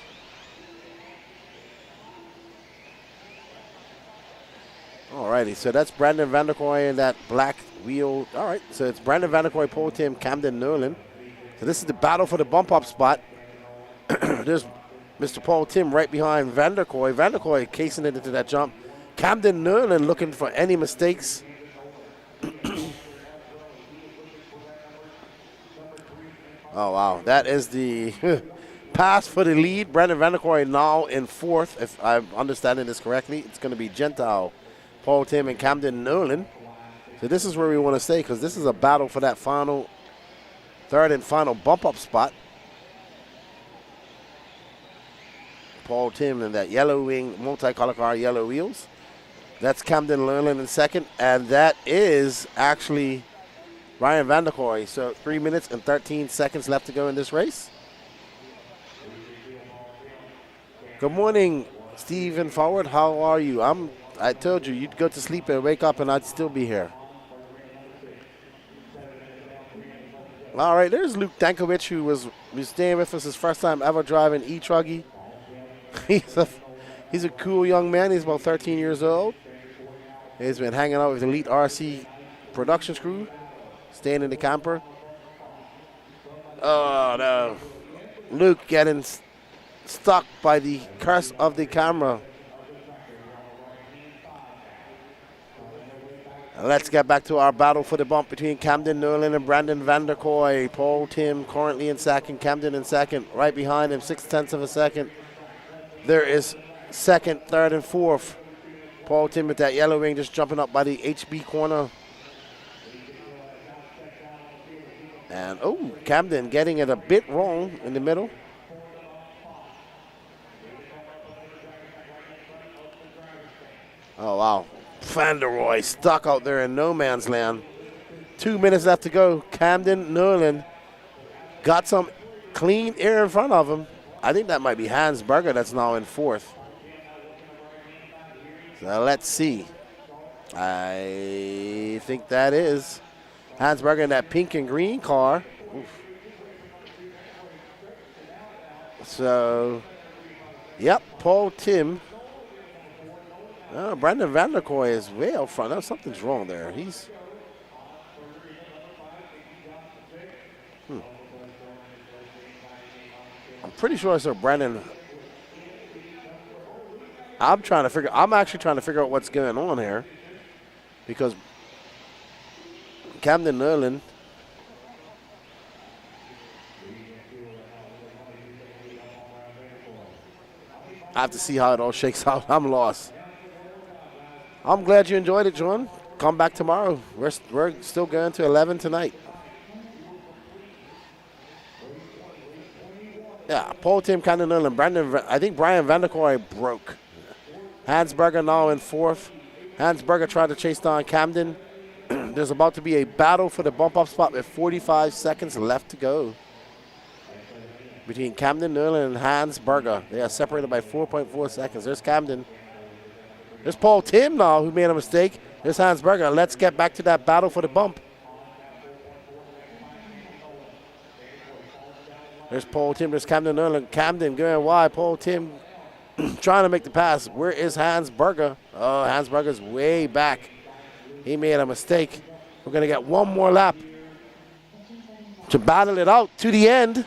All right, righty. So that's Brandon Vanderkoy in that black wheel. All right. So it's Brandon Vanderkoy, Paul Tim, Camden Nerlin. So this is the battle for the bump up spot. There's Mr. Paul Tim right behind Vanderkoy. Vanderkoy casing it into that jump. Camden Nerlin looking for any mistakes. Oh, wow. That is the pass for the lead. Brandon Vanderkoy now in fourth, if I'm understanding this correctly. It's going to be Gentile, Paul Tim, and Camden Nerlin. So this is where we want to stay because this is a battle for that final, third and final bump-up spot. Paul Tim in that yellow wing, multicolor car, yellow wheels. That's Camden Nerlin in second, and that is actually Ryan Vanderkoy. So 3 minutes and 13 seconds left to go in this race. Good morning, Stephen Forward. How are you? I told you you'd go to sleep and wake up and I'd still be here. All right, there's Luke Dankovich, who was staying with us his first time ever driving e-Truggy. He's a cool young man. He's about 13 years old. He's been hanging out with the Elite RC production crew, staying in the camper. Oh, no. Luke getting stuck by the curse of the camera. Let's get back to our battle for the bump between Camden Nerlin and Brandon Vanderkoy. Paul Tim currently in second, Camden in second. Right behind him, 0.6 of a second. There is second, third, and fourth. Paul Tim with that yellow wing just jumping up by the HB corner. And, oh, Camden getting it a bit wrong in the middle. Oh, wow. Vanderkoy stuck out there in no man's land. 2 minutes left to go. Camden Nerlin got some clean air in front of him. I think that might be Hans Berger that's now in fourth. So let's see. I think that is Hans Berger in that pink and green car. Oof. So, yep, Paul Tim. Brandon Vanderkoy is way out front. No, something's wrong there. He's... I'm pretty sure I saw Brandon. I'm actually trying to figure out what's going on here. Because Camden Nerlin. I have to see how it all shakes out. I'm lost. I'm glad you enjoyed it, John. Come back tomorrow. We're still going to 11 tonight. Yeah, Paul Tim, Camden Nerlin, Brandon. I think Brian Vanderkoy broke. Hans Berger now in fourth. Hans Berger tried to chase down Camden. There's about to be a battle for the bump-up spot with 45 seconds left to go between Camden Nerlin and Hans Berger. They are separated by 4.4 seconds. There's Camden. There's Paul Tim now, who made a mistake. There's Hans Berger. Let's get back to that battle for the bump. There's Paul Tim. There's Camden Nerlin. Camden going wide. Paul Tim trying to make the pass. Where is Hans Berger? Oh, Hans Berger's way back. He made a mistake. We're going to get one more lap to battle it out to the end.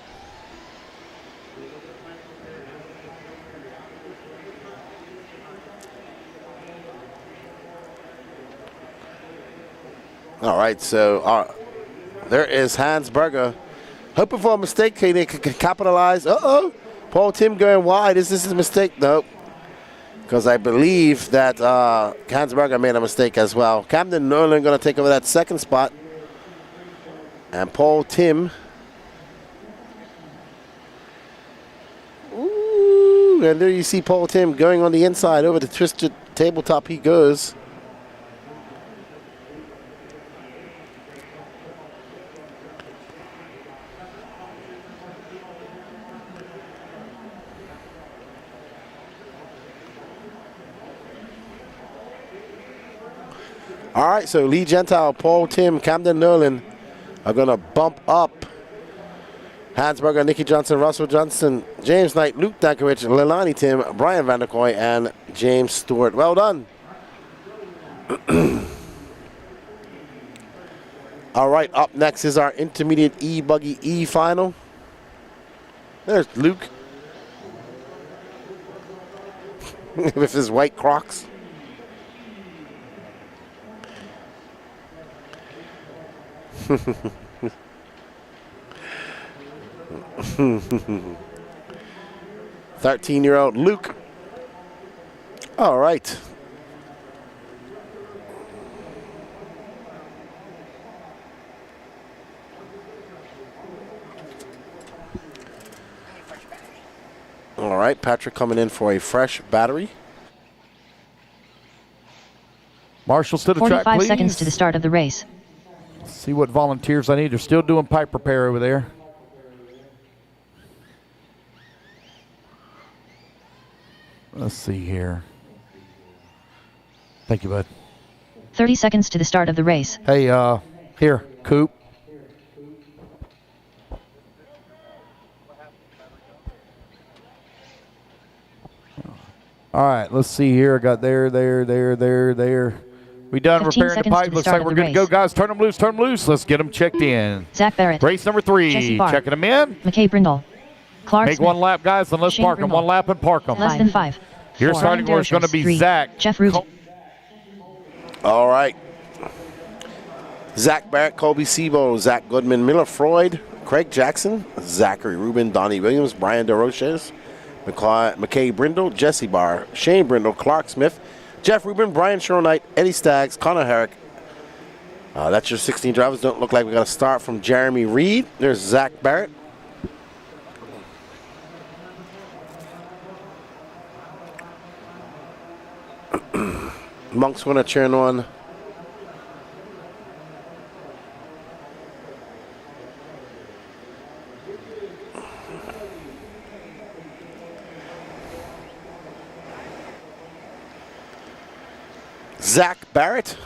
All right, so there is Hans Berger. Hoping for a mistake, they can capitalize. Uh-oh, Paul Tim going wide. Is this his mistake? Nope. Because I believe that Hans Berger made a mistake as well. Camden Nerlin going to take over that second spot. And Paul Tim. Ooh, and there you see Paul Tim going on the inside. Over the twisted tabletop he goes. All right, so Lee Gentile, Paul Tim, Camden Nerlin are going to bump up. Hans Berger, Nicky Johnson, Russell Johnson, James Knight, Luke Dankovich, Leilani Tim, Brian Vanderkoy, and James Stewart. Well done. All right, up next is our intermediate e-buggy E-final. There's Luke with his white Crocs. "13-year-old Luke." All right. All right, Patrick coming in for a fresh battery. Marshals to the track, 45 please. seconds to the start of the race. See what volunteers I need. They're still doing pipe repair over there. Let's see here. Thank you, bud. 30 seconds to the start of the race. Hey, here, Coop. All right, let's see here. I got there. We done 15 repairing the seconds pipe. to the Looks start like of we're the good to go, race. guys. Turn them loose, turn them loose. Let's get them checked in. Zach Barrett. Race number 3. Jesse Barr. Checking them in. McKay Brindle. Clark Make Smith. one lap, guys, and let's Shane park them. Brindle. One lap and park them. Less than 5. Your 4. starting order is going to be 3. Zach. Jeff Ruggie. All right. Zach Barrett, Kobe Sebo, Zach Goodman, Miller Freud, Craig Jackson, Zachary Rubin, Donnie Williams, Brian DeRoches, McKay Brindle, Jesse Barr, Shane Brindle, Clark Smith, Jeff Rubin, Brian Sherrill-Knight, Eddie Staggs, Connor Herrick. That's your 16 drivers. Don't look like we got to start from Jeremy Reed. There's Zach Barrett. Monk's going to turn on Zach Barrett.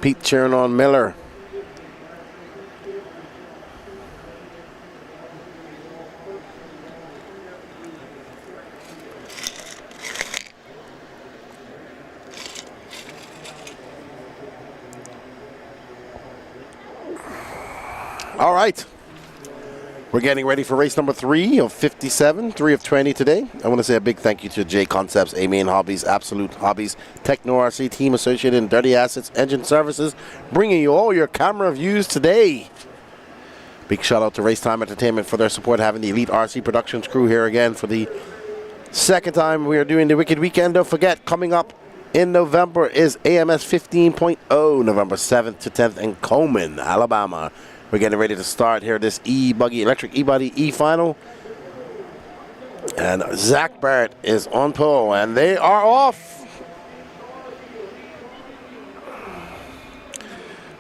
Pete cheering on Miller. All right. We're getting ready for race number 3 of 57, 3 of 20 today. I want to say a big thank you to J Concepts, A-Main Hobbies, Absolute Hobbies, Techno RC, Team Associated, and Dirty Assets Engine Services, bringing you all your camera views today. Big shout out to Racetime Entertainment for their support, having the Elite RC Productions crew here again for the second time we are doing the Wicked Weekend. Don't forget, coming up in November is AMS 15.0, November 7th to 10th in Coleman, Alabama. We're getting ready to start here this e-buggy, electric e-buggy e-final. And Zach Barrett is on pole, and they are off.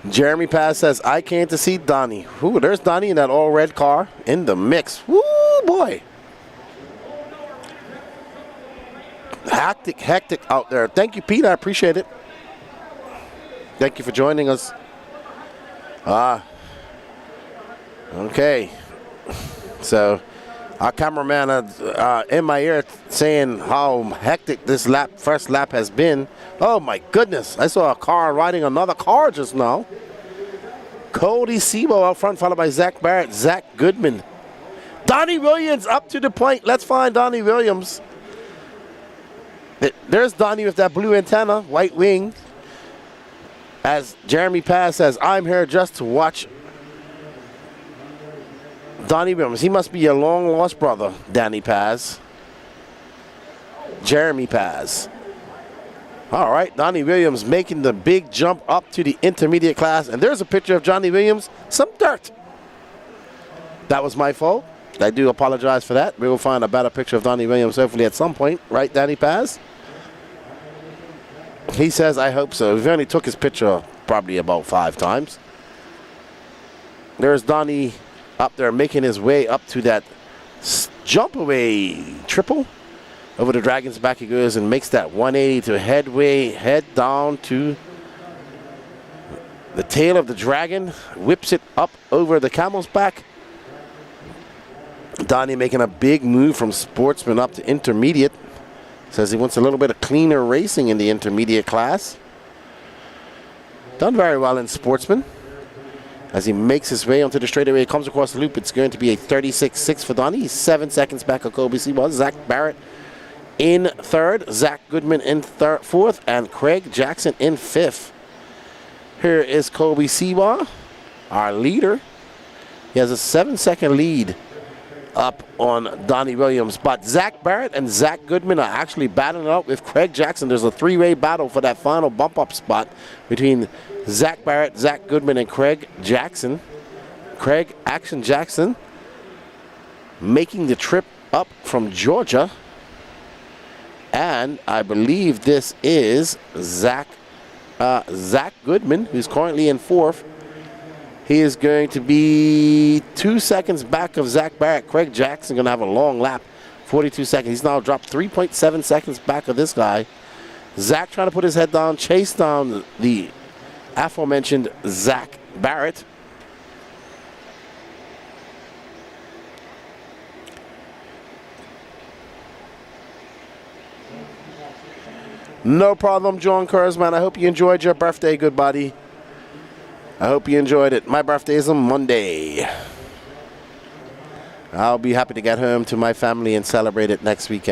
Jeremy Paz says, I came to see Donnie. Ooh, there's Donnie in that all-red car in the mix. Woo, boy. Hectic out there. Thank you, Pete. I appreciate it. Thank you for joining us. Okay, so our cameraman in my ear saying how hectic this first lap has been. Oh my goodness, I saw a car riding another car just now. Cody Sebo out front, followed by Zach Barrett, Zach Goodman. Donnie Williams up to the point. Let's find Donnie Williams. There's Donnie with that blue antenna, white wing. As Jeremy Paz says, I'm here just to watch Donnie Williams. He must be your long-lost brother, Danny Paz. Jeremy Paz. All right, Donnie Williams making the big jump up to the intermediate class. And there's a picture of Johnny Williams. Some dirt. That was my fault. I do apologize for that. We will find a better picture of Donnie Williams hopefully at some point. Right, Danny Paz? He says, I hope so. He only took his picture probably about 5 times. There's Donnie up there making his way up to that jump away triple. Over the Dragon's back he goes and makes that 180 to head down to the tail of the Dragon. Whips it up over the Camel's back. Donnie making a big move from Sportsman up to intermediate. Says he wants a little bit of cleaner racing in the intermediate class. Done very well in Sportsman. As he makes his way onto the straightaway, comes across the loop, it's going to be a 36.6 for Donnie. He's 7 seconds back of Kobe Seabaugh. Zach Barrett in third, Zach Goodman in fourth, and Craig Jackson in fifth. Here is Kobe Seabaugh, our leader. He has a 7-second lead up on Donnie Williams. But Zach Barrett and Zach Goodman are actually battling it out with Craig Jackson. There's a three-way battle for that final bump-up spot between Zach Barrett, Zach Goodman, and Craig Jackson. Craig Action Jackson making the trip up from Georgia. And I believe this is Zach Goodman, who's currently in fourth. He is going to be 2 seconds back of Zach Barrett. Craig Jackson going to have a long lap, 42 seconds. He's now dropped 3.7 seconds back of this guy. Zach trying to put his head down, chase down the aforementioned Zach Barrett. No problem, John Kurzman. I hope you enjoyed your birthday, good buddy. I hope you enjoyed it. My birthday is on Monday. I'll be happy to get home to my family and celebrate it next week.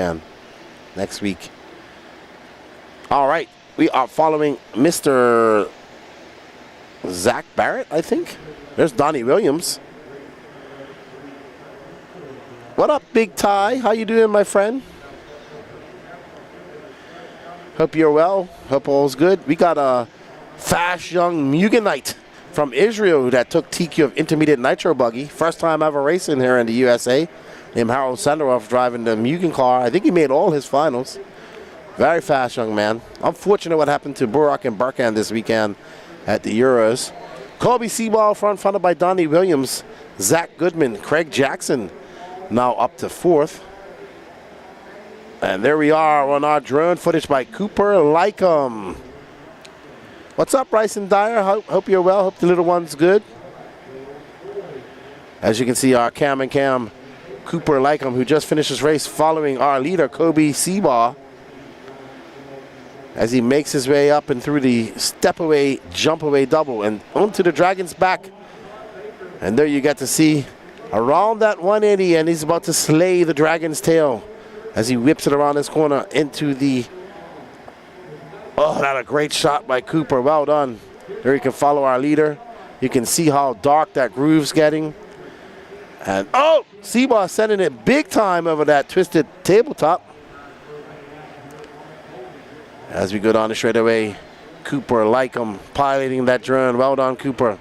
All right. We are following Mr. Zach Barrett, I think. There's Donnie Williams. What up, Big Ty? How you doing, my friend? Hope you're well. Hope all's good. We got a fast young Muganite from Israel that took TQ of intermediate Nitro buggy. First time ever racing here in the USA. Named Harold Senderoff driving the Mugen car. I think he made all his finals. Very fast young man. Unfortunate what happened to Burak and Barkan this weekend at the Euros. Kobe Seabaugh fronted by Donnie Williams. Zach Goodman, Craig Jackson now up to fourth. And there we are on our drone footage by Cooper Lycom. What's up, Bryson Dyer? Hope you're well. Hope the little one's good. As you can see, our Cam Cooper Lycom, who just finished his race following our leader, Kobe Seabaugh, as he makes his way up and through the step-away, jump-away double and onto the Dragon's back. And there you get to see around that 180, and he's about to slay the Dragon's tail as he whips it around this corner into the... Oh, that a great shot by Cooper. Well done. There you can follow our leader. You can see how dark that groove's getting. And, oh, Seabaugh sending it big time over that twisted tabletop. As we go down the straightaway, Cooper Lycom piloting that drone. Well done, Cooper.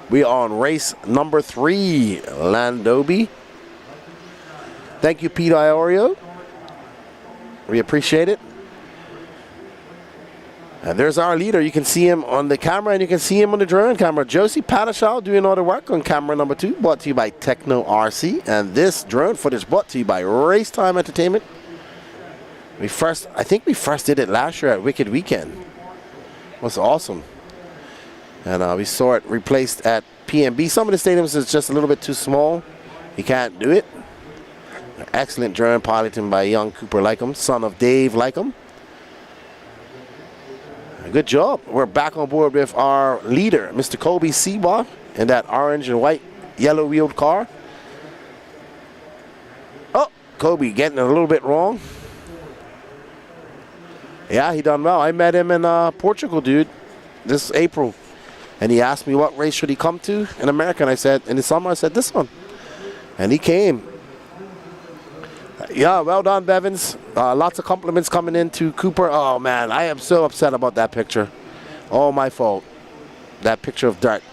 We are on race number 3, Landobi. Thank you, Pete Iorio. We appreciate it. And there's our leader. You can see him on the camera and you can see him on the drone camera. Josie Padishal doing all the work on camera number 2, brought to you by Techno RC. And this drone footage brought to you by Racetime Entertainment. I think we first did it last year at Wicked Weekend. It was awesome. And we saw it replaced at PNB. Some of the stadiums is just a little bit too small. You can't do it. Excellent drone piloting by young Cooper Lycom, son of Dave Lycom. Good job. We're back on board with our leader, Mr. Kobe Seabaugh, in that orange and white yellow wheeled car. Oh, Kobe getting it a little bit wrong. Yeah, he done well. I met him in Portugal, dude, this April. And he asked me what race should he come to in America. And I said, in the summer, I said, this one. And he came. Yeah, well done, Bevins. Lots of compliments coming in to Cooper. Oh, man, I am so upset about that picture. All my fault. That picture of dirt.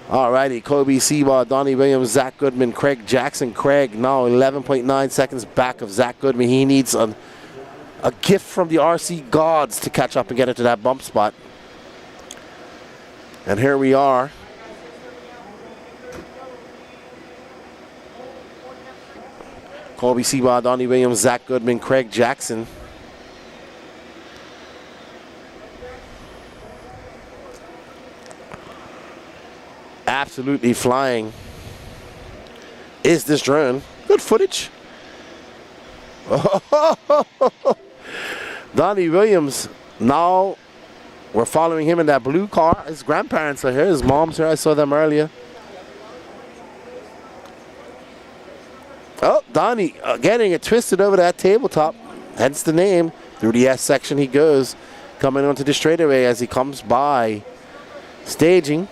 All righty, Kobe Seabaugh, Donnie Williams, Zach Goodman, Craig Jackson. Craig now 11.9 seconds back of Zach Goodman. He needs a gift from the RC gods to catch up and get into that bump spot. And here we are. Kobe Seabaugh, Donnie Williams, Zach Goodman, Craig Jackson. Absolutely flying. is this drone. Good footage. Donnie Williams, now we're following him in that blue car. His grandparents are here. His mom's here. I saw them earlier. Oh, Donnie getting it twisted over that tabletop. Hence the name. Through the S section he goes. Coming onto the straightaway as he comes by. Staging.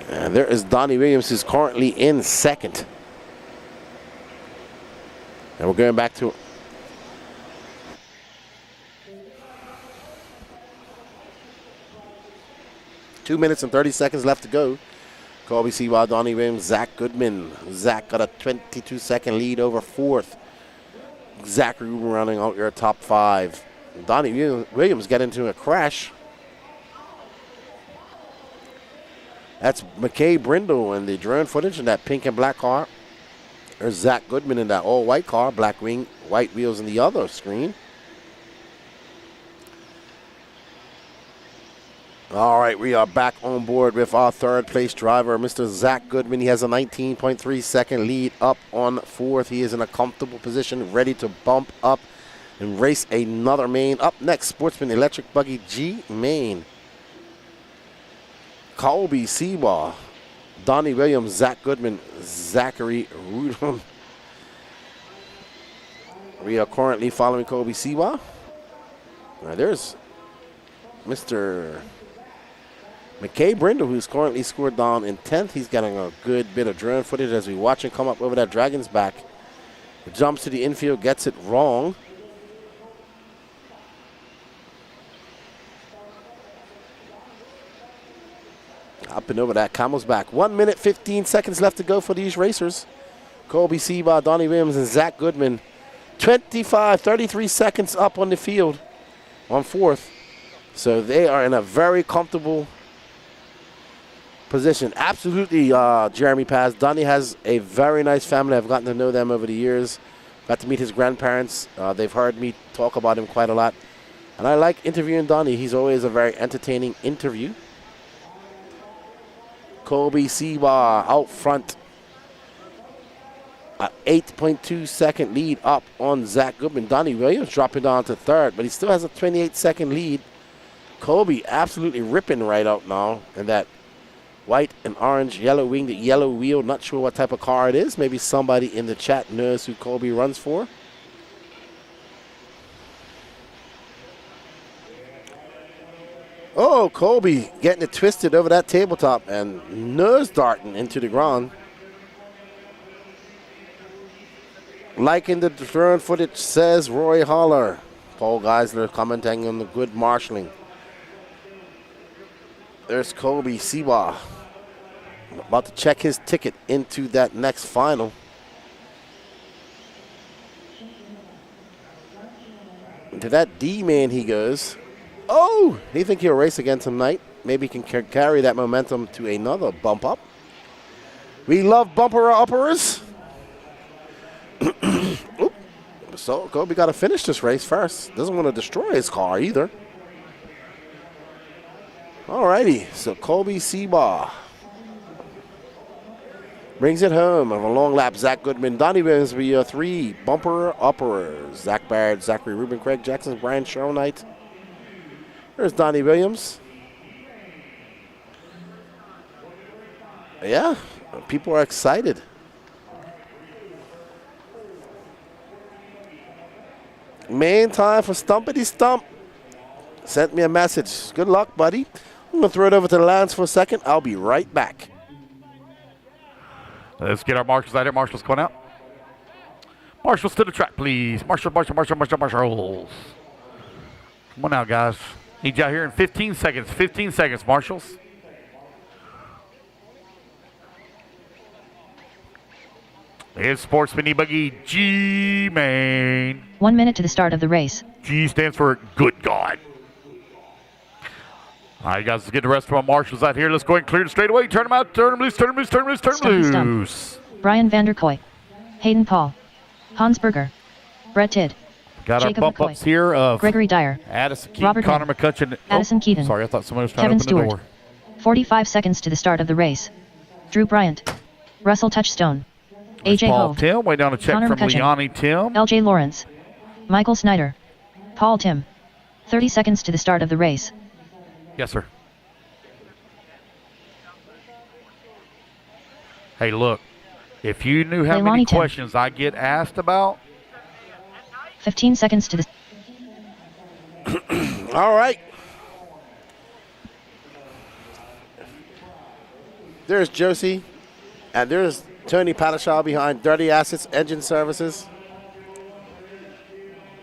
And there is Donnie Williams, who's currently in second. And we're going back to 2 minutes and 30 seconds left to go. Colby Seabaugh, Donnie Williams, Zach Goodman. Zach got a 22-second lead over fourth. Zachary Rubin rounding out your top five. Donnie Williams got into a crash. That's McKay Brindle in the drone footage in that pink and black car. There's Zach Goodman in that all-white car, black wing, white wheels in the other screen. All right, we are back on board with our third place driver, Mr. Zach Goodman. He has a 19.3-second lead up on fourth. He is in a comfortable position, ready to bump up and race another main. Up next, Sportsman Electric Buggy G main. Colby Seabaugh, Donnie Williams, Zach Goodman, Zachary Rudolph. We are currently following Colby Seabaugh. Now there's Mr. McKay Brindle, who's currently scored down in 10th. He's getting a good bit of drone footage as we watch him come up over that Dragon's back. Jumps to the infield, gets it wrong. Up and over that Camel's back. 1 minute, 15 seconds left to go for these racers. Colby Seabaugh, Donnie Williams, and Zach Goodman. 33 seconds up on the field on fourth. So they are in a very comfortable position. Absolutely, Jeremy Paz. Donnie has a very nice family. I've gotten to know them over the years. Got to meet his grandparents. They've heard me talk about him quite a lot. And I like interviewing Donnie. He's always a very entertaining interview. Colby Seabaugh out front. 8.2-second lead up on Zach Goodman. Donnie Williams dropping down to third, but he still has a 28-second lead. Colby absolutely ripping right out now in that white and orange yellow wing, the yellow wheel. Not sure what type of car it is. Maybe somebody in the chat knows who Colby runs for. Oh, Colby getting it twisted over that tabletop and nose darting into the ground. Liking the drone footage, says Roy Holler. Paul Geisler commenting on the good marshalling. There's Colby Seabaugh. About to check his ticket into that next final. To that D-man he goes. Oh, he think he'll race again tonight. Maybe he can carry that momentum to another bump up. We love bumper uppers. So Colby got to finish this race first. Doesn't want to destroy his car either. Alrighty, so Colby Seabaugh brings it home of a long lap. Zach Goodman, Donnie Williams will be three bumper uppers. Zach Baird, Zachary Rubin, Craig Jackson, Brian Sherwell-Knight. There's Donnie Williams. Yeah, people are excited. Main time for Stumpity Stump. Sent me a message. Good luck, buddy. I'm going to throw it over to the Lance for a second. I'll be right back. Let's get our marshals out here. Marshals going out. Marshals to the track, please. Marshals. Come on now, guys. Need you out here in 15 seconds. 15 seconds, marshals. It's Sportsman e-buggy G main. 1 minute to the start of the race. G stands for good God. All right, guys, let's get the rest of our marshals out here. Let's go and clear the straightaway. Turn them out. Turn them loose. Turn them loose. Turn them loose. Turn them loose. Brian Vanderkoy. Hayden Paul. Hans Berger. Brett Tidd. Got Jacob our bump McCoy, ups here of Gregory Dyer, Addison Keaton, Robert Connor Hill, McCutcheon. Addison Keaton, Sorry, I thought somebody was trying Kevin to open Stewart. the door. 45 seconds to the start of the race. Drew Bryant, Russell Touchstone, AJ Paul Hove, Tim, way down a check Connor from McCutcheon, Liani Tim. LJ Lawrence, Michael Snyder, Paul Tim. 30 seconds to the start of the race. Yes, sir. Hey, look, if you knew how many Leilani Tim. questions I get asked about. 15 seconds to the... All right. There's Josie, and there's Tony Patashaw behind Dirty Assets Engine Services.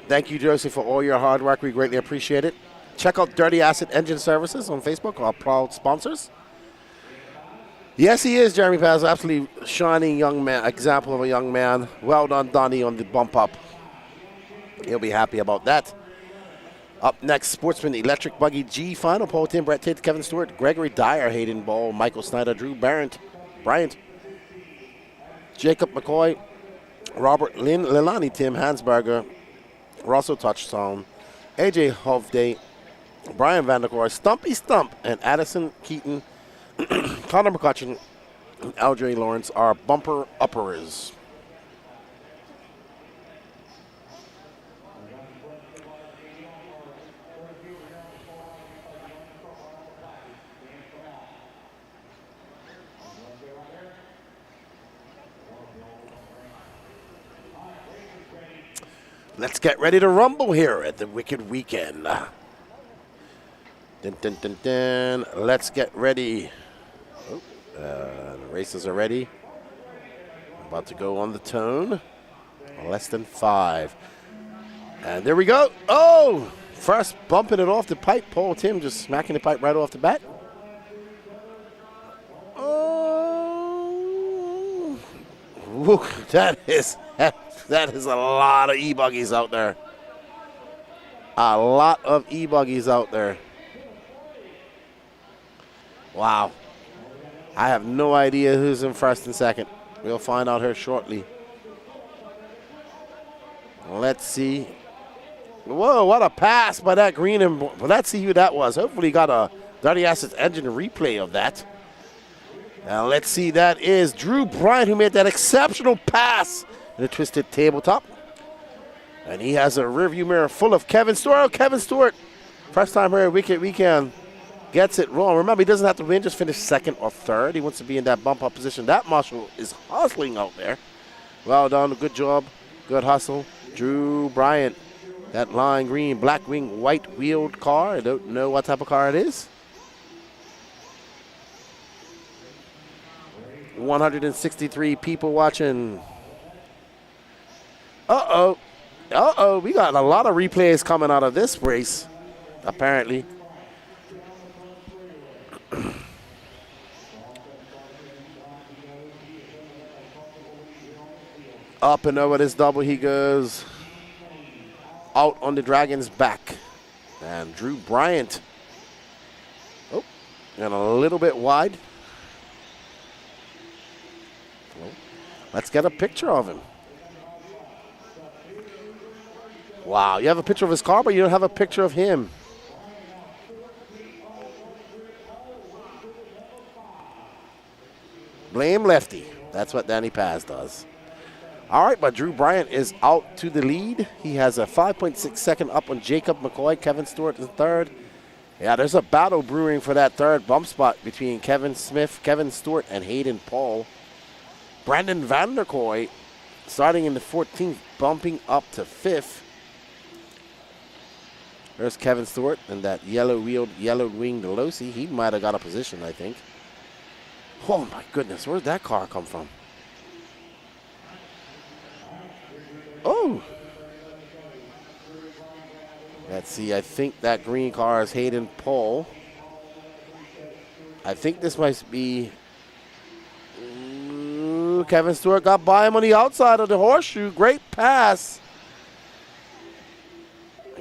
Thank you, Josie, for all your hard work. We greatly appreciate it. Check out Dirty Asset Engine Services on Facebook, our proud sponsors. Yes, he is, Jeremy Paz. Absolutely shining young man, example of a young man. Well done, Donnie, on the bump up. He'll be happy about that. Up next, Sportsman Electric Buggy G Final. Paul Tim, Brett Tate, Kevin Stewart, Gregory Dyer, Hayden Ball, Michael Snyder, Drew Bryant, Jacob McCoy, Robert Lilani, Tim Hansberger, Russell Touchstone, AJ Hovde, Brian Vanderkoor, Stumpy Stump, and Addison Keaton, Connor McCutcheon, and LJ Lawrence are bumper uppers. Let's get ready to rumble here at the Wicked Weekend. Dun, dun, dun, dun. Let's get ready. The races are ready. About to go on the tone. Less than 5. And there we go. Oh! First bumping it off the pipe. Paul Tim just smacking the pipe right off the bat. Oh! Woo, that is a lot of e-buggies out there. A lot of e-buggies out there. Wow. I have no idea who's in first and second. We'll find out here shortly. Let's see. Whoa, what a pass by that green. And well, let's see who that was. Hopefully he got a Dirty Assets Engine replay of that. Now let's see. That is Drew Bryant, who made that exceptional pass in a twisted tabletop. And he has a rearview mirror full of Kevin Stewart. Oh, Kevin Stewart, first time here at Wicked Weekend, gets it wrong. Remember, he doesn't have to win, just finish second or third. He wants to be in that bump up position. That Marshall is hustling out there. Well done, good job, good hustle. Drew Bryant, that lime green, black wing, white wheeled car. I don't know what type of car it is. 163 people watching. Uh-oh. Uh-oh, we got a lot of replays coming out of this race, apparently. Up and over this double he goes. Out on the Dragon's back. And Drew Bryant. Oh, and a little bit wide. Let's get a picture of him. Wow, you have a picture of his car, but you don't have a picture of him. Blame Lefty. That's what Danny Paz does. All right, but Drew Bryant is out to the lead. He has a 5.6 second up on Jacob McCoy. Kevin Stewart is third. Yeah, there's a battle brewing for that third bump spot between Kevin Smith, Kevin Stewart, and Hayden Paul. Brandon Vanderkoy starting in the 14th, bumping up to 5th. There's Kevin Stewart and that yellow-wheeled, yellow-winged Losi. He might have got a position, I think. Oh, my goodness. Where did that car come from? Oh. Let's see. I think that green car is Hayden Paul. I think this might be... Ooh, Kevin Stewart got by him on the outside of the horseshoe. Great pass.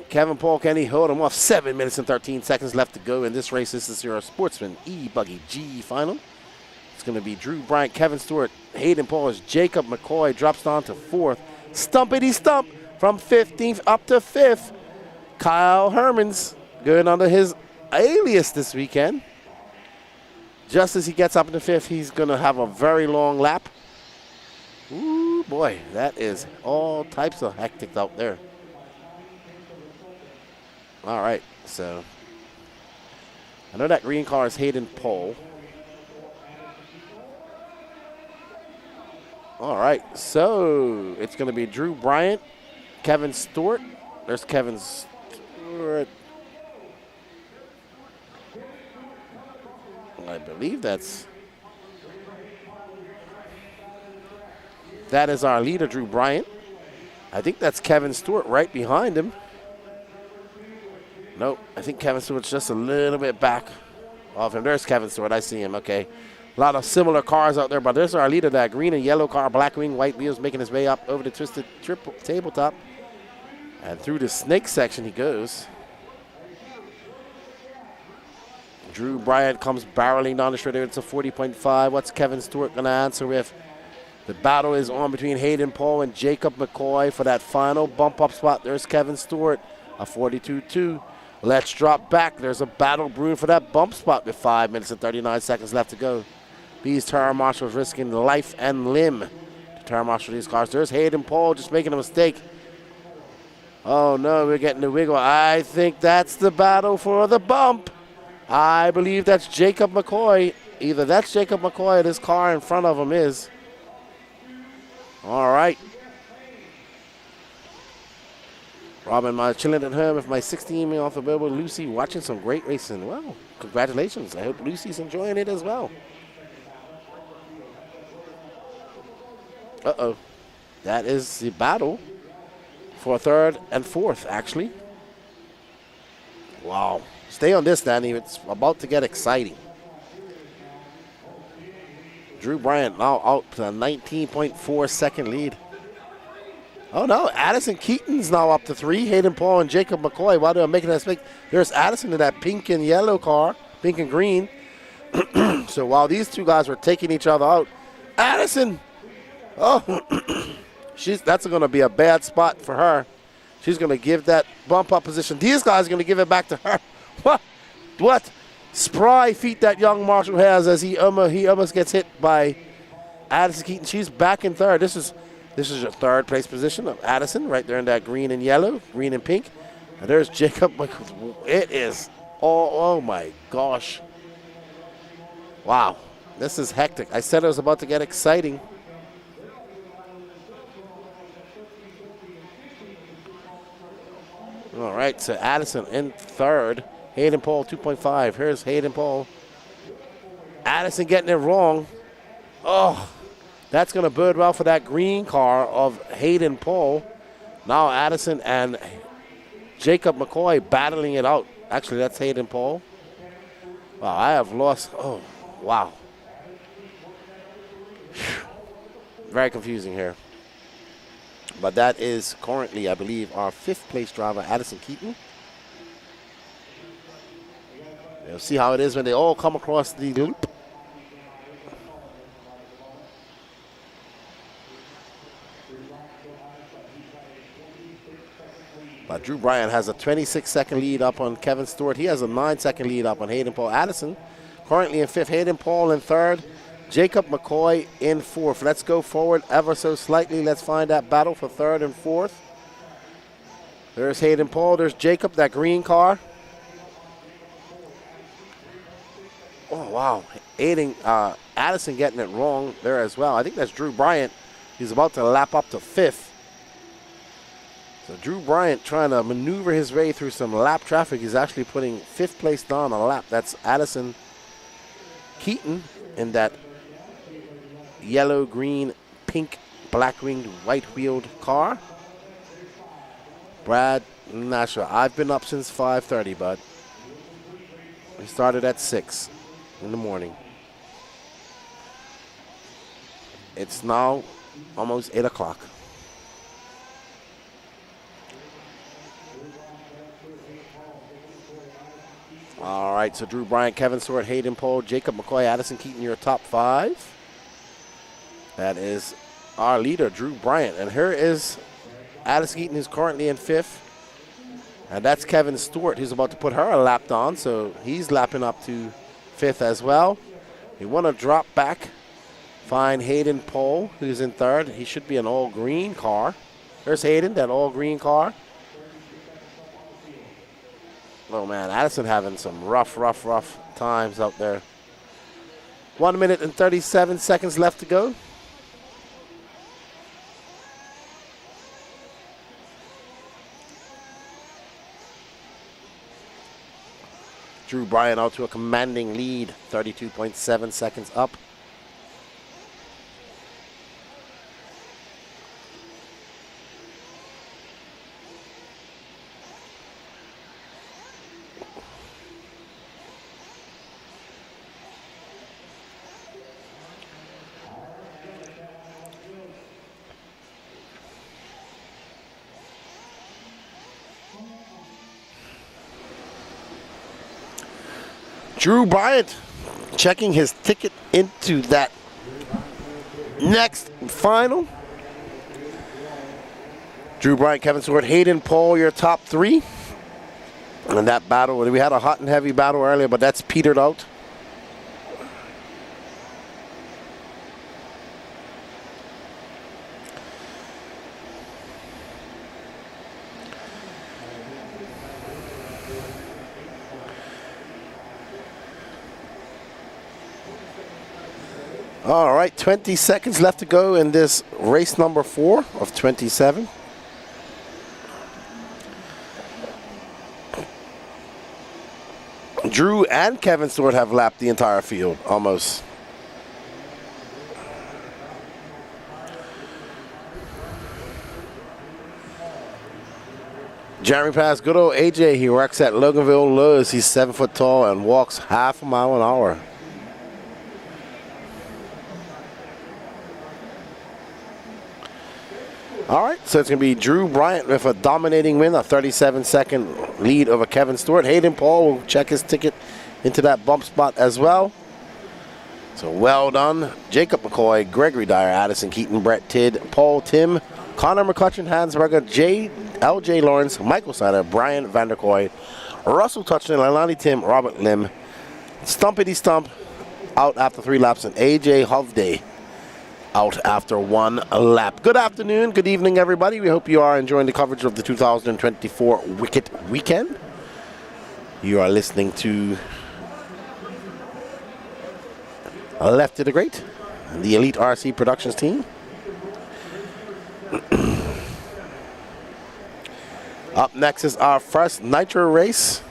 Kevin Paul, can he hold him off? 7 minutes and 13 seconds left to go in this race. This is your Sportsman e-buggy G final. It's going to be Drew Bryant, Kevin Stewart, Hayden Paul as Jacob McCoy drops down to 4th. Stumpity stump. from 15th up to 5th. Kyle Hermans going under his alias this weekend. Just as he gets up in the 5th, he's going to have a very long lap. Ooh, boy, that is all types of hectic out there. All right, so I know that green car is Hayden Pole. All right, so it's going to be Drew Bryant, Kevin Stewart. There's Kevin Stewart. I believe that is our leader, Drew Bryant. I think that's Kevin Stewart right behind him. Nope, I think Kevin Stewart's just a little bit back of him. There's Kevin Stewart, I see him, okay. A lot of similar cars out there, but there's our leader, that green and yellow car, black wing, white wheels, making his way up over the twisted triple tabletop. And through the snake section he goes. Drew Bryant comes barreling down the straight. It's a 40.5. What's Kevin Stewart going to answer with? The battle is on between Hayden Paul and Jacob McCoy for that final bump-up spot. There's Kevin Stewart, a 42.2. Let's drop back. There's a battle brewing for that bump spot with 5 minutes and 39 seconds left to go. These tire marshals risking life and limb to tire marshal these cars. There's Hayden Paul just making a mistake. Oh, no, we're getting the wiggle. I think that's the battle for the bump. I believe that's Jacob McCoy. Either that's Jacob McCoy or this car in front of him is. All right. Robin, chilling at home with my 16 off the billboard, Lucy, watching some great racing. Well, congratulations. I hope Lucy's enjoying it as well. Uh-oh. That is the battle for 3rd and 4th, actually. Wow. Stay on this, Danny. It's about to get exciting. Drew Bryant now out to a 19.4 second lead. Oh, no. Addison Keaton's now up to 3. Hayden Paul and Jacob McCoy, while they're making that mistake, there's Addison in that pink and yellow car, pink and green. So while these two guys were taking each other out, Addison, oh, that's going to be a bad spot for her. She's going to give that bump up position. These guys are going to give it back to her. What spry feet that young Marshall has as he almost gets hit by Addison Keaton. She's back in 3rd. This is your 3rd place position of Addison right there in that green and yellow, green and pink. And there's Jacob. It is, oh my gosh. Wow, this is hectic. I said it was about to get exciting. All right, so Addison in 3rd. Hayden Paul, 2.5. Here's Hayden Paul. Addison getting it wrong. Oh, that's going to bode well for that green car of Hayden Paul. Now Addison and Jacob McCoy battling it out. Actually, that's Hayden Paul. Wow, I have lost. Oh, wow. Very confusing here. But that is currently, I believe, our 5th place driver, Addison Keaton. We'll see how it is when they all come across the loop. But Drew Bryant has a 26-second lead up on Kevin Stewart. He has a 9-second lead up on Hayden Paul. Addison currently in 5th. Hayden Paul in 3rd. Jacob McCoy in 4th. Let's go forward ever so slightly. Let's find that battle for 3rd and 4th. There's Hayden Paul. There's Jacob, that green car. Oh, wow. Addison getting it wrong there as well. I think that's Drew Bryant. He's about to lap up to 5th. So Drew Bryant trying to maneuver his way through some lap traffic. He's actually putting 5th place down on a lap. That's Addison Keaton in that yellow, green, pink, black-winged, white-wheeled car. Brad, I'm not sure. I've been up since 5:30, bud. We started at 6 in the morning. It's now almost 8 o'clock. All right, so Drew Bryant, Kevin Stewart, Hayden Paul, Jacob McCoy, Addison Keaton, your top 5. That is our leader, Drew Bryant. And here is Addison Keaton is currently in 5th. And that's Kevin Stewart, who's about to put her a lap on, so he's lapping up to 5th as well. We want to drop back, find Hayden Pohl, who's in 3rd. He should be an all-green car. There's Hayden, that all-green car. Oh, man, Addison having some rough times out there. 1 minute and 37 seconds left to go. Drew Bryant out to a commanding lead, 32.7 seconds up. Drew Bryant checking his ticket into that next final. Drew Bryant, Kevin Stewart, Hayden Pohl, your top 3. And that battle, we had a hot and heavy battle earlier, but that's petered out. All right, 20 seconds left to go in this race number 4 of 27. Drew and Kevin Stewart have lapped the entire field, almost. Jeremy Pass, good old AJ, he works at Loganville Lowe's. He's 7 foot tall and walks half a mile an hour. All right, so it's going to be Drew Bryant with a dominating win, a 37-second lead over Kevin Stewart. Hayden Pohl will check his ticket into that bump spot as well. So well done. Jacob McCoy, Gregory Dyer, Addison Keaton, Brett Tidd, Paul Tim, Connor McCutcheon, Hansberger, L.J. Lawrence, Michael Snyder, Brian Vanderkoy, Russell Touchdown, Leilani Tim, Robert Lim, Stumpity Stump out after 3 laps, and A.J. Hovde out after 1 lap. Good afternoon, good evening, everybody. We hope you are enjoying the coverage of the 2024 Wicket Weekend. You are listening to Left to the Great, the Elite RC Productions team. Up next is our first Nitro race.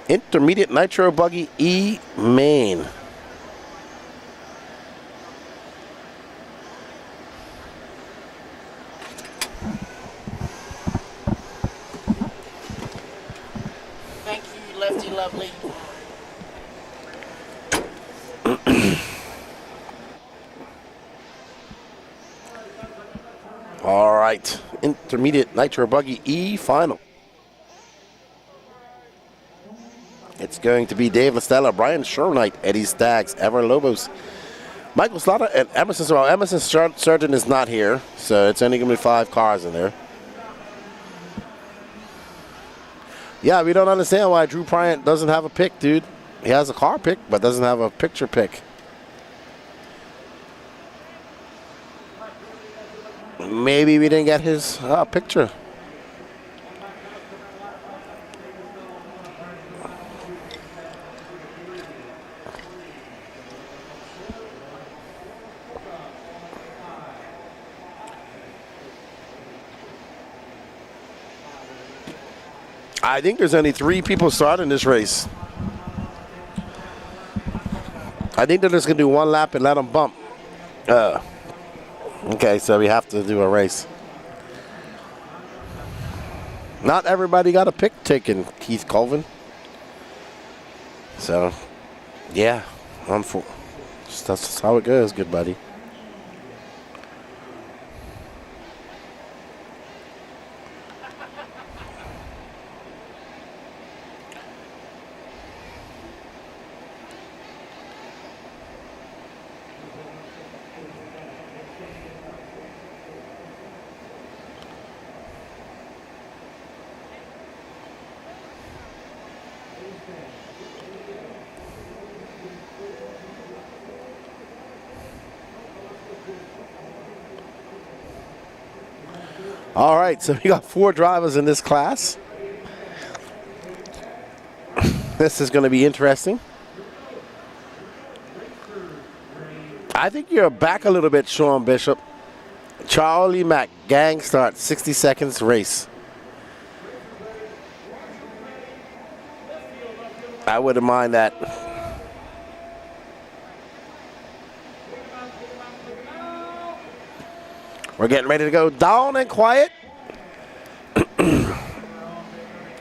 Intermediate Nitro Buggy E Main. Thank you, Lefty Lovely. All right, Intermediate Nitro Buggy E final. It's going to be Dave Listella, Brian Sherknight, Eddie Staggs, Ever Lobos, Michael Slaughter, and Emerson Sorrell. Emerson Surgeon is not here, so it's only going to be 5 cars in there. Yeah, we don't understand why Drew Bryant doesn't have a pick, dude. He has a car pick, but doesn't have a picture pick. Maybe we didn't get his picture. I think there's only 3 people starting this race. I think they're just going to do 1 lap and let them bump. Okay, so we have to do a race. Not everybody got a pick taken, Keith Colvin. So, yeah, that's how it goes, good buddy. All right, so we got 4 drivers in this class. This is going to be interesting. I think you're back a little bit, Sean Bishop. Charlie Mack, gang start, 60 seconds race. I wouldn't mind that. We're getting ready to go down and quiet.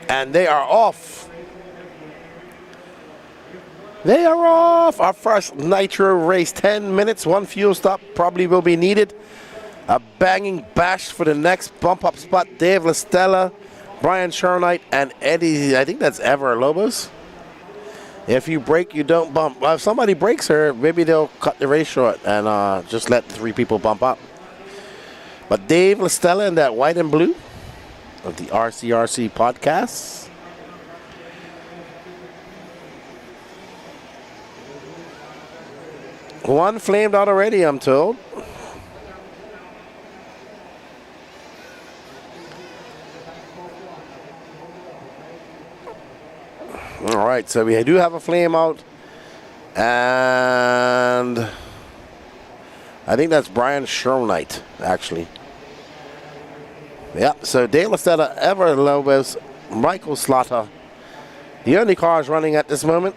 And they are off. They are off. Our first Nitro race, 10 minutes, 1 fuel stop probably will be needed. A banging bash for the next bump up spot. Dave LaStella, Brian Sherknight, and Eddie, I think that's Ever Lobos. If you break, you don't bump. Well, if somebody breaks her, maybe they'll cut the race short and just let 3 people bump up. But Dave LaStella in that white and blue of the RCRC podcast. One flamed out already, I'm told. All right, so we do have a flame out. And I think that's Brian Sherknight, actually. Yep, so Dave LaStella, Ever Lobos, Michael Slaughter. The only cars running at this moment.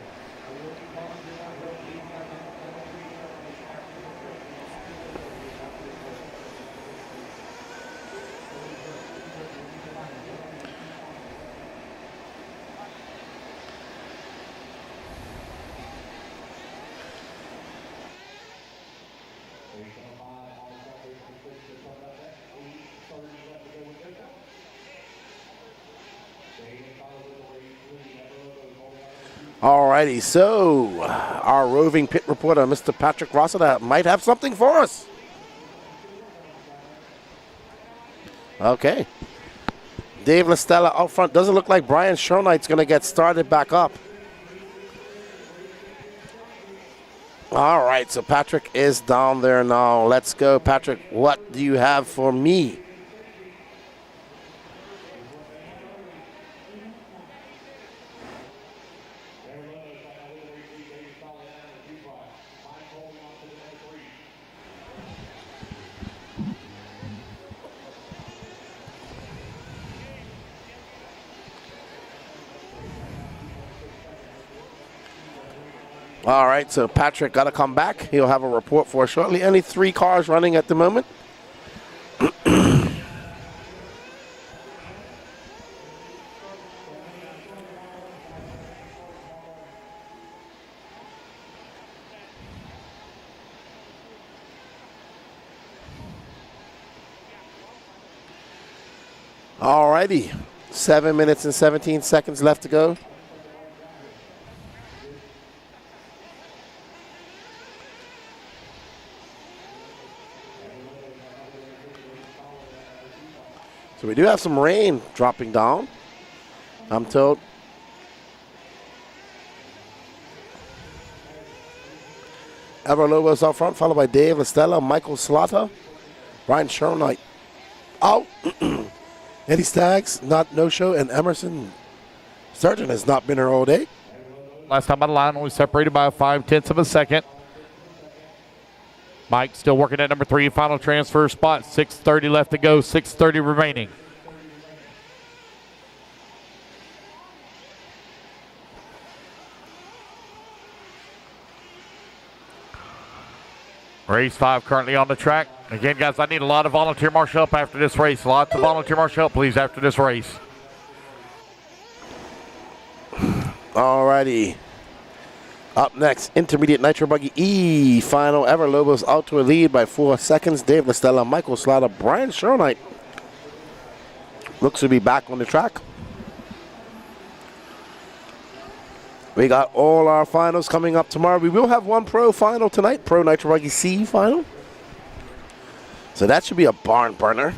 Alrighty, so our roving pit reporter, Mr. Patrick Rossiter, might have something for us. Okay. Dave LaStella out front. Doesn't look like Brian Sherknight's going to get started back up. All right, so Patrick is down there now. Let's go, Patrick. What do you have for me? All right, so Patrick got to come back. He'll have a report for us shortly. Only 3 cars running at the moment. All righty, 7 minutes and 17 seconds left to go. So we do have some rain dropping down, I'm told. Ever Lobos out front, followed by Dave LaStella, Michael Slaughter, Brian Sherknight out. Eddie Staggs, no-show, and Emerson Sargent has not been here all day. Last time on the line, only separated by 0.5 of a second. Mike still working at number 3, final transfer spot. 6:30 left to go, 6:30 remaining. Race 5 currently on the track. Again, guys, I need a lot of volunteer marshal help after this race. Lots of volunteer marshal help, please, after this race. All righty. Up next, Intermediate Nitro Buggy E. Final Ever Lobos out to a lead by 4 seconds. Dave LaStella, Michael Slaughter, Brian Sherknight looks to be back on the track. We got all our finals coming up tomorrow. We will have one pro final tonight, Pro Nitro Buggy C final. So that should be a barn burner.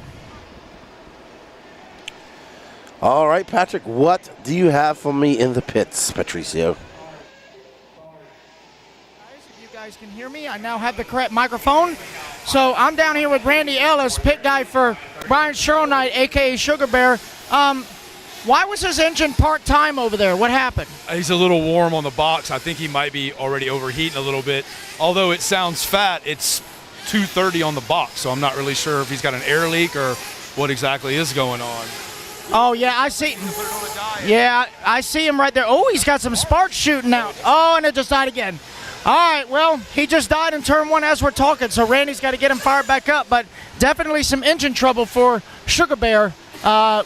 All right, Patrick, what do you have for me in the pits, Patricio? You guys can hear me. I now have the correct microphone. So I'm down here with Randy Ellis, pit guy for Brian Sherlnight, a.k.a. Sugar Bear. Why was his engine part-time over there? What happened? He's a little warm on the box. I think he might be already overheating a little bit. Although it sounds fat, it's 230 on the box, so I'm not really sure if he's got an air leak or what exactly is going on. Oh, yeah, I see. Yeah, I see him right there. Oh, he's got some sparks shooting out. Oh, and it just died again. All right, well, he just died in turn 1 as we're talking, so Randy's got to get him fired back up. But definitely some engine trouble for Sugar Bear.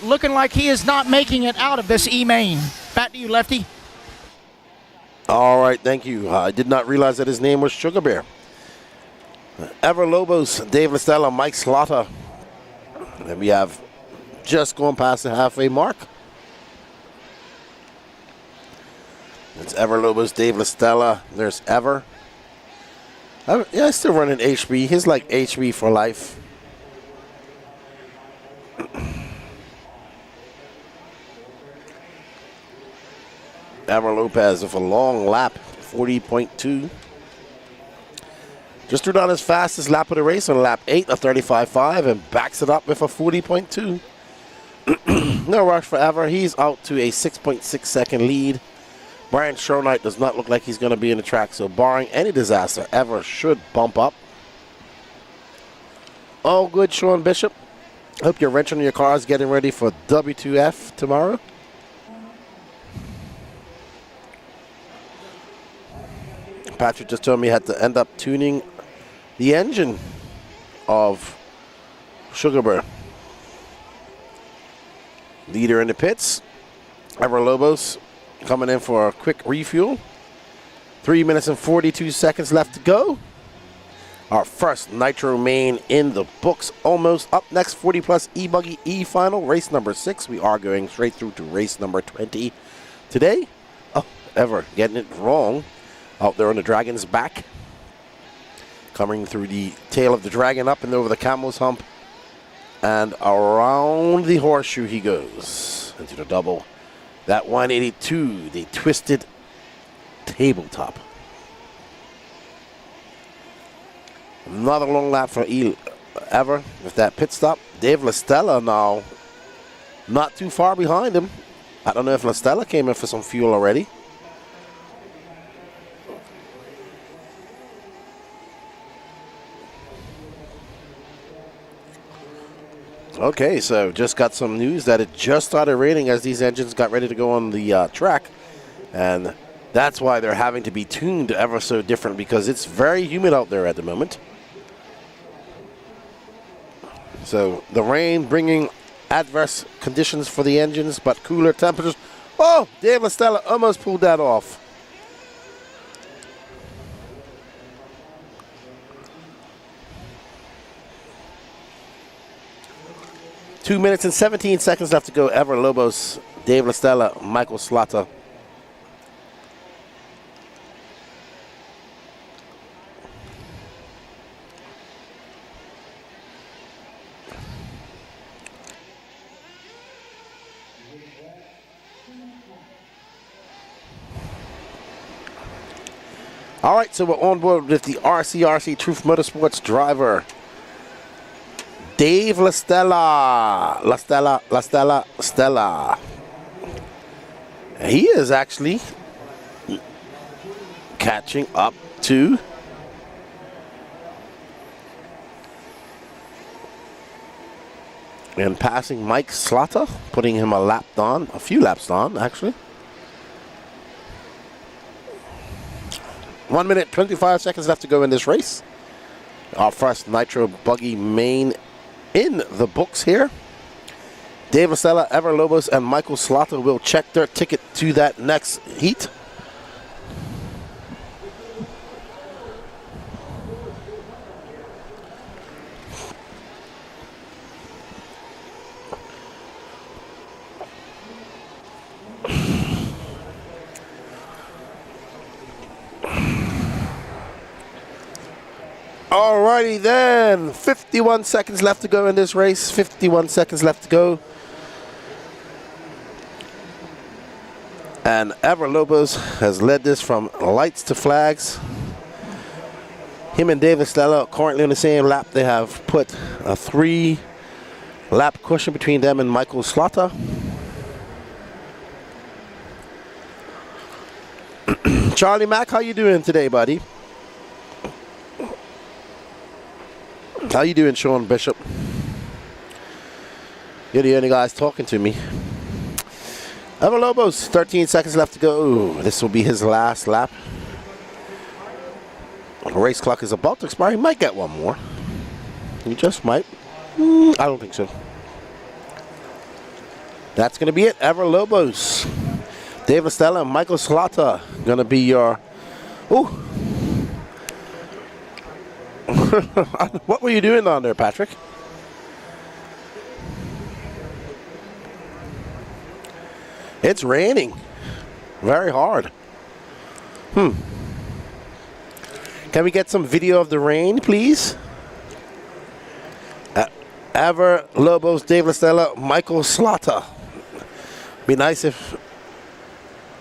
Looking like he is not making it out of this E-main. Back to you, Lefty. All right, thank you. I did not realize that his name was Sugar Bear. Ever Lobos, Dave Listella, Mike Slaughter. And we have just gone past the halfway mark. It's Ever Lobos, Dave Listella. There's Ever. Yeah, I still running HB. He's like HB for life. Ever Lopez with a long lap, 40.2. Just threw down his fastest lap of the race on lap 8, a 35.5, and backs it up with a 40.2. No rush for Ever. He's out to a 6.6 second lead. Brian Sherlnight does not look like he's going to be in the track, so barring any disaster, Ever should bump up. All good, Sean Bishop. Hope you're wrenching your cars, getting ready for W2F tomorrow. Patrick just told me he had to end up tuning the engine of Sugar Bear. Leader in the pits, Ever Lobos, coming in for a quick refuel. 3 minutes and 42 seconds left to go. Our first Nitro main in the books almost. Up next, 40 plus e-buggy e-final, race number 6. We are going straight through to race number 20 today. Oh, Ever getting it wrong. Out there on the Dragon's back. Coming through the tail of the Dragon, up and over the Camel's hump. And around the horseshoe he goes. Into the double. That 182, the twisted tabletop. Another long lap for Ever with that pit stop. Dave Listella now not too far behind him. I don't know if Listella came in for some fuel already. Okay, so just got some news that it just started raining as these engines got ready to go on the track. And that's why they're having to be tuned ever so different, because it's very humid out there at the moment. So the rain bringing adverse conditions for the engines, but cooler temperatures. Oh, Dave Listella almost pulled that off. Two minutes and 17 seconds left to go. Ever Lobos, Dave Listella, Michael Slaughter. All right, so we're on board with the RCRC Truth Motorsports driver, Dave Listella. Listella. He is actually catching up to and passing Mike Slaughter, putting him a few laps on, actually. 1 minute, 25 seconds left to go in this race. Our first Nitro buggy main in the books here. Dave Listella, Ever Lobos, and Michael Slaughter will check their ticket to that next heat. Alrighty then, 51 seconds left to go in this race. 51 seconds left to go. And Ever Lobos has led this from lights to flags. Him and Dave Listella currently on the same lap. They have put a 3 lap cushion between them and Michael Slaughter. Charlie Mack, how you doing today, buddy? How you doing, Sean Bishop? You're the only guys talking to me. Ever Lobos, 13 seconds left to go. This will be his last lap. The race clock is about to expire. He might get one more. He just might. I don't think so. That's going to be it. Ever Lobos. Dave Estella and Michael Slaughter going to be your... Ooh. What were you doing down there, Patrick? It's raining. Very hard. Can we get some video of the rain, please? Ever Lobos, Dave Lestella, Michael Slaughter. Be nice if...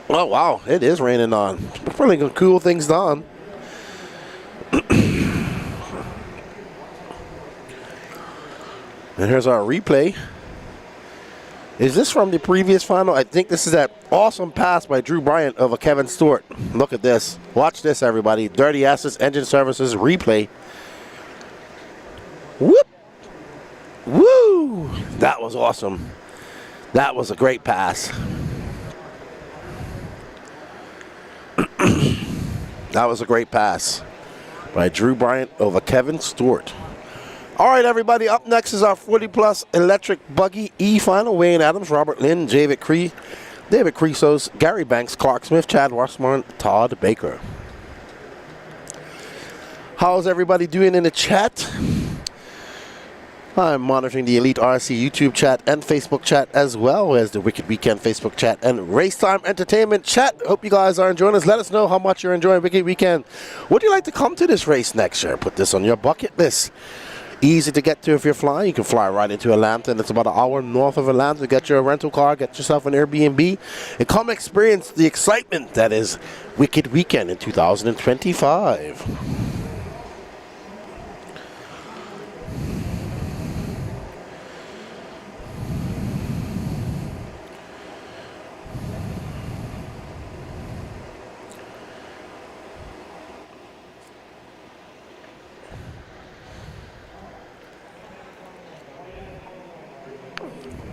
Oh, wow. It is raining on. Probably going to cool things down. And here's our replay. Is this from the previous final? I think this is that awesome pass by Drew Bryant over Kevin Stewart. Look at this. Watch this, everybody. Dirty Asses Engine Services replay. Whoop! Woo! That was awesome. That was a great pass. That was a great pass by Drew Bryant over Kevin Stewart. All right, everybody, up next is our 40-plus electric buggy E-final. Wayne Adams, Robert Lynn, David Creasos, Gary Banks, Clark Smith, Chad Warsman, Todd Baker. How's everybody doing in the chat? I'm monitoring the Elite RC YouTube chat and Facebook chat, as well as the Wicked Weekend Facebook chat and Racetime Entertainment chat. Hope you guys are enjoying this. Let us know how much you're enjoying Wicked Weekend. Would you like to come to this race next year? Put this on your bucket list. Easy to get to if you're flying. You can fly right into Atlanta, and it's about an hour north of Atlanta. Get your rental car, get yourself an Airbnb, and come experience the excitement that is Wicked Weekend in 2025.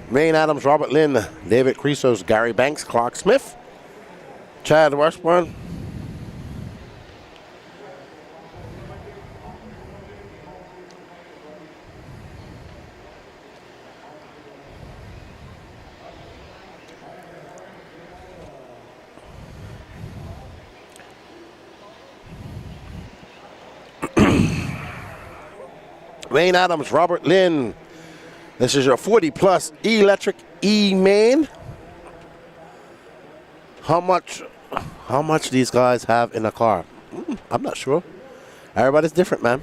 Wayne Adams, Robert Lynn, David Creasos, Gary Banks, Clark Smith, Chad Washburn. Wayne Adams, Robert Lynn. This is your 40-plus electric E-main. How much these guys have in a car? I'm not sure. Everybody's different, man.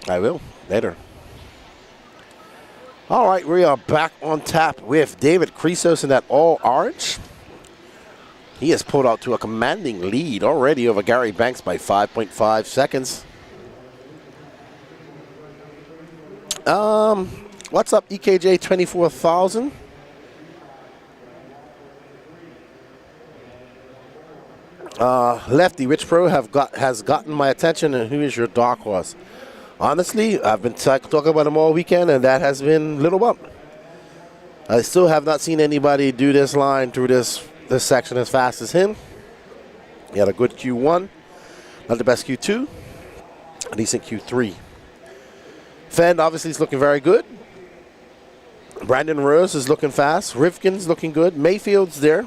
I will, later. All right, we are back on tap with David Creasos in that all orange. He has pulled out to a commanding lead already over Gary Banks by 5.5 seconds. What's up, EKJ 24,000? Lefty, which pro has gotten my attention, and who is your dark horse? Honestly, I've been talking about him all weekend, and that has been Little Bump. I still have not seen anybody do this line through this section as fast as him. He had a good Q1, not the best Q2, a decent Q3. Fenn obviously is looking very good. Brandon Rose is looking fast. Rifkin's looking good. Mayfield's there.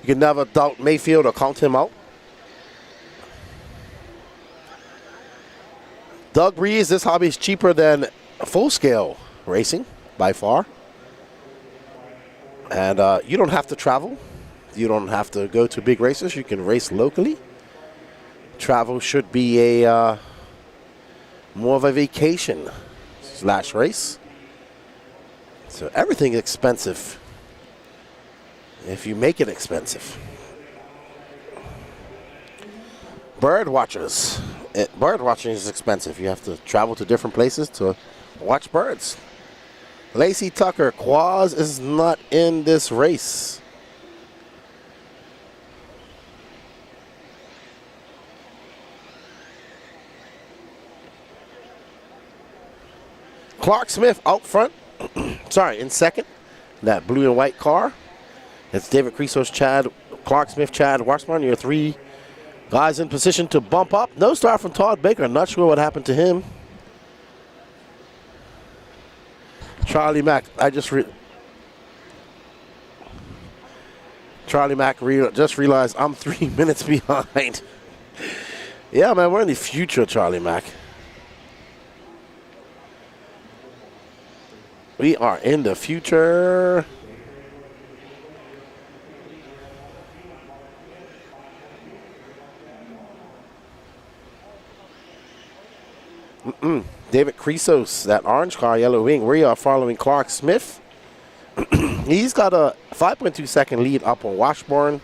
You can never doubt Mayfield or count him out. Doug Breeze, this hobby is cheaper than full-scale racing by far. And you don't have to travel. You don't have to go to big races. You can race locally. Travel should be a more of a vacation / race. So everything is expensive if you make it expensive. Bird watchers. Bird watching is expensive. You have to travel to different places to watch birds. Lacey Tucker, Quaz is not in this race. Clark Smith out front. Sorry, in second. That blue and white car. It's David Creasos, Chad, Clark Smith, Chad Warsman. Your three guys in position to bump up. No start from Todd Baker. Not sure what happened to him. Charlie Mack, Charlie Mack just realized I'm 3 minutes behind. Yeah, man, we're in the future, Charlie Mack. We are in the future. David Creasos, that orange car, yellow wing. We are following Clark Smith. He's got a 5.2 second lead up on Washburn.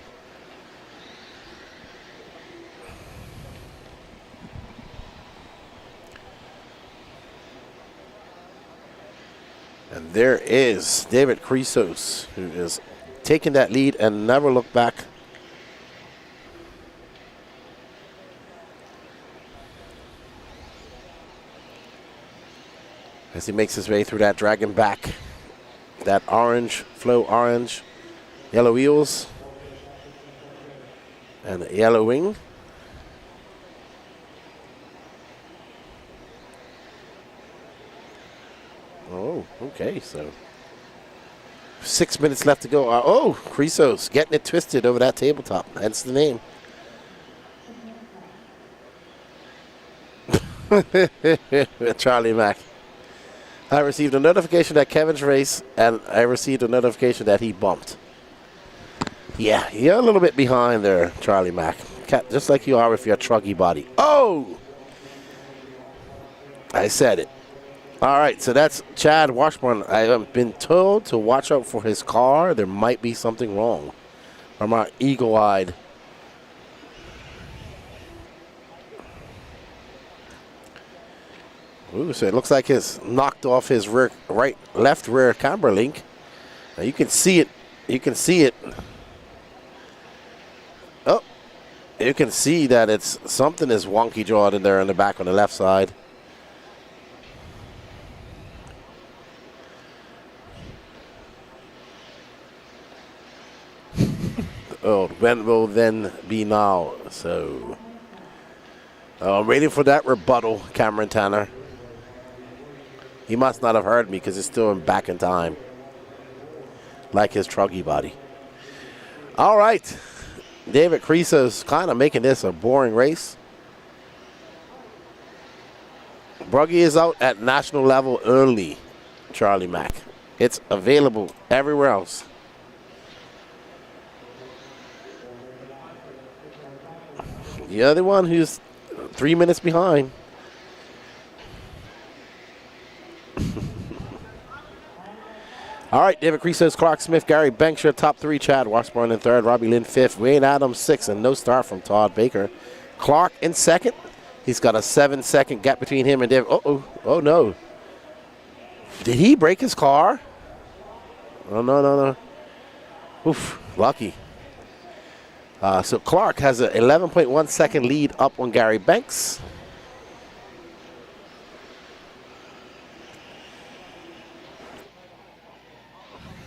And there is David Creasos, who is taking that lead and never looked back. As he makes his way through that dragon back. That orange, flow orange, yellow wheels, and a yellow wing. Oh, okay, so 6 minutes left to go. Oh, Creasos getting it twisted over that tabletop. That's the name. Charlie Mack. I received a notification that Kevin's race, and I received a notification that he bumped. Yeah, you're a little bit behind there, Charlie Mack. Just like you are with your truggy body. Oh! I said it. All right, so that's Chad Washburn. I have been told to watch out for his car. There might be something wrong. From our eagle-eyed. Ooh, so it looks like it's knocked off his left rear camber link. Now you can see it. You can see it. Oh, you can see that it's something is wonky jawed in there in the back on the left side. Oh, when will then be now? So I'm waiting for that rebuttal, Cameron Tanner. He must not have heard me because he's still back in time. Like his truggy body. All right. David Creasos kind of making this a boring race. Buggy is out at national level early, Charlie Mack. It's available everywhere else. The other one who's 3 minutes behind. All right, David Creasos, Clark Smith, Gary Bankshire, top three. Chad Washburn in third, Robbie Lynn fifth, Wayne Adams sixth, and no start from Todd Baker. Clark in second. He's got a 7-second gap between him and David. Oh no. Did he break his car? Oh, no. Oof, lucky. So Clark has an 11.1 second lead up on Gary Banks.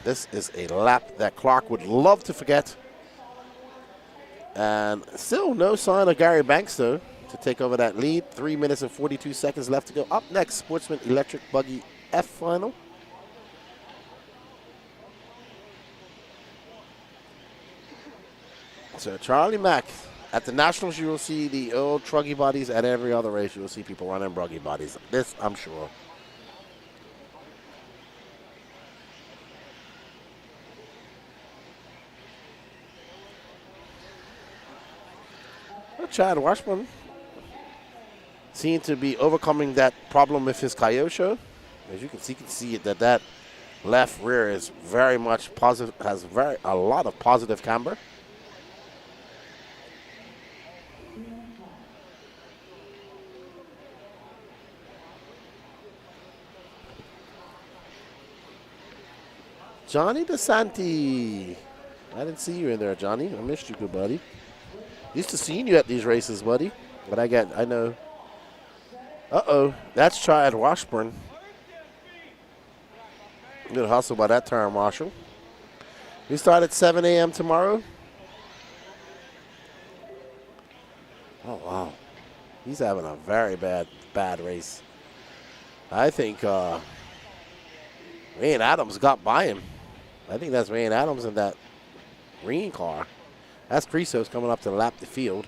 This is a lap that Clark would love to forget. And still no sign of Gary Banks, though, to take over that lead. 3 minutes and 42 seconds left to go. Up next, Sportsman Electric Buggy F final. So Charlie Mack. At the Nationals, you will see the old Truggy bodies. At every other race, you will see people running Bruggy bodies. This, I'm sure. Well, Chad Washburn seemed to be overcoming that problem with his Kyosho. As you can see that left rear is very much positive, has a lot of positive camber. Johnny DeSanti. I didn't see you in there, Johnny. I missed you, good buddy. Used to seeing you at these races, buddy. But I know. Uh-oh. That's Chad Washburn. Good hustle by that turn, Marshall. We start at 7 a.m. tomorrow. Oh, wow. He's having a very bad race. I think Wayne Adams got by him. I think that's Wayne Adams in that green car. That's Chrysos coming up to lap the field.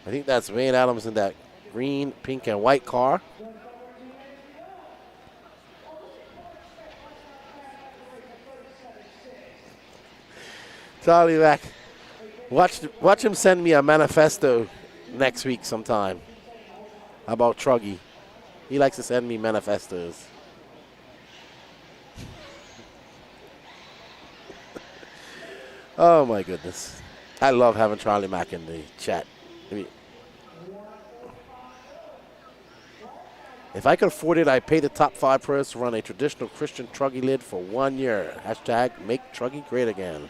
I think that's Wayne Adams in that green, pink, and white car. Charlie Mack, watch him send me a manifesto next week sometime about Truggy. He likes to send me manifestos. Oh my goodness. I love having Charlie Mack in the chat. If I could afford it, I'd pay the top 5 pros to run a traditional Christian Truggy lid for 1 year. Hashtag make Truggy great again.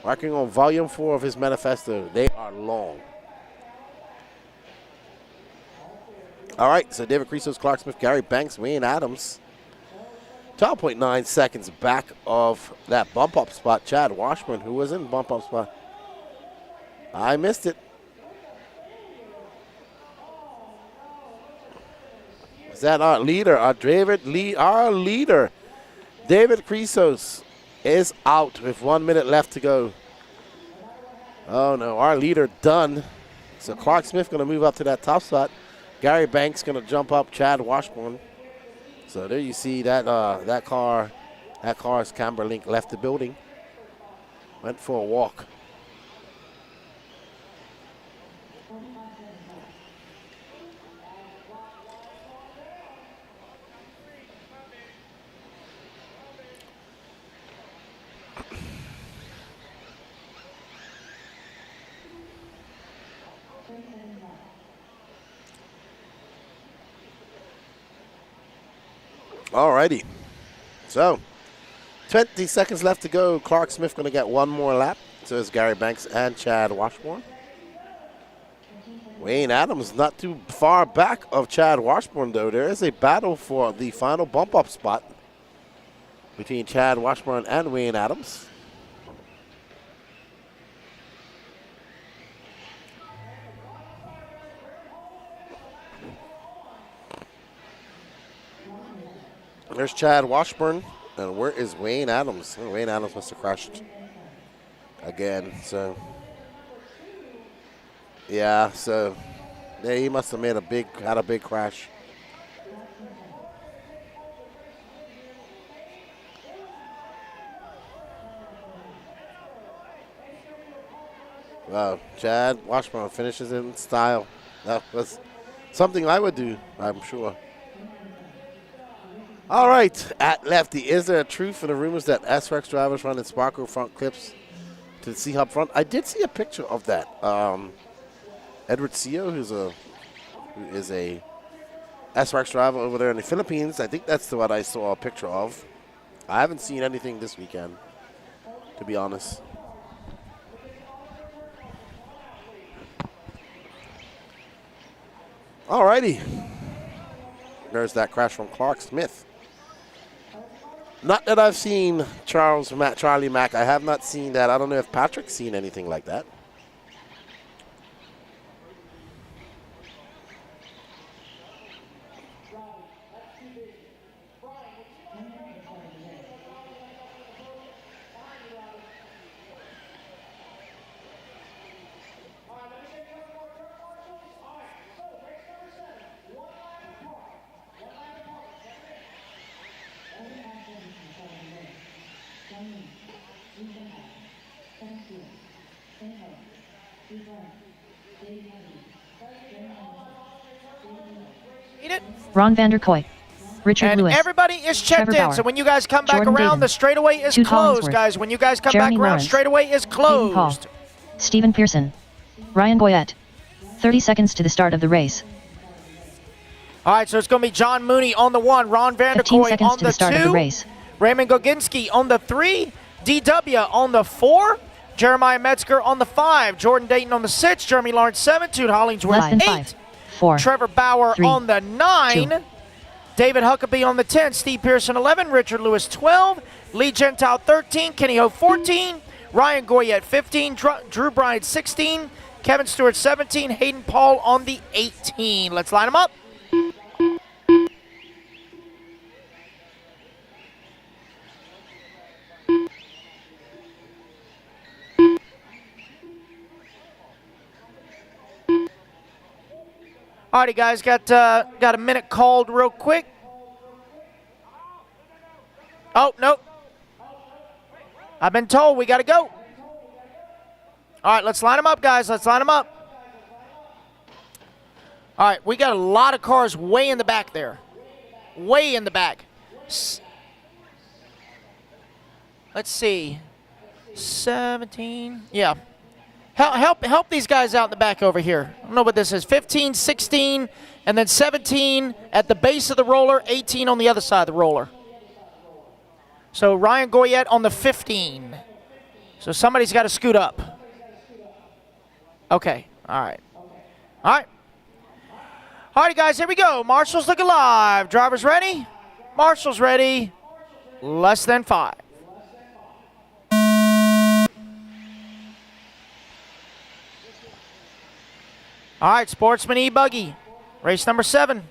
Working on volume 4 of his manifesto. They are long. All right, so David Chrysos, Clark Smith, Gary Banks, Wayne Adams. 12.9 seconds back of that bump-up spot. Chad Washburn, who was in bump-up spot. I missed it. Is that our leader, our leader, David Chrysos, is out with 1 minute left to go. Oh, no, our leader done. So Clark Smith going to move up to that top spot. Gary Banks going to jump up Chad Washburn. So there you see that that car's camber link left the building. Went for a walk. Alrighty. So, 20 seconds left to go. Clark Smith going to get one more lap. So is Gary Banks and Chad Washburn. Wayne Adams not too far back of Chad Washburn, though. There is a battle for the final bump-up spot between Chad Washburn and Wayne Adams. There's Chad Washburn, and where is Wayne Adams? Oh, Wayne Adams must have crashed again, so. Yeah, so yeah, he must have had a big crash. Wow, Chad Washburn finishes in style. That was something I would do, I'm sure. All right, at Lefty, is there a truth in the rumors that SRX drivers running sparkle front clips to the C-Hub front? I did see a picture of that. Edward Seo, who is a SRX driver over there in the Philippines. I think that's what I saw a picture of. I haven't seen anything this weekend, to be honest. All righty. There's that crash from Clark Smith. Not that I've seen Charlie Mack. I have not seen that. I don't know if Patrick's seen anything like that. Ron Vanderkoy. Richard And Lewis. everybody is checked Trevor in, Bauer. so when you guys come back Jordan around, Dayton. the straightaway is Jude closed, Hollingsworth. guys. When you guys come Jeremy back around, Lawrence. straightaway is Hayden Paul. closed. Stephen Pearson. Ryan Goyette. 30 seconds to the start of the race. All right, so it's going to be John Mooney on the 1, Ron 15 Vanderkoy seconds on to the start of the 2, race. Raymond Goginski on the 3, DW on the 4, Jeremiah Metzger on the 5, Jordan Dayton on the 6, Jeremy Lawrence 7, Jude Hollingsworth Less than 8, 5, 4, Trevor Bauer 3, on the 9, 2. David Huckabee on the 10, Steve Pearson 11, Richard Lewis 12, Lee Gentile 13, Kenny Ho 14, Ryan Goyette 15, Drew Bryant 16, Kevin Stewart 17, Hayden Paul on the 18. Let's line them up. Alrighty, guys, got a minute called real quick. Oh, nope. I've been told we got to go. All right, let's line them up, guys. Let's line them up. All right, we got a lot of cars way in the back there. Way in the back. Let's see. 17. Yeah. Help these guys out in the back over here. I don't know what this is. 15, 16, and then 17 at the base of the roller, 18 on the other side of the roller. So Ryan Goyette on the 15. So somebody's got to scoot up. Okay. All right. All right. All right, guys, here we go. Marshall's looking live. Drivers ready? Marshall's ready. Less than 5. All right, Sportsman e-buggy, race number 7.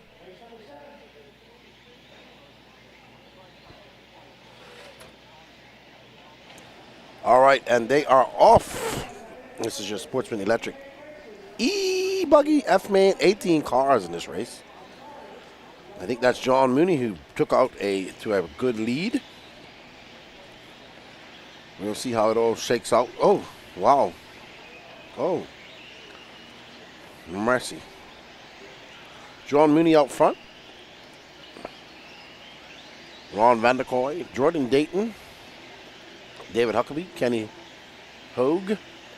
All right, and they are off. This is your Sportsman Electric e-buggy F-Main, 18 cars in this race. I think that's John Mooney who took out to a good lead. We'll see how it all shakes out. Oh, wow. Oh. Mercy. John Mooney out front. Ron Vanderkoy, Jordan Dayton, David Huckabee, Kenny Hogue,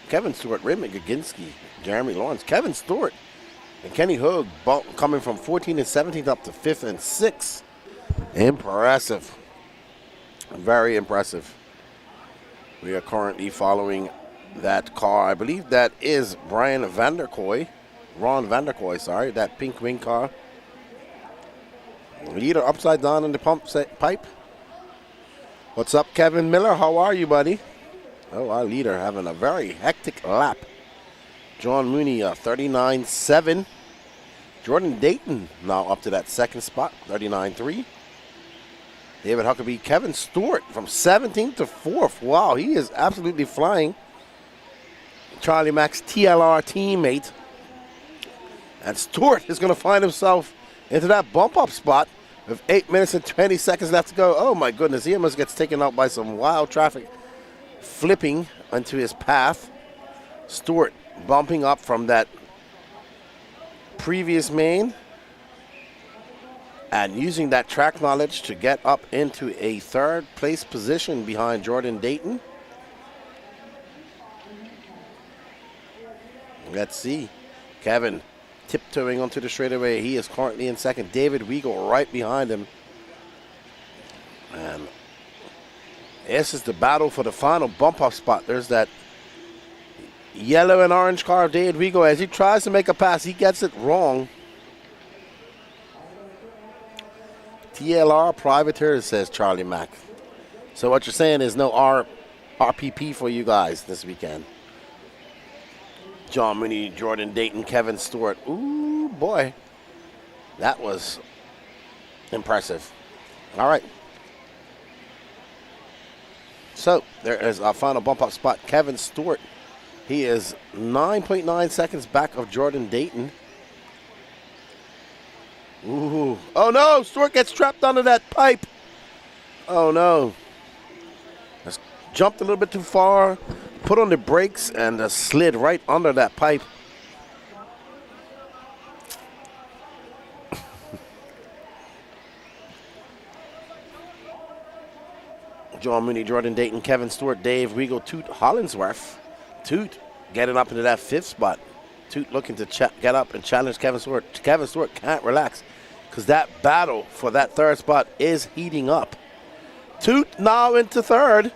Kevin Stewart, Raymond Goginski, Jeremy Lawrence, Kevin Stewart, and Kenny Hogue coming from 14 and 17th up to 5th and 6th. Impressive. Very impressive. We are currently following that car. I believe that is Ron Vanderkoy, sorry, that pink wing car. Leader upside down in the pipe. What's up, Kevin Miller? How are you, buddy? Oh, our leader having a very hectic lap. John Mooney, 39.7. Jordan Dayton now up to that second spot, 39.3. David Huckabee, Kevin Stewart from 17th to 4th. Wow, he is absolutely flying. Charlie Mack's TLR teammate. And Stewart is going to find himself into that bump-up spot with 8 minutes and 20 seconds left to go. Oh, my goodness. He almost gets taken out by some wild traffic flipping onto his path. Stewart bumping up from that previous main and using that track knowledge to get up into a third-place position behind Jordan Dayton. Let's see. Kevin tiptoeing onto the straightaway. He is currently in second. David Weigel right behind him. And this is the battle for the final bump-up spot. There's that yellow and orange car of David Weigel. As he tries to make a pass, he gets it wrong. TLR privateer, says Charlie Mack. So what you're saying is no RPP for you guys this weekend. John Mooney, Jordan Dayton, Kevin Stewart. Ooh, boy. That was impressive. All right. So there is our final bump-up spot. Kevin Stewart. He is 9.9 seconds back of Jordan Dayton. Ooh. Oh, no. Stewart gets trapped under that pipe. Oh, no. That's jumped a little bit too far, put on the brakes, and slid right under that pipe. John Mooney, Jordan Dayton, Kevin Stewart, Dave Weagle, Toot Hollingsworth. Toot getting up into that 5th spot. Toot looking to get up and challenge Kevin Stewart. Kevin Stewart can't relax because that battle for that 3rd spot is heating up. Toot now into 3rd.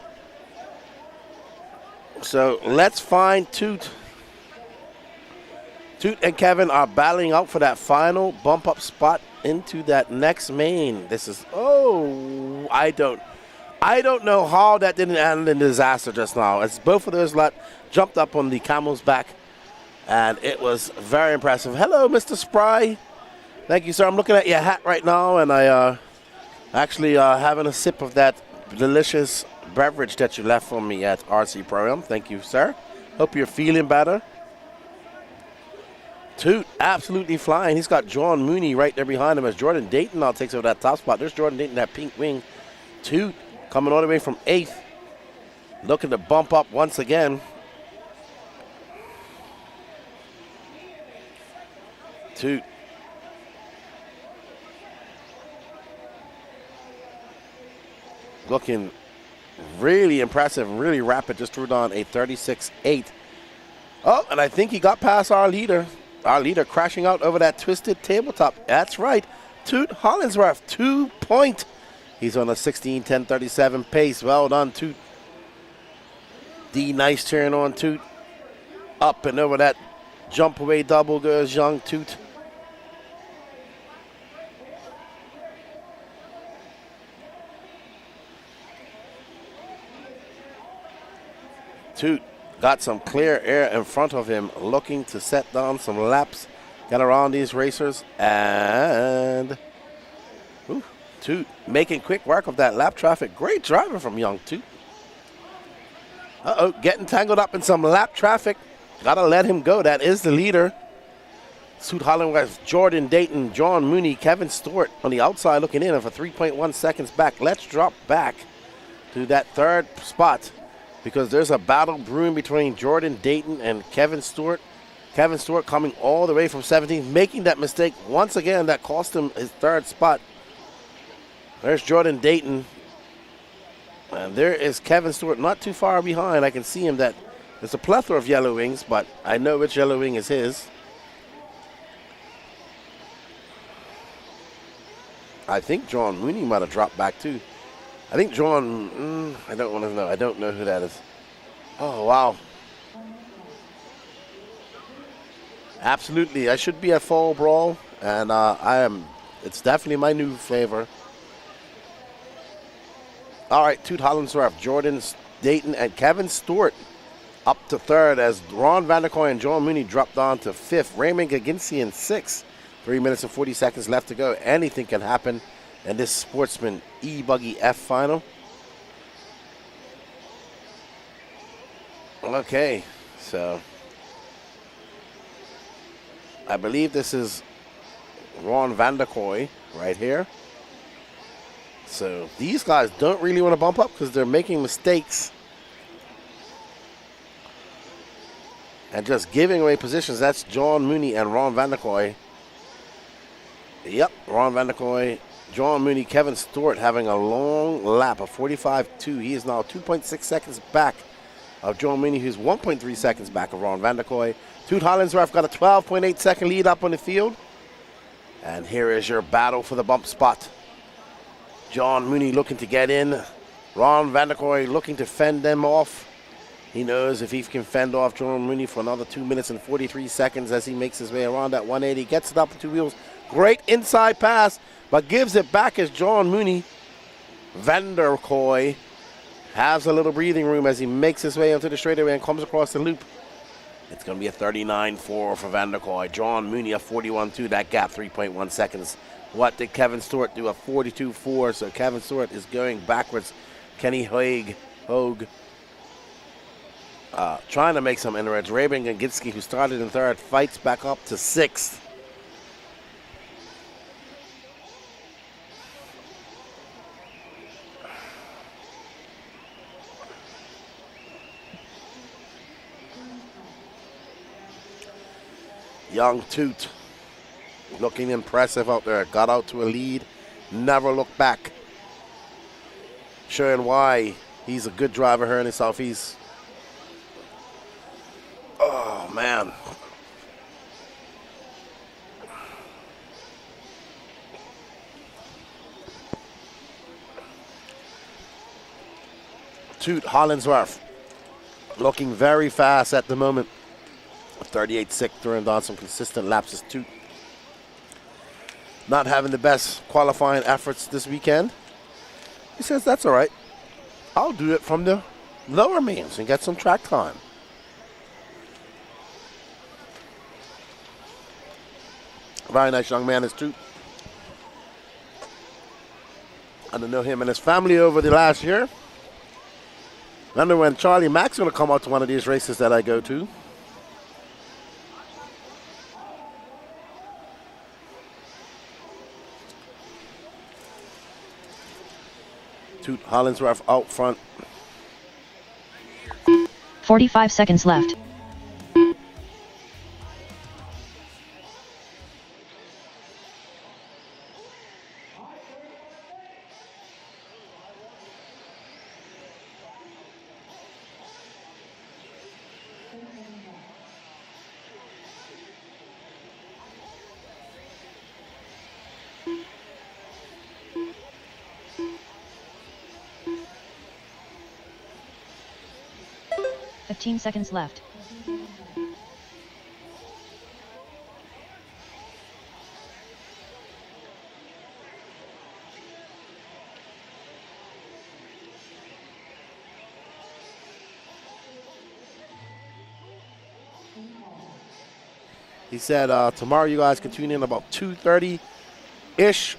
So let's find Toot. Toot and Kevin are battling out for that final bump up spot into that next main. This is, I don't know how that didn't end in disaster just now. As both of those lot jumped up on the camel's back, and it was very impressive. Hello, Mr. Spry. Thank you, sir. I'm looking at your hat right now, and I actually having a sip of that delicious beverage that you left for me at RC Pro-Am. Thank you, sir. Hope you're feeling better. Toot absolutely flying. He's got John Mooney right there behind him as Jordan Dayton now takes over that top spot. There's Jordan Dayton, that pink wing. Toot coming all the way from 8th. Looking to bump up once again. Toot. Looking really impressive, really rapid. Just threw down a 36.8. Oh, and I think he got past our leader. Our leader crashing out over that twisted tabletop. That's right. Toot Hollingsworth, 2 point. He's on a 16:10:37 pace. Well done, Toot. D nice turn on Toot. Up and over that jump away double goes young Toot. Toot got some clear air in front of him, looking to set down some laps, get around these racers, and Toot making quick work of that lap traffic. Great driving from young Toot. Getting tangled up in some lap traffic. Gotta let him go. That is the leader. Toot Hollingsworth, Jordan Dayton, John Mooney, Kevin Stewart on the outside looking in for 3.1 seconds back. Let's drop back to that 3rd spot, because there's a battle brewing between Jordan Dayton and Kevin Stewart. Kevin Stewart coming all the way from 17th, making that mistake once again that cost him his 3rd spot. There's Jordan Dayton. And there is Kevin Stewart not too far behind. I can see him. That there's a plethora of yellow wings, but I know which yellow wing is his. I think John Mooney might have dropped back too. I think John, I don't want to know. I don't know who that is. Oh, wow. Absolutely. I should be at Fall Brawl, and it's definitely my new favor. All right, Toot Hollingsworth, Jordan Dayton, and Kevin Stewart up to 3rd as Ron Vanderkoy and John Mooney dropped down to 5th. Raymond Gaginsi in 6th. 3 minutes and 40 seconds left to go. Anything can happen in this Sportsman e-buggy F final. Okay, so I believe this is Ron Vanderkoy right here. So these guys don't really want to bump up because they're making mistakes and just giving away positions. That's John Mooney and Ron Vanderkoy. Yep, Ron Vanderkoy, John Mooney, Kevin Stewart having a long lap of 45.2. He is now 2.6 seconds back of John Mooney, who's 1.3 seconds back of Ron Vanderkoy. Toot Hollingsworth got a 12.8 second lead up on the field. And here is your battle for the bump spot. John Mooney looking to get in. Ron Vanderkoy looking to fend them off. He knows if he can fend off John Mooney for another 2 minutes and 43 seconds as he makes his way around that 180. Gets it up with 2 wheels. Great inside pass, but gives it back as John Mooney. Vanderkoy has a little breathing room as he makes his way onto the straightaway and comes across the loop. It's going to be a 39.4 for Vanderkoy. John Mooney a 41.2. That gap, 3.1 seconds. What did Kevin Stewart do? A 42.4. So Kevin Stewart is going backwards. Kenny Hogue trying to make some inroads. Raymond Gaginski, who started in 3rd, fights back up to 6th. Young Toot looking impressive out there. Got out to a lead, never looked back. Showing why he's a good driver here in the Southeast. Oh, man. Toot Hollingsworth looking very fast at the moment. 38.6 throwing on some consistent laps as Toot. Not having the best qualifying efforts this weekend. He says, that's all right. I'll do it from the lower mains and get some track time. Very nice young man is Toot. I don't know him and his family over the last year. I wonder when Charlie Mack's going to come out to one of these races that I go to. Toot Hollingsworth out front. 45 seconds left. Seconds left. He said tomorrow you guys can tune in about 2:30-ish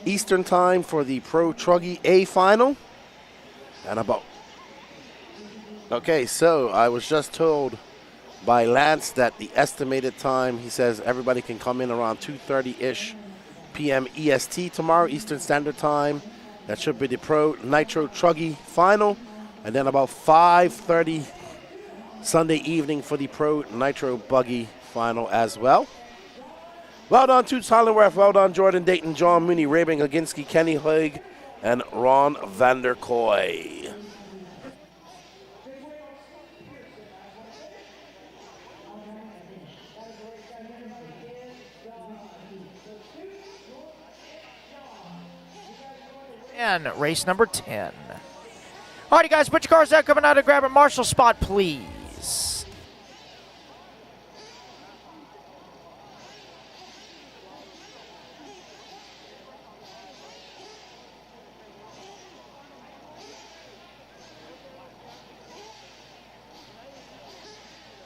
Eastern time for the Pro Truggy A final. And about... Okay, so I was just told by Lance that the estimated time, he says everybody can come in around 2:30-ish p.m. EST tomorrow, Eastern Standard Time. That should be the Pro Nitro Truggy final. And then about 5:30 Sunday evening for the Pro Nitro Buggy final as well. Well done, Toots Hollenworth. Well done, Jordan Dayton, John Mooney, Rabin Gaginski, Kenny Hoig, and Ron Vanderkoy. And race number 10. Alrighty, guys, put your cars out, coming out to grab a marshal spot, please.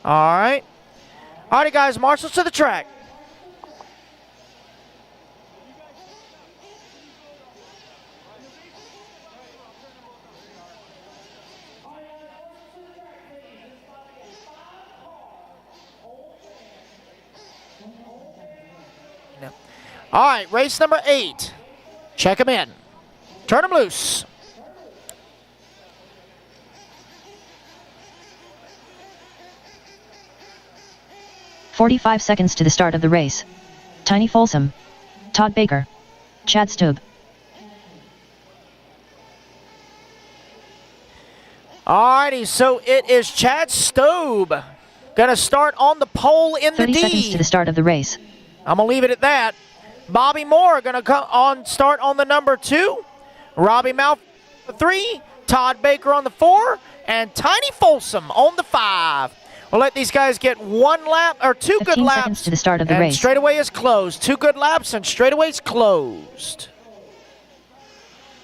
Alright. Alrighty, guys, marshals to the track. All right, race number 8. Check him in. Turn him loose. "45 seconds to the start of the race. Tiny Folsom, Todd Baker, Chad Stube." Alrighty, so it is Chad Stube gonna start on the pole in the D. 30 seconds to the start of the race. I'm gonna leave it at that. Bobby Moore gonna start on the number 2. Robbie Mouth 3. Todd Baker on the 4, and Tiny Folsom on the 5. We'll let these guys get 1 lap or 2 good 15 laps. seconds to the start of the and race. Straightaway is closed. 2 good laps and straightaway is closed.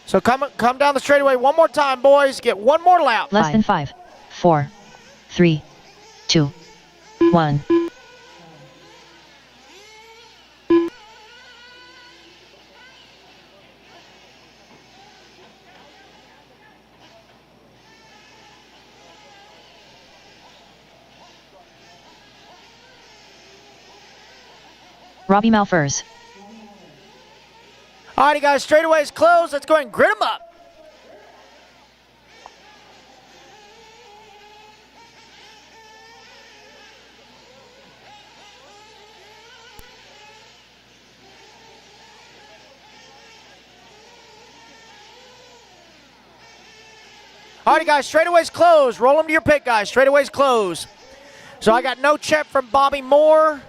So come down the straightaway one more time, boys. Get 1 more lap. Less than 5, 4, 3, 2, 1. Robbie Malfers. Alrighty, guys, straightaway is closed. Let's go ahead and grid them up. All right, guys, straightaways closed. Roll them to your pit, guys. Straightaways closed. So I got no check from Bobby Moore.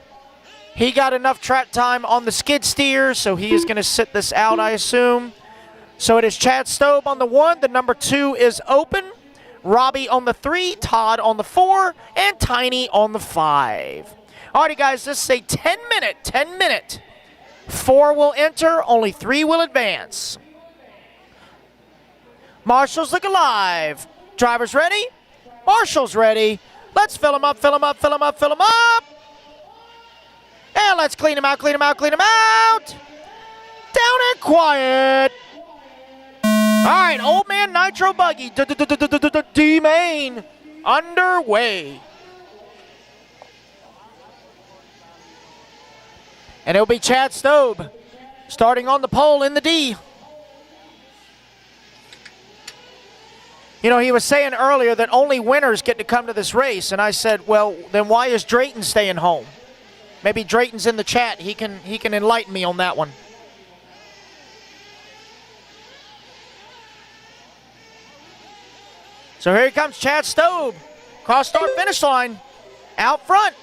He got enough track time on the skid steer, so he is going to sit this out, I assume. So it is Chad Stobe on the 1. The number 2 is open. Robbie on the 3, Todd on the 4, and Tiny on the 5. Alrighty, guys, this is a 10 minute. 4 will enter, only 3 will advance. Marshall's looking live. Drivers ready? Marshall's ready. Let's fill him up, fill him up, fill him up, fill him up. And let's clean him out, clean him out, clean him out. Down and quiet. All right, Old Man Nitro Buggy, D-Main, underway. And it'll be Chad Stobe starting on the pole in the D. You know, he was saying earlier that only winners get to come to this race, and I said, well, then why is Drayton staying home? Maybe Drayton's in the chat. He can enlighten me on that one. So here comes Chad Stobe. Cross start finish line. Out front.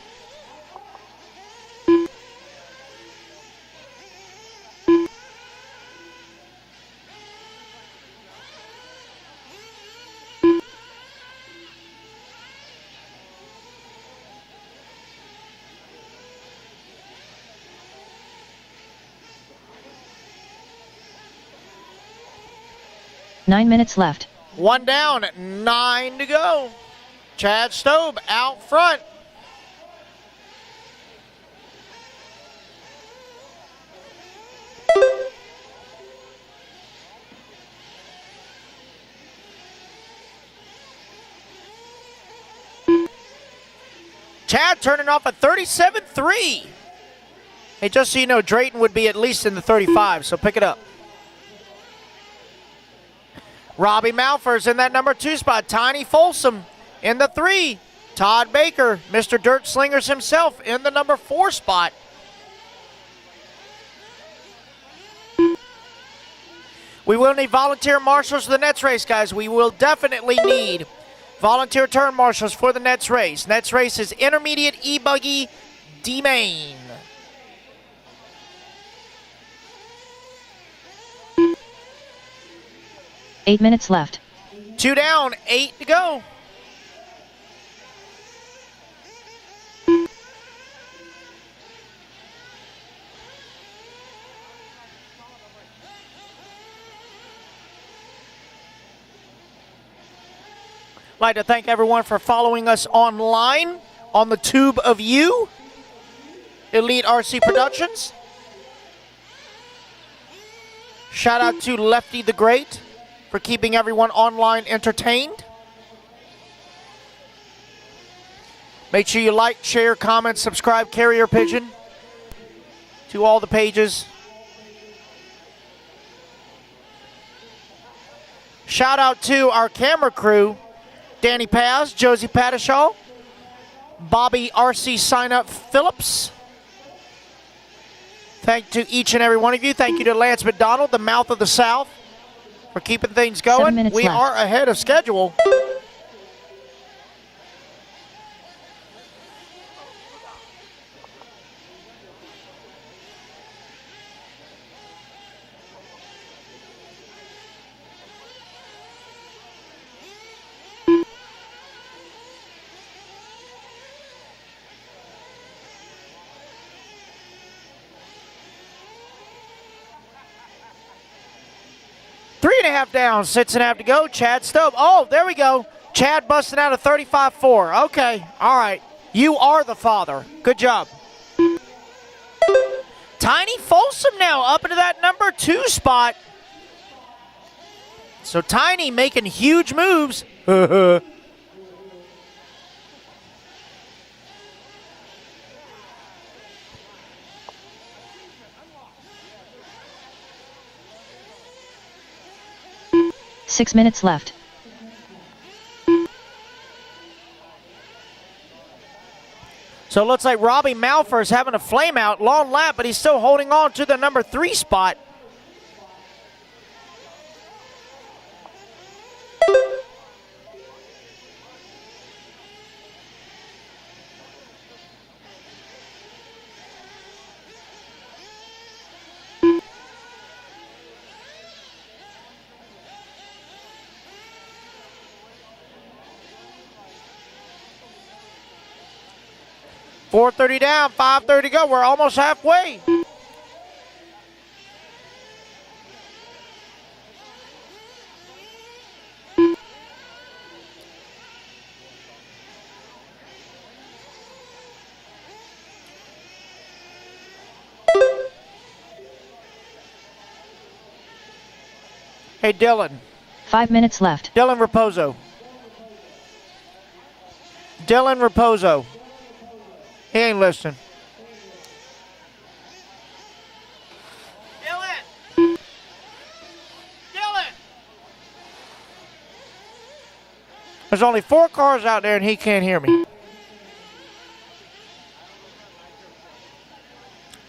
Nine minutes left. 1 down, 9 to go. Chad Stobe out front. Chad turning off a 37.3. Hey, just so you know, Drayton would be at least in the 35, so pick it up. Robbie Malfer's in that number 2 spot. Tiny Folsom in the 3. Todd Baker, Mr. Dirt Slingers himself, in the number 4 spot. We will need volunteer marshals for the Nets race, guys. We will definitely need volunteer turn marshals for the Nets race. Nets race is intermediate e-buggy D-Main. 8 minutes left. 2 down, 8 to go. I'd like to thank everyone for following us online on the Tube of You, Elite RC Productions. Shout out to Lefty the Great for keeping everyone online entertained. Make sure you like, share, comment, subscribe, Carrier Pigeon to all the pages. Shout out to our camera crew, Danny Paz, Josie Patishaw, Bobby RC Sign-Up Phillips. Thank to each and every one of you. Thank you to Lance McDonald, the Mouth of the South, for keeping things going. 7 minutes we left. are ahead of schedule. Three and a half down, 6.5 to go. Chad Stobe. Oh, there we go. Chad busting out a 35.4. Okay, all right. You are the father. Good job. Tiny Folsom now up into that number 2 spot. So Tiny making huge moves. 6 minutes left. So it looks like Robbie Malfer is having a flame out, long lap, but he's still holding on to the number 3 spot. 4:30 down, 5:30 to go. We're almost halfway. Hey, Dylan. 5 minutes left. Dylan Raposo. Dylan Raposo. He ain't listening. Dylan! Dylan! There's only 4 cars out there and he can't hear me.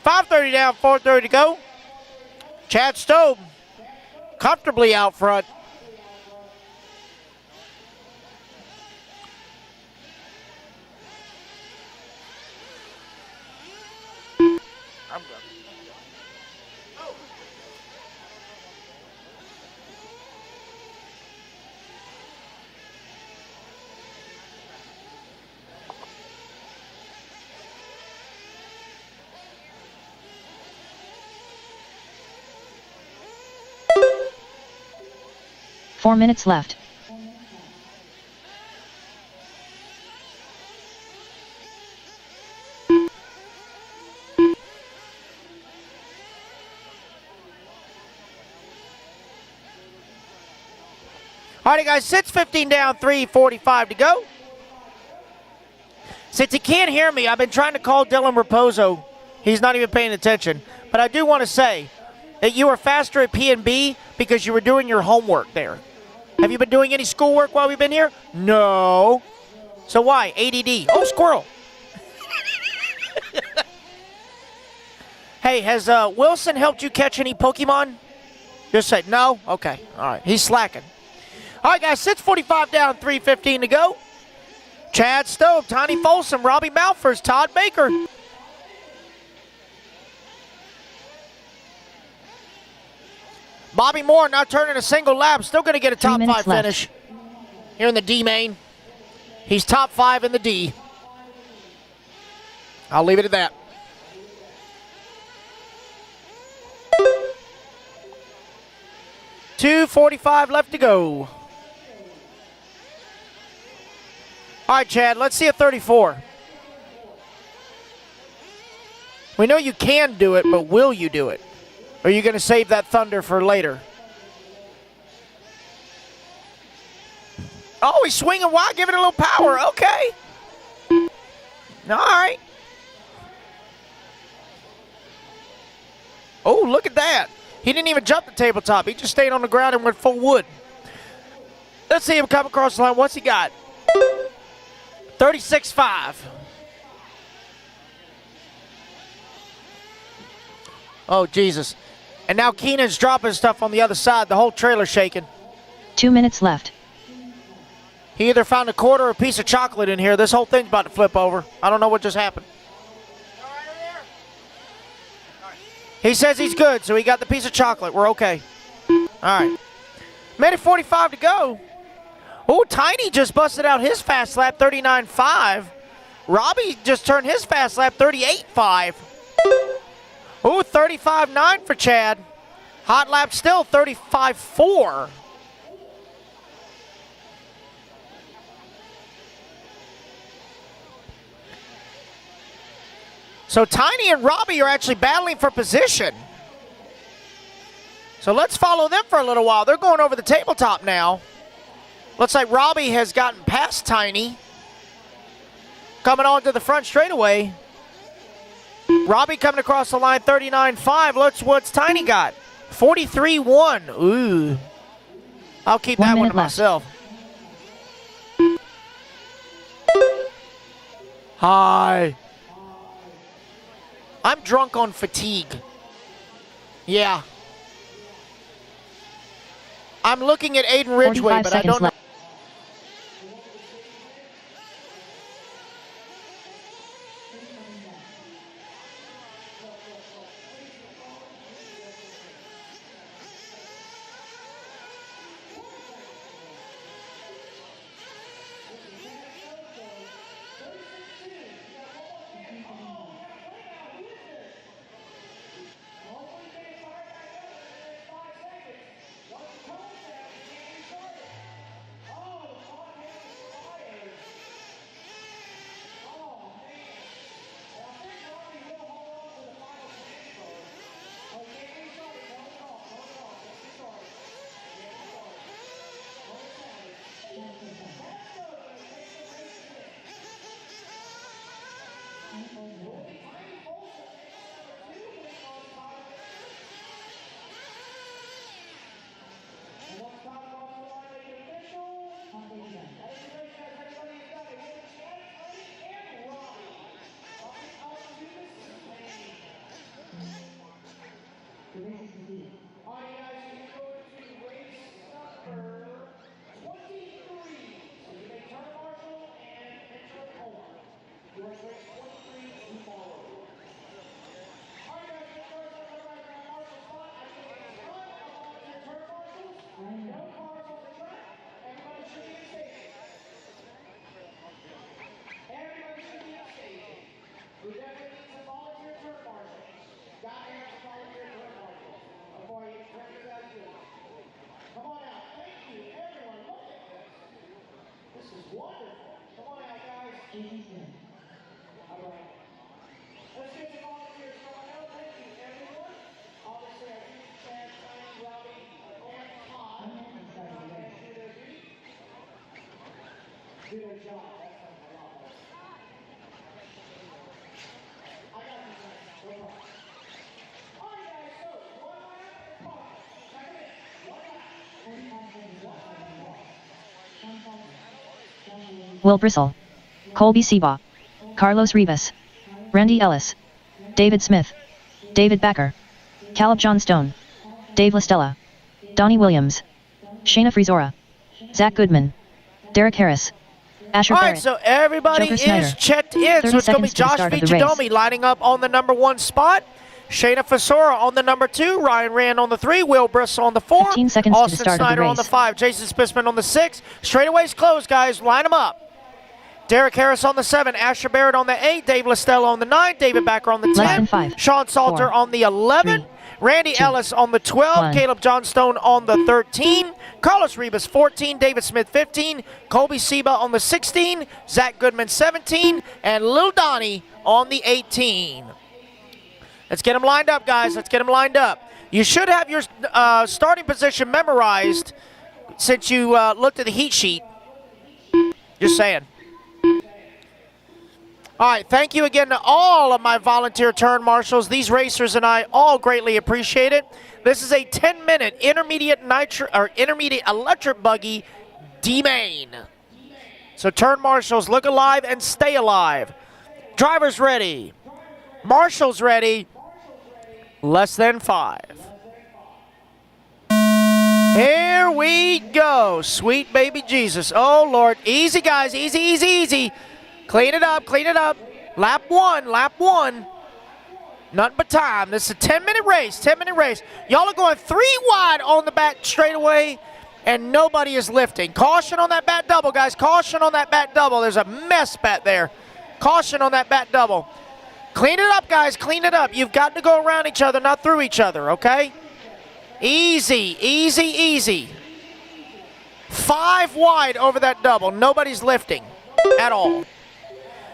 5:30 down, 4:30 to go. Chad Stobe comfortably out front. I'm good. Oh. Four minutes left. Alrighty, guys, 6:15 down, 3:45 to go. Since he can't hear me, I've been trying to call Dylan Raposo. He's not even paying attention. But I do want to say that you were faster at P&B because you were doing your homework there. Have you been doing any schoolwork while we've been here? No. So why? ADD. Oh, squirrel. Hey, has Wilson helped you catch any Pokemon? Just say no? Okay. All right. He's slacking. All right, guys, 6:45 down, 3:15 to go. Chad Stowe, Tiny Folsom, Robbie Malfors, Todd Baker. Bobby Moore not turning a single lap, still going to get a top 5 finish here in the D main. He's top 5 in the D. I'll leave it at that. $2:45 left to go. All right, Chad, let's see a 34. We know you can do it, but will you do it? Or are you going to save that thunder for later? Oh, he's swinging wide, giving it a little power. Okay. All right. Oh, look at that. He didn't even jump the tabletop. He just stayed on the ground and went full wood. Let's see him come across the line. What's he got? 36.5. Oh, Jesus. And now Keenan's dropping stuff on the other side. The whole trailer's shaking. 2 minutes left. He either found a quarter or a piece of chocolate in here. This whole thing's about to flip over. I don't know what just happened. He says he's good, so he got the piece of chocolate. We're okay. All right. Minute 45 to go. Oh, Tiny just busted out his fast lap, 39.5. Robbie just turned his fast lap, 38.5. Oh, 35.9 for Chad. Hot lap still, 35.4. So Tiny and Robbie are actually battling for position. So let's follow them for a little while. They're going over the tabletop now. Looks like Robbie has gotten past Tiny. Coming on to the front straightaway. Robbie coming across the line, 39.5. What's Tiny got? 43.1. Ooh. I'll keep that one to myself. Hi. I'm drunk on fatigue. Yeah. I'm looking at Aiden Ridgway, but I don't know. Will Bristle, Colby Seba, Carlos Rivas, Randy Ellis, David Smith, David Backer, Caleb Johnstone, Dave Listella, Donnie Williams, Shayna Frizora, Zach Goodman, Derek Harris, Asher All right, Barrett, so everybody Joker Snyder. is checked in. 30 So it's going to be seconds to the Josh start of the race. Vichadomi lining up on the number 1 spot. Shayna Fasora on the number 2. Ryan Rand on the 3. Will Bristol on the 4. 15 seconds Austin to the start of the Snyder on the race. 5. Jason Spissman on the 6. Straightaways closed, guys. Line them up. Derek Harris on the 7. Asher Barrett on the 8. Dave Listella on the 9. David Backer on the 10. Less than 5. Sean Salter 4, on the 11. 3, Randy 2, Ellis on the 12. 1. Caleb Johnstone on the 13. Carlos Rivas 14. David Smith 15. Colby Seba on the 16. Zach Goodman 17. And Lil Donnie on the 18. Let's get them lined up, guys. Let's get them lined up. You should have your starting position memorized since you looked at the heat sheet. Just saying. All right, thank you again to all of my volunteer turn marshals. These racers and I all greatly appreciate it. This is a 10-minute intermediate electric buggy D-main. So turn marshals, look alive and stay alive. Drivers ready. Marshals ready. Less than 5. Here we go. Sweet baby Jesus. Oh, Lord. Easy, guys. Easy, easy, easy. Clean it up, clean it up. Lap 1, lap 1. Nothing but time. This is a 10-minute race, 10-minute race. Y'all are going 3 wide on the back straightaway, and nobody is lifting. Caution on that back double, guys. Caution on that back double. There's a mess back there. Caution on that back double. Clean it up, guys. Clean it up. You've got to go around each other, not through each other, okay? Easy, easy, easy. 5 wide over that double. Nobody's lifting at all.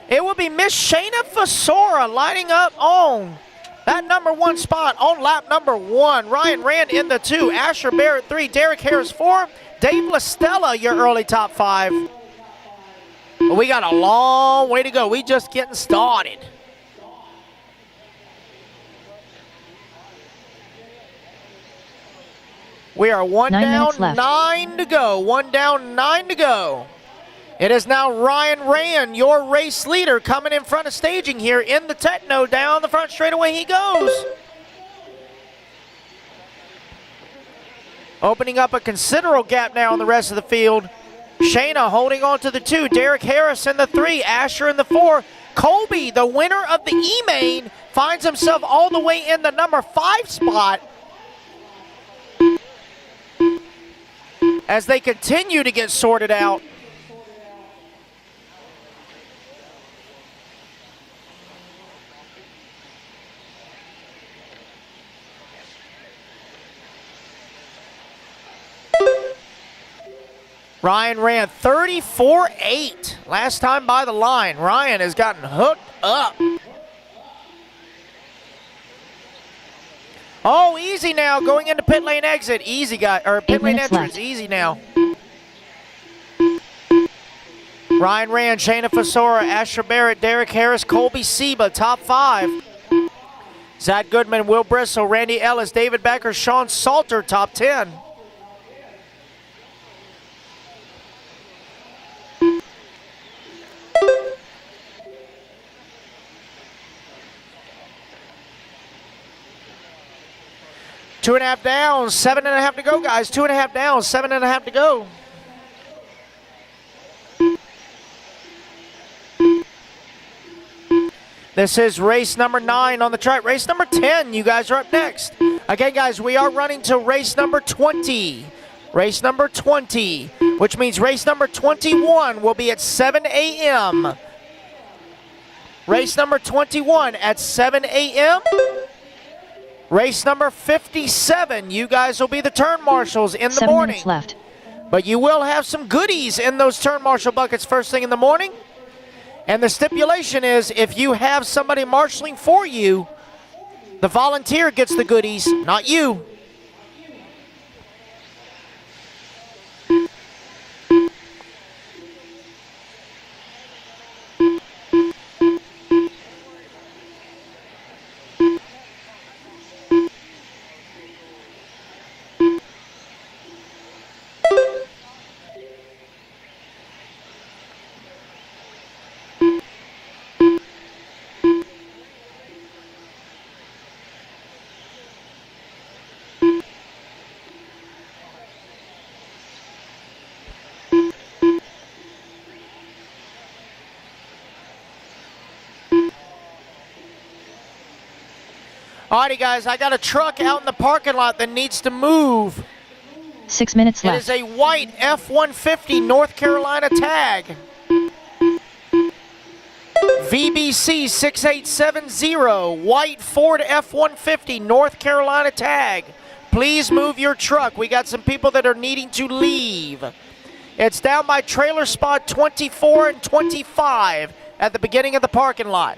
It will be Miss Shayna Fasora lining up on that number 1 spot on lap number 1. Ryan Rand in the 2. Asher Barrett 3. Derek Harris 4. Dave Listella, your early top 5. But we got a long way to go. We just getting started. We are 1 down, 9 to go. 1 down, 9 to go. It is now Ryan Rand, your race leader, coming in front of staging here in the Techno. Down the front straightaway he goes. Opening up a considerable gap now on the rest of the field. Shayna holding on to the 2. Derek Harris in the 3. Asher in the 4. Colby, the winner of the E-Main, finds himself all the way in the number 5 spot. As they continue to get sorted out. Ryan ran 34.8 last time by the line. Ryan has gotten hooked up. Oh, easy now, going into pit lane exit. Easy, guy, or pit lane entrance, easy now. Ryan Rand, Shayna Fasora, Asher Barrett, Derek Harris, Colby Seba, top 5. Zach Goodman, Will Bristol, Randy Ellis, David Becker, Sean Salter, top 10. Two and a half down, 7.5 to go, guys. 2.5 down, 7.5 to go. This is race number 9 on the track. Race number 10, you guys are up next. Again, guys, we are running to race number 20. Race number 20, which means race number 21 will be at 7 a.m. Race number 21 at 7 a.m. Race number 57, you guys will be the turn marshals in the 7 morning. minutes left. But you will have some goodies in those turn marshal buckets first thing in the morning. And the stipulation is if you have somebody marshaling for you, the volunteer gets the goodies, not you. Alrighty, guys, I got a truck out in the parking lot that needs to move. 6 minutes It left. is a white F-150 North Carolina tag. VBC 6870, white Ford F-150 North Carolina tag. Please move your truck. We got some people that are needing to leave. It's down by trailer spot 24 and 25 at the beginning of the parking lot.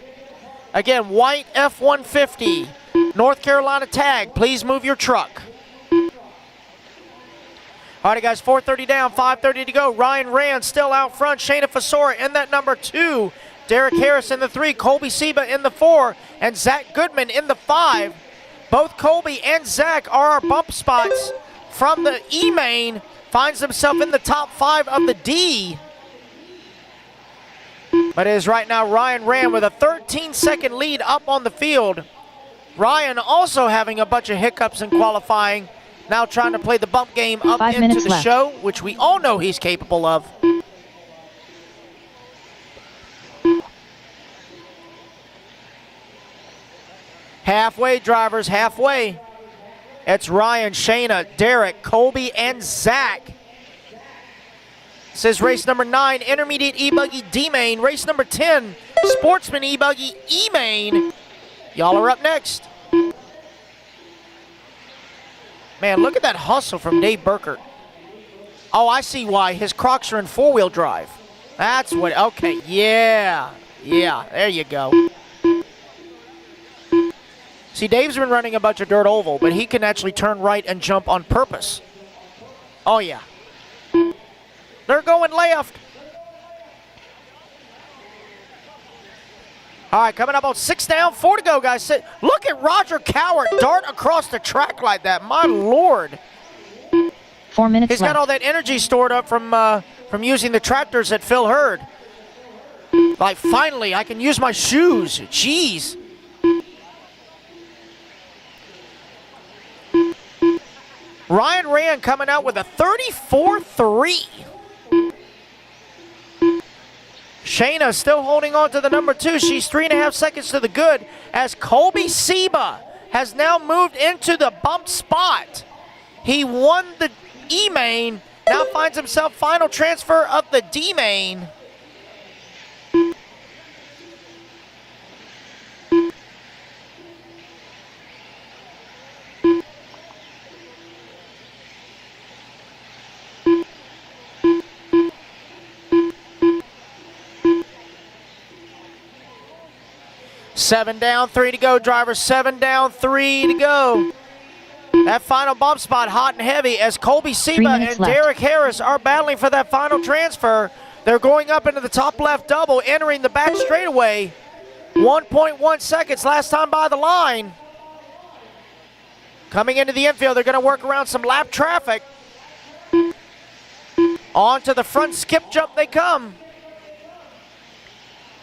Again, white F-150 North Carolina tag. Please move your truck. All right, guys, 4:30 down, 5:30 to go. Ryan Rand still out front. Shayna Fasora in that number 2. Derek Harris in the 3. Colby Seba in the 4. And Zach Goodman in the 5. Both Colby and Zach are our bump spots from the E-main. Finds himself in the top 5 of the D. But it is right now Ryan Rand with a 13-second lead up on the field. Ryan also having a bunch of hiccups in qualifying. Now trying to play the bump game up 5 into minutes the left. show, which we all know he's capable of. Halfway, drivers, halfway. It's Ryan, Shayna, Derek, Colby, and Zach. This is race number 9, intermediate e-buggy D-main. Race number 10, Sportsman e-buggy E-main. Y'all are up next. Man, look at that hustle from Dave Burkert. Oh, I see why. His Crocs are in 4-wheel drive. That's what, okay, yeah. Yeah, there you go. See, Dave's been running a bunch of dirt oval, but he can actually turn right and jump on purpose. Oh, yeah. They're going left. All right, coming up on 6 down, 4 to go, guys. Look at Roger Cowart dart across the track like that. My Lord. 4 minutes He's left. got all that energy stored up from using the tractors that Phil Hurd. Like, finally, I can use my shoes. Jeez. Ryan Rand coming out with a 34-3. Shayna still holding on to the number 2. She's 3.5 seconds to the good as Colby Seba has now moved into the bump spot. He won the E-main, now finds himself final transfer of the D-main. Seven down, 3 to go, drivers. 7 down, 3 to go. That final bump spot hot and heavy as Colby Seba and Derek Harris are battling for that final transfer. They're going up into the top left double, entering the back straightaway. 1.1 seconds last time by the line. Coming into the infield, they're going to work around some lap traffic. On to the front skip jump they come.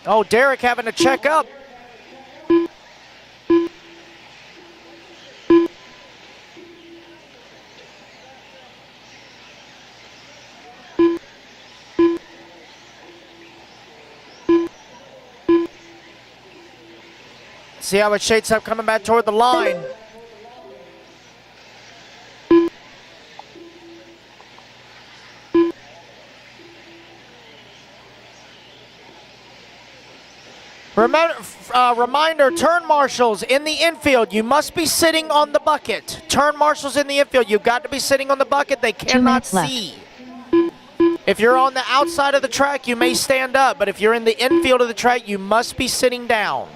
Oh, Derek having to check up. See how it shades up coming back toward the line. Reminder, turn marshals in the infield, you must be sitting on the bucket. Turn marshals in the infield, you've got to be sitting on the bucket. They cannot see. If you're on the outside of the track, you may stand up, but if you're in the infield of the track, you must be sitting down.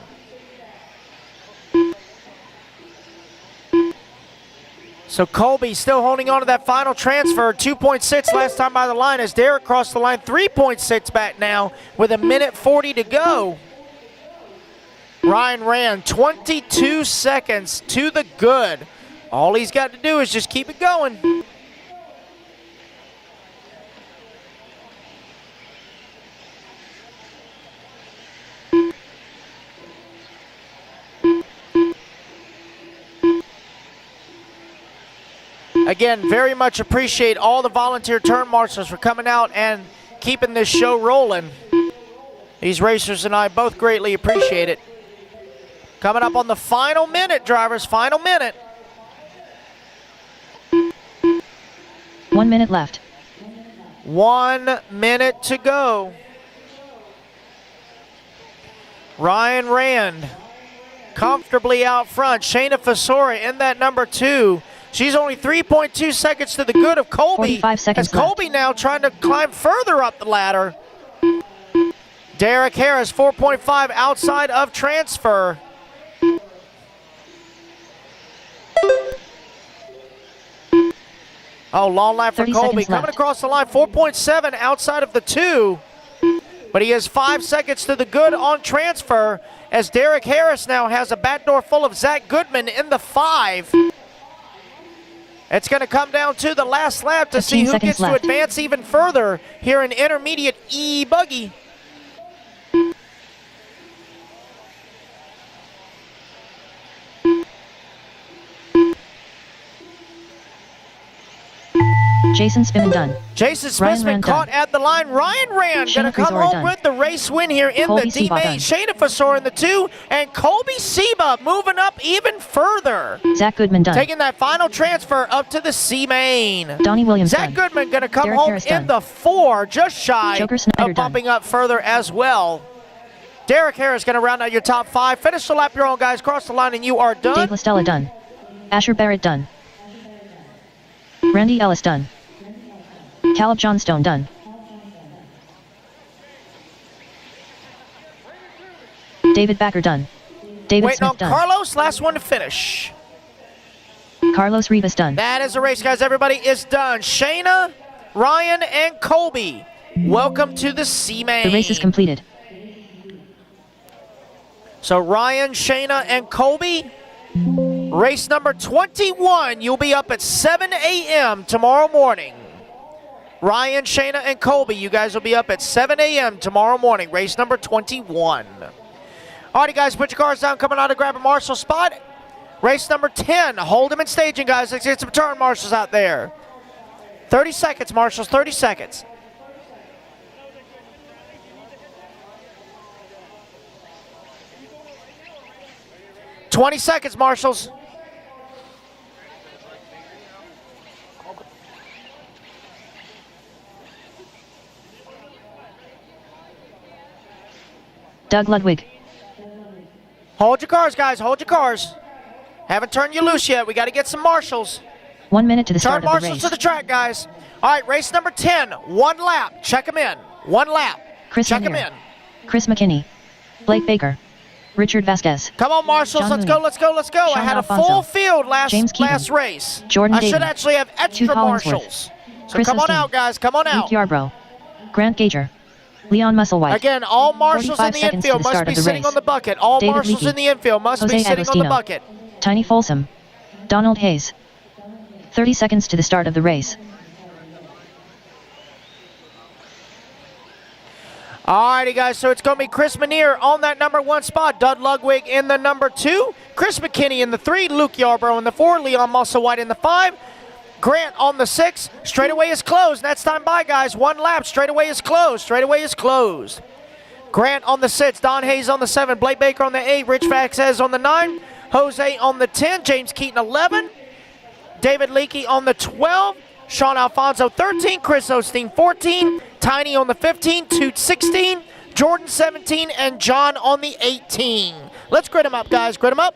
So Colby still holding on to that final transfer. 2.6 last time by the line as Derek crossed the line. 3.6 back now with 1:40 to go. Ryan ran 22 seconds to the good. All he's got to do is just keep it going. Again, very much appreciate all the volunteer turn marshals for coming out and keeping this show rolling. These racers and I both greatly appreciate it. Coming up on the final minute, drivers, final minute. 1 minute left. 1 minute to go. Ryan Rand comfortably out front. Shayna Fasori in that number 2. She's only 3.2 seconds to the good of Colby. 45 seconds as Colby left. now trying to climb further up the ladder. Derek Harris, 4.5 outside of transfer. Oh, long lap for 30 Colby. seconds Coming left. across the line, 4.7 outside of the 2. But he has 5 seconds to the good on transfer as Derek Harris now has a backdoor full of Zach Goodman in the 5. It's going to come down to the last lap to see who gets to advance even further here in intermediate e-buggy. Jason Spivin done. Jason Smith's been caught at the line. Ryan Rand going to come home with the race win here in Colby the D Seba main. done. Shayna Fasor in the 2, and Colby Seba moving up even further. Zach Goodman done. Taking that final transfer up to the C main. Donnie Williams Zach done. Goodman going to come Derek home Harris in done. the 4, just shy Joker Snyder of bumping up further as well. Derek Harris going to round out your top 5. Finish the lap your own, guys. Cross the line and you are done. Dave Listella done. Asher Barrett done. Randy Ellis done. Caleb Johnstone done. David Backer done. David Waiting Smith on done. Carlos, last one to finish. Carlos Rivas done. That is the race, guys. Everybody is done. Shayna, Ryan, and Colby, welcome to the C main. The race is completed. So Ryan, Shayna, and Colby, race number 21. You'll be up at 7 a.m. tomorrow morning. Ryan, Shayna, and Colby, you guys will be up at 7 a.m. tomorrow morning, race number 21. Alrighty, guys, put your cars down, coming out to grab a marshal spot. Race number 10, hold them in staging, guys. Let's get some turn marshals out there. 30 seconds, marshals, 30 seconds. $20 seconds, marshals. Doug Ludwig. Hold your cars, guys. Hold your cars. Haven't turned you loose yet. We got to get some marshals. 1 minute to the Turn start of the marshals race. to the track, guys. All right, race number 10. 1 lap. Check them in. 1 lap. Chris Check them Lanier. in. Chris McKinney. Blake Baker. Richard Vasquez. Come on, marshals. John Let's Mooney. go, let's go, let's go. I Sean had a Alfonso. full field James Keaton. last race. Jordan I should David. actually have extra Hugh Hollingsworth. marshals. So Chris come on Osteen. out, guys. Come on out. Luke Yarbrough. Grant Gager. Leon Musselwhite. Again, all marshals in 45 the seconds to the infield must start be of the sitting race. on the bucket. All David marshals Leakey. in the infield must Jose be sitting on the Agostino. bucket. Tiny Folsom. Donald Hayes. 30 seconds to the start of the race. Alrighty, guys, so it's going to be Chris Manier on that number 1 spot. Doug Ludwig in the number 2. Chris McKinney in the 3. Luke Yarbrough in the 4. Leon Musselwhite in the 5. Grant on the 6. Straightaway is closed. That's time by, guys. 1 lap. Straightaway is closed. Straightaway is closed. Grant on the 6. Don Hayes on the 7. Blake Baker on the 8. Rich Vasquez on the 9. Jose on the 10. James Keaton 11. David Leakey on the 12. Sean Alfonso 13. Chris Osteen 14. Tiny on the 15. Toot 16. Jordan 17. And John on the 18. Let's grid them up, guys. Grid them up.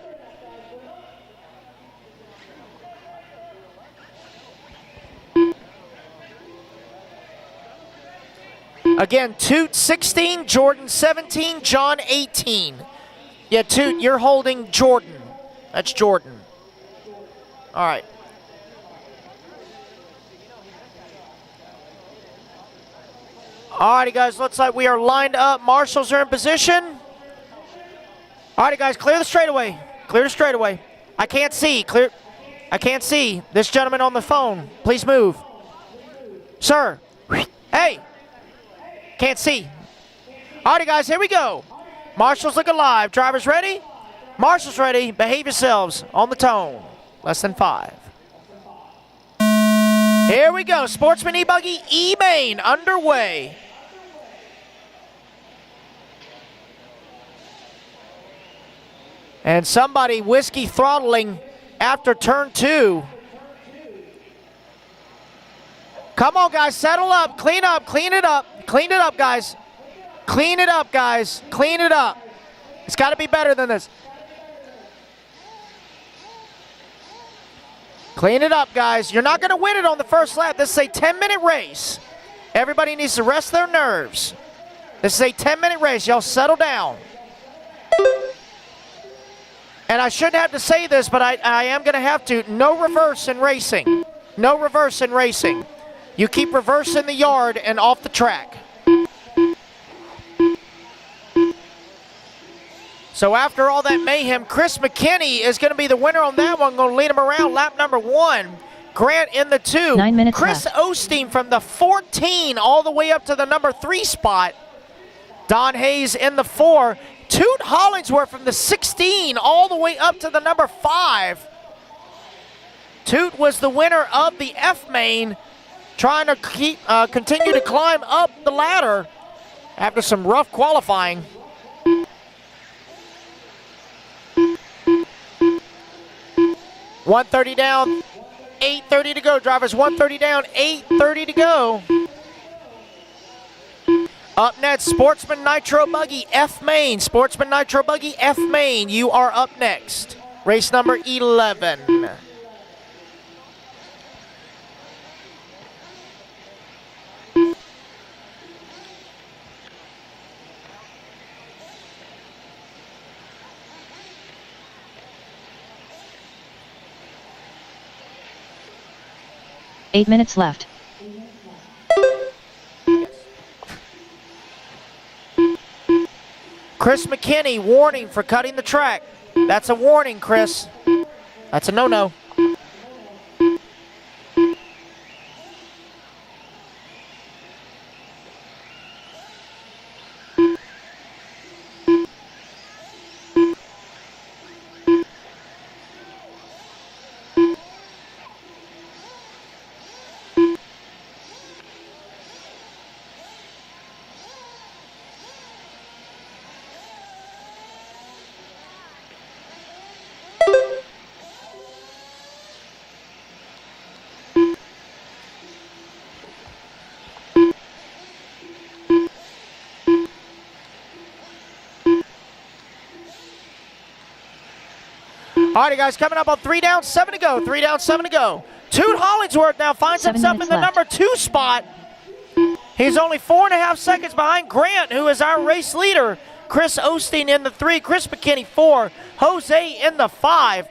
Again, Toot 16, Jordan 17, John 18. Yeah, Toot, you're holding Jordan. That's Jordan. All right. All righty, guys, looks like we are lined up. Marshals are in position. All righty, guys, clear the straightaway. Clear the straightaway. I can't see. Clear. I can't see. This gentleman on the phone, please move. Sir. Hey. Can't see. All righty, guys, here we go. Marshals look alive. Drivers ready? Marshals ready. Behave yourselves on the tone. Less than 5. Here we go. Sportsman e-buggy E-main underway. And somebody whiskey throttling after turn 2. Come on, guys, settle up, clean up, clean it up. Clean it up, guys. Clean it up, guys. Clean it up. It's got to be better than this. Clean it up, guys. You're not going to win it on the first lap. This is a 10-minute race. Everybody needs to rest their nerves. This is a 10-minute race. Y'all settle down. And I shouldn't have to say this, but I am going to have to. No reverse in racing. No reverse in racing. You keep reverse in the yard and off the track. So after all that mayhem, Chris McKinney is going to be the winner on that one. Going to lead him around lap number 1. Grant in the 2. 9 minutes Chris left. Osteen from the 14 all the way up to the number 3 spot. Don Hayes in the 4. Toot Hollingsworth from the 16 all the way up to the number 5. Toot was the winner of the F main, trying to continue to climb up the ladder after some rough qualifying. $130 down, $830 to go. Drivers, $130 down, $830 to go. Up next, Sportsman Nitro Buggy F main. Sportsman Nitro Buggy F main. You are up next. Race number 11. Eight minutes left. Chris McKinney, warning for cutting the track. That's a warning, Chris. That's a no-no. All righty, guys, coming up on 3 down, 7 to go. 3 down, 7 to go. Toot Hollingsworth now finds himself in the number 2 spot. He's only 4.5 seconds behind Grant, who is our race leader. Chris Osteen in the 3, Chris McKinney 4, Jose in the 5.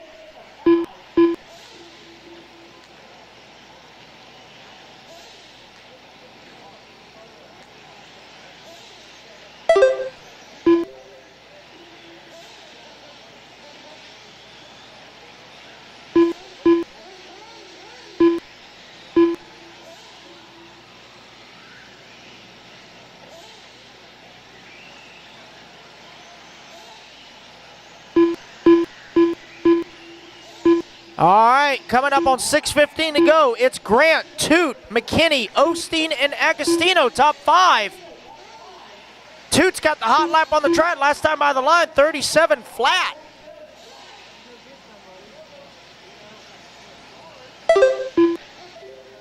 All right, coming up on 6:15 to go. It's Grant, Toot, McKinney, Osteen, and Agostino, top 5. Toot's got the hot lap on the track. Last time by the line, 37 flat.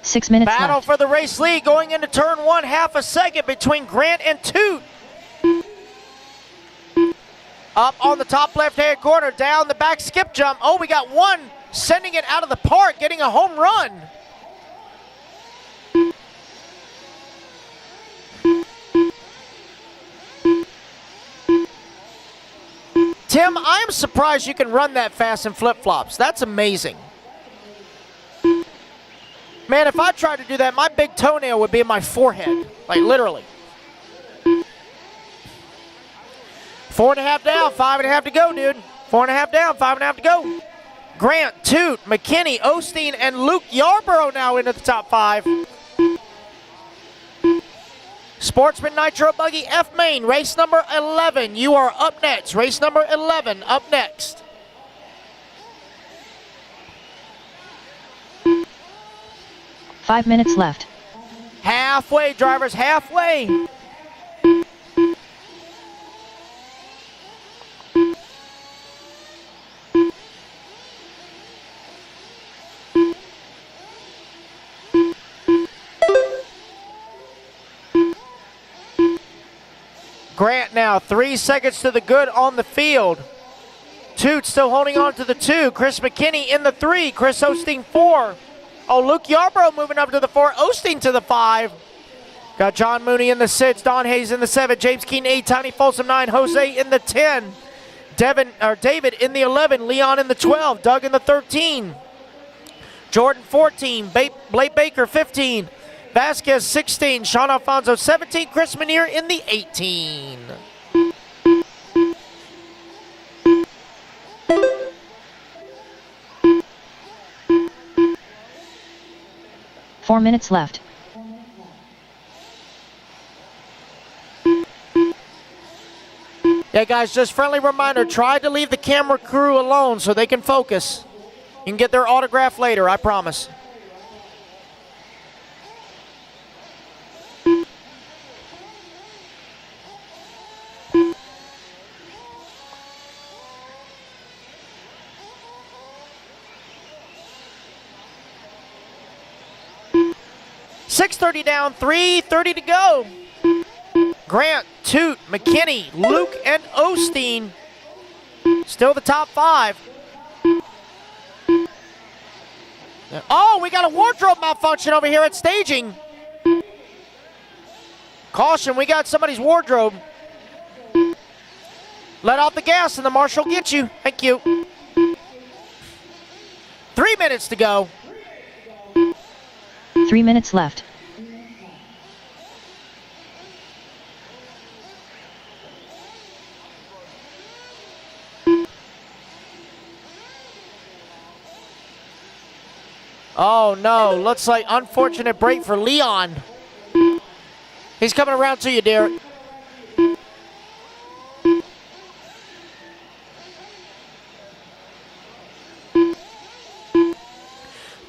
Six minutes Battle left. for the race lead going into turn 1, half a second between Grant and Toot. Up on the top left-hand corner, down the back skip jump. Oh, we got one sending it out of the park, getting a home run. Tim, I am surprised you can run that fast in flip-flops. That's amazing. Man, if I tried to do that, my big toenail would be in my forehead. Like, literally. 4.5 down, 5.5 to go, dude. 4.5 down, 5.5 to go. Grant, Toot, McKinney, Osteen, and Luke Yarborough now into the top 5. Sportsman Nitro Buggy F main, race number 11. You are up next. Race number 11 up next. Five minutes left. Halfway, drivers, halfway. Grant now 3 seconds to the good on the field. Toot still holding on to the 2. Chris McKinney in the 3. Chris Osteen 4. Oh, Luke Yarborough moving up to the 4. Osteen to the 5. Got John Mooney in the 6. Don Hayes in the 7. James Keaton 8. Tiny Folsom 9. Jose in the 10. David in the 11. Leon in the 12. Doug in the 13. Jordan 14. Blake Baker 15. Vasquez 16, Sean Alfonso 17, Chris Manier in the 18. Four minutes left. Yeah, guys, just friendly reminder, try to leave the camera crew alone so they can focus. You can get their autograph later, I promise. .630 down, 3:30 to go. Grant, Toot, McKinney, Luke, and Osteen. Still the top 5. Oh, we got a wardrobe malfunction over here at staging. Caution, we got somebody's wardrobe. Let off the gas and the marshal will get you. Thank you. 3 minutes to go. 3 minutes left. Oh no, looks like unfortunate break for Leon. He's coming around to you, Derek.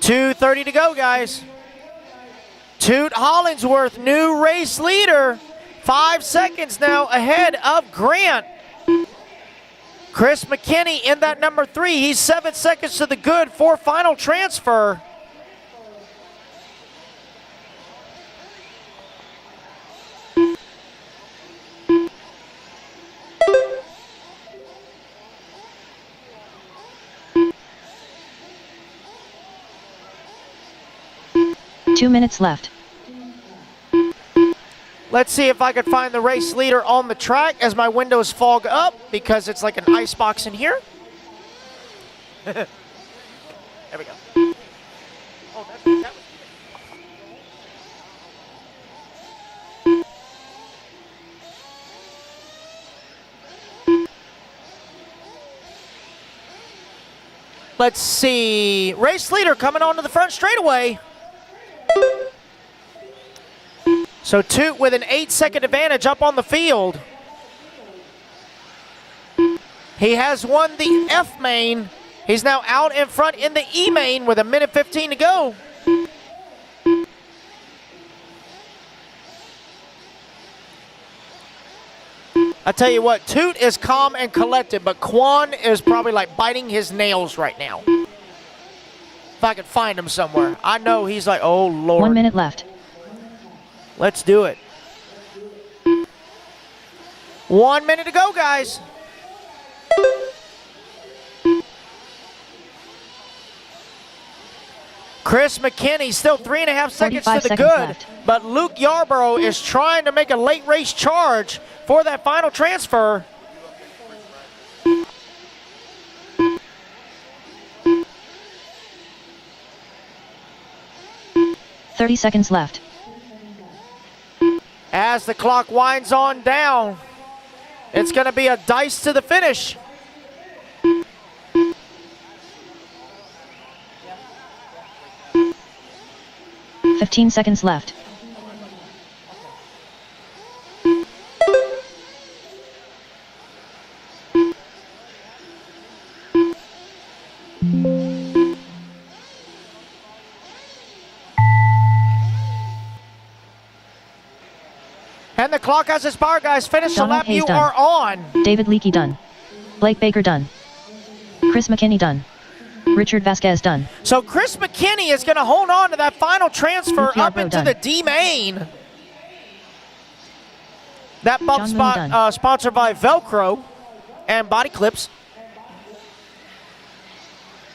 .230 to go, guys. Toot Hollingsworth, new race leader. 5 seconds now ahead of Grant. Chris McKinney in that number 3. He's 7 seconds to the good for final transfer. Two minutes left. Let's see if I could find the race leader on the track as my windows fog up because it's like an ice box in here. There we go. Oh, that was Let's see. Race leader coming onto the front straightaway. So Toot with an 8-second advantage up on the field. He has won the F main. He's now out in front in the E main with 1:15 to go. I tell you what, Toot is calm and collected, but Quan is probably like biting his nails right now. If I could find him somewhere. I know he's like, oh Lord. 1 minute left. Let's do it. 1 minute to go, guys. Chris McKinney still 3.5 seconds to the good, left. but Luke Yarborough is trying to make a late race charge for that final transfer. 30 seconds left. As the clock winds on down, it's going to be a dice to the finish. $15 seconds left. And the clock has expired, guys. Finish the Donald lap. Hayes You done. are on. David Leakey done. Blake Baker done. Chris McKinney done. Richard Vasquez done. So Chris McKinney is going to hold on to that final transfer UPR up Bro into done. the D main. That bump John Moon spot done. sponsored by Velcro and body clips.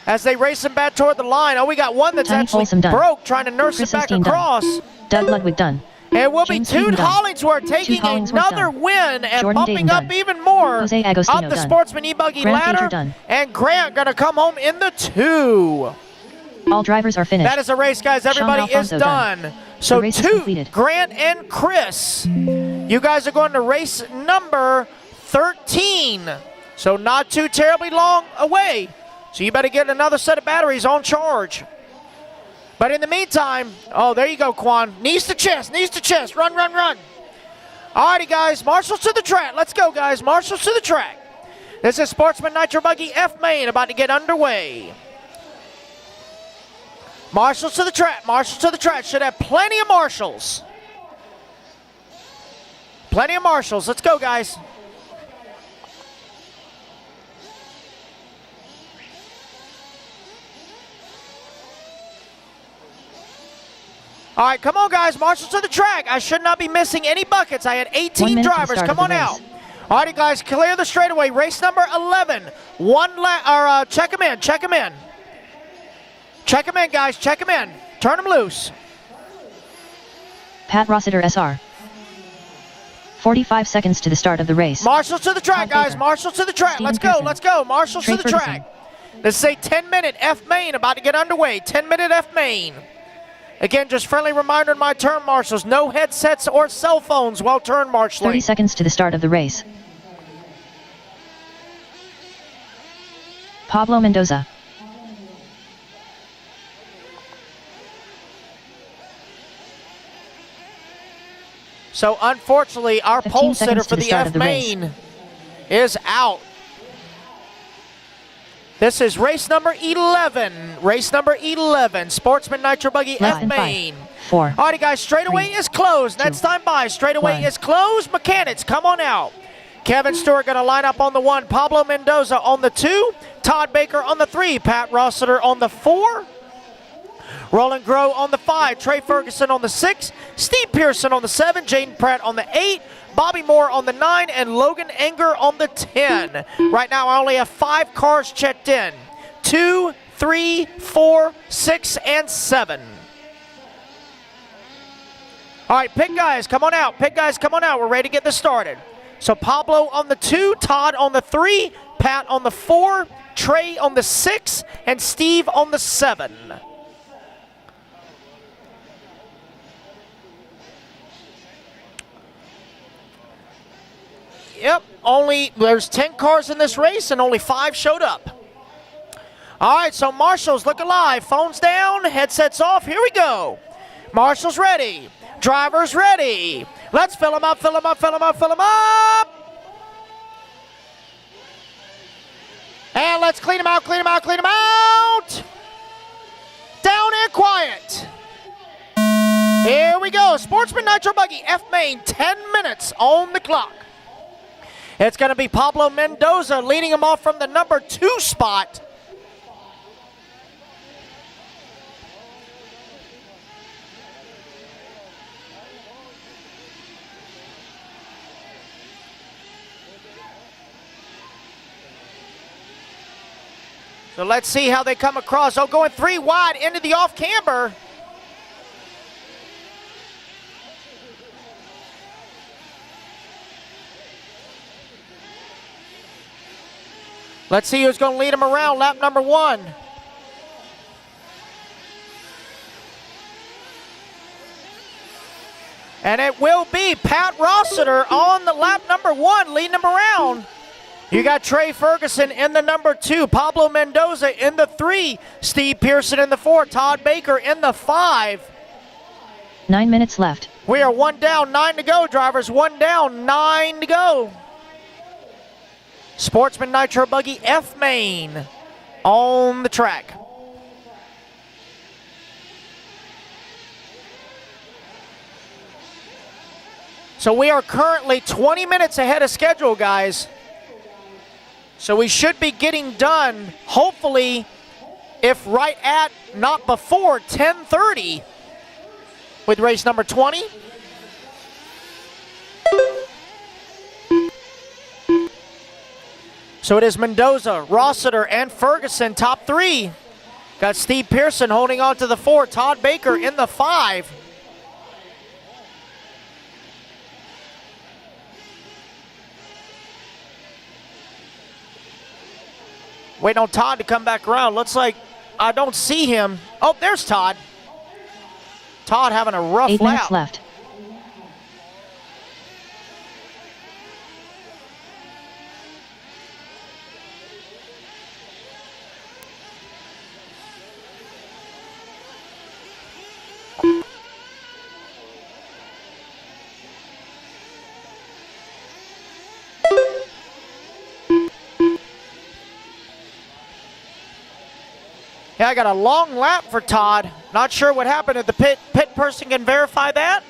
As they race him back toward the line. Oh, we got one that's Tiny actually Folsom done. broke, trying to nurse Chris it back Epstein done. across. Doug Ludwig done. It will be James Toot Keaton done. Hollingsworth taking Toot Hollingsworth another done. win and Jordan bumping Dayton up done. even more Jose Agostino up the done. Sportsman e-buggy Grant ladder. Gager done. And Grant going to come home in the 2. All drivers are finished. That is a race, guys. Everybody is Alfonso done. done. So The race is Toot, completed. Grant, and Chris, you guys are going to race number 13. So not too terribly long away. So you better get another set of batteries on charge. But in the meantime, oh, there you go, Quan. Knees to chest, knees to chest. Run, run, run. Alrighty, guys. Marshals to the track. Let's go, guys. Marshals to the track. This is Sportsman Nitro Buggy F main about to get underway. Marshals to the track. Marshals to the track. Should have plenty of marshals. Plenty of marshals. Let's go, guys. All right, come on, guys. Marshals to the track. I should not be missing any buckets. I had 1 18 minute to the drivers. start Come of on the out. race. All righty, guys. Clear the straightaway. Race number 11. Check them in. Check them in. Check them in, guys. Check them in. Turn them loose. Pat Rossiter SR. 45 seconds to the start of the race. Marshals to the track, Todd guys. Baker. Marshals to the track. Steven Let's go. Pearson. Let's go. Marshals Trey to the Ferguson. track. This is a 10-minute F main about to get underway. 10-minute F main. Again, just friendly reminder to my turn marshals. No headsets or cell phones while turn marshaling. 30 seconds to the start of the race. Pablo Mendoza. So unfortunately, our 15 pole sitter seconds to for the the start F of the race. main is out. This is race number 11. Race number 11. Sportsman Nitro Buggy Less F than 5, main. 4. All right, guys. Straightaway 3, is closed. Next time by. Straightaway 1. is closed. Mechanics, come on out. Kevin Stewart going to line up on the 1. Pablo Mendoza on the 2. Todd Baker on the 3. Pat Rossiter on the 4. Roland Groh on the 5. Trey Ferguson on the 6. Steve Pearson on the 7. Jaden Pratt on the 8. Bobby Moore on the 9. And Logan Enger on the 10. Right now, I only have 5 cars checked in. 2, 3, 4, 6, and 7. All right, pit guys, come on out. Pit guys, come on out. We're ready to get this started. So Pablo on the 2, Todd on the 3, Pat on the 4, Trey on the 6, and Steve on the 7. Yep, there's 10 cars in this race and only 5 showed up. All right, so marshals, look alive. Phones down, headsets off. Here we go. Marshals ready. Drivers ready. Let's fill them up, fill them up, fill them up, fill them up. And let's clean them out, clean them out, clean them out. Down and quiet. Here we go. Sportsman Nitro Buggy F main, 10 minutes on the clock. It's going to be Pablo Mendoza leading him off from the number 2 spot. So let's see how they come across. Oh, going 3 wide into the off camber. Let's see who's going to lead him around lap number 1. And it will be Pat Rossiter on the lap number 1, leading him around. You got Trey Ferguson in the number 2, Pablo Mendoza in the 3, Steve Pearson in the 4, Todd Baker in the 5. 9 minutes left. We are 1 down, 9 to go, drivers. 1 down, 9 to go. Sportsman Nitro Buggy F main on the track. So we are currently 20 minutes ahead of schedule, guys. So we should be getting done, hopefully, if right at, not before, 10:30 with race number 20. So it is Mendoza, Rossiter, and Ferguson, top 3. Got Steve Pearson holding on to the 4, Todd Baker in the 5. Waiting on Todd to come back around. Looks like I don't see him. Oh, there's Todd. Todd having a rough 8 lap. minutes left. Yeah, I got a long lap for Todd. Not sure what happened at the pit. Pit person can verify that.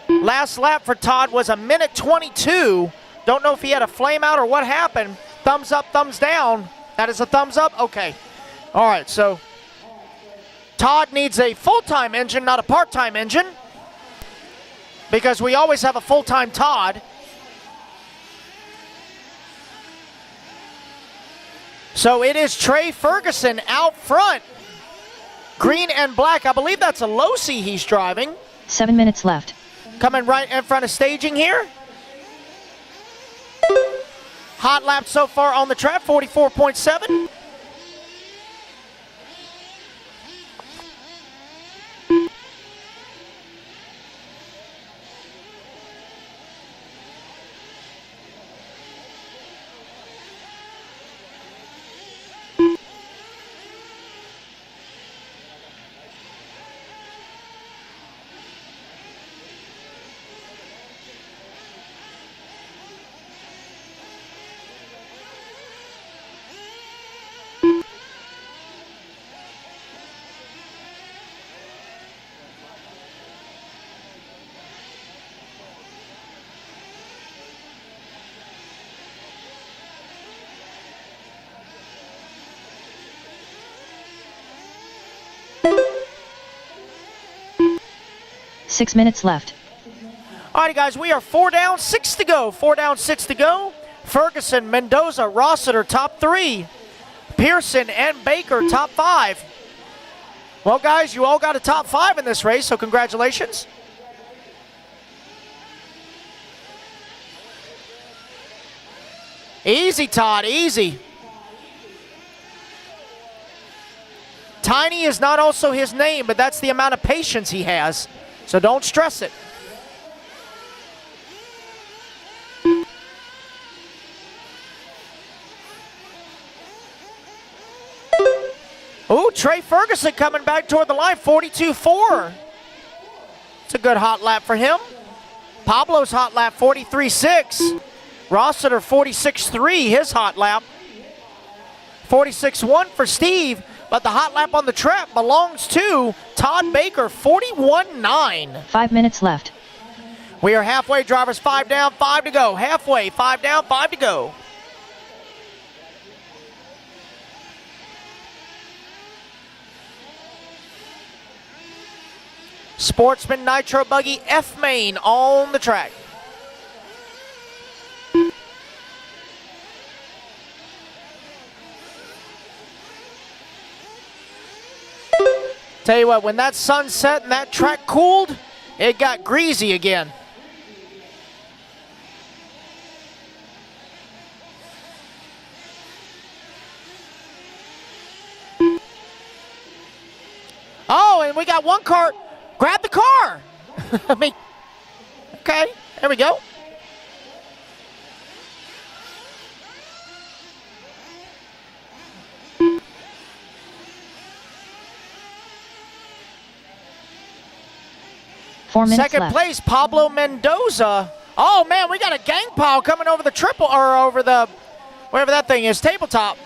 Last lap for Todd was 1:22. Don't know if he had a flame out or what happened. Thumbs up, thumbs down. That is a thumbs up? Okay. All right, so Todd needs a full-time engine, not a part-time engine, because we always have a full-time Todd. So it is Trey Ferguson out front. Green and black. I believe that's a Losi he's driving. 7 minutes left. Coming right in front of staging here. Hot lap so far on the track, 44.7. Six minutes left. All right, guys, we are 4 down, 6 to go. 4 down, 6 to go. Ferguson, Mendoza, Rossiter, top 3. Pearson and Baker, top 5. Well, guys, you all got a top 5 in this race, so congratulations. Easy, Todd, easy. Tiny is not also his name, but that's the amount of patience he has. So don't stress it. Ooh, Trey Ferguson coming back toward the line, 42.4. It's a good hot lap for him. Pablo's hot lap, 43.6. Rossiter, 46.3, his hot lap. 46.1 for Steve, but the hot lap on the track belongs to Todd Baker, 41.9. 5 minutes left. We are halfway, drivers. 5 down, 5 to go. Halfway, 5 down, 5 to go. Sportsman Nitro Buggy F main on the track. Tell you what, when that sun set and that track cooled, it got greasy again. Oh, and we got one car. Grab the car. I mean, Okay, there we go. Second place, Pablo Mendoza. Oh man, we got a gang pile coming over the triple, or over the, whatever that thing is, tabletop.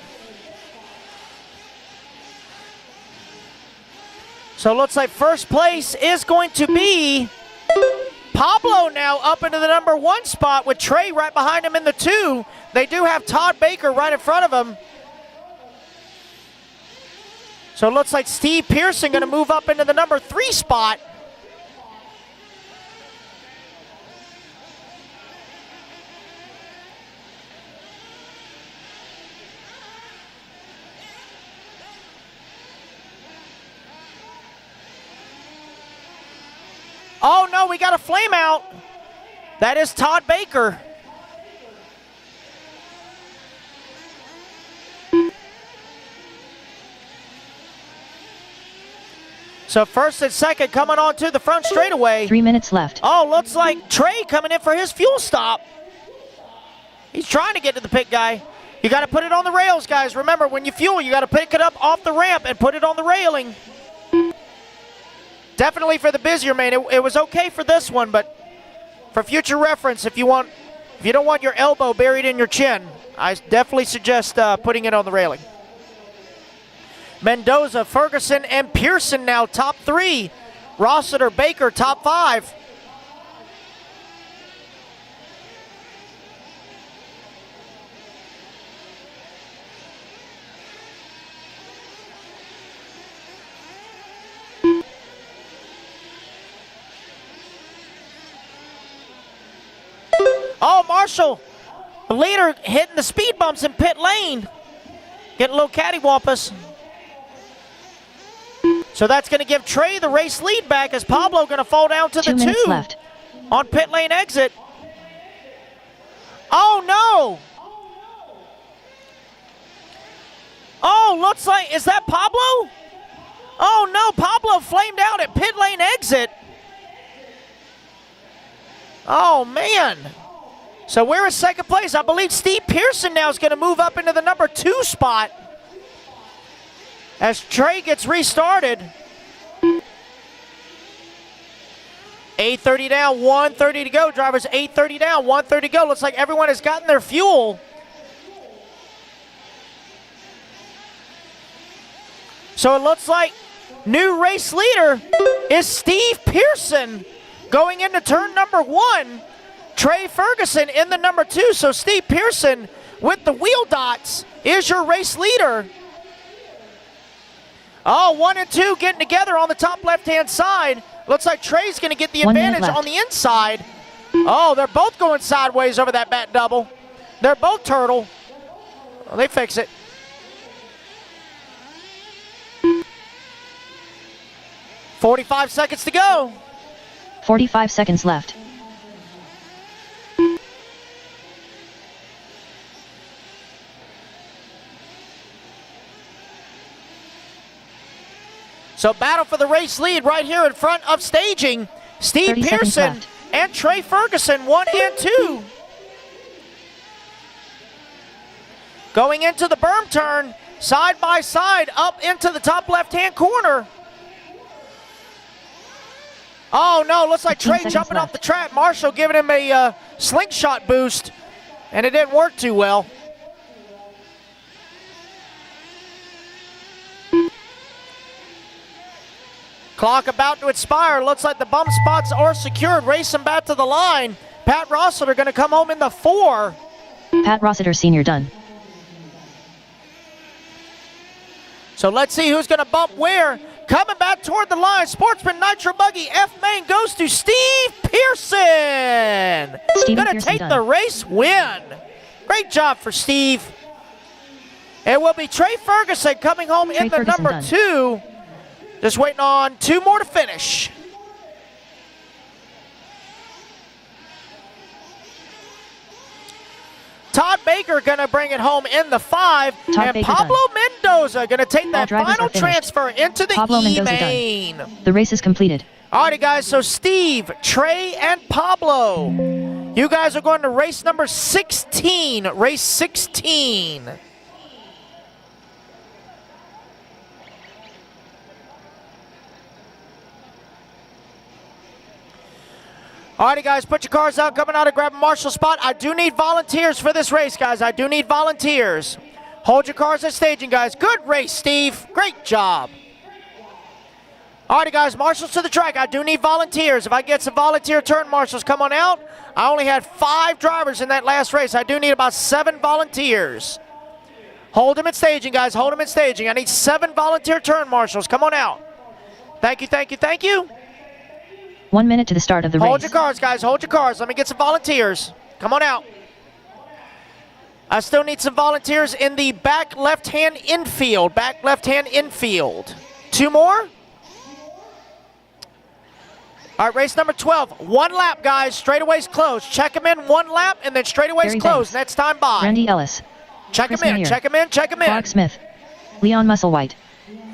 So it looks like first place is going to be Pablo now up into the number 1 spot with Trey right behind him in the 2. They do have Todd Baker right in front of him. So it looks like Steve Pearson going to move up into the number 3 spot. Oh no, we got a flame out. That is Todd Baker. So first and second coming on to the front straightaway. 3 minutes left. Oh, looks like Trey coming in for his fuel stop. He's trying to get to the pit guy. You got to put it on the rails, guys. Remember, when you fuel, you got to pick it up off the ramp and put it on the railing. Definitely for the busier man. It was okay for this one, but for future reference, if you don't want your elbow buried in your chin, I definitely suggest putting it on the railing. Mendoza, Ferguson, and Pearson now top 3. Rossiter, Baker, top 5. Oh, Marshall, the leader, hitting the speed bumps in pit lane. Getting a little cattywampus. So that's going to give Trey the race lead back as Pablo going to fall down to the 2 left. On pit lane exit. Oh, no. Oh, looks like, is that Pablo? Oh, no, Pablo flamed out at pit lane exit. Oh, man. So we're in second place. I believe Steve Pearson now is going to move up into the number 2 spot as Trey gets restarted. 8:30 down, 1:30 to go. Drivers 8:30 down, 1:30 to go. Looks like everyone has gotten their fuel. So it looks like new race leader is Steve Pearson going into turn number 1. Trey Ferguson in the number 2. So Steve Pearson with the wheel dots is your race leader. Oh, 1 and 2 getting together on the top left-hand side. Looks like Trey's going to get the advantage on the inside. Oh, they're both going sideways over that bat double. They're both turtle. Well, they fix it. $45 seconds to go. 45 seconds left. So battle for the race lead right here in front of staging. Steve Pearson and Trey Ferguson, 1 and 2. Going into the berm turn, side by side, up into the top left-hand corner. Oh no, looks like Trey jumping off the track. Marshall giving him a slingshot boost, and it didn't work too well. Clock about to expire. Looks like the bump spots are secured. Racing back to the line. Pat Rossiter going to come home in the 4. Pat Rossiter Sr. done. So let's see who's going to bump where. Coming back toward the line. Sportsman Nitro Buggy F main goes to Steve Pearson. Going to take the race win. Great job for Steve. It will be Trey Ferguson coming home in the number 2. Just waiting on 2 more to finish. Todd Baker going to bring it home in the 5. And Pablo Mendoza going to take that final transfer into the E-main. The race is completed. Alrighty, guys, so Steve, Trey, and Pablo, you guys are going to race number 16, race 16. Alrighty, guys, put your cars out, coming out and grab a marshal spot. I do need volunteers for this race, guys. I do need volunteers. Hold your cars at staging, guys. Good race, Steve. Great job. Alrighty, guys, marshals to the track. I do need volunteers. If I get some volunteer turn marshals, come on out. I only had 5 drivers in that last race. I do need about 7 volunteers. Hold them at staging, guys. Hold them at staging. I need 7 volunteer turn marshals. Come on out. Thank you, thank you, thank you. 1 minute to the start of the race. Hold your cars, guys. Hold your cars. Let me get some volunteers. Come on out. I still need some volunteers in the back left-hand infield. Back left-hand infield. 2 more? All right, race number 12. 1 lap, guys. Straightaways closed. Check them in 1 lap, and then straightaways closed. Next time by. Randy Ellis. Check Chris them in. Manier. Check them in. Check them in. Clark Smith. Leon Musselwhite.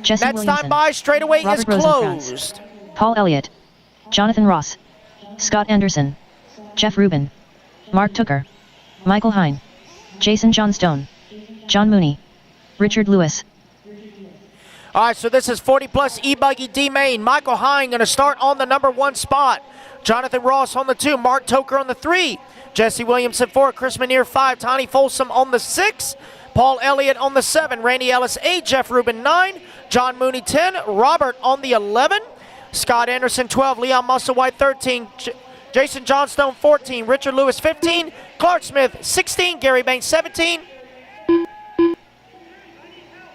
Jesse Next Williamson. time by, straightaway Robert is Rosenkrantz. closed. Paul Elliott. Jonathan Ross. Scott Anderson. Jeff Rubin. Mark Tooker. Michael Hine. Jason Johnstone. John Mooney. Richard Lewis. All right, so this is 40-plus e-buggy D-Main. Michael Hine going to start on the number 1 spot. Jonathan Ross on the 2. Mark Toker on the 3. Jesse Williamson 4. Chris Manier 5. Tony Folsom on the 6. Paul Elliott on the 7. Randy Ellis 8. Jeff Rubin 9. John Mooney 10. Robert on the 11. Scott Anderson 12. Leon Musselwhite 13. Jason Johnstone 14. Richard Lewis 15. Clark Smith 16. Gary Banks 17.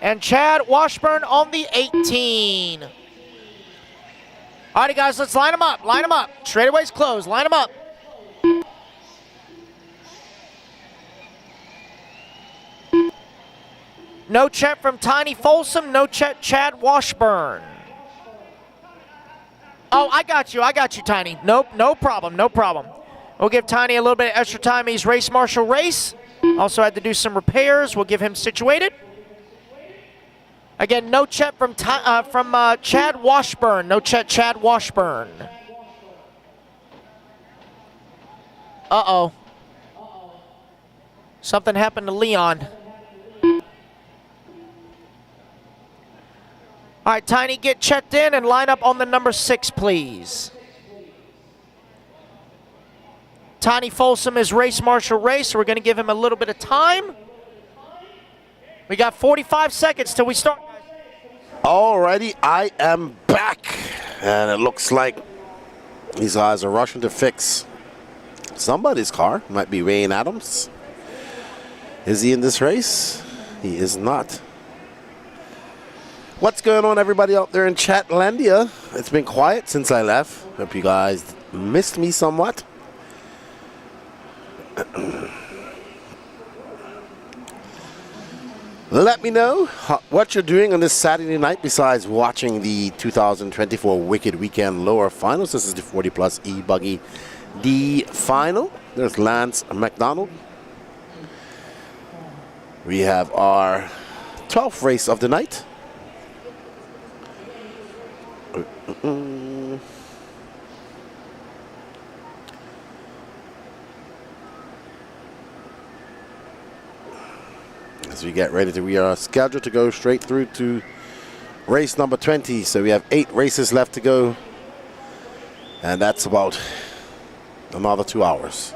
And Chad Washburn on the 18. All righty, guys, let's line them up. Line them up. Straightaways closed. Line them up. No check from Tiny Folsom. No check Chad Washburn. Oh, I got you, Tiny. Nope, no problem, no problem. We'll give Tiny a little bit of extra time. He's race marshal race. Also had to do some repairs. We'll give him situated. Again, no check from Chad Washburn. No check Chad Washburn. Uh-oh. Something happened to Leon. All right, Tiny, get checked in and line up on the number 6, please. Tiny Folsom is race marshal race, so we're going to give him a little bit of time. We got 45 seconds till we start. Alrighty, I am back. And it looks like these guys are rushing to fix somebody's car. Might be Wayne Adams. Is he in this race? He is not. What's going on, everybody out there in Chatlandia? It's been quiet since I left. Hope you guys missed me somewhat. Let me know what you're doing on this Saturday night besides watching the 2024 Wicked Weekend Lower Finals. This is the 40-plus e-buggy D final. There's Lance McDonald. We have our 12th race of the night. As we get ready we are scheduled to go straight through to race number 20. So we have 8 races left to go. And that's about another 2 hours.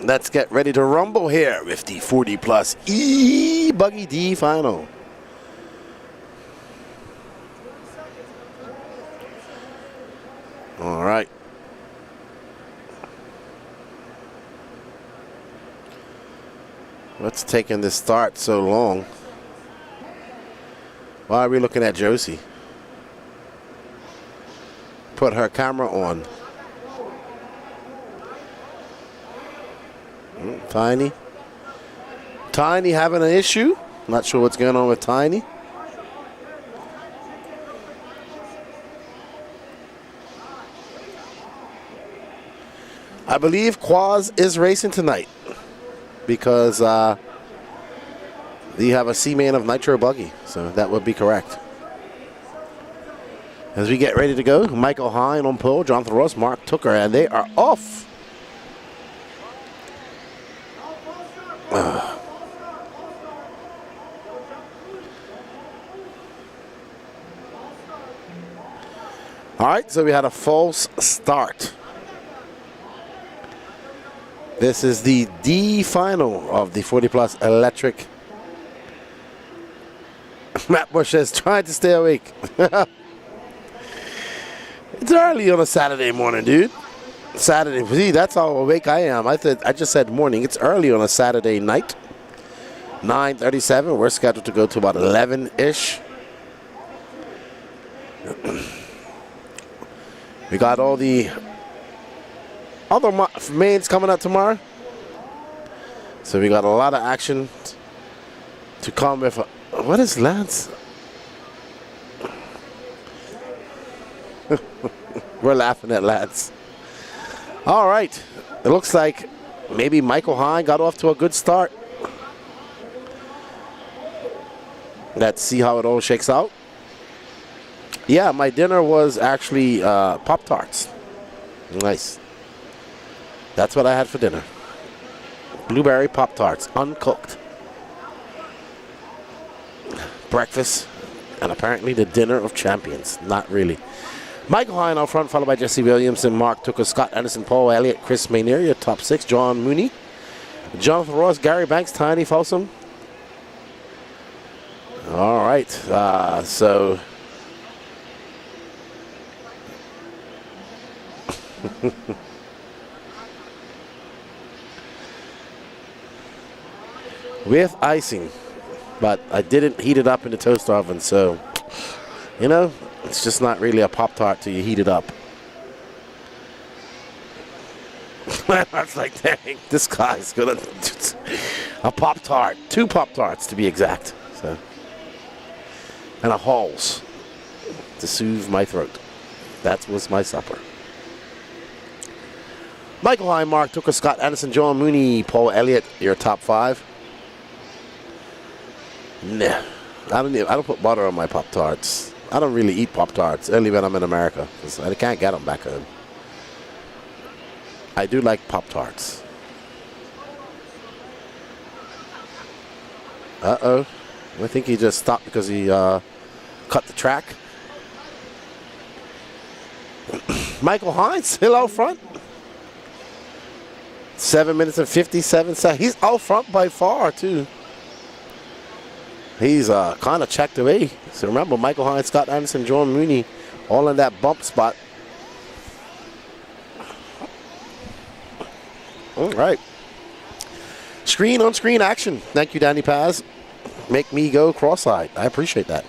Let's get ready to rumble here with the 40-plus e-buggy D final. All right. What's taking this start so long? Why are we looking at Josie? Put her camera on. Tiny. Tiny having an issue. Not sure what's going on with Tiny. I believe Quaz is racing tonight because You have a C-main of Nitro buggy, so that would be correct. As we get ready to go, Michael Hine on pole, Jonathan Ross, Mark Tucker, and they are off. All right, so we had a false start. This is the D final of the 40 Plus Electric. Matt Bush says, trying to stay awake. It's early on a Saturday morning, dude. Saturday, see, that's how awake I am. I just said morning. It's early on a Saturday night. 9:37. We're scheduled to go to about 11-ish. We got all the other mains coming up tomorrow. So we got a lot of action to come with. What is Lance? We're laughing at Lance. All right. It looks like maybe Michael Hine got off to a good start. Let's see how it all shakes out. Yeah, my dinner was actually Pop-Tarts. Nice. That's what I had for dinner. Blueberry Pop-Tarts, uncooked. Breakfast, and apparently the dinner of champions. Not really. Michael Hine out front, followed by Jesse Williamson, Mark Tucker, Scott Anderson, Paul Elliott, Chris Mainier, top 6, John Mooney, Jonathan Ross, Gary Banks, Tiny Folsom. All right, so... with icing, but I didn't heat it up in the toaster oven, so you know, it's just not really a Pop-Tart till you heat it up. I was like, dang, this guy's gonna a Pop-Tart, 2 Pop-Tarts to be exact, so, and a Halls to soothe my throat. That was my supper. Michael Hine, Mark Tucker, Scott Anderson, John Mooney, Paul Elliott, your top 5. Nah, I don't put butter on my Pop-Tarts. I don't really eat Pop-Tarts, only when I'm in America, because I can't get them back home. I do like Pop-Tarts. Uh-oh. I think he just stopped because he cut the track. Michael Hine still out front. 7 minutes and 57 seconds. He's out front by far, too. He's kind of checked away. So remember, Michael Hine, Scott Anderson, John Mooney, all in that bump spot. All right. Screen-on-screen action. Thank you, Danny Paz. Make me go cross-eyed. I appreciate that.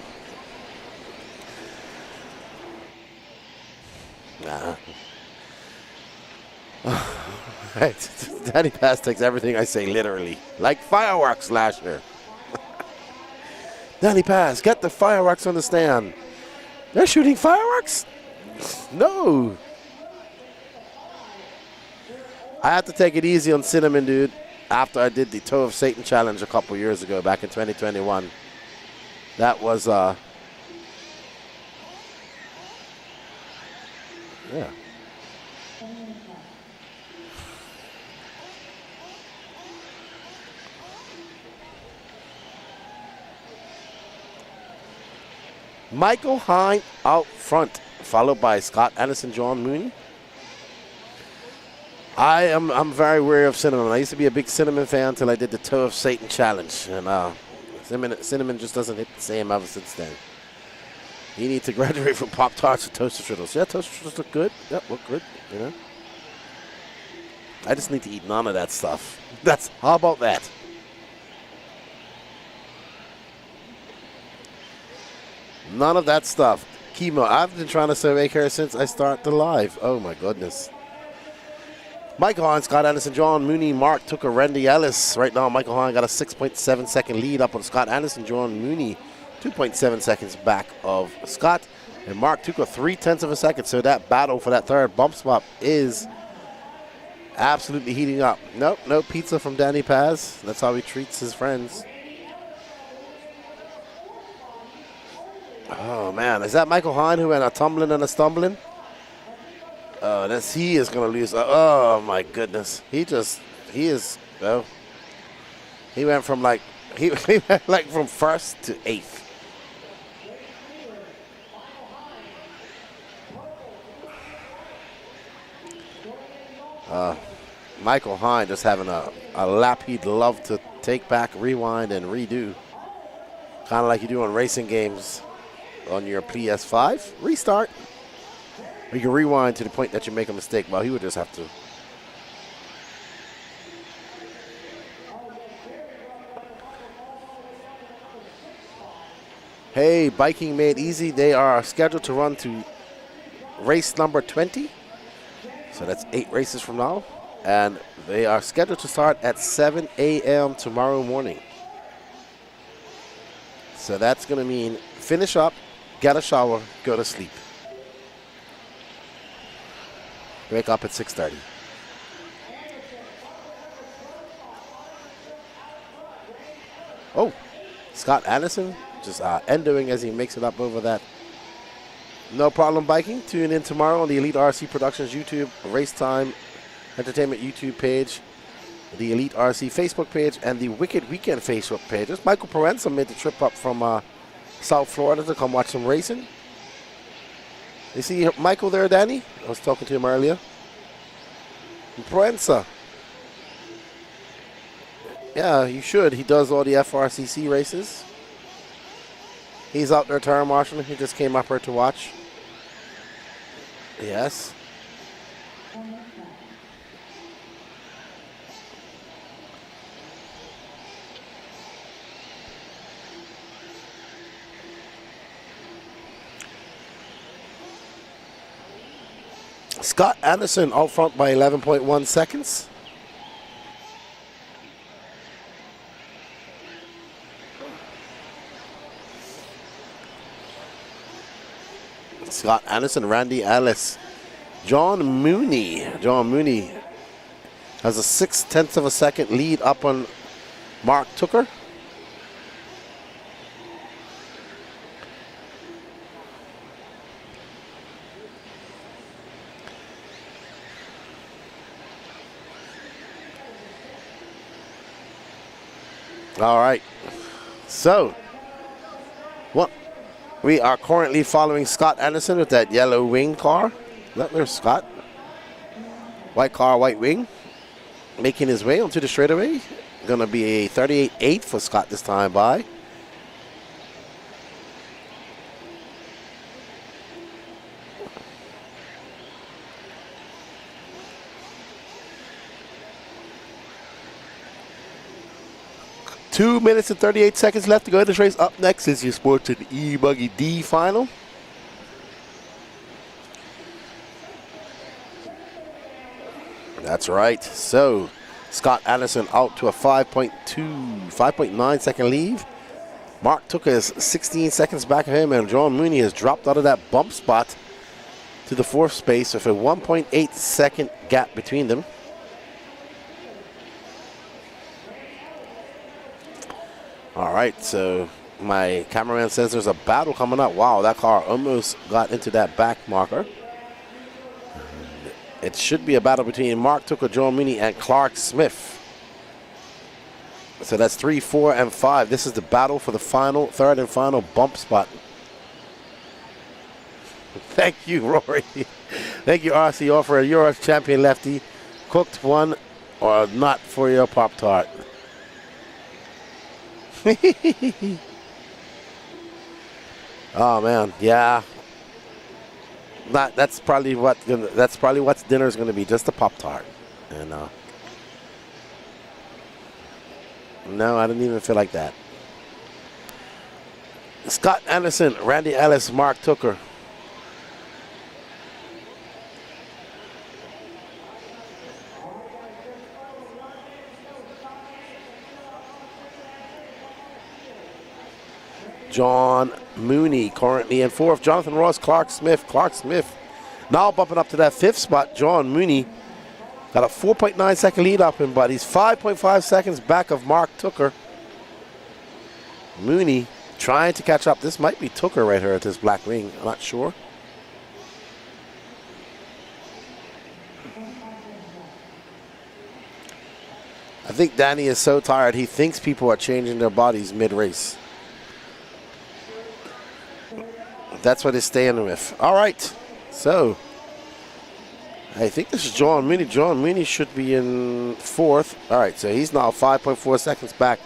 Right. Danny Paz takes everything I say literally. Like fireworks last year. Danny Paz, get the fireworks on the stand. They're shooting fireworks? No. I had to take it easy on Cinnamon, dude, after I did the Toe of Satan challenge a couple years ago, back in 2021. That was, yeah. Michael Hine out front, followed by Scott Anderson, John Mooney. I'm very wary of Cinnamon. I used to be a big Cinnamon fan until I did the Toe of Satan challenge, and Cinnamon just doesn't hit the same ever since then. You need to graduate from Pop-Tarts to Toaster Strudels. Yeah, Toaster Strudels look good. Yeah, look good, you know. I just need to eat none of that stuff. How about that? None of that stuff. Chemo. I've been trying to stay here since I started the live. Oh my goodness. Michael Hine, Scott Anderson, John Mooney, Mark Tucker, Randy Ellis. Right now, Michael Hine got a 6.7 second lead up on Scott Anderson. John Mooney, 2.7 seconds back of Scott. And Mark Tucker, 0.3 of a second. So that battle for that third bump spot is absolutely heating up. Nope, no pizza from Danny Paz. That's how he treats his friends. Oh, man. Is that Michael Hine who went a tumbling and a stumbling? He is going to lose. Oh, my goodness. He went from he went like from first to eighth. Michael Hine just having a lap he'd love to take back, rewind, and redo. Kind of like you do on racing games on your PS5. Restart. Or you can rewind to the point that you make a mistake. Well, he would just have to. Hey, Biking Made Easy. They are scheduled to run to race number 20. So that's 8 races from now. And they are scheduled to start at 7 a.m. tomorrow morning. So that's going to mean finish up, get a shower, go to sleep. Wake up at 6:30. Oh, Scott Anderson just endoing as he makes it up over that. No problem biking. Tune in tomorrow on the Elite RC Productions YouTube, Racetime Entertainment YouTube page, the Elite RC Facebook page, and the Wicked Weekend Facebook page. Just Michael Parenza made the trip up from South Florida to come watch some racing. You see Michael there, Danny? I was talking to him earlier. Parenza. Yeah, you should. He does all the FRCC races. He's out there turn marshalling. He just came up here to watch. Yes. Scott Anderson out front by 11.1 seconds. Scott Anderson, Randy Ellis, John Mooney. John Mooney has a 0.6 of a second lead up on Mark Tucker. All right, so what we are currently following Scott Anderson with that yellow wing car. There's Scott. White car, white wing, making his way onto the straightaway. Gonna be a 38.8 for Scott this time by. Two minutes and 38 seconds left to go in this race. Up next is your Sportsman e-buggy D final. That's right. So Scott Anderson out to a 5.9 second lead. Mark Tucker is 16 seconds back of him, and John Mooney has dropped out of that bump spot to the 4th space with a 1.8 second gap between them. All right, so my cameraman says there's a battle coming up. Wow, that car almost got into that back marker. It should be a battle between Mark Tucker, John Mooney, and Clark Smith. So that's 3, 4, and 5. This is the battle for the final, 3rd and final bump spot. Thank you, Rory. Thank you, RC Offer. You're a champion lefty. Cooked one or not for your Pop-Tart. Oh man, yeah. That's probably what dinner is going to be, just a Pop-Tart. And no, I didn't even feel like that. Scott Anderson, Randy Ellis, Mark Tucker. John Mooney currently in 4th. Jonathan Ross, Clark Smith. Clark Smith now bumping up to that 5th spot. John Mooney got a 4.9 second lead up him, but he's 5.5 seconds back of Mark Tucker. Mooney trying to catch up. This might be Tucker right here at this black ring. I'm not sure. I think Danny is so tired, he thinks people are changing their bodies mid-race. That's what he's staying with. All right, so I think this is John Mooney. John Mooney should be in 4th. All right, so he's now 5.4 seconds back.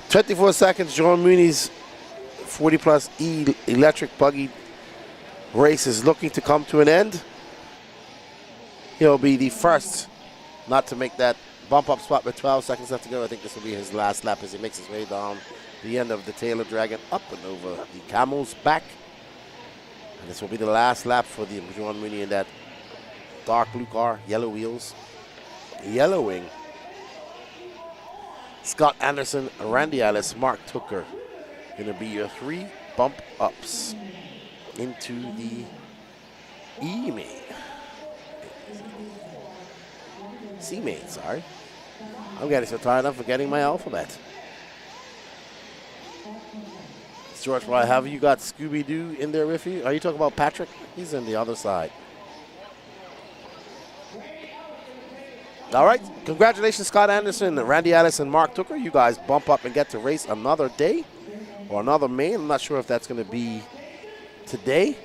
24 seconds, John Mooney's 40-plus electric buggy race is looking to come to an end. He'll be the first not to make that bump-up spot with 12 seconds left to go. I think this will be his last lap as he makes his way down the end of the Taylor Dragon, up and over the Camel's Back. And this will be the last lap for the John Mooney in that dark blue car, yellow wheels, yellowing. Scott Anderson, Randy Ellis, Mark Tucker going to be your 3 bump-ups into the E-main. C-main, sorry. I'm getting so tired I'm forgetting my alphabet. George, why have you got Scooby-Doo in there with you? Are you talking about Patrick? He's on the other side. All right, congratulations, Scott Anderson, Randy Ellis, and Mark Tucker. You guys bump up and get to race another day or another main. I'm not sure if that's going to be today.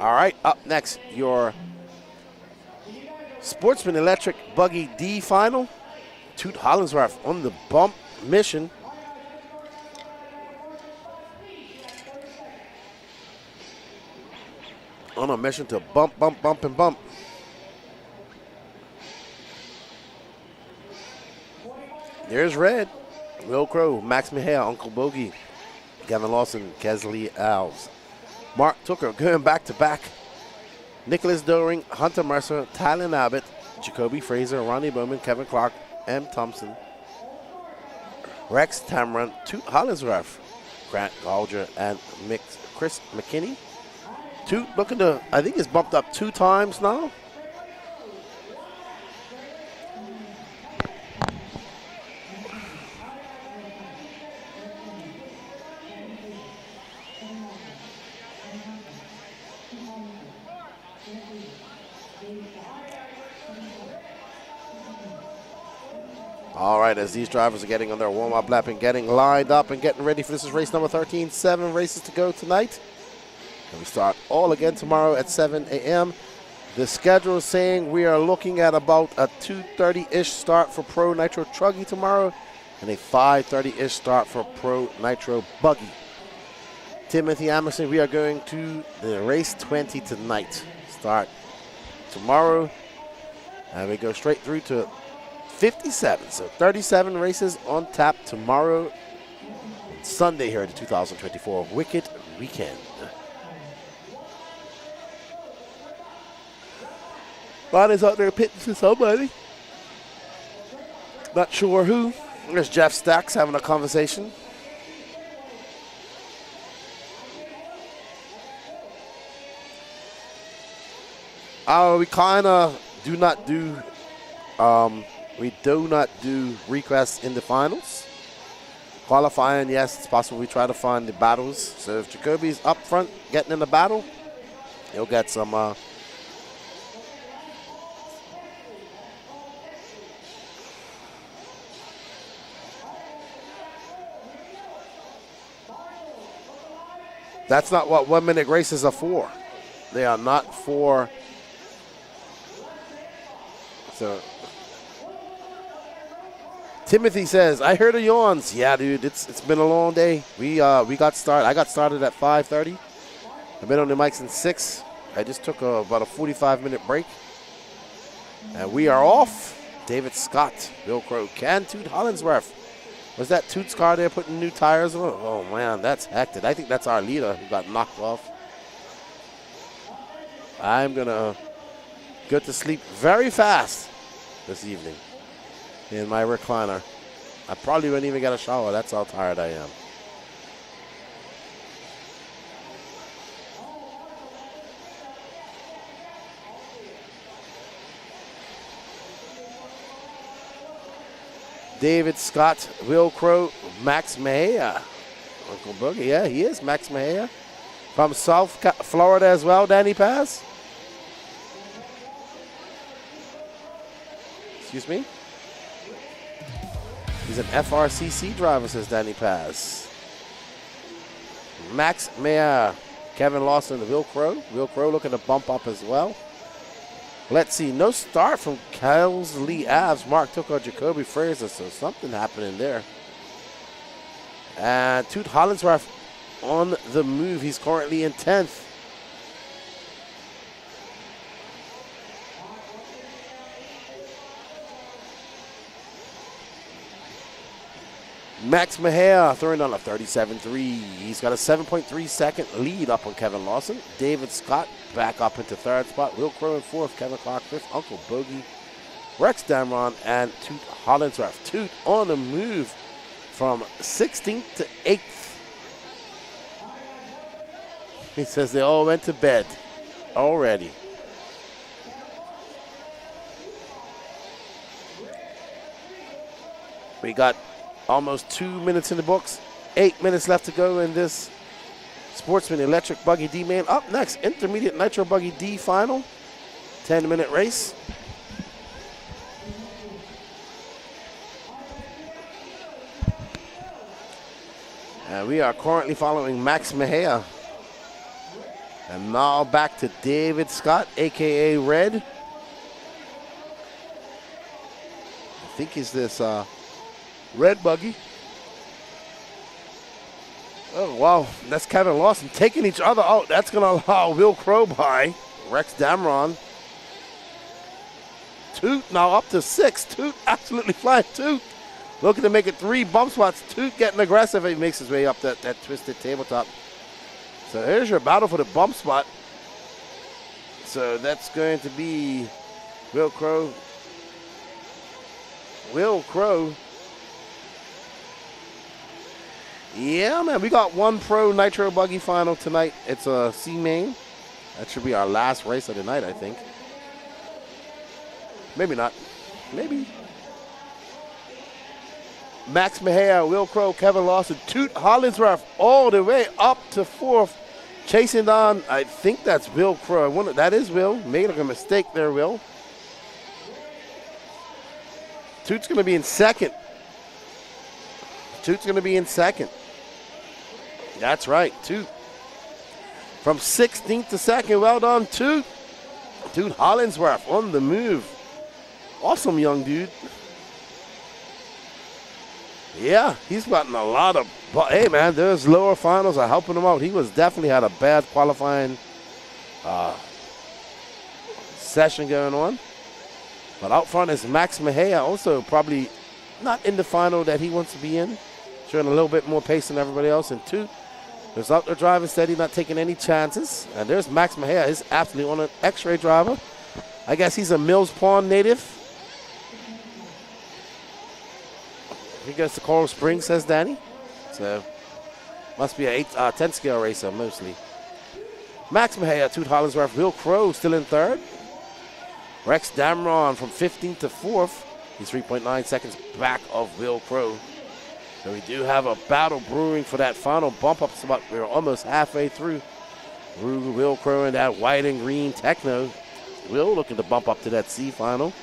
All right, up next, your Sportsman Electric Buggy D final. Toot Hollingsworth on the bump mission. On a mission to bump, bump, bump, and bump. There's Red, Will Crow, Max Mejia, Uncle Bogey, Gavin Lawson, Kesley Alves. Mark Tucker going back to back. Nicholas Doring, Hunter Mercer, Tylen Abbott, Jacoby Fraser, Ronnie Bowman, Kevin Clark, M. Thompson, Rex Tamron, Toot Hollingsworth, Grant Gauger, and Chris McKinney. Toot looking to, I think he's bumped up 2 times now. All right, as these drivers are getting on their warm-up lap and getting lined up and getting ready for this is race number 13, 7 races to go tonight. And we start all again tomorrow at 7 a.m. The schedule is saying we are looking at about a 2:30-ish start for Pro Nitro Truggy tomorrow and a 5:30-ish start for Pro Nitro Buggy. Timothy Emerson, we are going to the race 20 tonight. Start tomorrow, and we go straight through to 57. So 37 races on tap tomorrow, Sunday here at the 2024 Wicked Weekend. Ronnie's out there pitching to somebody. Not sure who. There's Jeff Stacks having a conversation. We kind of do not do requests in the finals. Qualifying, yes, it's possible we try to find the battles. So if Jacoby's up front getting in the battle, he'll get some that's not what 1 minute races are for. They are not for. So Timothy says, I heard the yawns. Yeah, dude, it's been a long day. We got started. I got started at 5:30. I've been on the mic since 6. I just took about a 45-minute break. And we are off. David Scott, Bill Crow, Toot Hollingsworth. Was that Toot's car there putting new tires on? Oh, man, that's hectic. I think that's our leader who got knocked off. I'm going to go to sleep very fast this evening in my recliner. I probably wouldn't even get a shower. That's how tired I am. David Scott, Will Crow, Max Mejia. Uncle Boogie, yeah, he is Max Mejia. From South Florida as well, Danny Paz. Excuse me? He's an FRCC driver, says Danny Paz. Max Mejia, Kevin Lawson, Will Crow. Will Crow looking to bump up as well. Let's see, no start from Kelsley Avs, Mark Tucker, Jacoby Fraser, so something happening there. And Toot Hollinsworth on the move. He's currently in 10th. Max Mejia throwing on a 37.3. He's got a 7.3 second lead up on Kevin Lawson. David Scott back up into 3rd spot. Will Crow in 4th. Kevin Clark 5th. Uncle Boogie, Rex Damron, and Toot Hollinsworth. Toot on the move from 16th to 8th. He says they all went to bed already. We got almost 2 minutes in the books. 8 minutes left to go in this Sportsman Electric Buggy D main. Up next, Intermediate Nitro Buggy D final. 10-minute race. And we are currently following Max Mejia. And now back to David Scott, a.k.a. Red. I think he's this red buggy. Oh, wow. That's Kevin Lawson taking each other out. That's going to allow Will Crow by. Rex Damron. Toot now up to 6. Toot absolutely flying. Toot looking to make it 3 bump spots. Toot getting aggressive. He makes his way up that twisted tabletop. So here's your battle for the bump spot. So that's going to be Will Crow. Will Crow. Yeah, man, we got one pro Nitro Buggy final tonight. It's a C main. That should be our last race of the night, I think. Maybe not. Maybe. Max Mejia, Will Crow, Kevin Lawson, Toot Hollinsworth all the way up to 4th. Chasing down, I think that's Will Crow. That is Will. Made a mistake there, Will. Toot's going to be in 2nd. Toot's going to be in 2nd. That's right, Toot. From 16th to 2nd, well done, Toot. Toot Hollinsworth on the move. Awesome young dude. Yeah, he's gotten a lot of, but hey man, those lower finals are helping him out. He was definitely had a bad qualifying session going on. But out front is Max Mejia, also probably not in the final that he wants to be in. Showing a little bit more pace than everybody else. And Toot is out there driving steady, not taking any chances. And there's Max Mejia. He's absolutely on an X-ray driver. I guess he's a Mills Pond native. He goes to Coral Springs, says Danny. So, must be a 10 scale racer, mostly. Max Mejia, Toot Hollinsworth, Will Crow still in 3rd. Rex Damron from 15th to 4th. He's 3.9 seconds back of Will Crow. So we do have a battle brewing for that final bump up spot. We're almost halfway through. Will Crow in that white and green Techno. Will looking to bump up to that C final.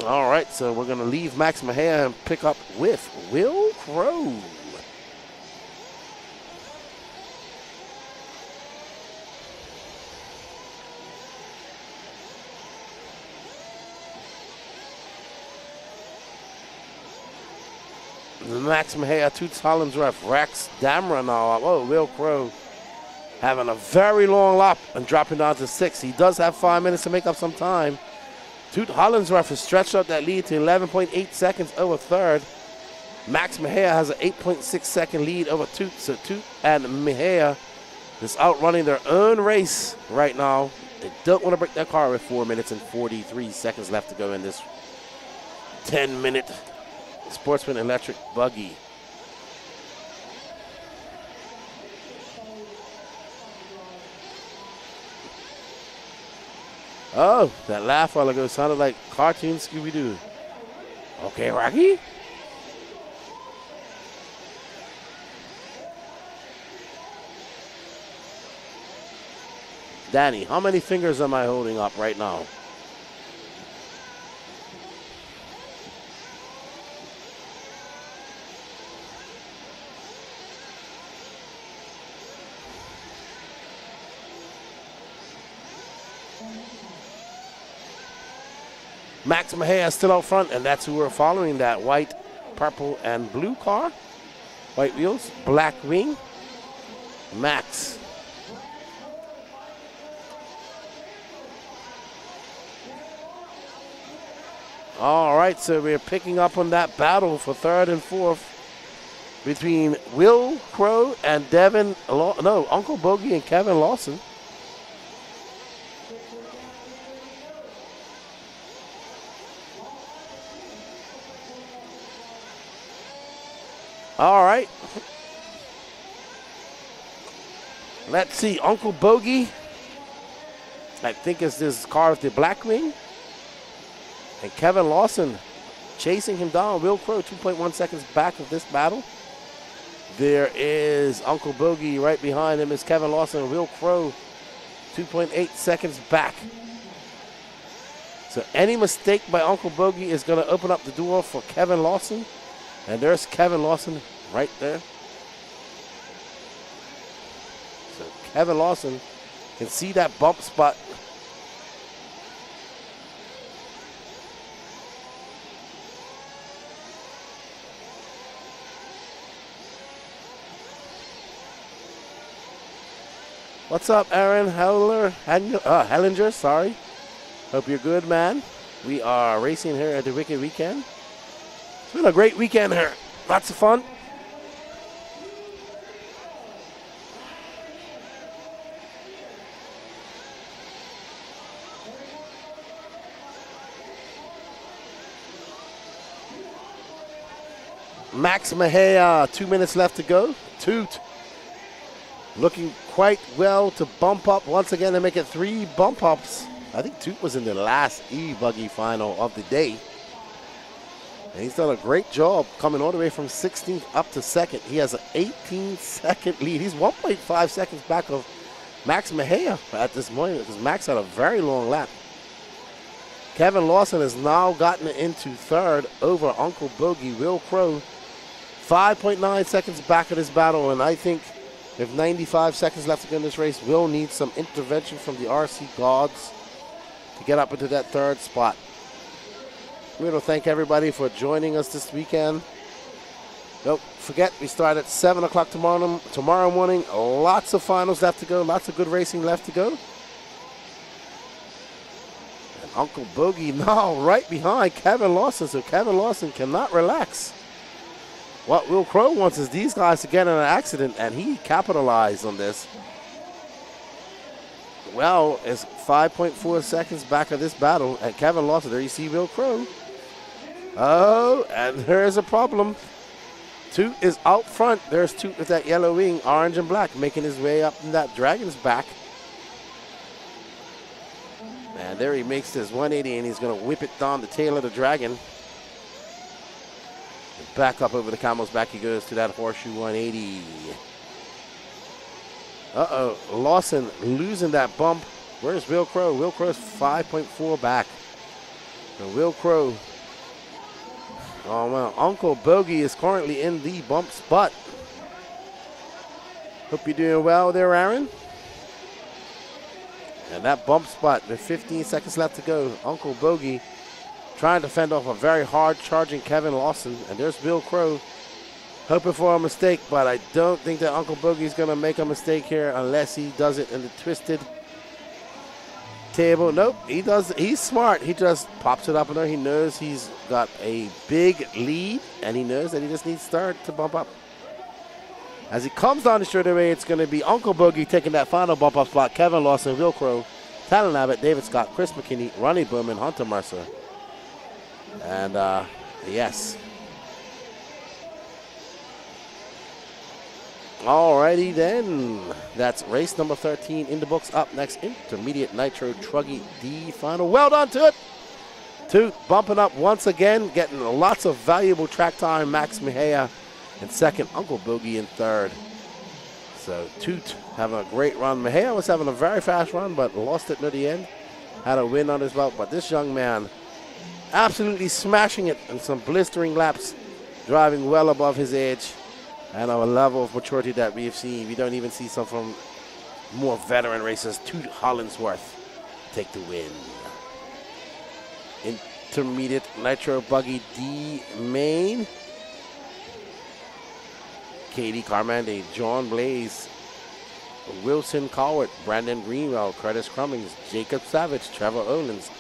All right, so we're going to leave Max Mejia and pick up with Will Crow. Max Mejia, Toots Hollinsworth, Rex Damron now. Oh, Will Crow having a very long lap and dropping down to 6th. He does have 5 minutes to make up some time. Toot Hollinsworth has stretched out that lead to 11.8 seconds over 3rd. Max Mejia has an 8.6 second lead over Toot. So Toot and Mejia is outrunning their own race right now. They don't want to break their car with 4 minutes and 43 seconds left to go in this 10-minute Sportsman Electric Buggy. Oh, that laugh while ago sounded like cartoon Scooby-Doo. Okay, Rocky. Danny, how many fingers am I holding up right now? Max Mejia is still out front, and that's who we're following, that white, purple, and blue car. White wheels, black wing. Max. All right, so we're picking up on that battle for third and fourth between Will Crow and Uncle Bogey and Kevin Lawson. All right. Let's see, Uncle Bogey, I think it's this car with the black wing. And Kevin Lawson chasing him down. Will Crow 2.1 seconds back of this battle. There is Uncle Bogey right behind him is Kevin Lawson. Will Crow 2.8 seconds back. So any mistake by Uncle Bogey is going to open up the door for Kevin Lawson. And there's Kevin Lawson right there. So Kevin Lawson can see that bump spot. What's up, Aaron Hellinger, sorry. Hope you're good, man. We are racing here at the Wicked Weekend. It's been a great weekend here. Lots of fun. Max Mejia, 2 minutes left to go. Toot looking quite well to bump up once again to make it 3 bump ups. I think Toot was in the last e-buggy final of the day. And he's done a great job coming all the way from 16th up to 2nd. He has an 18-second lead. He's 1.5 seconds back of Max Mejia at this moment because Max had a very long lap. Kevin Lawson has now gotten into 3rd over Uncle Bogey. Will Crow 5.9 seconds back of this battle, and I think with 95 seconds left to go in this race, we'll need some intervention from the RC gods to get up into that 3rd spot. We want to thank everybody for joining us this weekend. Don't forget, we start at 7 o'clock tomorrow morning. Lots of finals left to go. Lots of good racing left to go. And Uncle Bogey now right behind Kevin Lawson, so Kevin Lawson cannot relax. What Will Crow wants is these guys to get in an accident, and he capitalized on this. Well, it's 5.4 seconds back of this battle, and Kevin Lawson, there you see Will Crow. Oh, and there's a problem. Toot is out front. There's Toot with that yellow wing, orange and black, making his way up in that Dragon's back. And there he makes this 180, and he's going to whip it down the tail of the Dragon. Back up over the camel's back he goes to that horseshoe 180. Uh-oh, Lawson losing that bump. Where's Will Crow? Will Crow's 5.4 back. So Will Crow. Oh, well, Uncle Bogey is currently in the bump spot. Hope you're doing well there, Aaron. And that bump spot, with 15 seconds left to go, Uncle Bogey trying to fend off a very hard charging Kevin Lawson. And there's Will Crow hoping for a mistake, but I don't think that Uncle Bogey's going to make a mistake here unless he does it in the twisted table. Nope, he does. He's smart. He just pops it up in there. He knows he's got a big lead, and he knows that he just needs start to bump up. As he comes down the straightaway, it's going to be Uncle Bogey taking that final bump up spot. Kevin Lawson, Will Crow, Talon Abbott, David Scott, Chris McKinney, Ronnie Bowman, Hunter Mercer. And yes, Alrighty then. That's race number 13 in the books. Up next, Intermediate Nitro Truggy D final. Well done to it. Toot bumping up once again, getting lots of valuable track time. Max Mejia in second, Uncle Boogie in third. So Toot having a great run. Mejia was having a very fast run, but lost it near the end. Had a win on his belt, but this young man absolutely smashing it in some blistering laps, driving well above his age and a level of maturity that we've seen. We don't even see some from more veteran racers. Toot Hollingsworth take the win. Intermediate Nitro Buggy D main. Katie Carmande, John Blaze, Wilson Cowart, Brandon Greenwell, Curtis Cummings, Jacob Savage, Trevor Owens,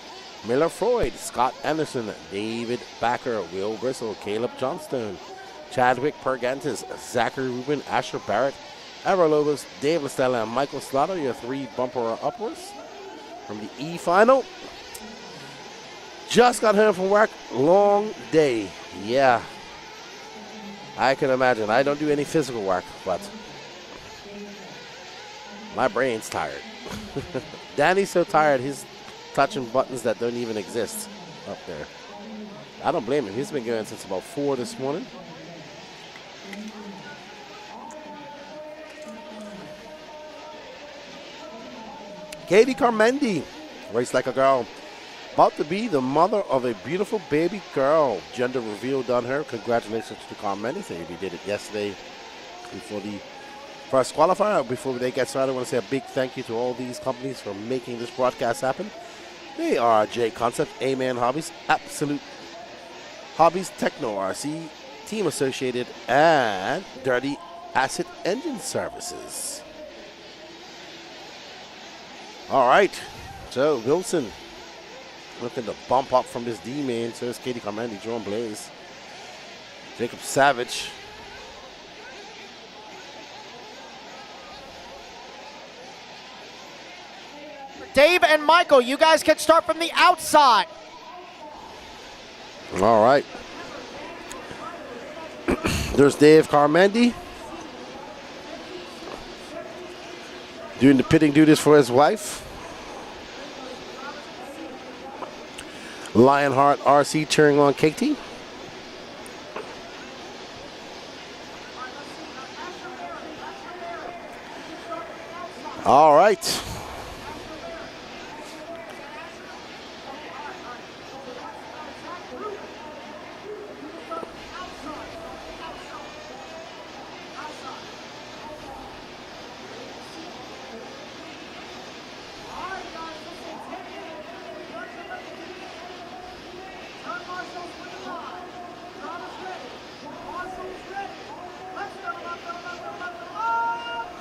Miller Freud, Scott Anderson, David Backer, Will Bristle, Caleb Johnstone, Chadwick Pergantis, Zachary Rubin, Asher Barrett, Ever Lobos, Dave Lestella, and Michael Slaughter, your 3 bumper uppers from the E final. Just got home from work, long day. Yeah, I can imagine. I don't do any physical work, but my brain's tired. Danny's so tired, he's touching buttons that don't even exist up there. I don't blame him. He's been going since about 4 this morning. Katie Carmendi, race like a girl. About to be the mother of a beautiful baby girl. Gender reveal done her. Congratulations to Carmendi. So we did it yesterday before the first qualifier. Before they get started, I want to say a big thank you to all these companies for making this broadcast happen. They are J Concept, A-Man Hobbies, Absolute Hobbies, Techno RC, Team Associated, and Dirty Acid Engine Services. All right, so Wilson looking to bump up from this D main. So is Katie Carmendi, John Blaze, Jacob Savage. Dave and Michael, you guys can start from the outside. All right. There's Dave Carmendi doing the pitting duties for his wife. Lionheart RC cheering on Katie. All right.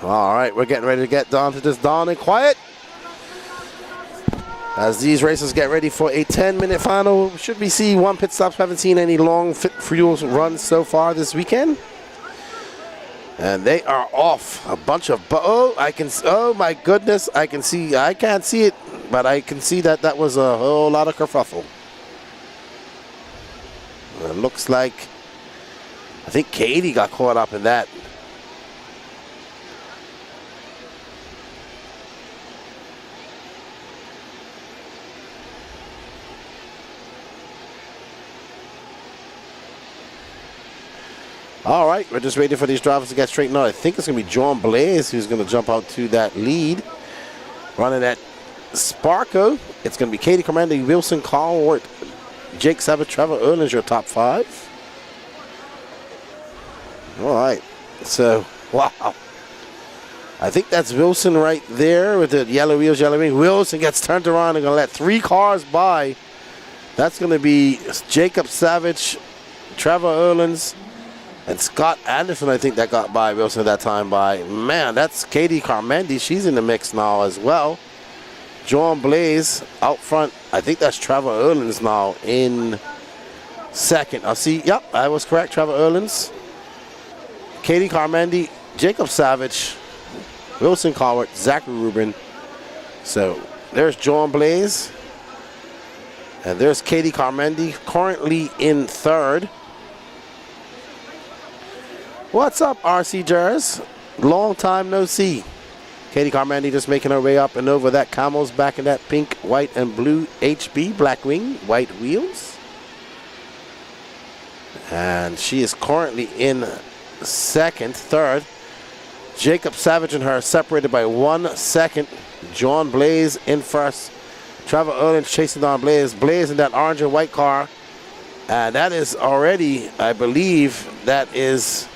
All right, we're getting ready to get down to this dawn and quiet. As these racers get ready for a 10-minute final, should we see one pit stops? Haven't seen any long fuel runs so far this weekend. And they are off. A bunch of, oh my goodness, I can't see it, but I can see that that was a whole lot of kerfuffle. It looks like, I think Katie got caught up in that. All right, we're just waiting for these drivers to get straightened out. I think it's going to be John Blaze who's going to jump out to that lead. Running at Sparko, it's going to be Katie Carmendi, Wilson Cowart, Jake Savage, Trevor Erlin's your top 5. All right, so, wow. I think that's Wilson right there with the yellow wheels, Wilson gets turned around and going to let 3 cars by. That's going to be Jacob Savage, Trevor Erlin's, and Scott Anderson, I think that got by Wilson that time by. Man, that's Katie Carmendi. She's in the mix now as well. John Blaze out front. I think that's Trevor Erlin's now in second. I'll see. Yep, I was correct. Trevor Erlin's. Katie Carmendi, Jacob Savage, Wilson Cowart, Zachary Rubin. So there's John Blaze. And there's Katie Carmendi, currently in third. What's up, RC Jers? Long time no see. Katie Carmandi just making her way up and over that Camel's back in that pink, white, and blue HB, black wing, white wheels. And she is currently in second. Third, Jacob Savage and her separated by 1 second. John Blaze in first. Trevor Erlins chasing down Blaze. Blaze in that orange and white car. And that is already, I believe, that is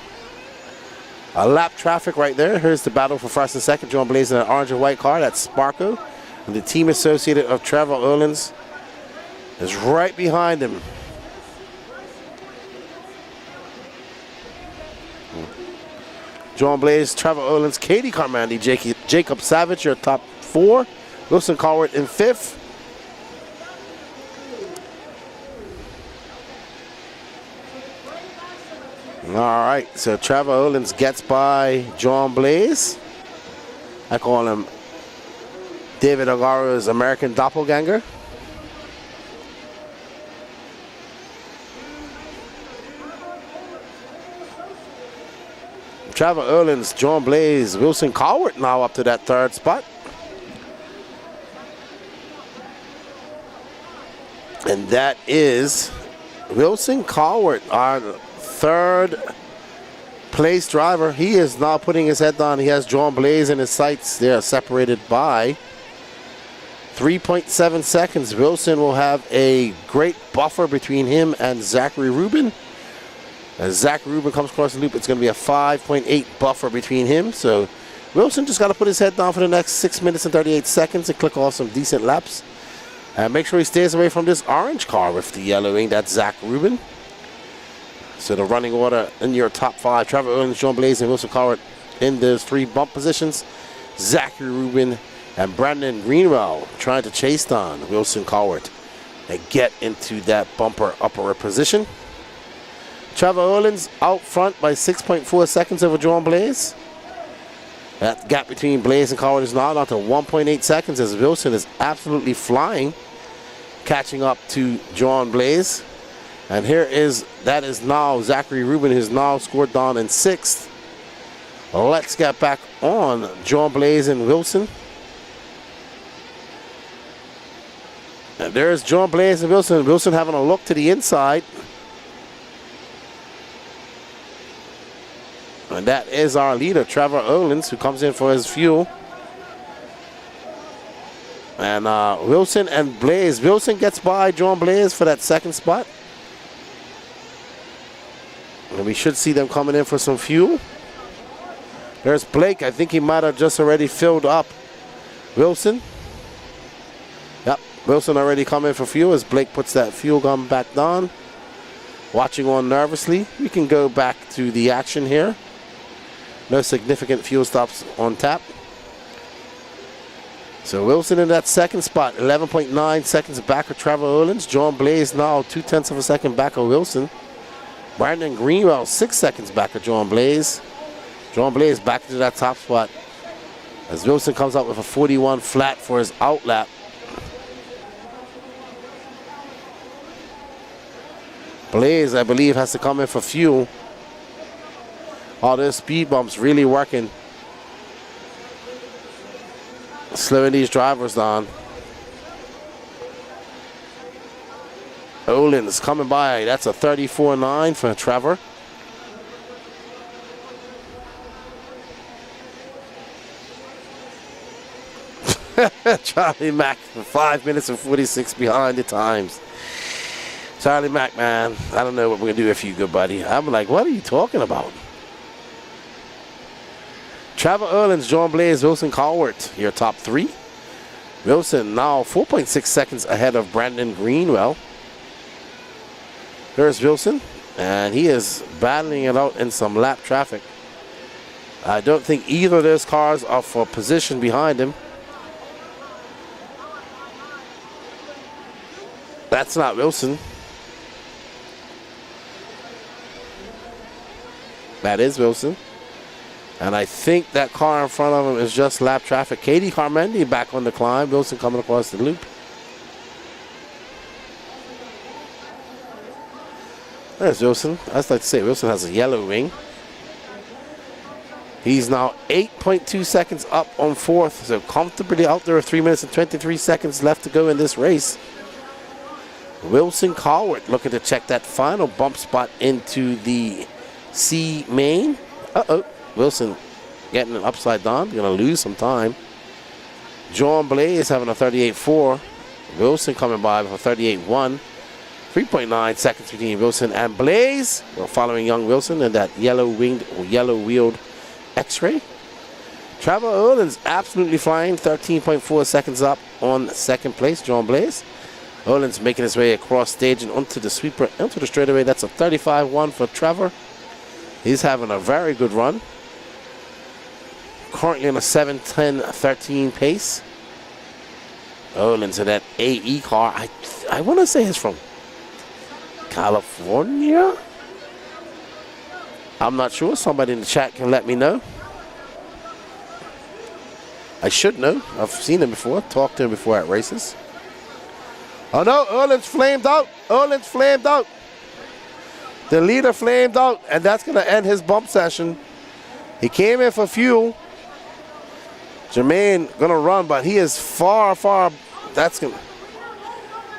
a lap traffic right there. Here's the battle for first and second. John Blaze in an orange and white car. That's Sparko. And the team associated of Trevor Erlins is right behind him. John Blaze, Trevor Erlins, Katie Carmandi, Jacob Savage, your top 4. Wilson Colwart in 5th. All right, so Trevor Erlins gets by John Blaze. I call him David Agaro's American doppelganger. Trevor Erlins, John Blaze, Wilson Colwart now up to that 3rd spot. And that is Wilson Colwart, our 3rd place driver. He is now putting his head down. He has John Blaze in his sights. They are separated by 3.7 seconds. Wilson will have a great buffer between him and Zachary Rubin. As Zach Rubin comes across the loop, it's going to be a 5.8 buffer between him. So Wilson just got to put his head down for the next 6 minutes and 38 seconds and click off some decent laps. And make sure he stays away from this orange car with the yellowing. That's Zach Rubin. So the running order in your top 5. Trevor Erlins, John Blaze, and Wilson Colwart in those 3 bump positions. Zachary Rubin and Brandon Greenwell trying to chase down Wilson Colwart and get into that bumper upper position. Trevor Erlins out front by 6.4 seconds over John Blaze. That gap between Blaze and Colwart is now down to 1.8 seconds as Wilson is absolutely flying, catching up to John Blaze. And that is now Zachary Rubin, who's now scored down in 6th. Let's get back on John Blaze and Wilson. And there's John Blaze and Wilson. Wilson having a look to the inside. And that is our leader, Trevor Erlins, who comes in for his fuel. And Wilson and Blaze. Wilson gets by John Blaze for that 2nd spot. And we should see them coming in for some fuel. There's Blake. I think he might have just already filled up Wilson. Yep, Wilson already coming for fuel as Blake puts that fuel gun back down. Watching on nervously. We can go back to the action here. No significant fuel stops on tap. So Wilson in that 2nd spot, 11.9 seconds back of Trevor Erlins. John Blaze now 0.2 of a second back of Wilson. Brandon Greenwell 6 seconds back of John Blaze. John Blaze back into that top spot as Wilson comes out with a 41 flat for his out lap. Blaze, I believe, has to come in for fuel. All those speed bumps really working. Slowing these drivers down. Erlins coming by. That's a 34.9 for Trevor. Charlie Mack for 5 minutes and 46 behind the times. Charlie Mack, man, I don't know what we're going to do if you good, buddy. I'm like, what are you talking about? Trevor Erlins, John Blaze, Wilson Colwart, your top 3. Wilson now 4.6 seconds ahead of Brandon Greenwell. There's Wilson, and he is battling it out in some lap traffic. I don't think either of those cars are for position behind him. That's not Wilson. That is Wilson. And I think that car in front of him is just lap traffic. Katie Carmandi back on the climb. Wilson coming across the loop. There's Wilson. I just like to say Wilson has a yellow wing. He's now 8.2 seconds up on fourth, so comfortably out there with 3 minutes and 23 seconds left to go in this race. Wilson Cowart looking to check that final bump spot into the C main. Wilson getting it upside down, gonna lose some time. John Blaze having a 38.4. Wilson coming by with a 38.1. 3.9 seconds between Wilson and Blaze. We're following young Wilson in that yellow-wheeled X-Ray. Trevor Erlin's absolutely flying, 13.4 seconds up on second place, John Blaze. Erlin's making his way across stage and onto the sweeper, into the straightaway. That's a 35.1 for Trevor. He's having a very good run. Currently on a 7:10.13 pace. Erlin's in that AE car. I want to say it's from California. I'm not sure. Somebody in the chat can let me know. I should know. I've seen him before, talked to him before at races. Oh no, Erlin's flamed out. Erlin's flamed out. The leader flamed out, and that's going to end his bump session. He came in for fuel. Jermaine going to run, but he is far. That's going to.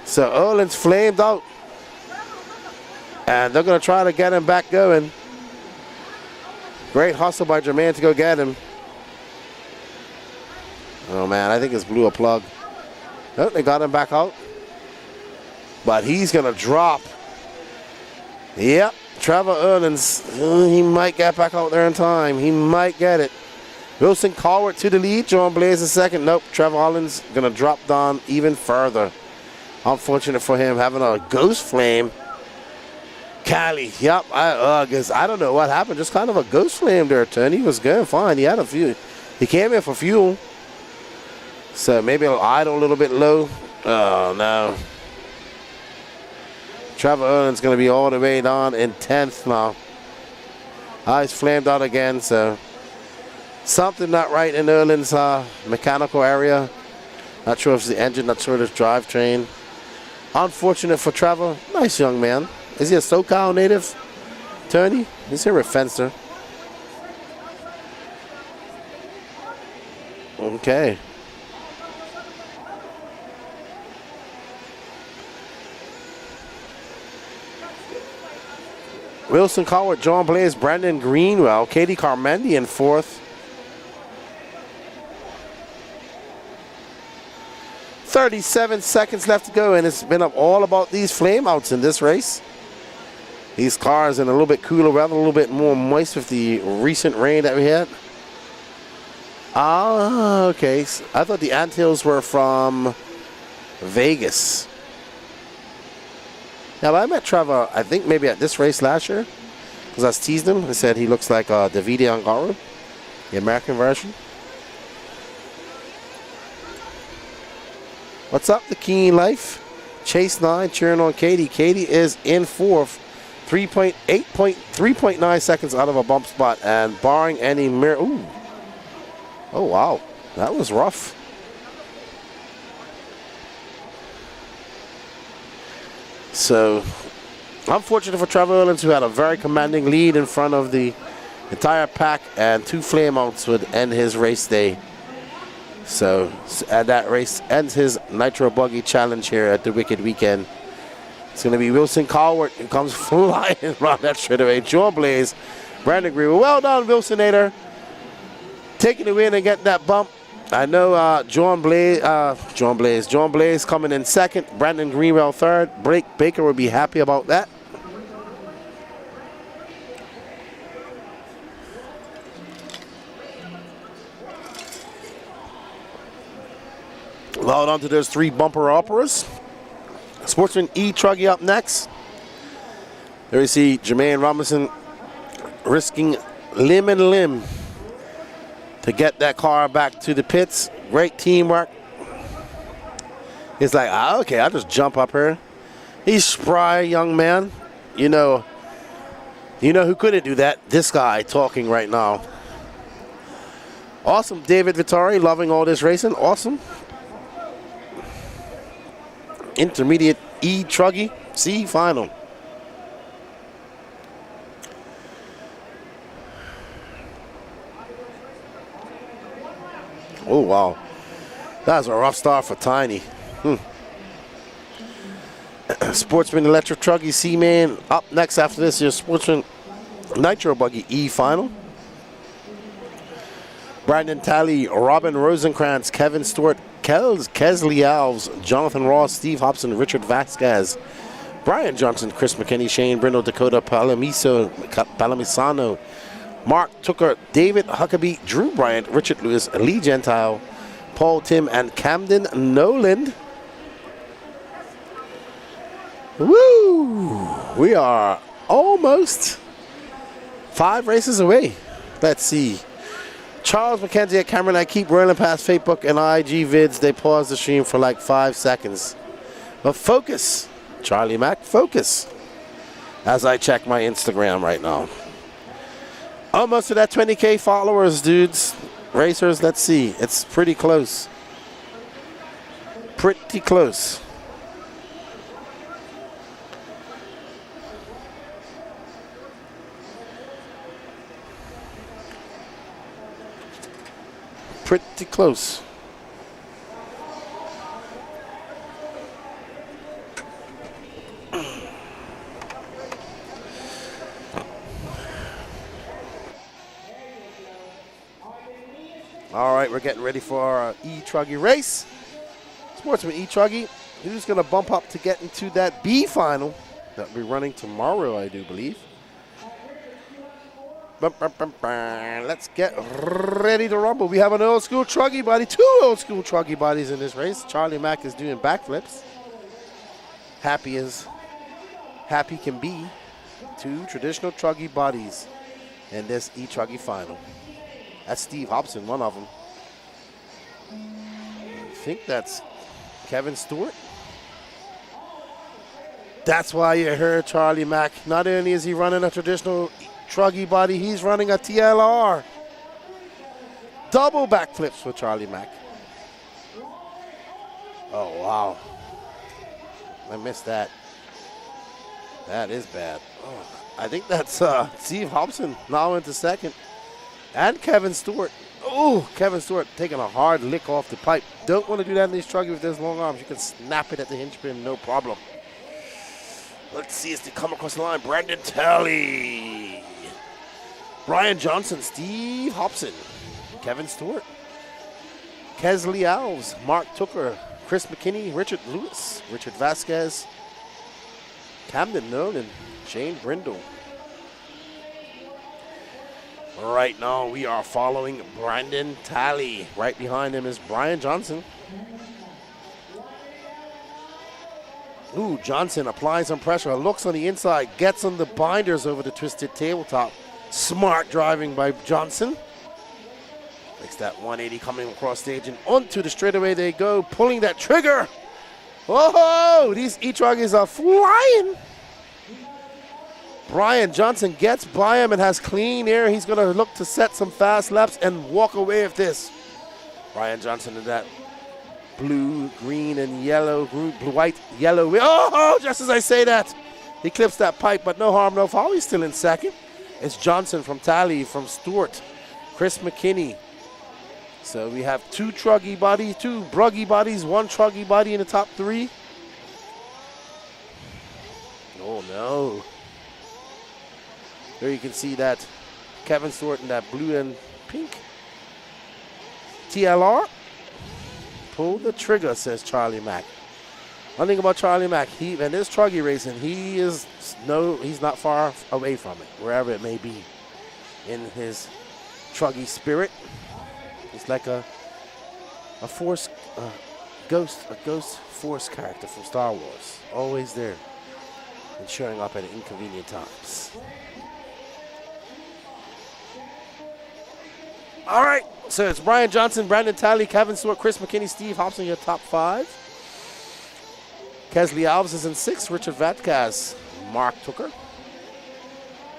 So Erlin's flamed out. And they're going to try to get him back going. Great hustle by Jermaine to go get him. Oh man, I think it's blew a plug. Oh, they got him back out. But he's going to drop. Yep, Trevor Erlin's, he might get back out there in time. He might get it. Wilson Cowart to the lead. John Blaze in second. Nope, Trevor Erlin's going to drop down even further. Unfortunate for him having a ghost flame. Cali, yep, I guess I don't know what happened. Just kind of a ghost flame there, Tony. He was going fine. He had a few. He came in for fuel. So maybe I'll idle a little bit low. Oh, no. Trevor Erlin's going to be all the way down in 10th now. He's flamed out again, so something not right in Erlin's mechanical area. Not sure if it's the engine, not sure if it's drivetrain. Unfortunate for Trevor. Nice young man. Is he a SoCal native? Tony? He's here with Fenster. Okay. Wilson Cowart, John Blaze, Brandon Greenwell, Katie Carmendi in fourth. 37 seconds left to go, and it's been all about these flameouts in this race. These cars in a little bit cooler weather, a little bit more moist with the recent rain that we had. Ah, okay. I thought the anthills were from Vegas. Yeah, but I met Trevor, I think maybe at this race last year, because I was teasing him. I said he looks like Davide Angaru, the American version. What's up, the Keen Life? Chase 9 cheering on Katie. Katie is in fourth. 3.9 seconds out of a bump spot, and barring any mirror. Ooh. Oh, wow. That was rough. So, unfortunate for Trevor Erlins, who had a very commanding lead in front of the entire pack, and 2 flameouts would end his race day. So, and that race ends his Nitro Buggy Challenge here at the Wicked Weekend. It's going to be Wilson Cowart who comes flying around that straightaway. John Blaze, Brandon Greenwell. Well done, Wilsonator. Taking the win and getting that bump. I know John Blaze coming in second. Brandon Greenwell third. Blake Baker will be happy about that. Well on to those 3 bumper operas. Sportsman E. Truggy up next. There you see Jermaine Robinson risking limb and limb to get that car back to the pits. Great teamwork. He's like, okay, I'll just jump up here. He's spry, young man. You know who couldn't do that? This guy talking right now. Awesome, David Vittori, loving all this racing. Awesome. Intermediate E Truggy C final. Oh, wow. That was a rough start for Tiny. Sportsman Electric Truggy C-Man. Up next after this, your Sportsman Nitro Buggy E final. Brandon Talley, Robin Rosenkrantz, Kevin Stewart, Kesley Alves, Jonathan Ross, Steve Hobson, Richard Vasquez, Brian Johnson, Chris McKinney, Shane Brindle, Dakota Palamisano, Mark Tooker, David Huckabee, Drew Bryant, Richard Lewis, Lee Gentile, Paul Tim, and Camden Noland. Woo! We are almost 5 races away. Let's see. Charles McKenzie at Cameron, I keep rolling past Facebook and IG vids. They pause the stream for like 5 seconds. But focus. Charlie Mack, focus. As I check my Instagram right now. Almost to that 20K followers, dudes. Racers, let's see. It's pretty close. Pretty close. Pretty close. All right, we're getting ready for our e-Truggy race. Sportsman e-Truggy. Who's going to bump up to get into that B final that we're running tomorrow, I do believe. Let's get ready to rumble. We have an old school Truggy body, 2 old school Truggy bodies in this race. Charlie Mack is doing backflips. Happy as happy can be. 2 traditional Truggy bodies in this e-Truggy final. That's Steve Hobson, one of them. I think that's Kevin Stewart. That's why you heard Charlie Mack. Not only is he running a traditional Truggy body, he's running a TLR. Double backflips for Charlie Mack. Oh, wow. I missed that. That is bad. Oh, I think that's Steve Hobson now into second. And Kevin Stewart. Oh, Kevin Stewart taking a hard lick off the pipe. Don't want to do that in these Truggy with those long arms. You can snap it at the hinge pin, no problem. Let's see as they come across the line. Brandon Talley, Brian Johnson, Steve Hobson, Kevin Stewart, Kesley Alves, Mark Tooker, Chris McKinney, Richard Lewis, Richard Vasquez, Camden Nolan, Shane Brindle. Right now we are following Brandon Talley. Right behind him is Brian Johnson. Ooh, Johnson applies some pressure, looks on the inside, gets on the binders over the twisted tabletop. Smart driving by Johnson. Makes that 180 coming across stage and onto the straightaway they go, pulling that trigger. Whoa, these e-Truggies are flying. Brian Johnson gets by him and has clean air. He's going to look to set some fast laps and walk away with this. Brian Johnson in that blue, green, and yellow, blue, white, yellow. Oh, just as I say that, he clips that pipe, but no harm, no foul. He's still in second. It's Johnson from Talley, from Stewart, Chris McKinney. So we have 2 Truggy bodies, 2 Bruggy bodies, 1 Truggy body in the top 3. Oh, no. There you can see that Kevin Stewart in that blue and pink TLR. Pull the trigger, says Charlie Mack. One thing about Charlie Mack, and this Truggy racing, he's not far away from it, wherever it may be. In his Truggy spirit, he's like a ghost force character from Star Wars, always there and showing up at inconvenient times. All right, so it's Brian Johnson, Brandon Talley, Kevin Stewart, Chris McKinney, Steve Hobson, your top 5. Kesley Alves is in 6th, Richard Vasquez, Mark Tooker.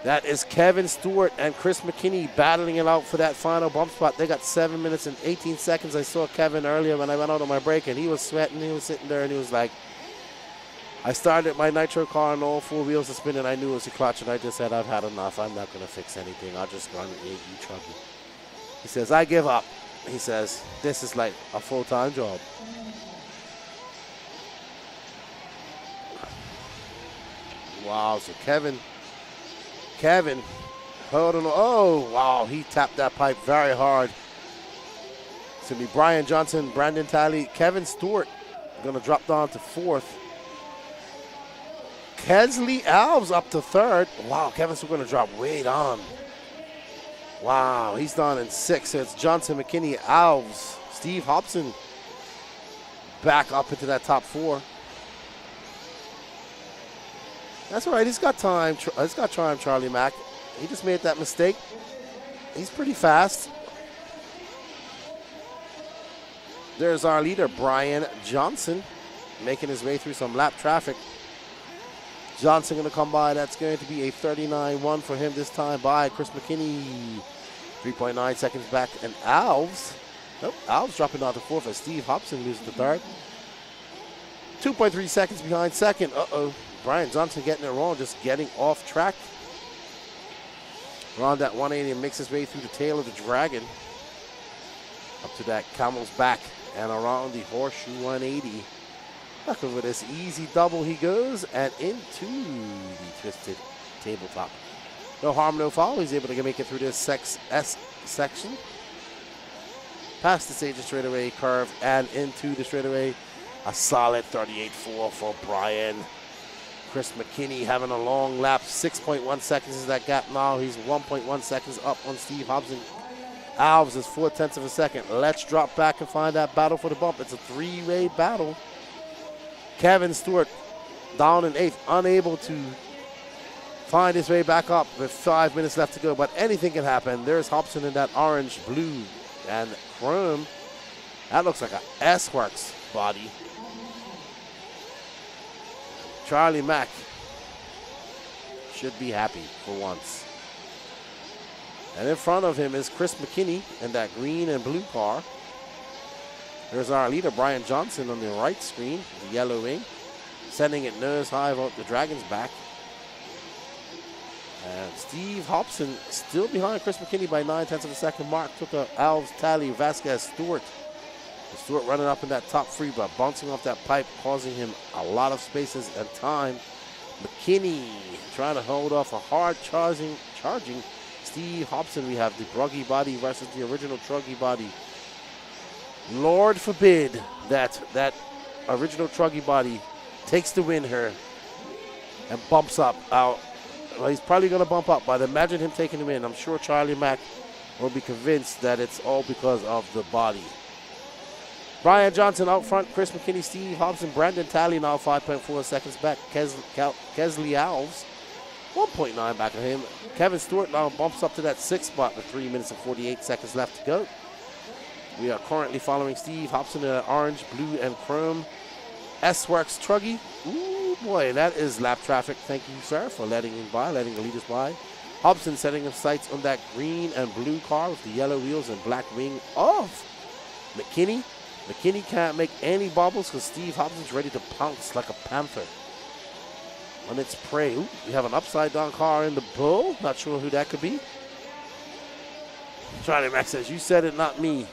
That is Kevin Stewart and Chris McKinney battling it out for that final bump spot. They got 7 minutes and 18 seconds. I saw Kevin earlier when I went out on my break, and he was sweating. He was sitting there, and he was like, I started my Nitro car and all 4 wheels are spinning. I knew it was a clutch, and I just said, I've had enough. I'm not going to fix anything. I'll just run the e-Truggy. He says, I give up. he says, this is like a full-time job. Wow, so Kevin, hold on. Oh, wow, he tapped that pipe very hard. It's going to be Brian Johnson, Brandon Talley, Kevin Stewart going to drop down to 4th. Kesley Alves up to 3rd. Wow, Kevin Stewart going to drop way down. Wow, he's down in 6th. So it's Johnson, McKinney, Alves, Steve Hobson back up into that top 4. That's all right. He's got time. He's got time, Charlie Mack. He just made that mistake. He's pretty fast. There's our leader, Brian Johnson, making his way through some lap traffic. Johnson going to come by. That's going to be a 39.1 for him this time by Chris McKinney. 3.9 seconds back. And Alves dropping down to 4th as Steve Hobson loses to 3rd. 2.3 seconds behind 2nd. Uh-oh. Brian Johnson getting it wrong, just getting off track. Around that 180 and makes his way through the tail of the Dragon. Up to that Camel's Back and around the Horseshoe 180. Back over this easy double he goes and into the Twisted Tabletop. No harm, no foul. He's able to make it through this S section. Past the stage straightaway curve and into the straightaway. A solid 38.4 for Brian. Chris McKinney having a long lap. 6.1 seconds is that gap now. He's 1.1 seconds up on Steve Hobson. Alves is 0.4 of a second. Let's drop back and find that battle for the bump. It's a 3-way battle. Kevin Stewart down in 8th, unable to find his way back up with 5 minutes left to go, but anything can happen. There's Hobson in that orange, blue, and chrome. That looks like a S-Works body. Charlie Mack should be happy for once. And in front of him is Chris McKinney in that green and blue car. There's our leader, Brian Johnson, on the right screen, the yellow wing, sending it nose high about the Dragon's Back. And Steve Hobson still behind Chris McKinney by 0.9 of a second. Mark took a Alves, Talley, Vasquez, Stewart. Stewart running up in that top 3, but bouncing off that pipe, causing him a lot of spaces and time. McKinney trying to hold off a hard charging Steve Hobson. We have the Truggy body versus the original Truggy body. Lord forbid that original Truggy body takes the win here and bumps up. Well, he's probably going to bump up, but imagine him taking him in. I'm sure Charlie Mack will be convinced that it's all because of the body. Brian Johnson out front, Chris McKinney, Steve Hobson, Brandon Talley now 5.4 seconds back. Kesley Alves, 1.9 back of him. Kevin Stewart now bumps up to that 6th spot with 3 minutes and 48 seconds left to go. We are currently following Steve Hobson in orange, blue, and chrome. S-Works Truggy. Ooh, boy, that is lap traffic. Thank you, sir, for letting him by, letting the leaders by. Hobson setting his sights on that green and blue car with the yellow wheels and black wing of McKinney. McKinney can't make any bobbles because Steve Hobson's ready to pounce like a panther on its prey. Ooh, we have an upside-down car in the bull. Not sure who that could be. Charlie Mack says, you said it, not me.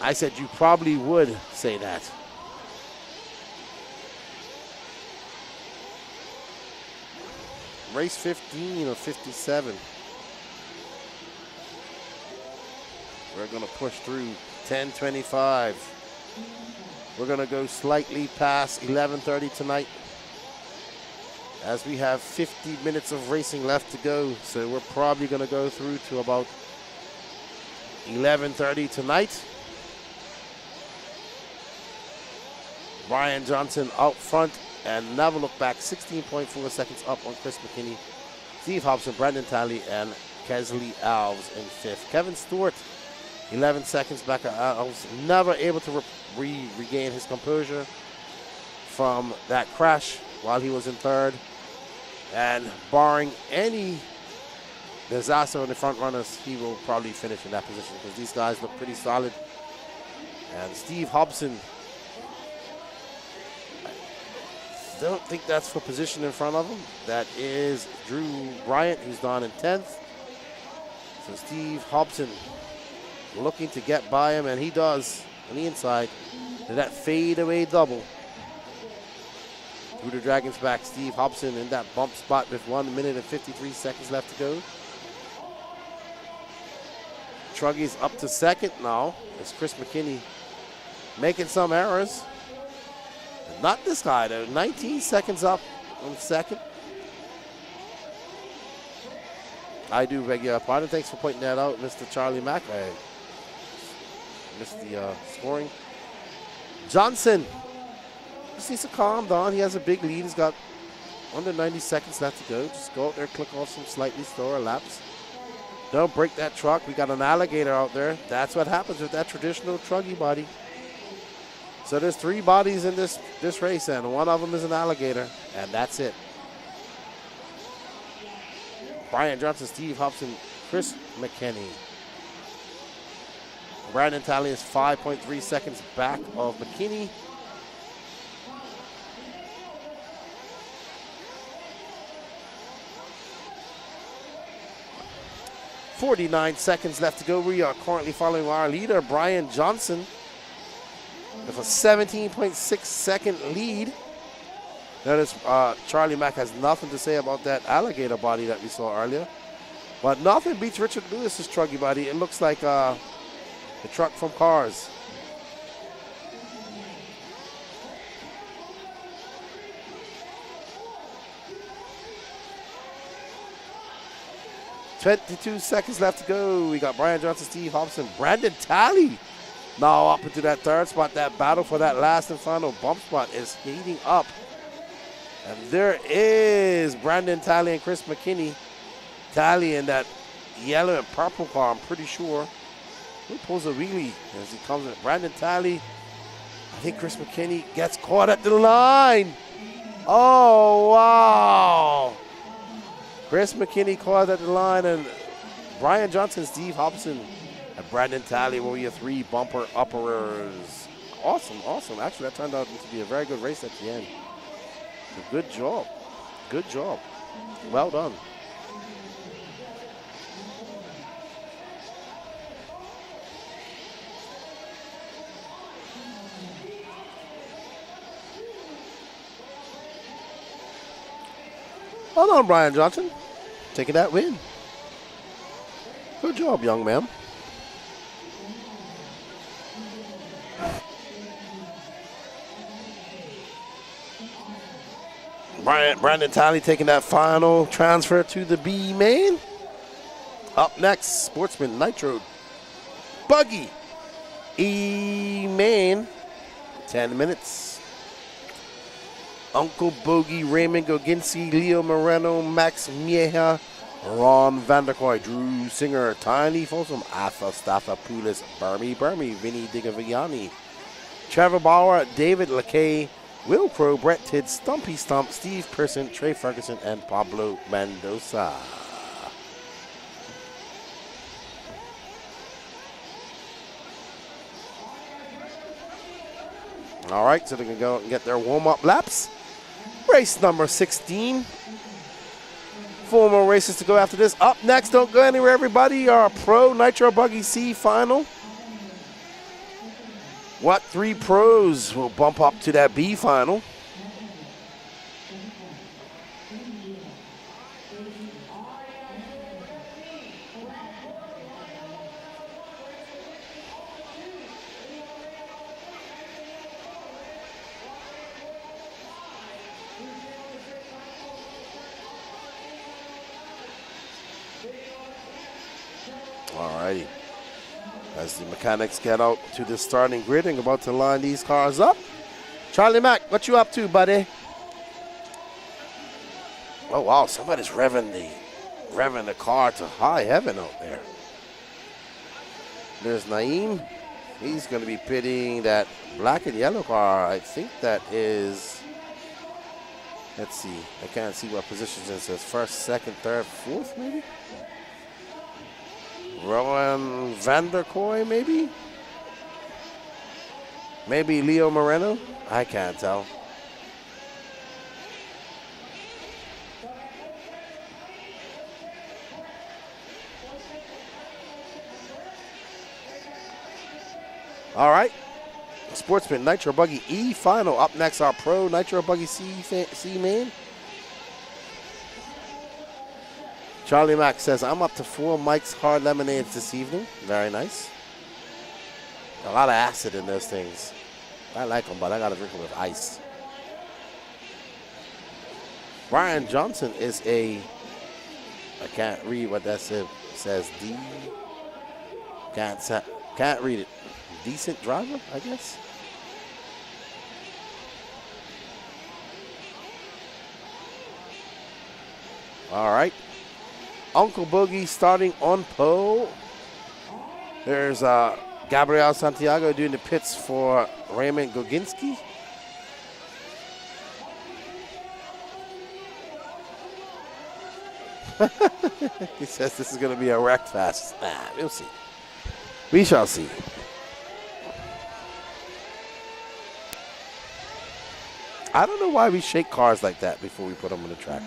I said you probably would say that. Race 15 of 57. We're going to push through 10:25. We're going to go slightly past 11:30 tonight as we have 50 minutes of racing left to go. So we're probably going to go through to about 11:30 tonight. Brian Johnson out front and never look back. 16.4 seconds up on Chris McKinney. Steve Hobson, Brandon Talley, and Kesley Alves in 5th. Kevin Stewart, 11 seconds back. Alves never able to regain his composure from that crash while he was in 3rd. And barring any disaster on the front runners, he will probably finish in that position because these guys look pretty solid. And Steve Hobson, don't think that's for position in front of him. That is Drew Bryant, who's down in 10th. So Steve Hobson looking to get by him, and he does on the inside. To that fadeaway double. Through the Dragon's back, Steve Hobson in that bump spot with 1 minute and 53 seconds left to go. Truggy's up to second now. It's Chris McKinney making some errors. Not this guy though, 19 seconds up on second. I do beg your pardon. Thanks for pointing that out, Mr. Charlie Mack. I missed the scoring. Johnson just needs to calm down. He has a big lead. He's got under 90 seconds left to go. Just go out there, click off some slightly slower laps. Don't break that truck. We got an alligator out there. That's what happens with that traditional Truggy body. So there's 3 bodies in this race, and one of them is an alligator, and that's it. Brian Johnson, Steve Hobson, Chris McKinney. Brandon Talley is 5.3 seconds back of McKinney. .49 seconds left to go. We are currently following our leader, Brian Johnson, with a 17.6 second lead. Notice Charlie Mack has nothing to say about that alligator body that we saw earlier. But nothing beats Richard Lewis's Truggy body. It looks like the truck from Cars. .22 seconds left to go. We got Brian Johnson, Steve Hobson, Brandon Talley now up into that third spot. That battle for that last and final bump spot is heating up. And there is Brandon Talley and Chris McKinney. Talley in that yellow and purple car, I'm pretty sure. He pulls a wheelie as he comes in. Brandon Talley. I think Chris McKinney gets caught at the line. Oh, wow. Chris McKinney caught at the line, and Brian Johnson, Steve Hobson, and Brandon Talley were your 3 bumper upperers. Awesome, awesome. Actually, that turned out to be a very good race at the end. So good job. Good job. Well done. Well done, Brian Johnson. Taking that win. Good job, young man. Brandon Talley taking that final transfer to the B main. Up next, Sportsman Nitro Buggy E main. 10 minutes. Uncle Bogey, Raymond Goginski, Leo Moreno, Max Mieja, Ron Vanderkoy, Drew Singer, Tiny Folsom, Atha Stathopoulos, Burmy, Vinny Digaviani, Trevor Bauer, David Lakay, Will Crow, Brett Tidd, Stumpy Stump, Steve Pearson, Trey Ferguson, and Pablo Mendoza. All right, so they can go and get their warm-up laps. Race number 16. 4 more races to go after this. Up next, don't go anywhere, everybody. Our Pro Nitro Buggy C final. What 3 pros will bump up to that B final? Alrighty. As the mechanics get out to the starting grid and about to line these cars up. Charlie Mack, what you up to, buddy? Oh wow, somebody's revving the car to high heaven out there. There's Naeem. He's going to be pitting that black and yellow car. I think that is, let's see. I can't see what positions it says. First, second, third, fourth, maybe? Rowan Vanderkoy, maybe? Maybe Leo Moreno? I can't tell. All right. Sportsman Nitro Buggy E final. Up next, our Pro Nitro Buggy C main. Charlie Mack says, I'm up to 4 Mike's Hard Lemonades this evening. Very nice. A lot of acid in those things. I like them, but I got to drink them with ice. Brian Johnson is I can't read what that says. Can't read it. Decent driver, I guess. All right. Uncle Boogie starting on pole. There's Gabriel Santiago doing the pits for Raymond Goginski. He says this is going to be a wreck fest. Nah, we'll see. We shall see. I don't know why we shake cars like that before we put them on the track.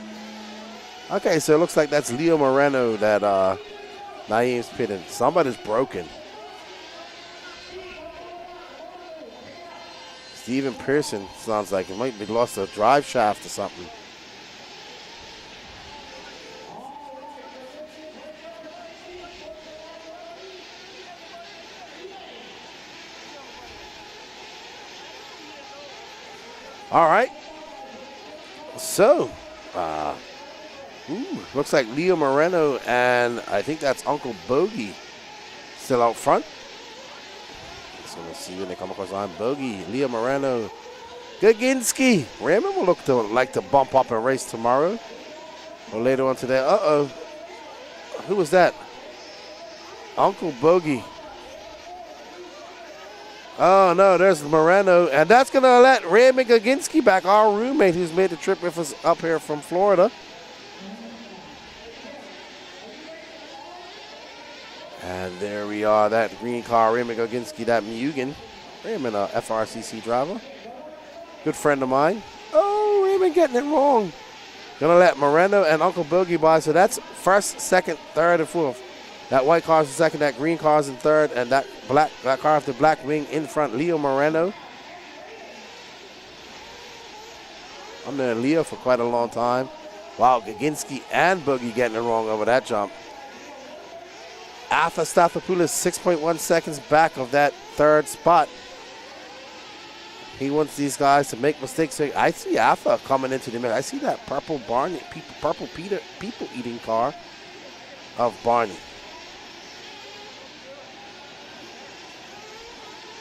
Okay, so it looks like that's Leo Moreno that Naeem's pitting. Somebody's broken. Steven Pearson sounds like it might be lost a drive shaft or something. All right. So, looks like Leo Moreno and I think that's Uncle Bogey still out front. So let's see when they come across the line. Bogey, Leo Moreno, Goginski. Raymond will like to bump up and race tomorrow or later on today. Uh-oh. Who was that? Uncle Bogey. Oh, no, there's Moreno. And that's going to let Raymond Goginski back, our roommate who's made the trip with us up here from Florida. And there we are, that green car, Raymond Goginski, that Mugen. Raymond, a FRCC driver. Good friend of mine. Oh, Raymond getting it wrong. Going to let Moreno and Uncle Bogey by. So that's first, second, third, and fourth. That white car's in second, that green car's in third, and that car with the black wing in front, Leo Moreno. I'm known Leo for quite a long time. Wow, Goginski and Boogie getting it wrong over that jump. Alpha Stathopoulos 6.1 seconds back of that third spot. He wants these guys to make mistakes. So I see Alpha coming into the middle. I see that purple Barney, purple people eating car of Barney.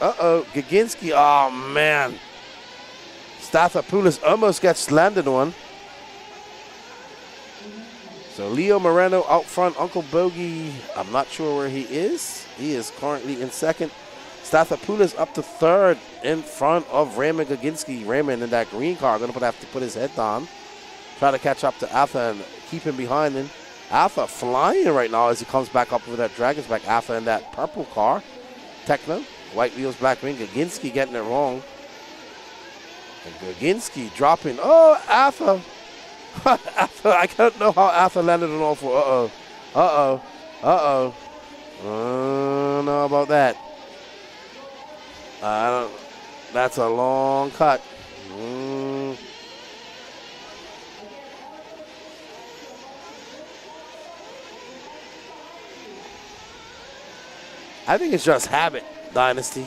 Uh-oh, Goginski, oh man. Stathopoulos almost gets landed on. So Leo Moreno out front, Uncle Bogey, I'm not sure where he is. He is currently in second. Stathopoulos up to third in front of Raymond Goginski. Raymond in that green car going to have to put his head down. Try to catch up to Alpha and keep him behind him. Alpha flying right now as he comes back up with that Dragon's back. Alpha in that purple car. Techno. White wheels, black wing. Goginski getting it wrong. And Goginski dropping. Oh, Alpha. Alpha. I don't know how Alpha landed on all four. Uh-oh. Uh-oh. Uh-oh. I don't know about that. That's a long cut. I think it's just habit. Dynasty.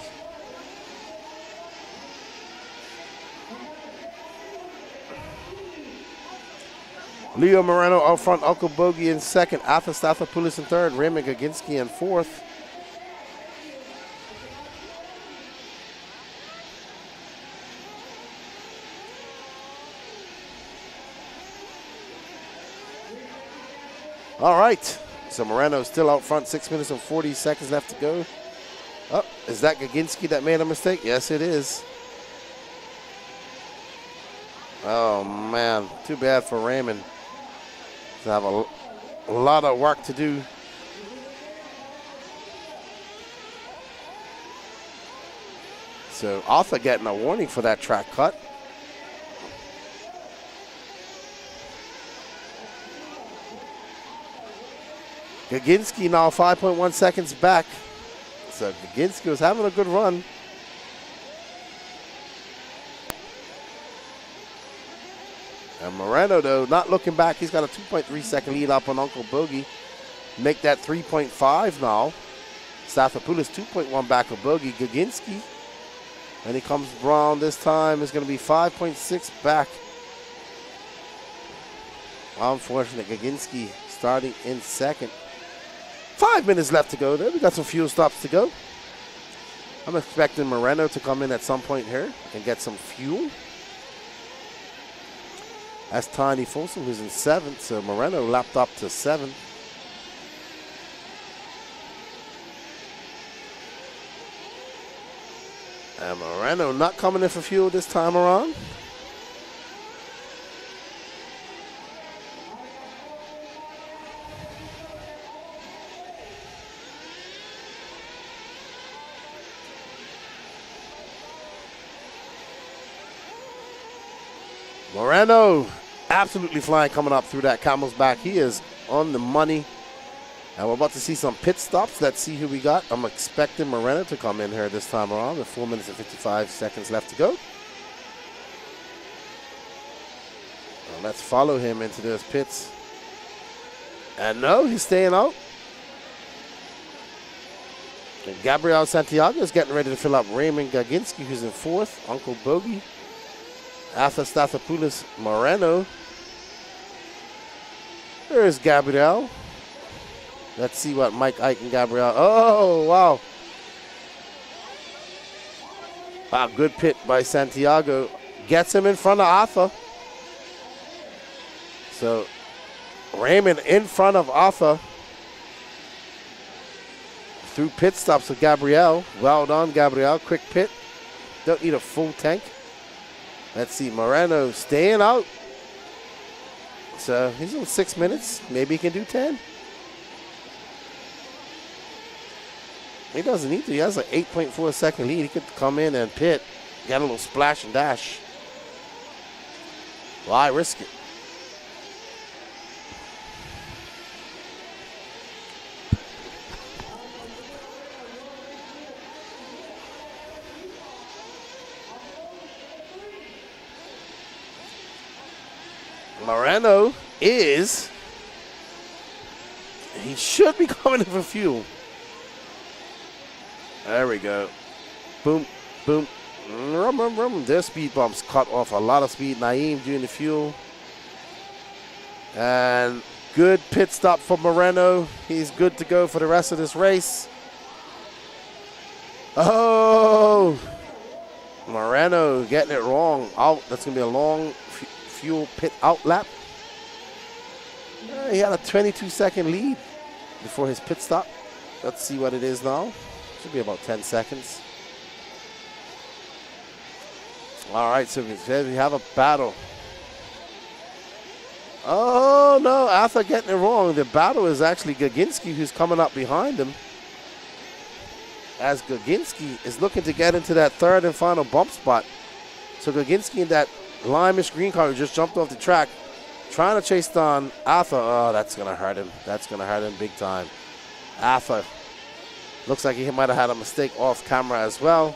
Leo Moreno out front, Uncle Bogey in second, Alpha Stathopoulos in third, Raymond Goginski in fourth. All right, so Moreno still out front, 6 minutes and 40 seconds left to go. Oh, is that Goginski that made a mistake? Yes, it is. Oh, man. Too bad for Raymond. To have a lot of work to do. So, Alpha getting a warning for that track cut. Goginski now 5.1 seconds back So Gaginski was having a good run. And Moreno, though, not looking back. He's got a 2.3 second lead up on Uncle Bogey. Make that 3.5 now. Stathopoulos 2.1 back of Bogey. Gaginski, and he comes around this time, is going to be 5.6 back. Unfortunate, Gaginski starting in second. 5 minutes left to go there. We got some fuel stops to go. I'm expecting Moreno to come in at some point here and get some fuel. That's Tiny Folsom, who's in 7th, so Moreno lapped up to 7th. And Moreno not coming in for fuel this time around. Moreno absolutely flying coming up through that camel's back. He is on the money. And we're about to see some pit stops. Let's see who we got. I'm expecting Moreno to come in here this time around with 4 minutes and 55 seconds left to go. Well, let's follow him into those pits. And no, he's staying out. And Gabriel Santiago is getting ready to fill up Raymond Gaginski, who's in 4th. Uncle Bogey. After Stathopoulos, Moreno. There's Gabriel. Let's see what Mike, Ike, and Gabriel. Oh, wow. Wow, good pit by Santiago. Gets him in front of Arthur. So, Raymond in front of Arthur. Through pit stops with Gabriel. Well done, Gabriel. Quick pit. Don't need a full tank. Let's see, Moreno staying out. So he's on 6 minutes. Maybe he can do 10. He doesn't need to. He has an 8.4 second lead. He could come in and pit, get a little splash and dash. Why risk it? Moreno is, he should be coming in for fuel. There we go. Boom, boom. Their speed bumps cut off a lot of speed. Naeem doing the fuel. And good pit stop for Moreno. He's good to go for the rest of this race. Oh, Moreno getting it wrong. Out. That's going to be a long fuel pit out lap. He had a 22-second lead before his pit stop. Let's see what it is now. Should be about 10 seconds. All right, so we have a battle. Oh, no, Arthur getting it wrong. The battle is actually Gaginski, who's coming up behind him. As Gaginski is looking to get into that third and final bump spot. So Gaginski in that limeish green car who just jumped off the track, trying to chase down Arthur. Oh, that's going to hurt him. That's going to hurt him big time. Arthur looks like he might have had a mistake off camera as well.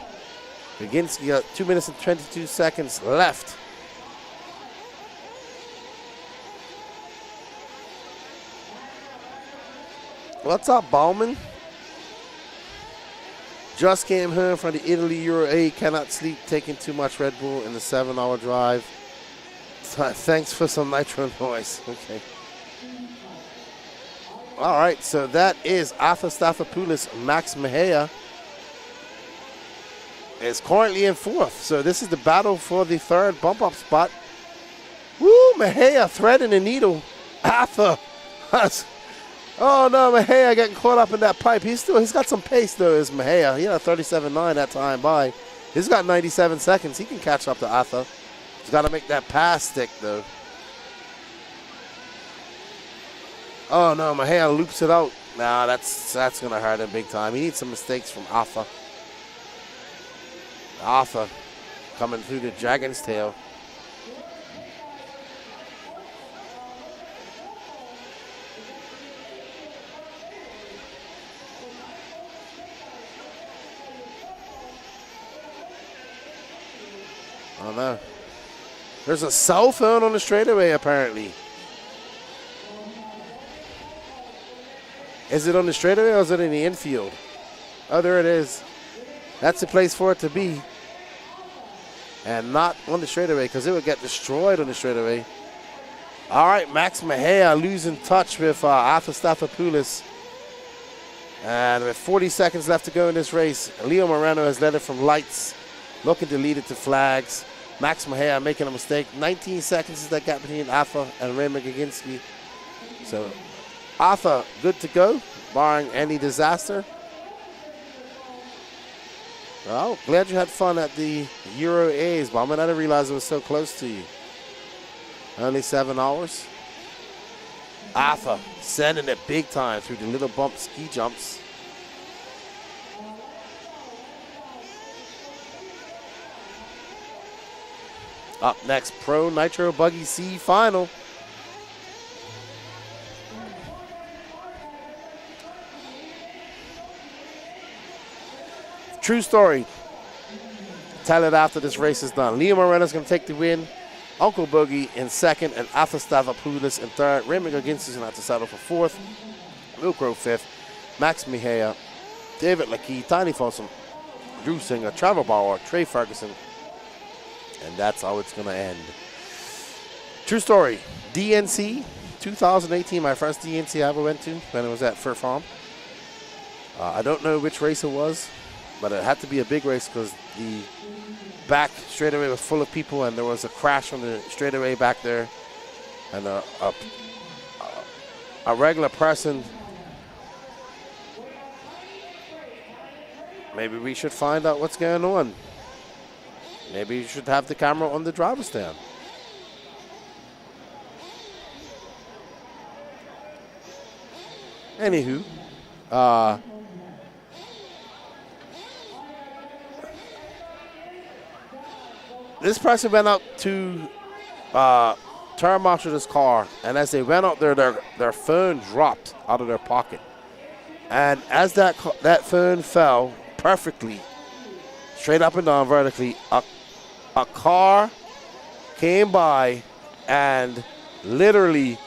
Gaginski got 2 minutes and 22 seconds left. What's up, Bauman? Just came home from the Italy Euro 8. Cannot sleep, taking too much Red Bull in the 7-hour drive. Thanks for some nitro noise. Okay. All right, so that is Arthur Stathopoulos. Max Mejia is currently in 4th. So this is the battle for the third bump up spot. Woo, Mejia threading the needle. Arthur. Oh no, Mejia getting caught up in that pipe. He's got some pace though, is Mejia. He had a 37.9 that time by. He's got 97 seconds. He can catch up to Arthur. He's got to make that pass stick though. Oh no, Mejia loops it out. Nah, that's gonna hurt him big time. He needs some mistakes from Arthur. Arthur coming through the dragon's tail. Oh no. There's a cell phone on the straightaway apparently. Is it on the straightaway or is it in the infield? Oh, there it is. That's the place for it to be. And not on the straightaway because it would get destroyed on the straightaway. All right, Max Mejia losing touch with Arthur Stathopoulos. And with 40 seconds left to go in this race, Leo Moreno has led it from lights, looking to lead it to flags. Max Mejia making a mistake. 19 seconds is that gap between Arthur and Raymond Gaginski. So Arthur good to go, barring any disaster. Well, glad you had fun at the Euro A's, but I didn't realize it was so close to you. Only 7 hours. Arthur sending it big time through the little bump ski jumps. Up next, Pro Nitro Buggy C final. True story. Tell it after this race is done. Leo Moreno's going to take the win. Uncle Boogie in second, and Arthur Stavropoulos in third. Raymond Gaginski is going to have to settle for fourth. Wilcro fifth. Max Mejia, David Lackey, Tiny Fossum, Drew Singer, Trevor Bauer, Trey Ferguson. And that's how it's going to end. True story. DNC 2018, my first DNC I ever went to when it was at Fur Farm. I don't know which race it was, but it had to be a big race because the back straightaway was full of people and there was a crash on the straightaway back there. And a regular person, maybe we should find out what's going on. Maybe you should have the camera on the driver's stand. Anywho, this person went up to turn marshal this car, and as they went up there, their phone dropped out of their pocket. And as that phone fell perfectly, straight up and down vertically, a car came by and literally,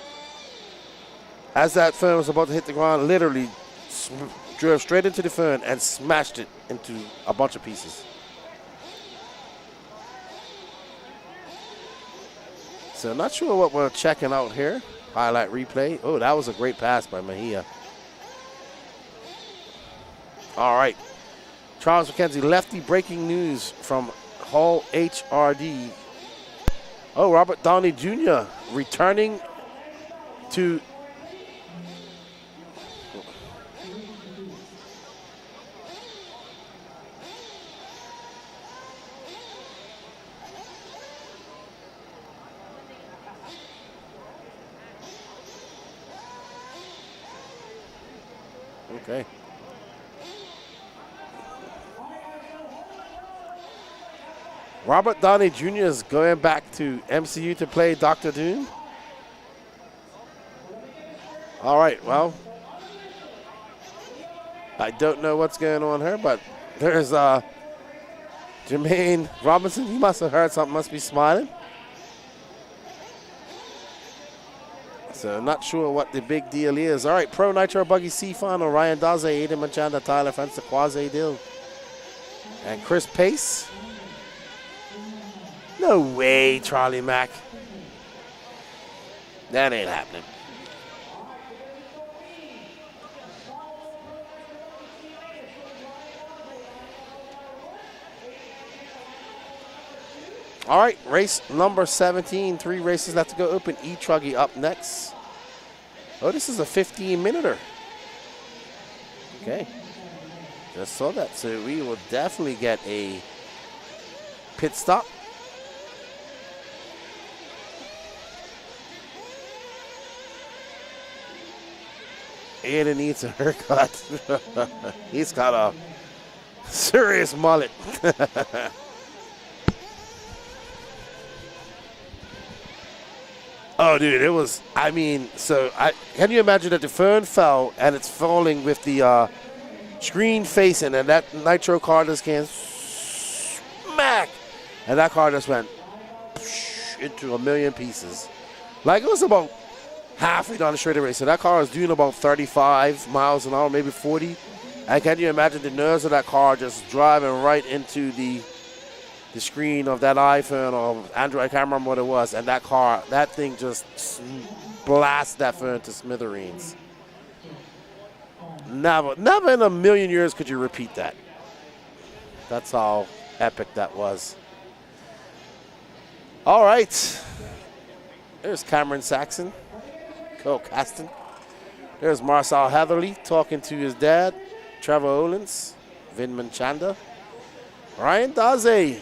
as that phone was about to hit the ground, literally drove straight into the phone and smashed it into a bunch of pieces. So not sure what we're checking out here. Highlight replay. Oh, that was a great pass by Mejia. All right. Charles McKenzie, lefty, breaking news from Hall HRD. Oh, Robert Downey Jr. returning to... Okay. Robert Downey Jr. is going back to MCU to play Dr. Doom. All right, well, I don't know what's going on here, but there's Jermaine Robinson. He must have heard something, must be smiling. So not sure what the big deal is. All right, Pro Nitro Buggy C final. Ryan Daze, Aiden Machanda, Tyler Fence, Quasi Dill, and Chris Pace. No way, Charlie Mack. That ain't happening. All right, race number 17. 3 races left to go open. E-Truggy up next. Oh, this is a 15-minuter. Okay. Just saw that. So we will definitely get a pit stop. Aiden needs a haircut. He's got a serious mullet. Oh, dude, it was, I mean, so can you imagine that the phone fell and it's falling with the screen facing and that Nitro car just came smack And that car just went into a million pieces. Like, it was about halfway down the straightaway. So that car was doing about 35 miles an hour, maybe 40. And can you imagine the nerves of that car just driving right into the screen of that iPhone or Android, I can't remember what it was. And that car, that thing just blasted that phone to smithereens. Never in a million years could you repeat that. That's how epic that was. All right. There's Cameron Saxon, Cole Caston. There's Marcel Heatherly talking to his dad, Trevor Owens, Vin Manchanda, Ryan Daze.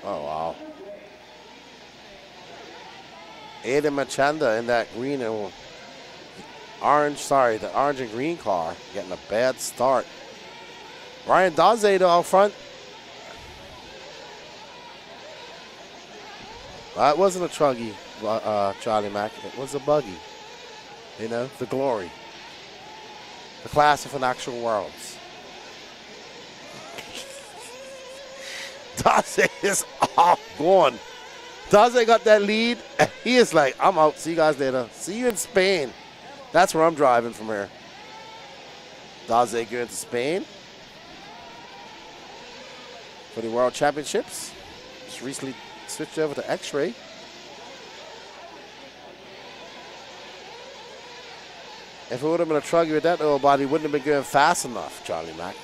Oh, wow. Aiden Machanda in that green and orange, the orange and green car getting a bad start. Ryan Daze though out front. It wasn't a Truggy, Charlie Mack. It was a buggy. You know, the glory. The class of an actual worlds. Daze is off gone. Daze got that lead. He is like, I'm out. See you guys later. See you in Spain. That's where I'm driving from here. Daze going to Spain for the World Championships. Just recently switched over to X-Ray. If it would have been a Truggy with that old body, it wouldn't have been going fast enough, Charlie Mack.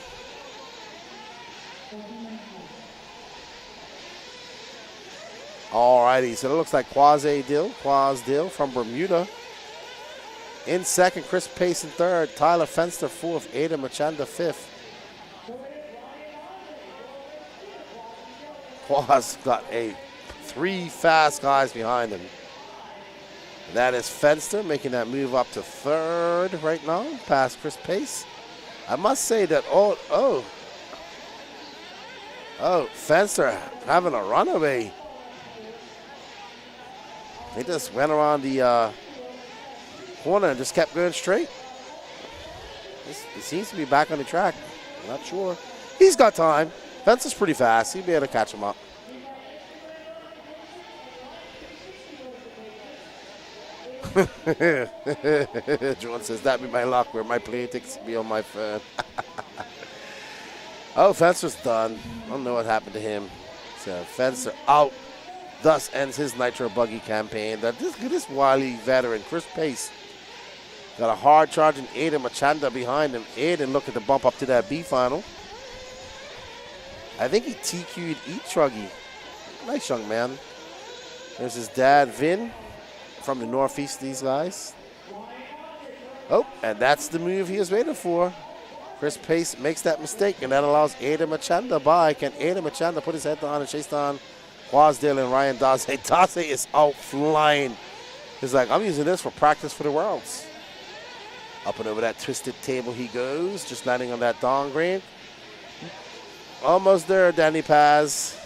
Alrighty, so it looks like Quaz Dill from Bermuda. In second, Chris Pace in third, Tyler Fenster fourth, Aiden Machanda fifth. Quaz got three fast guys behind him. That is Fenster making that move up to third right now, past Chris Pace. I must say that, Fenster having a runaway. They just went around the corner and just kept going straight. He seems to be back on the track. I'm not sure. He's got time. Fencer's pretty fast. He'll be able to catch him up. John says, that be my luck where my plane tickets be on my phone. Fencer's done. I don't know what happened to him. So Fencer out. Thus ends his Nitro Buggy campaign. This wily veteran, Chris Pace, got a hard charging Aiden Machanda behind him. Aiden looking to bump up to that B final. I think he TQ'd E-Truggy. Nice young man. There's his dad, Vin, from the Northeast, these guys. And that's the move he was waiting for. Chris Pace makes that mistake, and that allows Aiden Machanda by. Can Aiden Machanda put his head down and chase down Quasdale and Ryan Daze? Daze is out flying. He's like, I'm using this for practice for the Worlds. Up and over that twisted table he goes, just landing on that Dawn green. Almost there, Danny Paz.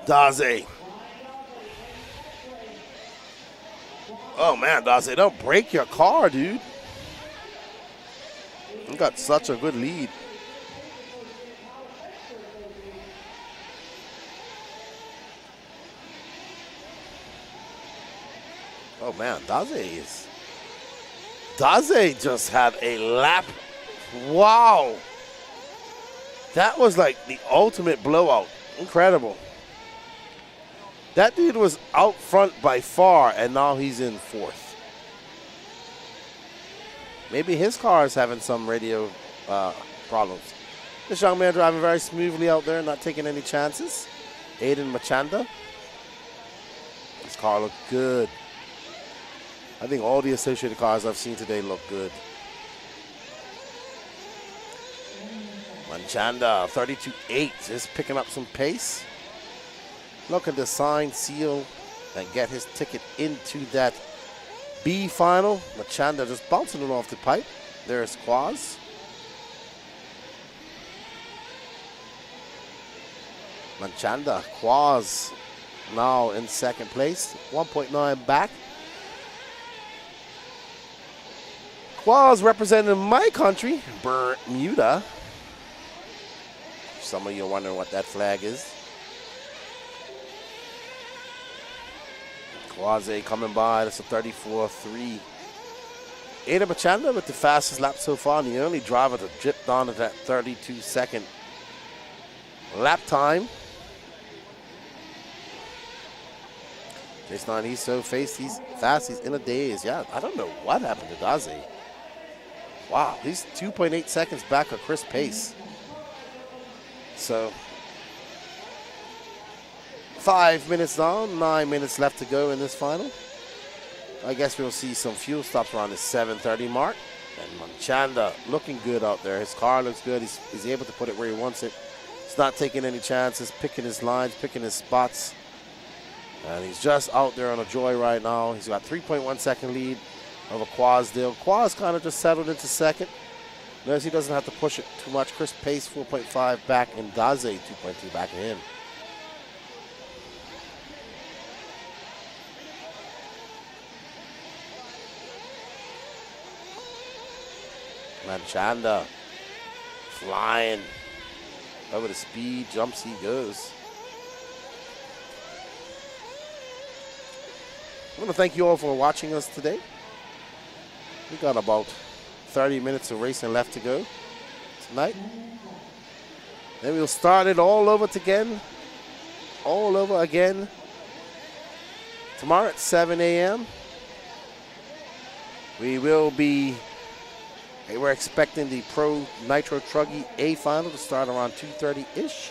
Daze. Oh man, Daze, don't break your car, dude. You got such a good lead. Oh man, Daze just had a lap. Wow. That was like the ultimate blowout. Incredible. That dude was out front by far, and now he's in fourth. Maybe his car is having some radio problems. This young man driving very smoothly out there, not taking any chances. Aiden Machanda. His car looked good. I think all the associated cars I've seen today look good. Manchanda, 32.8, is picking up some pace. Looking to sign, seal, and get his ticket into that B final. Manchanda just bouncing it off the pipe. There's Quaz. Manchanda, Quaz now in second place, 1.9 back. Quaz representing my country, Bermuda. Some of you are wondering what that flag is. Quaze coming by, that's a 34.3. Ada Manchanda with the fastest lap so far, and the only driver to drip down to that 32-second lap time. Jason, he's so fast, he's in a daze. Yeah, I don't know what happened to Daze. Wow, he's 2.8 seconds back of Chris Pace. So, 5 minutes down, 9 minutes left to go in this final. I guess we'll see some fuel stops around the 7:30 mark. And Manchanda looking good out there. His car looks good. He's able to put it where he wants it. He's not taking any chances, picking his lines, picking his spots. And he's just out there on a joy right now. He's got 3.1 second lead over Quaz Dill. Quaz kind of just settled into second. Notice he doesn't have to push it too much. Chris Pace 4.5 back and Daze 2.2 back of him. Manchanda flying over the speed, jumps he goes. I want to thank you all for watching us today. We got about 30 minutes of racing left to go tonight. Then we'll start it all over again tomorrow at 7 a.m. We're expecting the Pro Nitro Truggy A final to start around 2:30-ish.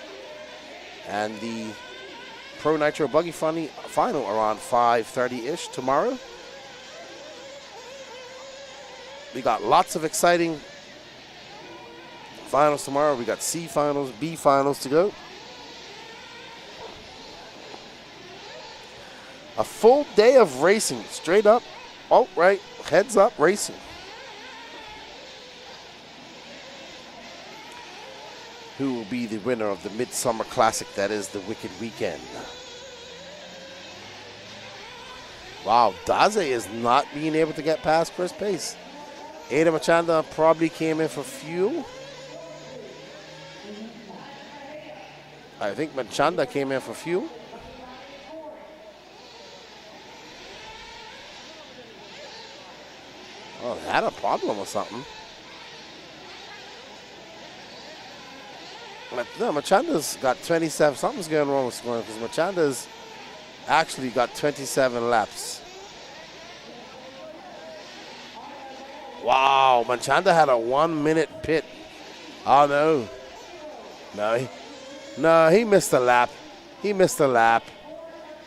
And the Pro Nitro Buggy final around 5:30-ish tomorrow. We got lots of exciting finals tomorrow. We got C finals, B finals to go. A full day of racing, straight up, outright, heads up racing. Who will be the winner of the Midsummer Classic that is the Wicked Weekend? Wow, Daze is not being able to get past Chris Pace. Ada Manchanda probably came in for fuel. I think Manchanda came in for fuel. Oh, they had a problem or something. No, Machanda's got 27. Something's going wrong with scoring because Machanda's actually got 27 laps. Wow, Manchanda had a 1 minute pit. Oh no. No, he missed a lap. He missed a lap.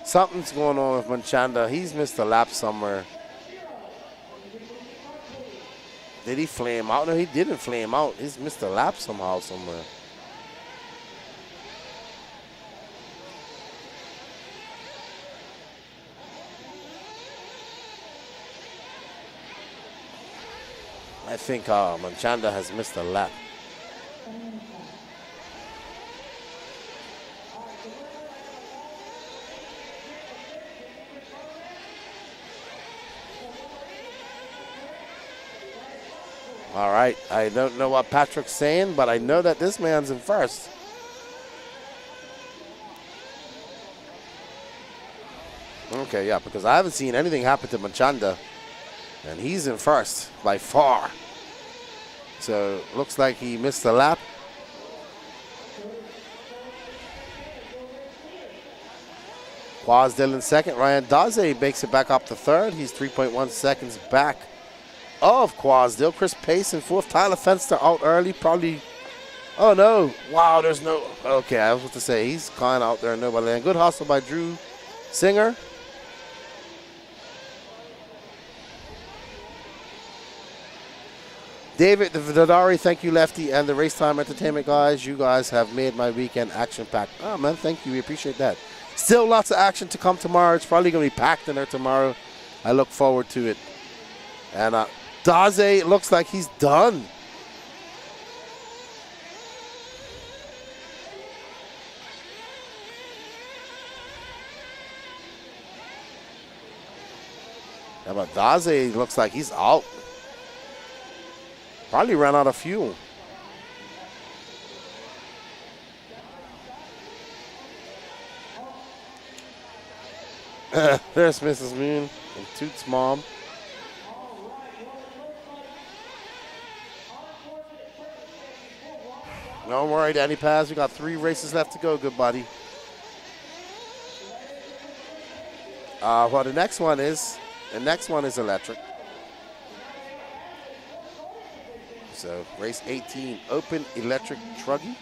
Something's going on with Manchanda. He's missed a lap somewhere. Did he flame out? No, he didn't flame out. He's missed a lap somehow, somewhere. I think Manchanda has missed a lap. All right, I don't know what Patrick's saying, but I know that this man's in first. Okay, yeah, because I haven't seen anything happen to Manchanda, and he's in first by far. So looks like he missed a lap. Quaz Dill in second. Ryan Daze makes it back up to third. He's 3.1 seconds back of Quaz Dill. Chris Pace in fourth. Tyler Fenster out early, probably. Oh no! Wow, there's no. Okay, I was about to say he's kind of out there, nobody. And good hustle by Drew Singer. David Dadari, thank you, Lefty, and the Racetime Entertainment guys. You guys have made my weekend action-packed. Oh, man, thank you. We appreciate that. Still lots of action to come tomorrow. It's probably going to be packed in there tomorrow. I look forward to it. And Daze looks like he's done. How about Daze? Looks like he's out. Probably ran out of fuel. There's Mrs. Moon and Toot's mom. Don't worry, Danny Paz. We got 3 races left to go, good buddy. Well, the next one is electric. So race 18, open electric Truggy.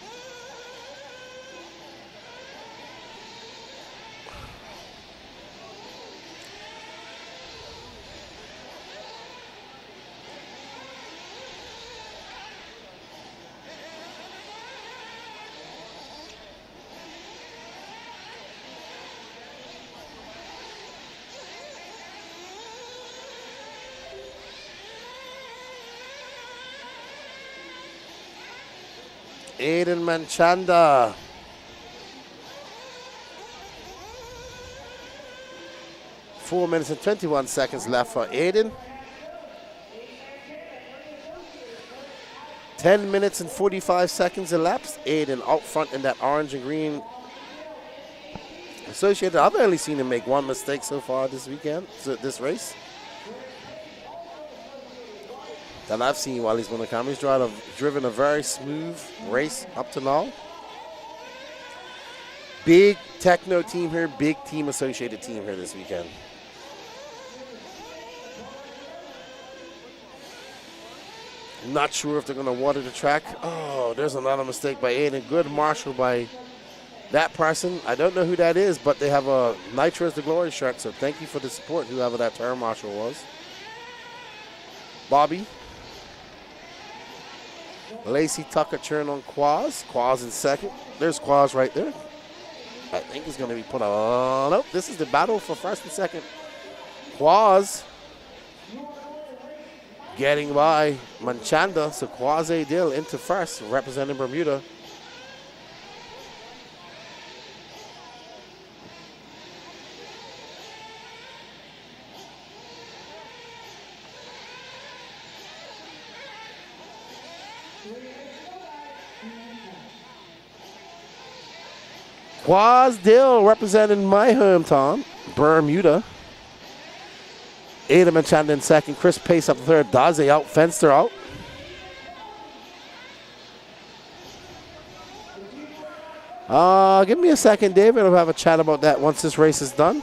Aiden Manchanda. Four minutes and 21 seconds left for Aiden. 10 minutes and 45 seconds elapsed. Aiden out front in that orange and green Associated. I've only seen him make one mistake so far this weekend, this race. That I've seen while he's been on the camera. He's driven a very smooth race up to now. Big Techno team here, big Team Associated team here this weekend. Not sure if they're going to water the track. Oh, there's another mistake by Aiden. Good marshal by that person. I don't know who that is, but they have a Nitro as the glory shirt, so thank you for the support, whoever that turn marshal was. Bobby. Lacey Tucker turn on Quaz. Quaz in second. There's Quaz right there. I think he's going to be put on. Nope, this is the battle for first and second. Quaz getting by Manchanda. So Quaz Dill into first, representing Bermuda. Quaz Dill representing my hometown, Bermuda. Aiden Manchanda in second. Chris Pace up third. Daze out. Fenster out. Give me a second, David. We'll have a chat about that once this race is done.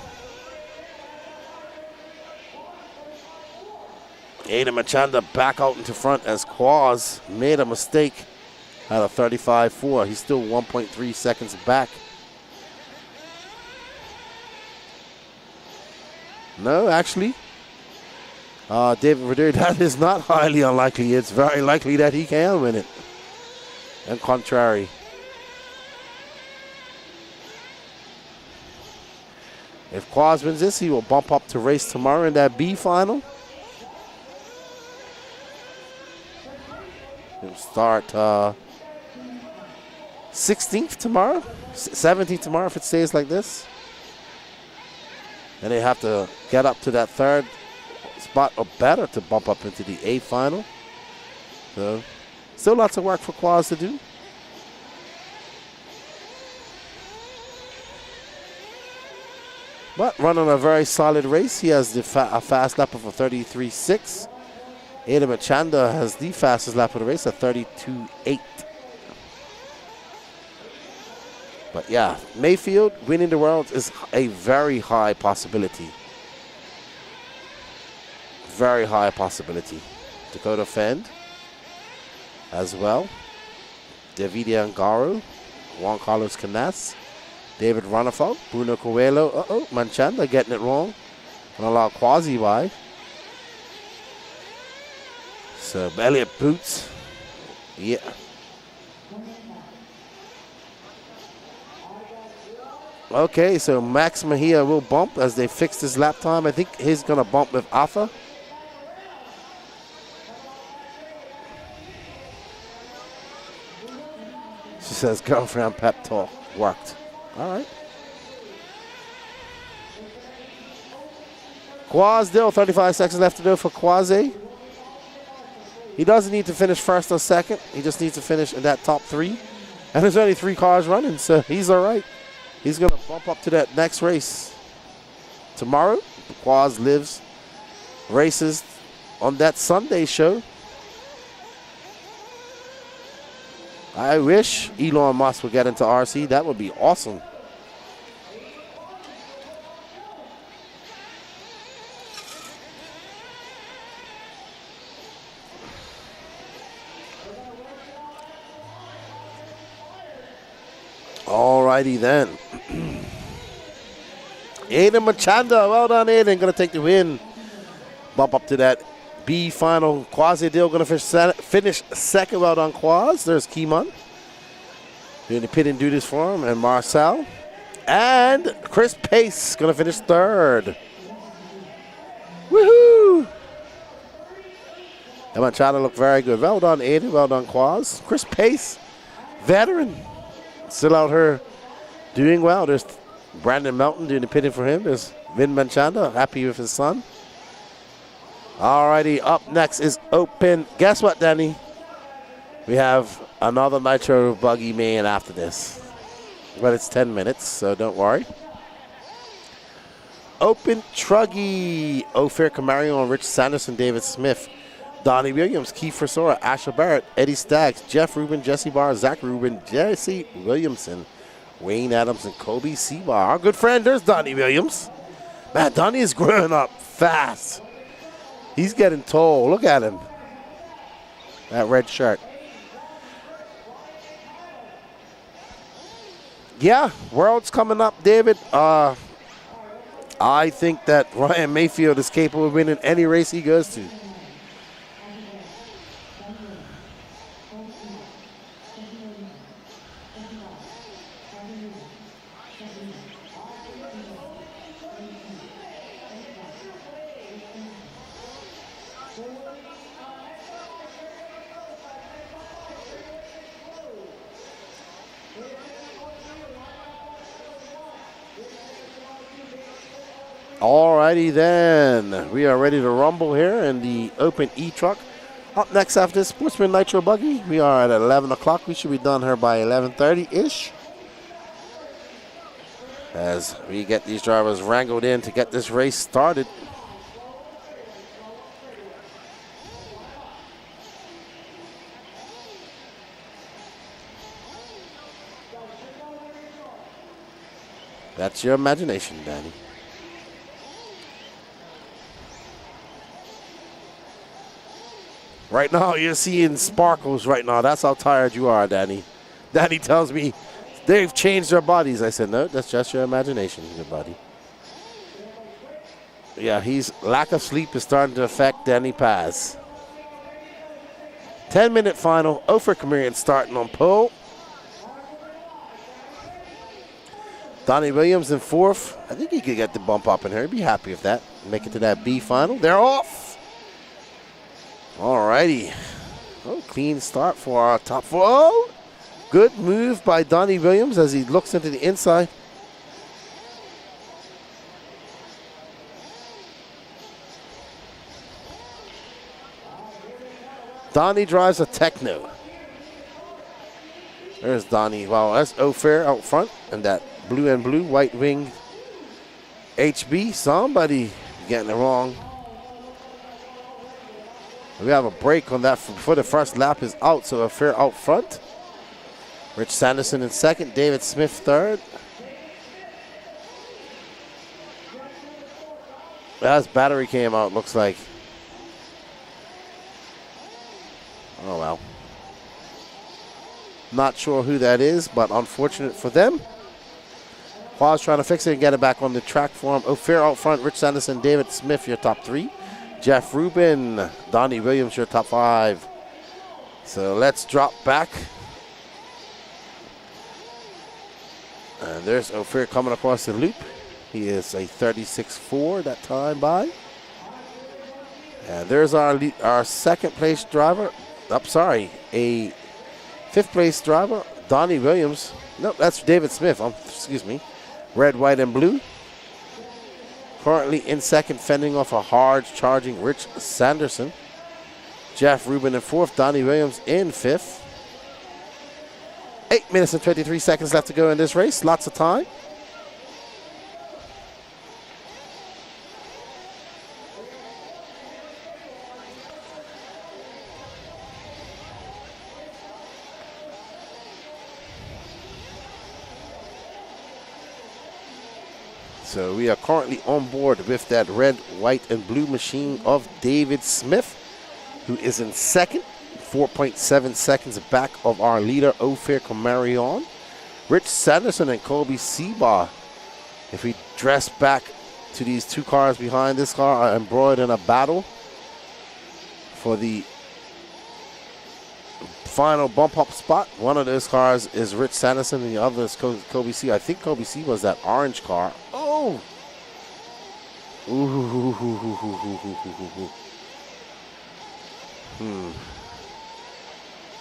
Aiden Manchanda back out into front as Quaz made a mistake at a 35.4. He's still 1.3 seconds back. No, actually, David Verdure, that is not highly unlikely. It's very likely that he can win it. And contrary. If Quaz wins this, he will bump up to race tomorrow in that B final. He'll start 16th tomorrow, 17th tomorrow if it stays like this. And they have to get up to that third spot or better to bump up into the A final. So, still lots of work for Quaz to do. But running a very solid race. He has a fast lap of a 33.6. Aiden Manchanda has the fastest lap of the race, a 32.8. But yeah, Mayfield winning the world is a very high possibility. Very high possibility. Dakota Fend as well. Davide Angaro, Juan Carlos Canas, David Runafelt, Bruno Coelho. Manchanda getting it wrong. And allow Quasi by. So Elliott boots. Yeah. Okay, so Max Mejia will bump as they fix his lap time. I think he's going to bump with Alpha. She says girlfriend pep talk worked. All right. Quasdale, 35 seconds left to go for Quasi. He doesn't need to finish first or second. He just needs to finish in that top 3. And there's only 3 cars running, so he's all right. He's going to bump up to that next race tomorrow. Quaz lives races on that Sunday show. I wish Elon Musk would get into RC. That would be awesome. Alrighty then. Aiden Machanda, well done Aiden, gonna take the win. Bump up to that B final. Quasi Deal gonna finish second, well done Quaz. There's Keeman. Doing the pit and do this for him, and Marcel. And Chris Pace gonna finish third. Woohoo! And Machanda looked very good. Well done Aiden, well done Quaz. Chris Pace, veteran. Still out here doing well. There's Brandon Melton doing the pitting for him. There's Vin Manchanda, happy with his son. Alrighty, up next is Open. Guess what, Danny? We have another Nitro buggy man after this. But it's 10 minutes, so don't worry. Open Truggy. Ophir Camarion, Rich Sanderson, David Smith, Donnie Williams, Kiefer Sora, Asher Barrett, Eddie Staggs, Jeff Rubin, Jesse Barr, Zach Rubin, Jesse Williamson, Wayne Adams, and Kobe Seabar. Our good friend, there's Donnie Williams. Man, Donnie is growing up fast. He's getting tall. Look at him. That red shirt. Yeah, World's coming up, David. I think that Ryan Mayfield is capable of winning any race he goes to. Alrighty then, we are ready to rumble here in the Open E-Truck. Up next after this, Sportsman Nitro Buggy. We are at 11 o'clock. We should be done here by 11:30-ish. As we get these drivers wrangled in to get this race started. That's your imagination, Danny. Right now, you're seeing sparkles right now. That's how tired you are, Danny. Danny tells me they've changed their bodies. I said, no, that's just your imagination, good buddy. Yeah, lack of sleep is starting to affect Danny Paz. 10-minute final. Ophir Camarion starting on pole. Donnie Williams in fourth. I think he could get the bump up in here. He'd be happy with that. Make it to that B final. They're off. Alrighty. Oh, clean start for our top 4. Oh, good move by Donnie Williams as he looks into the inside. Donnie drives a Techno. There's Donnie. Wow, that's Ophir out front. And that blue and blue, white winged HB. Somebody getting it wrong. We have a break on that for the first lap is out, so Ophir out front. Rich Sanderson in second, David Smith third. As battery came out, looks like. Oh well. Not sure who that is, but unfortunate for them. Quaz trying to fix it and get it back on the track for him. Ophir out front, Rich Sanderson, David Smith, your top 3. Jeff Rubin, Donnie Williams, your top 5. So let's drop back. And there's Ophir coming across the loop. He is a 36.4 that time by. And there's our second place driver. A 5th place driver, Donnie Williams. No, that's David Smith. Excuse me. Red, white, and blue. Currently in second, fending off a hard charging Rich Sanderson. Jeff Rubin in 4th, Donnie Williams in 5th. 8 minutes and 23 seconds left to go in this race. Lots of time. So we are currently on board with that red, white, and blue machine of David Smith, who is in second, 4.7 seconds back of our leader, Ophir Camarion. Rich Sanderson and Colby Seabaugh. If we dress back to these 2 cars behind this car, are embroiled in a battle for the final bump up spot. One of those cars is Rich Sanderson and the other is Kobe C. I think Kobe C was that orange car. Oh!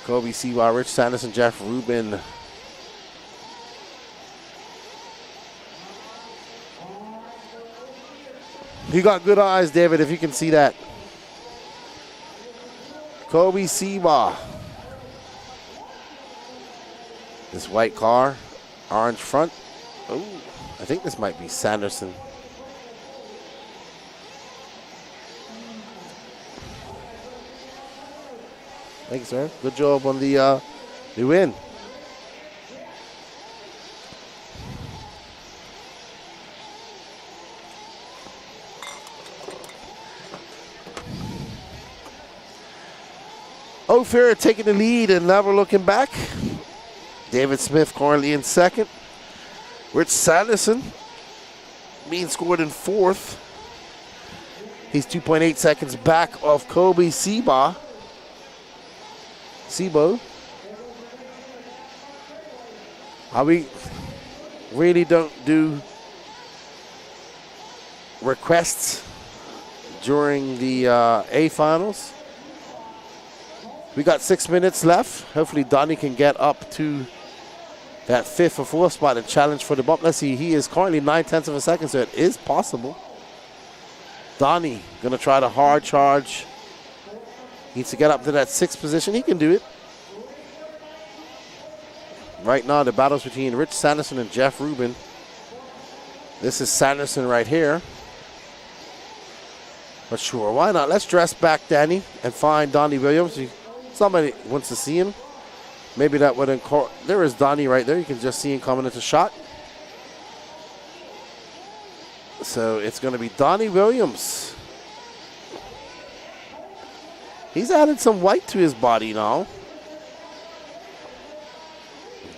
Kobe C. While Rich Sanderson, Jeff Rubin. You got good eyes, David, if you can see that. Kobe Seabaugh. This white car, orange front. Oh, I think this might be Sanderson. Thank you, sir. Good job on the win. Ophir taking the lead and never looking back. David Smith currently in second. Rich Sanderson being scored in 4th. He's 2.8 seconds back of Kobe Seabaugh. We really don't do requests during the A finals. We got 6 minutes left. Hopefully Donnie can get up to that 5th or 4th spot and challenge for the bump. Let's see, he is currently 9/10 of a second, so it is possible. Donnie gonna try the hard charge. Needs to get up to that 6th position. He can do it. Right now, the battle's between Rich Sanderson and Jeff Rubin. This is Sanderson right here. But sure, why not? Let's dress back Danny and find Donnie Williams. Somebody wants to see him. Maybe that would encourage. There is Donnie right there. You can just see him coming into shot. So it's going to be Donnie Williams. He's added some white to his body now.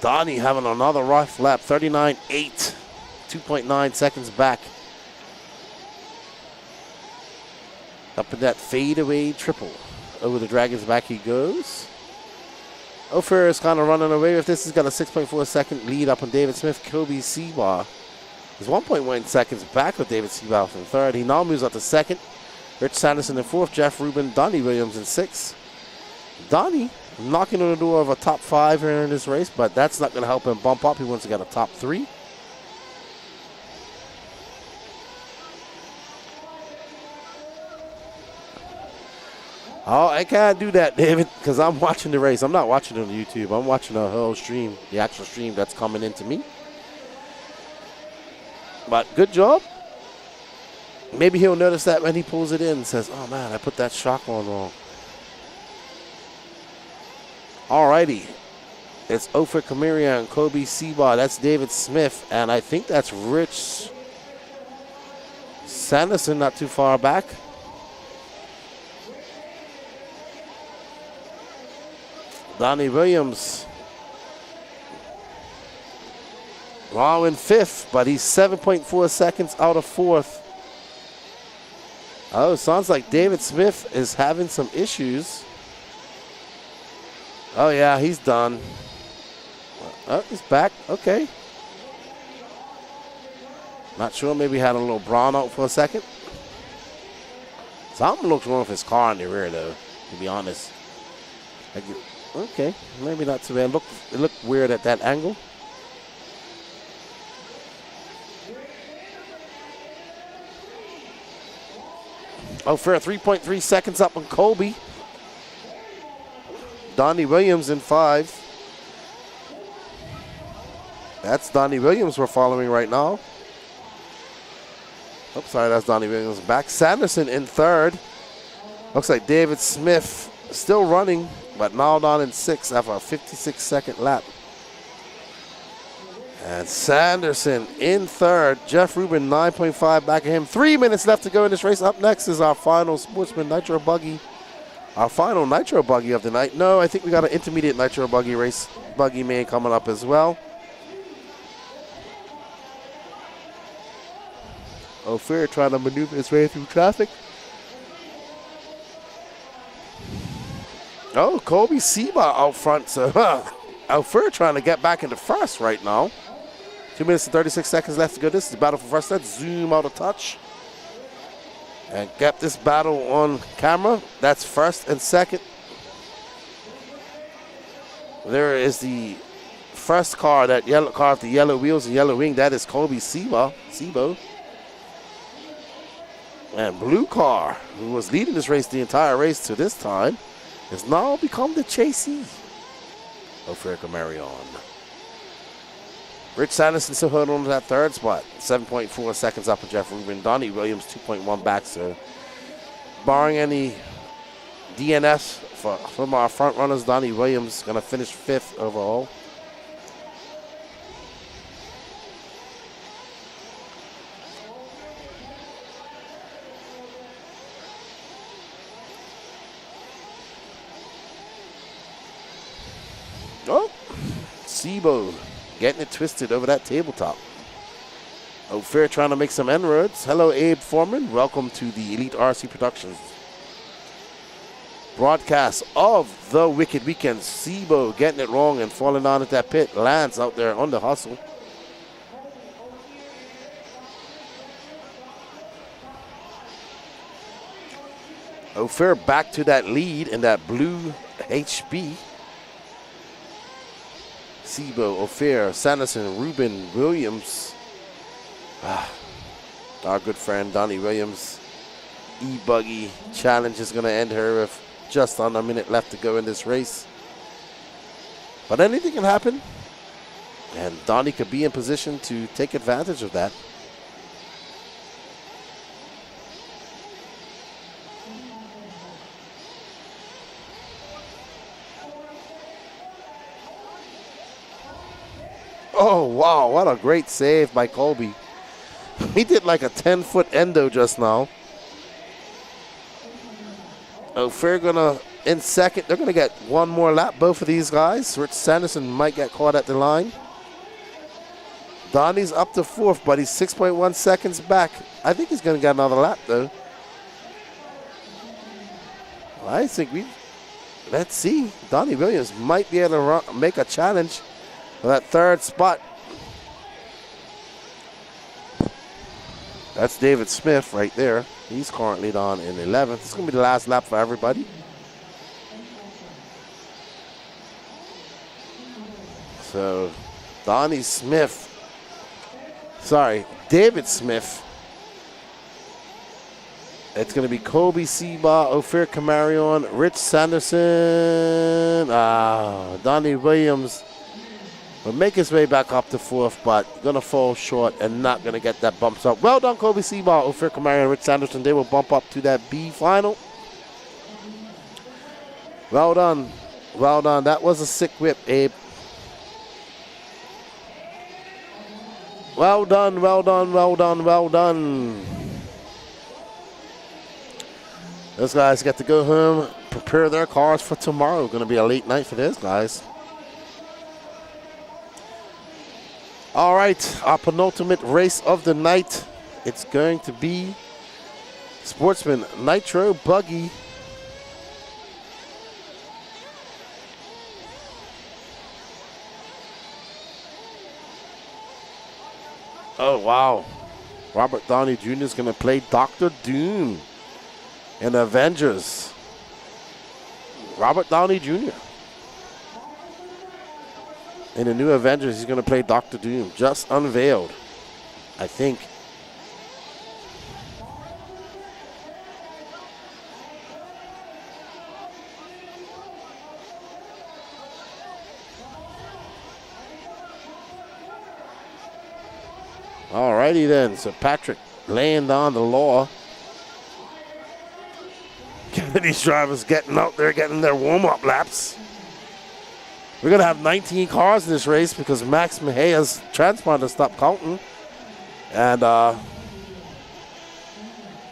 Donnie having another rough lap, 39.8, 2.9 seconds back. Up in that fadeaway triple. Over the Dragon's back he goes. Ophir is kind of running away with this. He's got a 6.4 second lead up on David Smith. Kobe Seabaugh is 1.1 seconds back of David Seabaugh from 3rd. He now moves up to 2nd. Rich Sanderson in 4th. Jeff Rubin, Donnie Williams in 6th. Donnie knocking on the door of a top 5 here in this race, but that's not going to help him bump up. He wants to get a top 3. Oh, I can't do that, David, because I'm watching the race. I'm not watching it on YouTube. I'm watching the whole stream, the actual stream that's coming into me. But good job. Maybe he'll notice that when he pulls it in and says, oh, man, I put that shock on wrong. Alrighty. It's Ophir Camarion and Kobe Seabaugh. That's David Smith. And I think that's Rich Sanderson, not too far back. Donnie Williams. Wow in 5th, but he's 7.4 seconds out of 4th. Oh, sounds like David Smith is having some issues. Oh, yeah, he's done. Oh, he's back. Okay. Not sure. Maybe had a little brawn out for a second. Something looks wrong with his car in the rear, though, to be honest. Okay, maybe not too bad. It looked weird at that angle. Oh, fair. 3.3 seconds up on Colby. Donnie Williams in 5. That's Donnie Williams we're following right now. Oh, sorry, that's Donnie Williams back. Sanderson in 3rd. Looks like David Smith still running, but now down in 6th after a 56-second lap. And Sanderson in 3rd. Jeff Rubin 9.5 back of him. 3 minutes left to go in this race. Up next is our final Sportsman Nitro Buggy. Our final Nitro Buggy of the night. No, I think we got an intermediate Nitro Buggy race. Buggy main coming up as well. Ophir trying to maneuver his way through traffic. Oh, Colby Seba out front. So Ophir trying to get back into first right now. 2 minutes and 36 seconds left to go. This is the battle for first. Let's zoom out a touch and get this battle on camera. That's first and second. There is the first car, that yellow car with the yellow wheels and yellow wing. That is Colby Sebo. And blue car, who was leading this race the entire race to this time, has now become the chasee. Ophir Marion. Rich Sanderson still holding on to that 3rd spot. 7.4 seconds up on Jeff Rubin. Donnie Williams 2.1 back, so barring any DNS from our front runners, Donnie Williams going to finish 5th overall. Oh, Sebo getting it twisted over that tabletop. Ophir trying to make some inroads. Hello, Abe Foreman. Welcome to the Elite RC Productions broadcast of the Wicked Weekend. Sebo getting it wrong and falling down at that pit. Lance out there on the hustle. Ophir back to that lead in that blue HB. Sebo, Ophir, Sanderson, Rubin, Williams. Our good friend Donnie Williams. E-buggy challenge is going to end her with just under a minute left to go in this race. But anything can happen. And Donnie could be in position to take advantage of that. Oh, wow, what a great save by Colby. He did like a 10-foot endo just now. Ophir gonna, in second, they're gonna get one more lap, both of these guys. Rich Sanderson might get caught at the line. Donnie's up to 4th, but he's 6.1 seconds back. I think he's gonna get another lap though. I think let's see. Donnie Williams might be able to make a challenge for that 3rd spot. That's David Smith right there. He's currently down in 11th. It's going to be the last lap for everybody. So, David Smith. It's going to be Colby Seba, Ophir Camarion, Rich Sanderson, Donnie Williams. Will make his way back up to 4th, but going to fall short and not going to get that bumps up. Well done, Colby Seba, Ophir Camarion, Rich Sanderson. They will bump up to that B final. Well done. Well done. That was a sick whip, Abe. Well done, well done, well done, well done. Those guys get to go home, prepare their cars for tomorrow. Going to be a late night for those guys. All right, our penultimate race of the night. It's going to be Sportsman Nitro Buggy. Oh, wow. Robert Downey Jr. is going to play Dr. Doom in Avengers. Robert Downey Jr. In the new Avengers, he's going to play Dr. Doom. Just unveiled, I think. Alrighty then, so Patrick laying down the law. These drivers getting out there, getting their warm-up laps. We're going to have 19 cars in this race because Max Mejia's transponder stopped counting. And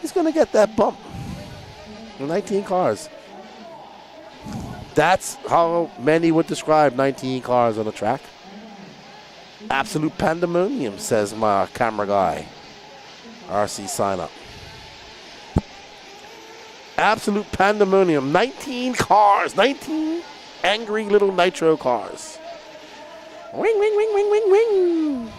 he's going to get that bump. 19 cars. That's how many would describe 19 cars on the track. Absolute pandemonium, says my camera guy. RC sign up. Absolute pandemonium. 19 cars. 19 angry little Nitro cars. Wing, wing, wing, wing, wing, wing.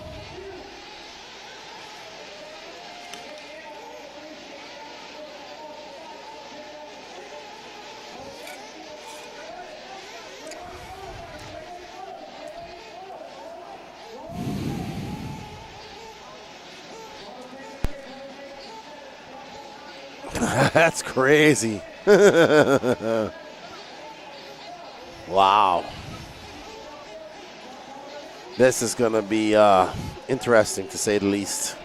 That's crazy. Wow. This is going to be interesting, to say the least.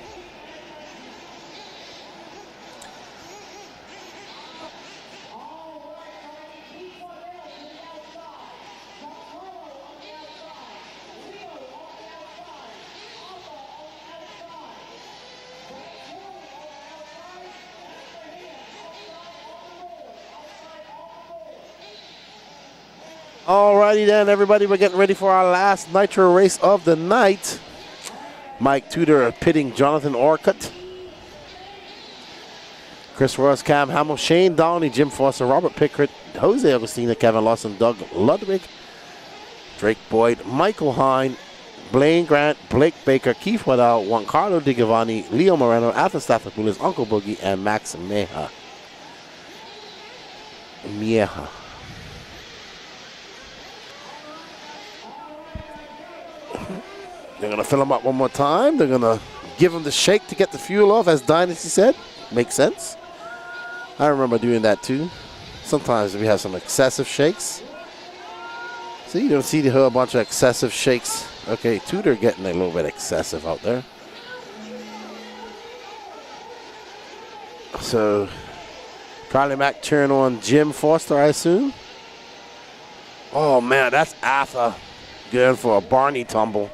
Alrighty then, everybody, we're getting ready for our last Nitro race of the night. Mike Tudor pitting Jonathan Orcutt. Chris Ross, Cam Hamill, Shane Downey, Jim Foster, Robert Pickard, Jose Agustina, Kevin Lawson, Doug Ludwig, Drake Boyd, Michael Hine, Blaine Grant, Blake Baker, Keith Waddell, Juan Carlo Di Giovanni, Leo Moreno, Athan Stathopoulos, Uncle Boogie, and Max Mejia. They're going to fill him up one more time. They're going to give him the shake to get the fuel off, as Dynasty said. Makes sense. I remember doing that too. Sometimes we have some excessive shakes. So you don't see a whole bunch of excessive shakes. Okay, Tudor getting a little bit excessive out there. So, probably Mac turn on Jim Foster, I assume. Oh man, that's Arthur going for a Barney tumble.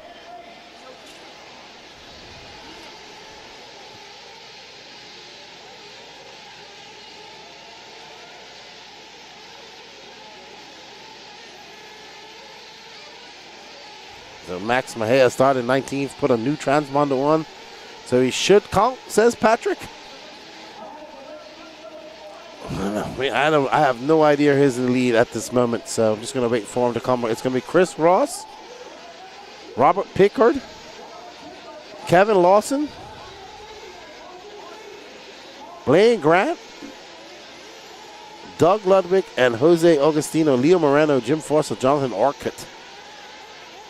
So Max Mejia started 19th, put a new transponder on. So he should count, says Patrick. I have no idea who's in the lead at this moment, so I'm just going to wait for him to come. It's going to be Chris Ross, Robert Pickard, Kevin Lawson, Blaine Grant, Doug Ludwig, and Jose Augustino, Leo Moreno, Jim Foster, Jonathan Orcutt.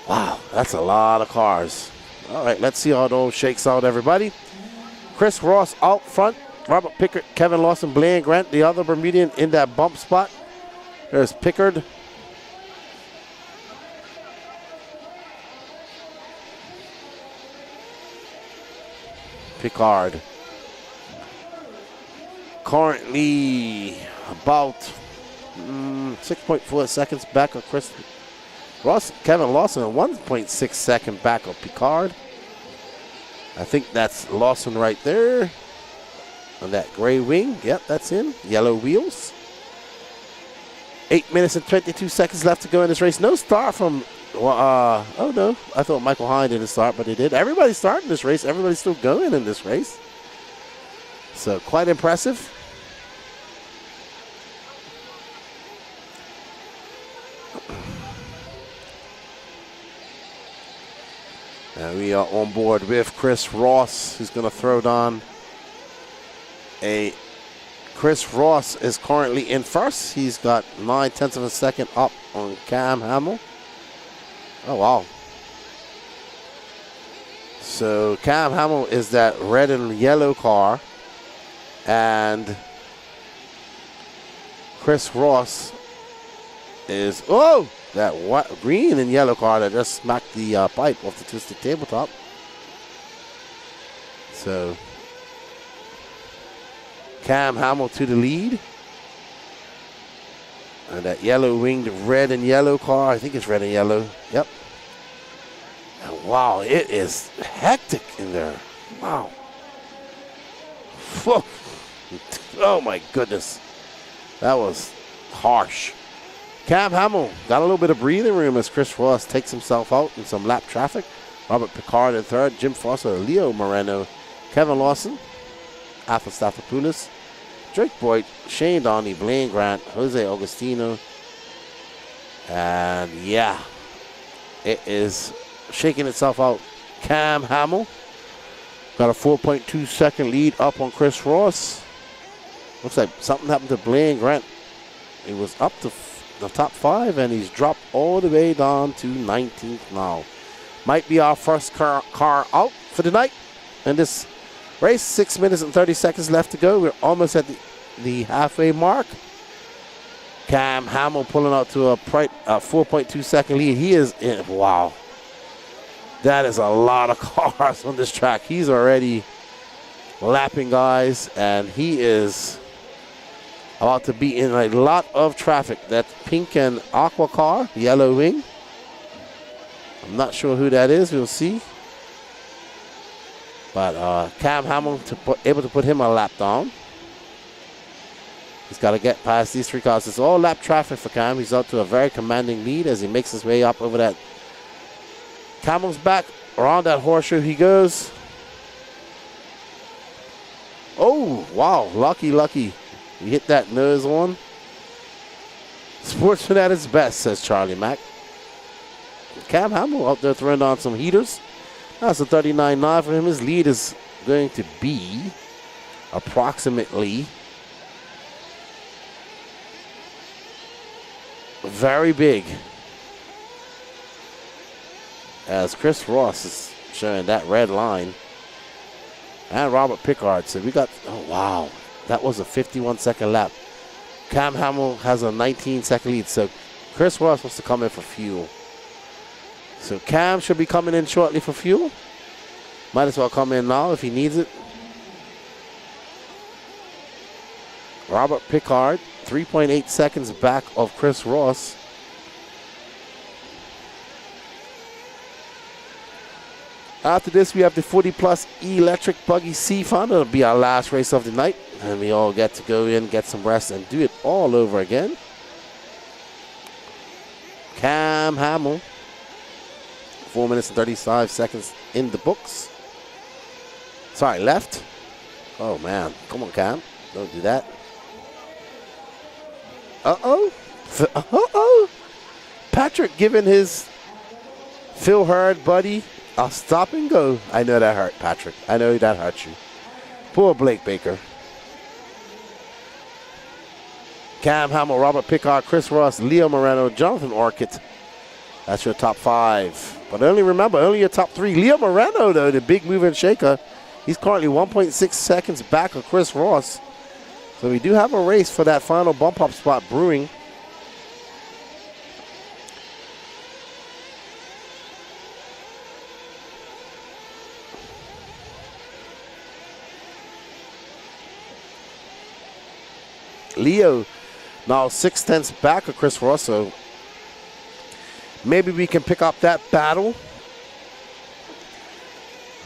Wow, that's a lot of cars. All right, let's see how those shakes out, everybody. Chris Ross out front. Robert Pickard, Kevin Lawson, Blaine Grant, the other Bermudian in that bump spot. There's Pickard. Pickard. Currently about 6.4 seconds back of Chris Ross. Kevin Lawson, 1.6 second back of Pickard. I think that's Lawson right there. On that gray wing. Yep, that's him. Yellow wheels. 8 minutes and 22 seconds left to go in this race. No start from, oh no. I thought Michael Hine didn't start, but he did. Everybody's starting this race. Everybody's still going in this race. So quite impressive. And we are on board with Chris Ross, who's going to throw down a... Chris Ross is currently in first. He's got 9/10 of a second up on Cam Hamill. Oh, wow. So Cam Hamill is that red and yellow car. And Chris Ross is, oh, that green and yellow car that just smacked the pipe off the twisted tabletop. So Cam Hamill to the lead. And that yellow winged red and yellow car, I think it's red and yellow. Yep. And wow, it is hectic in there. Wow. Whoa. Oh my goodness. That was harsh. Cam Hamill got a little bit of breathing room as Chris Ross takes himself out in some lap traffic. Robert Picard in third, Jim Foster, Leo Moreno, Kevin Lawson, Alpha Stathopoulos, Drake Boyd, Shane Donnie, Blaine Grant, Jose Augustino. And yeah, it is shaking itself out. Cam Hamill got a 4.2 second lead up on Chris Ross. Looks like something happened to Blaine Grant. He was up to the top 5 and he's dropped all the way down to 19th now. Might be our first car out for the night in this race. 6 minutes and 30 seconds left to go. We're almost at the halfway mark. Cam Hamill pulling out to a 4.2 second lead. He is in, wow. That is a lot of cars on this track. He's already lapping guys and he is about to be in a lot of traffic. That pink and aqua car, yellow wing. I'm not sure who that is. We'll see. But Cam Hamill able to put him a lap down. He's got to get past these 3 cars. It's all lap traffic for Cam. He's out to a very commanding lead as he makes his way up over that. Camel's back. Around that horseshoe he goes. Oh, wow. Lucky. He hit that nose on. Sportsman at his best, says Charlie Mack. Cam Hamill out there throwing on some heaters. That's a 39.9 for him. His lead is going to be approximately very big. As Chris Ross is showing that red line. And Robert Pickard. So we got, oh wow. That was a 51-second lap. Cam Hamill has a 19-second lead. So Chris Ross wants to come in for fuel. So Cam should be coming in shortly for fuel. Might as well come in now if he needs it. Robert Pickard, 3.8 seconds back of Chris Ross. After this, we have the 40-plus electric buggy C Fun. It'll be our last race of the night. And we all get to go in, get some rest, and do it all over again. Cam Hamill. 4 minutes and 35 seconds in the books. Sorry, left. Oh, man. Come on, Cam. Don't do that. Uh-oh. Uh-oh. Patrick giving his Phil Hurd buddy a stop and go. I know that hurt, Patrick. I know that hurt you. Poor Blake Baker. Cam Hamill, Robert Pickard, Chris Ross, Leo Moreno, Jonathan Orchid. That's your top 5. But remember, only your top 3. Leo Moreno, though, the big mover and shaker. He's currently 1.6 seconds back of Chris Ross. So we do have a race for that final bump-up spot brewing. Leo now 6/10 back of Chris Ross, so maybe we can pick up that battle.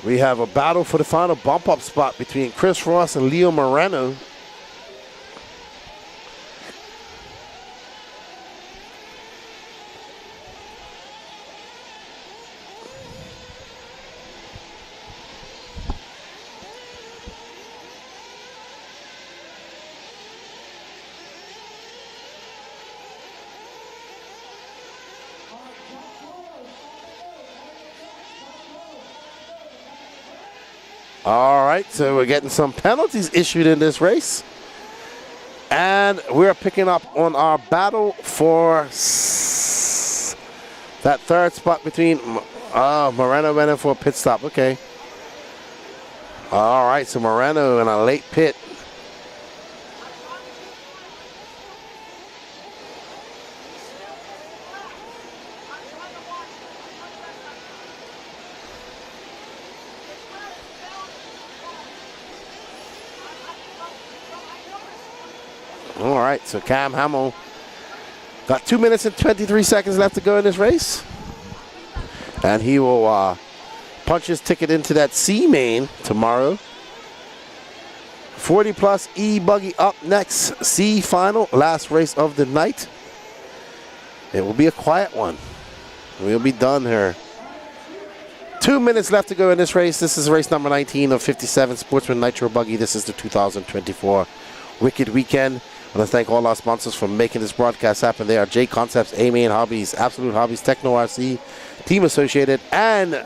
We have a battle for the final bump-up spot between Chris Ross and Leo Moreno. All right, so we're getting some penalties issued in this race. And we're picking up on our battle for that third spot between Moreno went in for a pit stop. Okay. All right, so Moreno in a late pit. All right, so Cam Hamill got 2 minutes and 23 seconds left to go in this race. And he will punch his ticket into that C main tomorrow. 40 plus e-buggy up next. C final, last race of the night. It will be a quiet one. We'll be done here. 2 minutes left to go in this race. This is race number 19 of 57 Sportsman Nitro Buggy. This is the 2024 Wicked Weekend. I want to thank all our sponsors for making this broadcast happen. They are J Concepts, A-Main Hobbies, Absolute Hobbies, Techno RC, Team Associated, and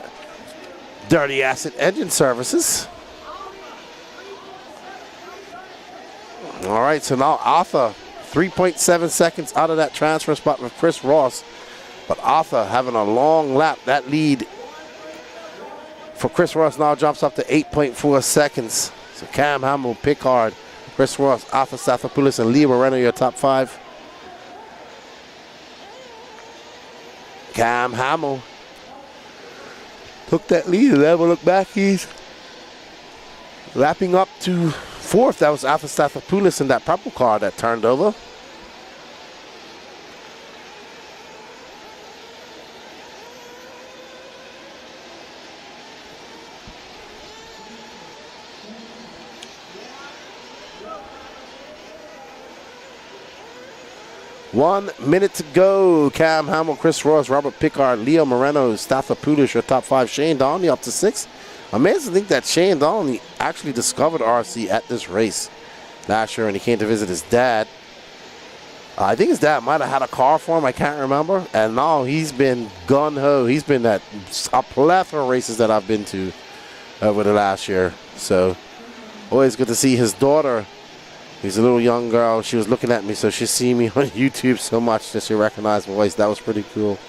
Dirty Acid Engine Services. All right, so now Arthur, 3.7 seconds out of that transfer spot with Chris Ross. But Arthur having a long lap. That lead for Chris Ross now jumps up to 8.4 seconds. So Cam Hamill, Pickard, Chris Ross, Arthur Stathopoulos, and Lee Moreno, your top five. Cam Hamill took that lead and never look back. He's lapping up to fourth. That was Arthur Stathopoulos in that purple car that turned over. One minute to go. Cam Hamill, Chris Ross, Robert Pickard, Leo Moreno, Stathopoulos, your top five. Shane Donnelly up to six. Amazing to think that Shane Donnelly actually discovered RC at this race last year when he came to visit his dad. I think his dad might have had a car for him. I can't remember. And now he's been gun-ho. He's been at a plethora of races that I've been to over the last year. So always good to see his daughter. He's a little young girl. She was looking at me, so she's seen me on YouTube so much that she recognized my voice. That was pretty cool.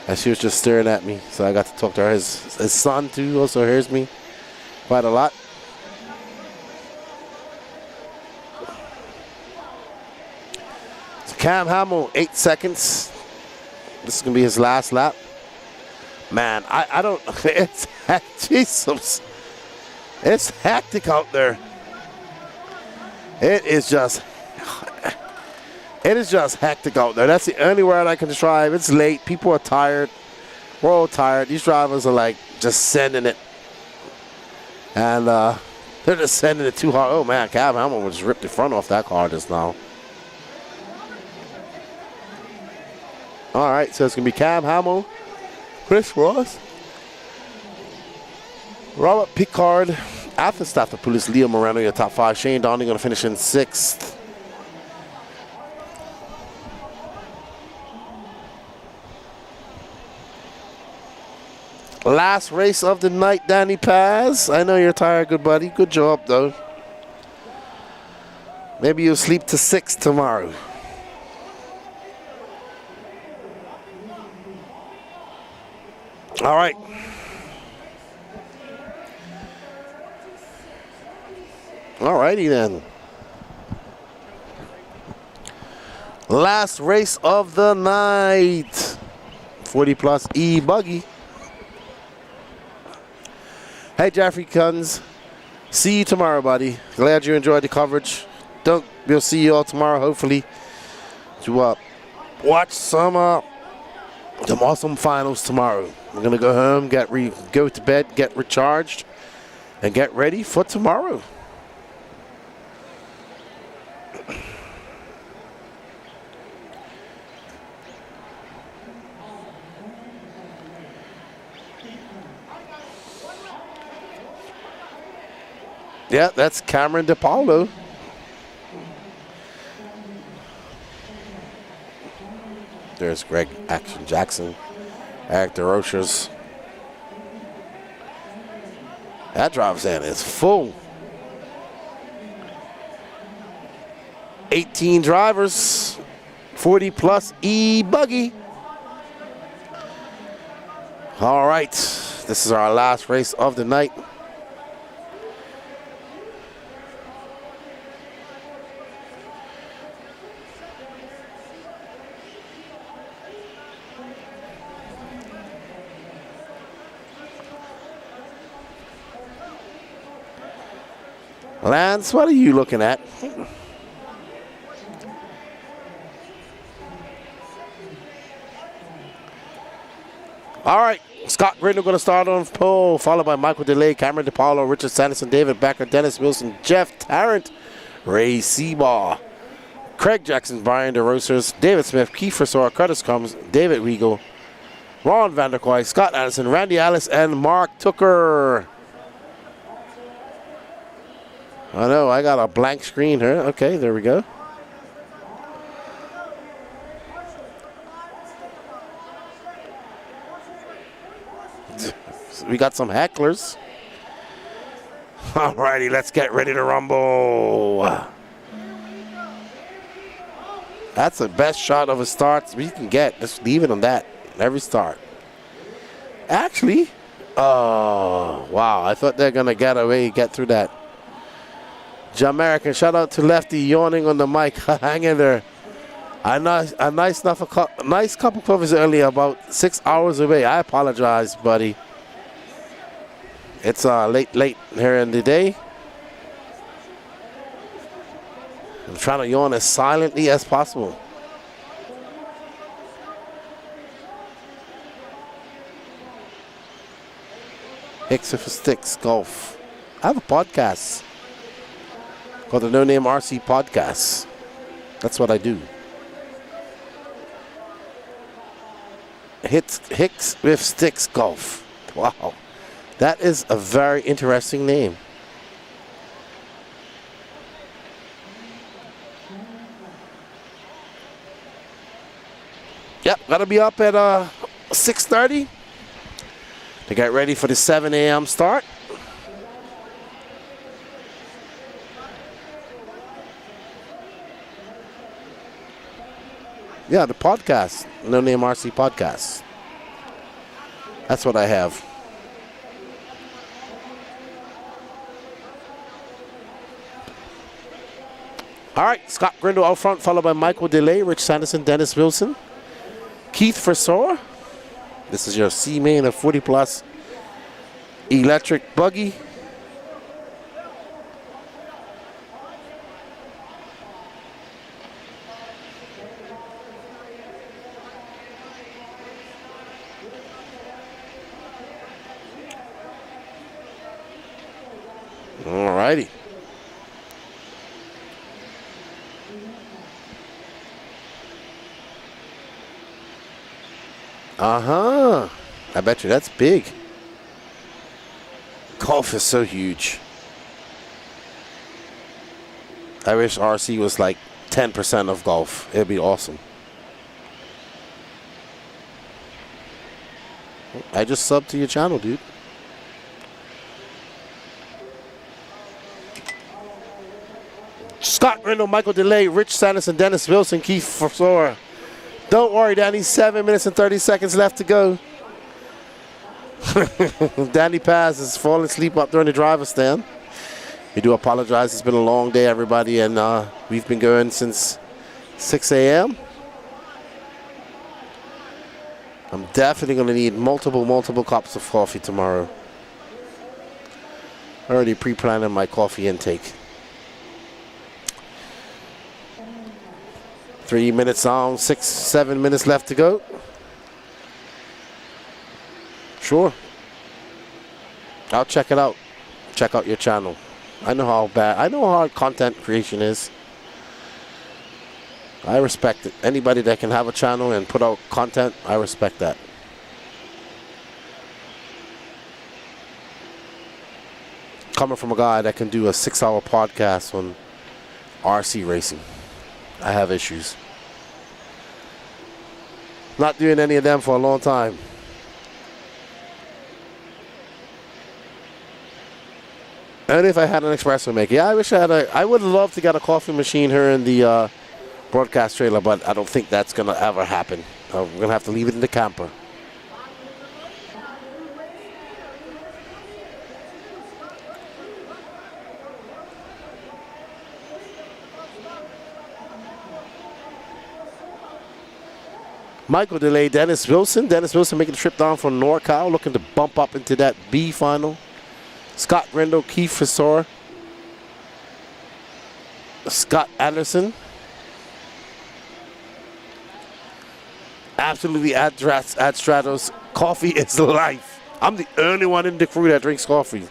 And she was just staring at me, so I got to talk to her. His son, too, also hears me quite a lot. So Cam Hamill, 8 seconds. This is going to be his last lap. Man, I don't... It's... Jesus. It's hectic out there. It is just hectic out there. That's the only word I can describe. It's late. People are tired. We're all tired. These drivers are like just sending it. And they're just sending it too hard. Oh, man, Cam Hamill just ripped the front off that car just now. All right, so it's going to be Cam Hamill, Chris Ross, Robert Pickard, Arthur Stathopoulos, Leo Moreno, your top five. Shane Donnelly going to finish in sixth. Last race of the night, Danny Paz. I know you're tired, good buddy. Good job, though. Maybe you'll sleep to 6 tomorrow. All right. Alrighty then. Last race of the night. 40 plus e-buggy. Hey, Jeffrey Kunz. See you tomorrow, buddy. Glad you enjoyed the coverage. We'll see you all tomorrow, hopefully, to watch some awesome finals tomorrow. We're gonna go home, go to bed, get recharged, and get ready for tomorrow. Yeah, that's Cameron DePaulo. There's Greg Action Jackson, Eric DeRochers. That driver's stand is full. 18 drivers, 40 plus e-buggy. All right, this is our last race of the night. Lance, what are you looking at? All right, Scott Grindle going to start on pole, followed by Michael DeLay, Cameron DePaulo, Richard Sanderson, David Becker, Dennis Wilson, Jeff Tarrant, Ray Seabaugh, Craig Jackson, Brian DeRosers, David Smith, Keith Ressor, Curtis Combs, David Riegel, Ron Vanderkoy, Scott Anderson, Randy Ellis, and Mark Tooker. I know, I got a blank screen here. Okay, there we go. We got some hecklers. Alrighty, let's get ready to rumble. That's the best shot of a start we can get. Just leave it on that. Every start. Actually, oh, wow. I thought they're going to get through that. Jamaican, shout out to Lefty yawning on the mic. Hang in there. A nice couple covers earlier, about 6 hours away. I apologize, buddy. It's late here in the day. I'm trying to yawn as silently as possible. Hicks for Sticks Golf. I have a podcast called the No Name RC Podcast. That's what I do. Hicks with Sticks Golf. Wow. That is a very interesting name. Yep, gotta be up at 6:30 to get ready for the 7 a.m. start. Yeah, the podcast, No Name RC Podcast. That's what I have. All right, Scott Grindle out front, followed by Michael DeLay, Rich Sanderson, Dennis Wilson, Keith Forsor. This is your C-Main of 40 plus electric buggy. All righty. I bet you that's big. Golf is so huge. I wish RC was like 10% of golf. It'd be awesome. I just subbed to your channel, dude. Scott Grindle, Michael DeLay, Rich Sanderson, Dennis Wilson, Keith Forsor. Don't worry, Danny. 7 minutes and 30 seconds left to go. Danny Paz is falling asleep up during the driver's stand. We do apologize. It's been a long day, everybody, and we've been going since 6 a.m. I'm definitely going to need multiple cups of coffee tomorrow. Already pre-planning my coffee intake. 3 minutes on, 7 minutes left to go. Sure. I'll check it out. Check out your channel. I know how hard content creation is. I respect it. Anybody that can have a channel and put out content, I respect that. Coming from a guy that can do a 6-hour podcast on RC racing. I have issues. Not doing any of them for a long time. And if I had an espresso maker, yeah, I wish I had I would love to get a coffee machine here in the broadcast trailer, but I don't think that's going to ever happen. We're going to have to leave it in the camper. Michael Delay, Dennis Wilson. Dennis Wilson making the trip down from NorCal, looking to bump up into that B final. Scott Grindle, Keith Fisor, Scott Anderson. Absolutely at Stratos. Coffee is life. I'm the only one in the crew that drinks coffee.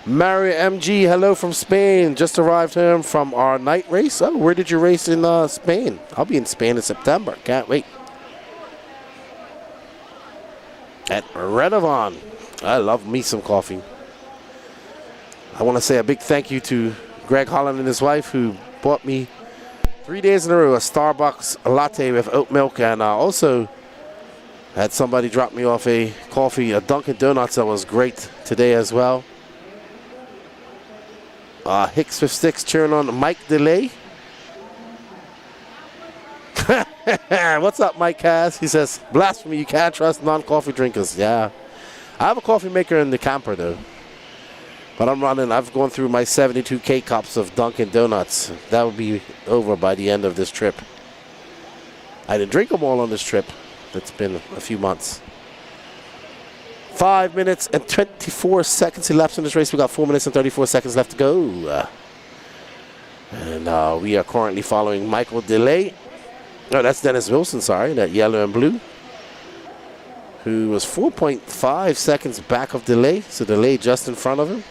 Mario MG, hello from Spain. Just arrived home from our night race. Oh, where did you race in Spain? I'll be in Spain in September. Can't wait. At Redovan. I love me some coffee. I want to say a big thank you to Greg Holland and his wife who bought me 3 days in a row a Starbucks latte with oat milk, and also had somebody drop me off a coffee, a Dunkin' Donuts that was great today as well. Hicks with Sticks cheering on Mike Delay. What's up, Mike Cass? He says, blasphemy, you can't trust non-coffee drinkers. Yeah. I have a coffee maker in the camper, though. But I've gone through my 72 K-cups of Dunkin' Donuts. That will be over by the end of this trip. I didn't drink them all on this trip. It's been a few months. 5 minutes and 24 seconds elapsed in this race. We got 4 minutes and 34 seconds left to go. And we are currently following Michael Delay. No, that's Dennis Wilson, sorry, that yellow and blue, who was 4.5 seconds back of Delay, so Delay just in front of him.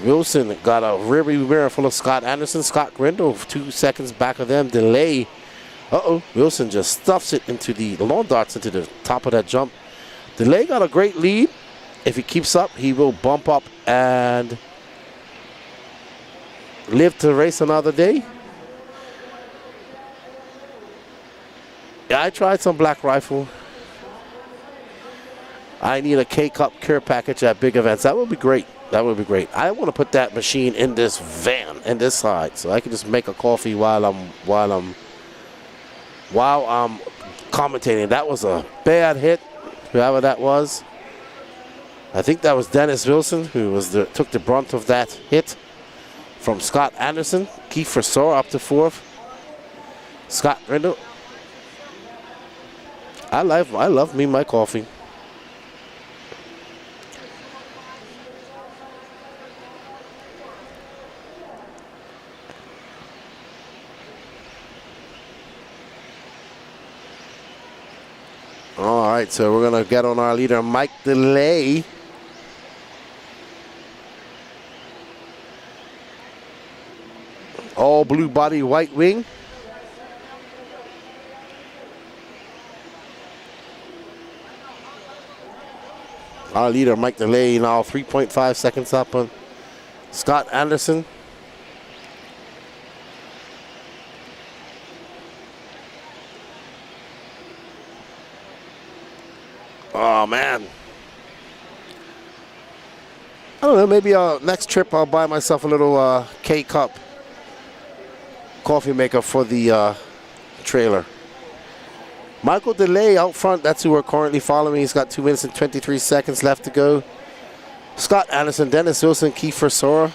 Wilson got a rearview mirror full of Scott Anderson, Scott Grindle 2 seconds back of them. Delay, Wilson just stuffs it into the lawn darts into the top of that jump. Delay got a great lead. If he keeps up, he will bump up and live to race another day. Yeah, I tried some Black Rifle. I need a K-Cup care package at big events. That would be great. That would be great. I want to put that machine in this van, in this side, so I can just make a coffee while I'm commentating. That was a bad hit, whoever that was. I think that was Dennis Wilson who took the brunt of that hit from Scott Anderson. Keith Fisor up to fourth. Scott Grindle. I love me my coffee. All right, so we're going to get on our leader, Mike Delay. All blue body, white wing. Our leader, Mike Delay, now 3.5 seconds up on Scott Anderson. Oh, man. I don't know, maybe next trip I'll buy myself a little K-Cup coffee maker for the trailer. Michael Delay out front, that's who we're currently following. He's got 2 minutes and 23 seconds left to go. Scott Anderson, Dennis Wilson, Keith Fisor.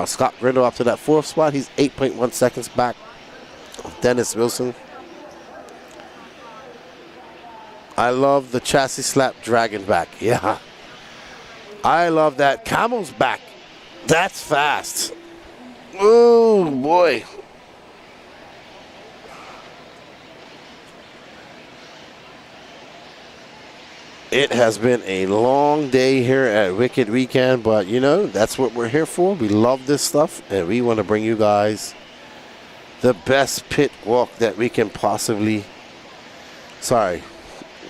Scott Grindle up to that fourth spot. He's 8.1 seconds back of Dennis Wilson. I love the chassis slap dragon back. Yeah. I love that. Camel's back. That's fast. Oh, boy. It has been a long day here at Wicked Weekend, but you know, that's what we're here for. We love this stuff, and we want to bring you guys the best pit walk that we can possibly,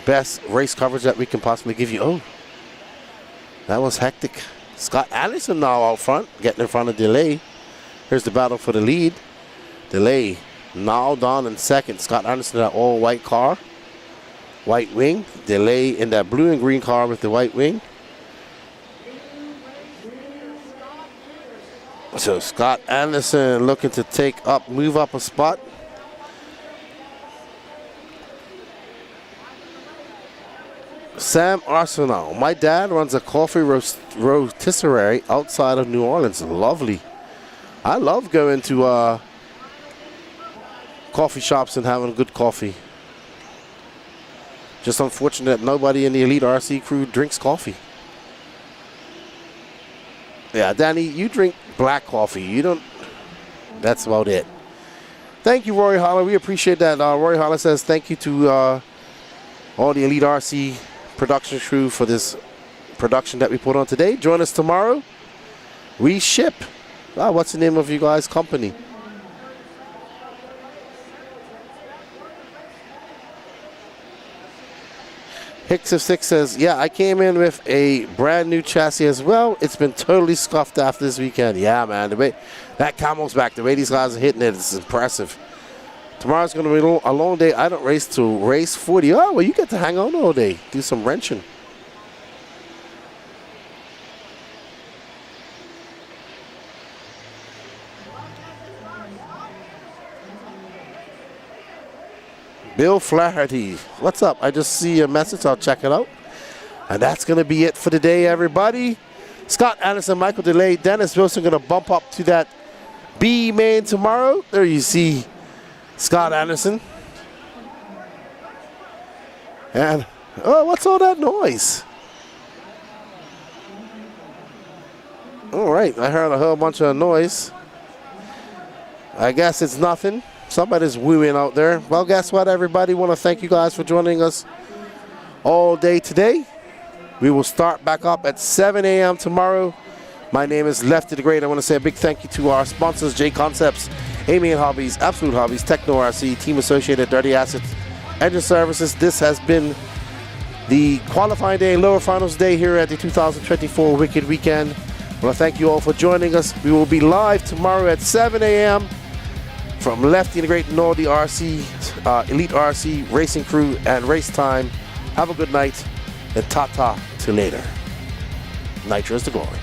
best race coverage that we can possibly give you. Oh, that was hectic. Scott Anderson now out front, getting in front of Delay. Here's the battle for the lead. Delay now down in second. Scott Anderson in that all-white car. White wing. Delay in that blue and green car with the white wing. So Scott Anderson looking to move up a spot. Sam Arsenault. My dad runs a coffee rotisserie outside of New Orleans. Lovely. I love going to coffee shops and having good coffee. Just unfortunate that nobody in the Elite RC crew drinks coffee. Yeah, Danny, you drink black coffee. You don't. That's about it. Thank you, Rory Holler. We appreciate that. Rory Holler says thank you to all the Elite RC production crew for this production that we put on today. Join us tomorrow. We ship. What's the name of you guys' company? Hicks of Six says, yeah, I came in with a brand new chassis as well. It's been totally scuffed after this weekend. Yeah, man, the way that camel's back, the way these guys are hitting it, it's impressive. Tomorrow's going to be a long day. I don't race till race 40. Oh, well, you get to hang on all day, do some wrenching. Bill Flaherty, what's up? I just see a message. I'll check it out. And that's going to be it for today, everybody. Scott Anderson, Michael DeLay, Dennis Wilson going to bump up to that B main tomorrow. There you see Scott Anderson. And, oh, what's all that noise? All right, I heard a whole bunch of noise. I guess it's nothing. Somebody's wooing out there. Well, guess what, everybody? Want to thank you guys for joining us all day today. We will start back up at 7 a.m. tomorrow. My name is Lefty the Great. I want to say a big thank you to our sponsors, J Concepts, Amy and Hobbies, Absolute Hobbies, Techno RC, Team Associated, Dirty Assets, Engine Services. This has been the qualifying day, lower finals day here at the 2024 Wicked Weekend. I want to thank you all for joining us. We will be live tomorrow at 7 a.m. from Lefty and the Great and all the RC, Elite RC racing crew and Racetime. Have a good night and ta-ta till later. Nitro is the glory.